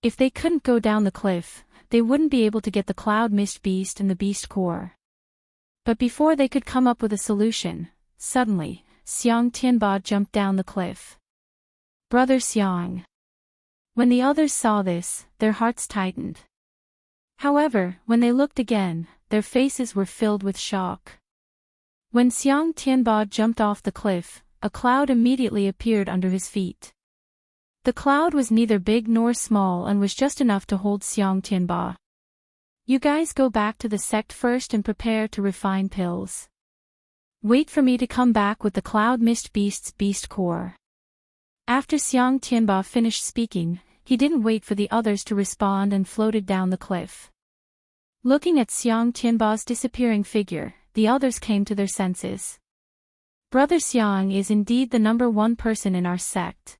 If they couldn't go down the cliff, they wouldn't be able to get the cloud mist beast and the beast core. But before they could come up with a solution, suddenly, Xiang Tianba jumped down the cliff. Brother Xiang. When the others saw this, their hearts tightened. However, when they looked again, their faces were filled with shock. When Xiang Tianba jumped off the cliff, a cloud immediately appeared under his feet. The cloud was neither big nor small and was just enough to hold Xiang Tianba. You guys go back to the sect first and prepare to refine pills. Wait for me to come back with the cloud mist beast's beast core. After Xiang Tianba finished speaking, he didn't wait for the others to respond and floated down the cliff. Looking at Xiang Tianba's disappearing figure, the others came to their senses. Brother Xiang is indeed the #1 person in our sect.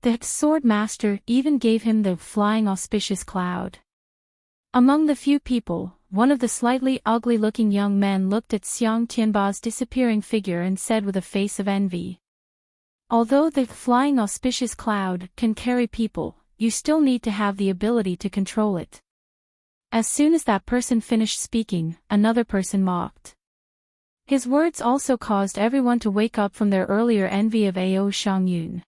The sword master even gave him the flying auspicious cloud. Among the few people, one of the slightly ugly-looking young men looked at Xiang Tianba's disappearing figure and said with a face of envy. Although the flying auspicious cloud can carry people, you still need to have the ability to control it. As soon as that person finished speaking, another person mocked. His words also caused everyone to wake up from their earlier envy of Ao Shangyun.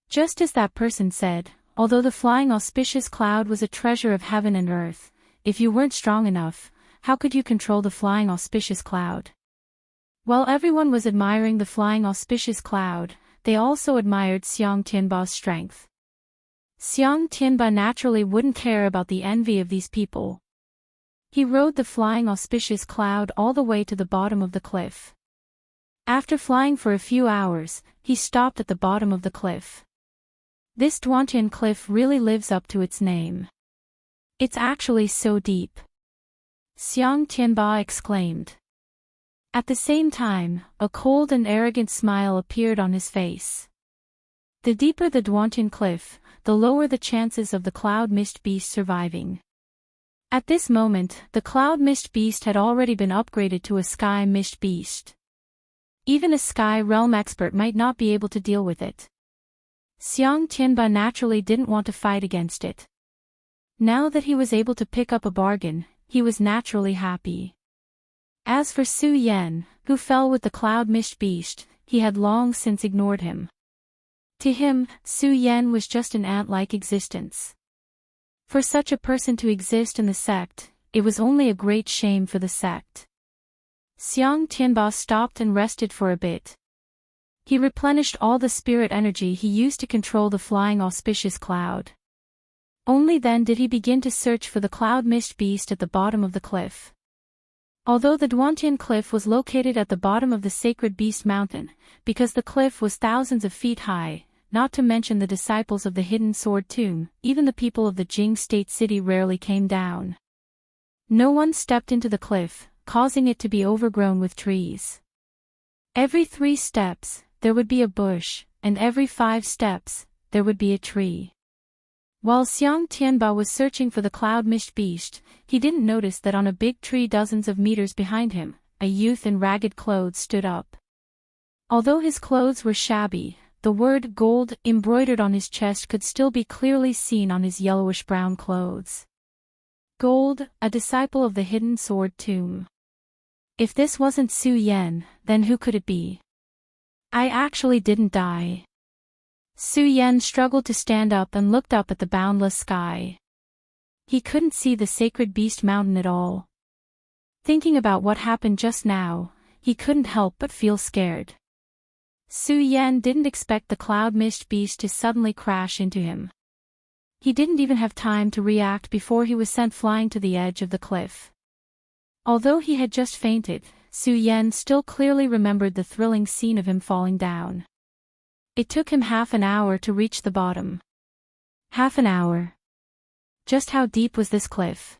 Just as that person said, although the flying auspicious cloud was a treasure of heaven and earth, if you weren't strong enough, how could you control the flying auspicious cloud? While everyone was admiring the flying auspicious cloud, they also admired Xiang Tianba's strength. Xiang Tianba naturally wouldn't care about the envy of these people. He rode the flying auspicious cloud all the way to the bottom of the cliff. After flying for a few hours, he stopped at the bottom of the cliff. This Duantian cliff really lives up to its name. It's actually so deep. Xiang Tianba exclaimed. At the same time, a cold and arrogant smile appeared on his face. The deeper the Duantian cliff, the lower the chances of the cloud mist beast surviving. At this moment, the cloud mist beast had already been upgraded to a sky mist beast. Even a sky realm expert might not be able to deal with it. Xiang Tianba naturally didn't want to fight against it. Now that he was able to pick up a bargain, he was naturally happy. As for Su Yan, who fell with the cloud mist beast, he had long since ignored him. To him, Su Yan was just an ant-like existence. For such a person to exist in the sect, it was only a great shame for the sect. Xiang Tianba stopped and rested for a bit. He replenished all the spirit energy he used to control the flying auspicious cloud. Only then did he begin to search for the cloud mist beast at the bottom of the cliff. Although the Duantian cliff was located at the bottom of the sacred beast mountain, because the cliff was thousands of feet high, not to mention the disciples of the hidden sword tomb, even the people of the Jing state city rarely came down. No one stepped into the cliff, causing it to be overgrown with trees. Every 3 steps, there would be a bush, and every 5 steps, there would be a tree. While Xiang Tianba was searching for the cloud mist beast, he didn't notice that on a big tree dozens of meters behind him, a youth in ragged clothes stood up. Although his clothes were shabby, the word gold embroidered on his chest could still be clearly seen on his yellowish-brown clothes. Gold, a disciple of the hidden sword tomb. If this wasn't Su Yan, then who could it be? I actually didn't die. Su Yan struggled to stand up and looked up at the boundless sky. He couldn't see the sacred beast mountain at all. Thinking about what happened just now, he couldn't help but feel scared. Su Yan didn't expect the cloud mist beast to suddenly crash into him. He didn't even have time to react before he was sent flying to the edge of the cliff. Although he had just fainted, Su Yan still clearly remembered the thrilling scene of him falling down. It took him half an hour to reach the bottom. Half an hour. Just how deep was this cliff?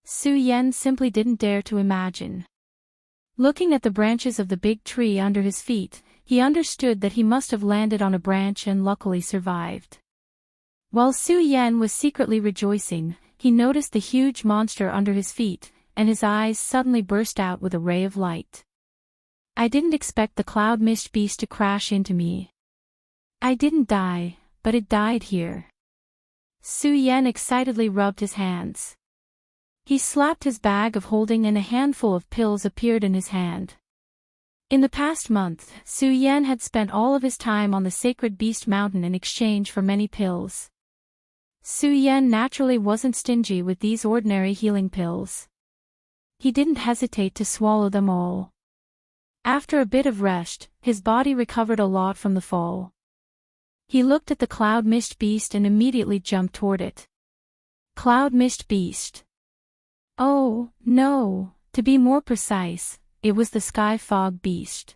Su Yan simply didn't dare to imagine. Looking at the branches of the big tree under his feet, he understood that he must have landed on a branch and luckily survived. While Su Yan was secretly rejoicing, he noticed the huge monster under his feet, and his eyes suddenly burst out with a ray of light. I didn't expect the cloud mist beast to crash into me. I didn't die, but it died here. Su Yan excitedly rubbed his hands. He slapped his bag of holding and a handful of pills appeared in his hand. In the past month, Su Yan had spent all of his time on the sacred beast mountain in exchange for many pills. Su Yan naturally wasn't stingy with these ordinary healing pills. He didn't hesitate to swallow them all. After a bit of rest, his body recovered a lot from the fall. He looked at the cloud mist beast and immediately jumped toward it. Cloud mist beast. Oh, no, to be more precise, it was the sky fog beast.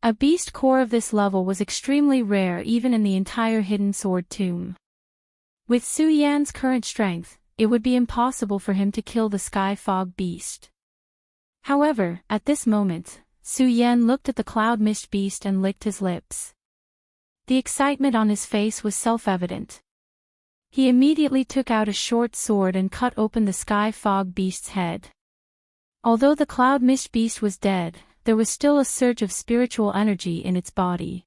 A beast core of this level was extremely rare even in the entire hidden sword tomb. With Su Yan's current strength, it would be impossible for him to kill the sky fog beast. However, at this moment, Su Yan looked at the cloud mist beast and licked his lips. The excitement on his face was self-evident. He immediately took out a short sword and cut open the sky fog beast's head. Although the cloud mist beast was dead, there was still a surge of spiritual energy in its body.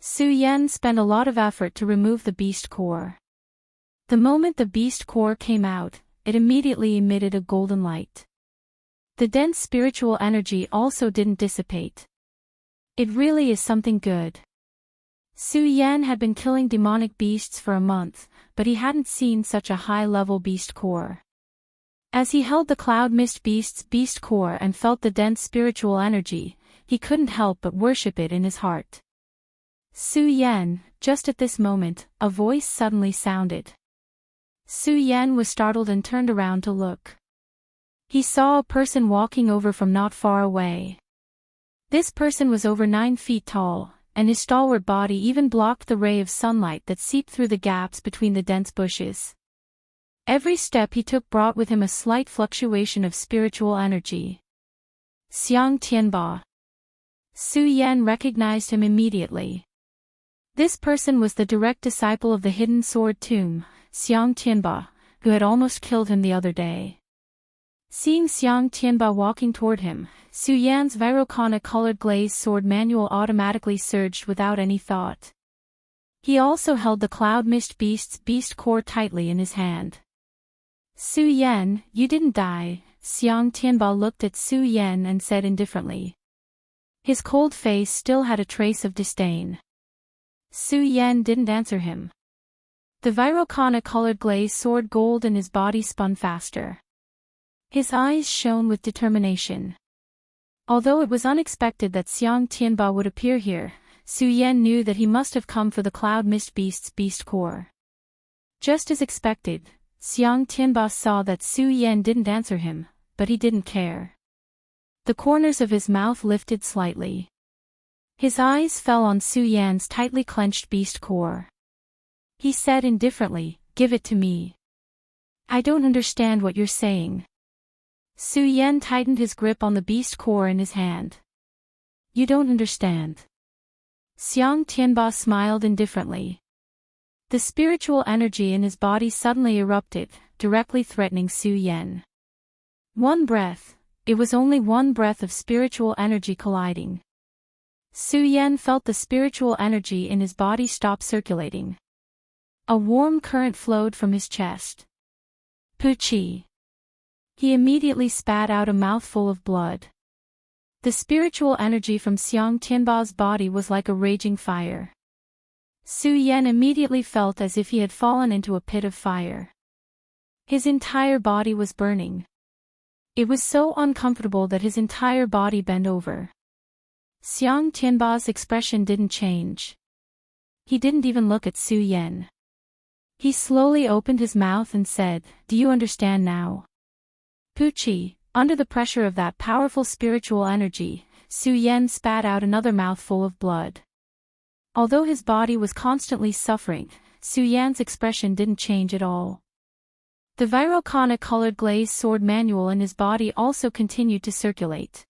Su Yan spent a lot of effort to remove the beast core. The moment the beast core came out, it immediately emitted a golden light. The dense spiritual energy also didn't dissipate. It really is something good. Su Yan had been killing demonic beasts for a month, but he hadn't seen such a high-level beast core. As he held the cloud mist beast's beast core and felt the dense spiritual energy, he couldn't help but worship it in his heart. Su Yan, just at this moment, a voice suddenly sounded. Su Yan was startled and turned around to look. He saw a person walking over from not far away. This person was over 9 feet tall, and his stalwart body even blocked the ray of sunlight that seeped through the gaps between the dense bushes. Every step he took brought with him a slight fluctuation of spiritual energy. Xiang Tianba. Su Yan recognized him immediately. This person was the direct disciple of the hidden sword tomb, Xiang Tianba, who had almost killed him the other day. Seeing Xiang Tianba walking toward him, Su Yan's Virokana-colored glazed sword manual automatically surged without any thought. He also held the cloud mist beast's beast core tightly in his hand. Su Yan, you didn't die, Xiang Tianba looked at Su Yan and said indifferently. His cold face still had a trace of disdain. Su Yan didn't answer him. The Virokana-colored glazed sword gold in his body spun faster. His eyes shone with determination. Although it was unexpected that Xiang Tianba would appear here, Su Yan knew that he must have come for the cloud mist beast's beast core. Just as expected, Xiang Tianba saw that Su Yan didn't answer him, but he didn't care. The corners of his mouth lifted slightly. His eyes fell on Su Yan's tightly clenched beast core. He said indifferently, "Give it to me." "I don't understand what you're saying." Su Yan tightened his grip on the beast core in his hand. "You don't understand." Xiang Tianba smiled indifferently. The spiritual energy in his body suddenly erupted, directly threatening Su Yan. One breath, it was only one breath of spiritual energy colliding. Su Yan felt the spiritual energy in his body stop circulating. A warm current flowed from his chest. Puchi. He immediately spat out a mouthful of blood. The spiritual energy from Xiang Tianba's body was like a raging fire. Su Yan immediately felt as if he had fallen into a pit of fire. His entire body was burning. It was so uncomfortable that his entire body bent over. Xiang Tianba's expression didn't change. He didn't even look at Su Yan. He slowly opened his mouth and said, "Do you understand now?" Puchi, under the pressure of that powerful spiritual energy, Su Yan spat out another mouthful of blood. Although his body was constantly suffering, Su Yan's expression didn't change at all. The Virokana-colored glazed sword manual in his body also continued to circulate.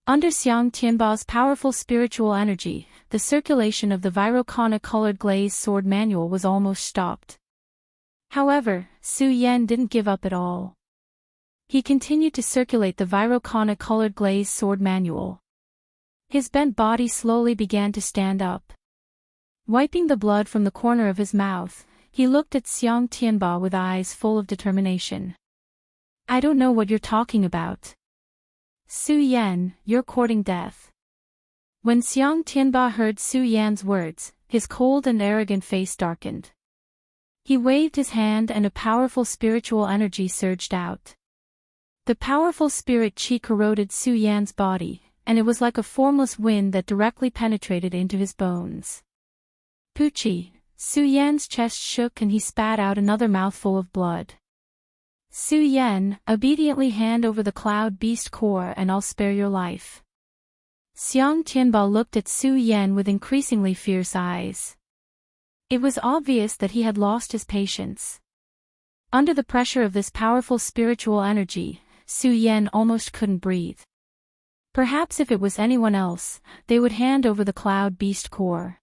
Under Xiang Tianba's powerful spiritual energy, the circulation of the Virokana-colored glazed sword manual was almost stopped. However, Su Yan didn't give up at all. He continued to circulate the Viroconic-colored glazed sword manual. His bent body slowly began to stand up. Wiping the blood from the corner of his mouth, he looked at Xiang Tianba with eyes full of determination. I don't know what you're talking about. Su Yan, you're courting death. When Xiang Tianba heard Su Yan's words, his cold and arrogant face darkened. He waved his hand and a powerful spiritual energy surged out. The powerful spirit qi corroded Su Yan's body, and it was like a formless wind that directly penetrated into his bones. Pucci, Su Yan's chest shook and he spat out another mouthful of blood. Su Yan, obediently hand over the cloud beast core and I'll spare your life. Xiang Tianba looked at Su Yan with increasingly fierce eyes. It was obvious that he had lost his patience. Under the pressure of this powerful spiritual energy, Su Yan almost couldn't breathe. Perhaps if it was anyone else, they would hand over the Cloud Beast Core.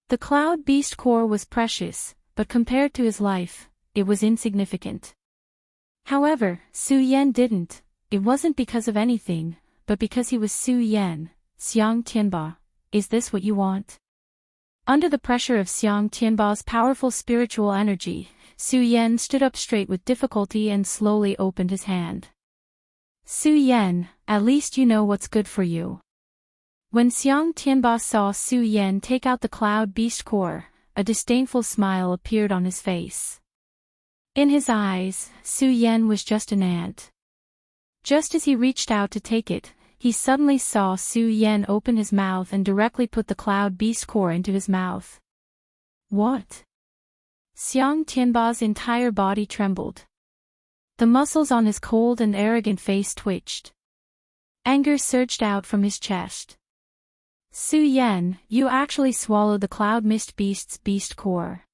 The Cloud Beast Core was precious, but compared to his life, it was insignificant. However, Su Yan didn't. It wasn't because of anything, but because he was Su Yan. Xiang Tianba, is this what you want? Under the pressure of Xiang Tianba's powerful spiritual energy, Su Yan stood up straight with difficulty and slowly opened his hand. Su Yan, at least you know what's good for you. When Xiang Tianba saw Su Yan take out the Cloud Beast Core, a disdainful smile appeared on his face. In his eyes, Su Yan was just an ant. Just as he reached out to take it, he suddenly saw Su Yan open his mouth and directly put the Cloud Beast Core into his mouth. What? Xiang Tianba's entire body trembled. The muscles on his cold and arrogant face twitched. Anger surged out from his chest. Su Yan, you actually swallowed the Cloud Mist Beast's Beast Core.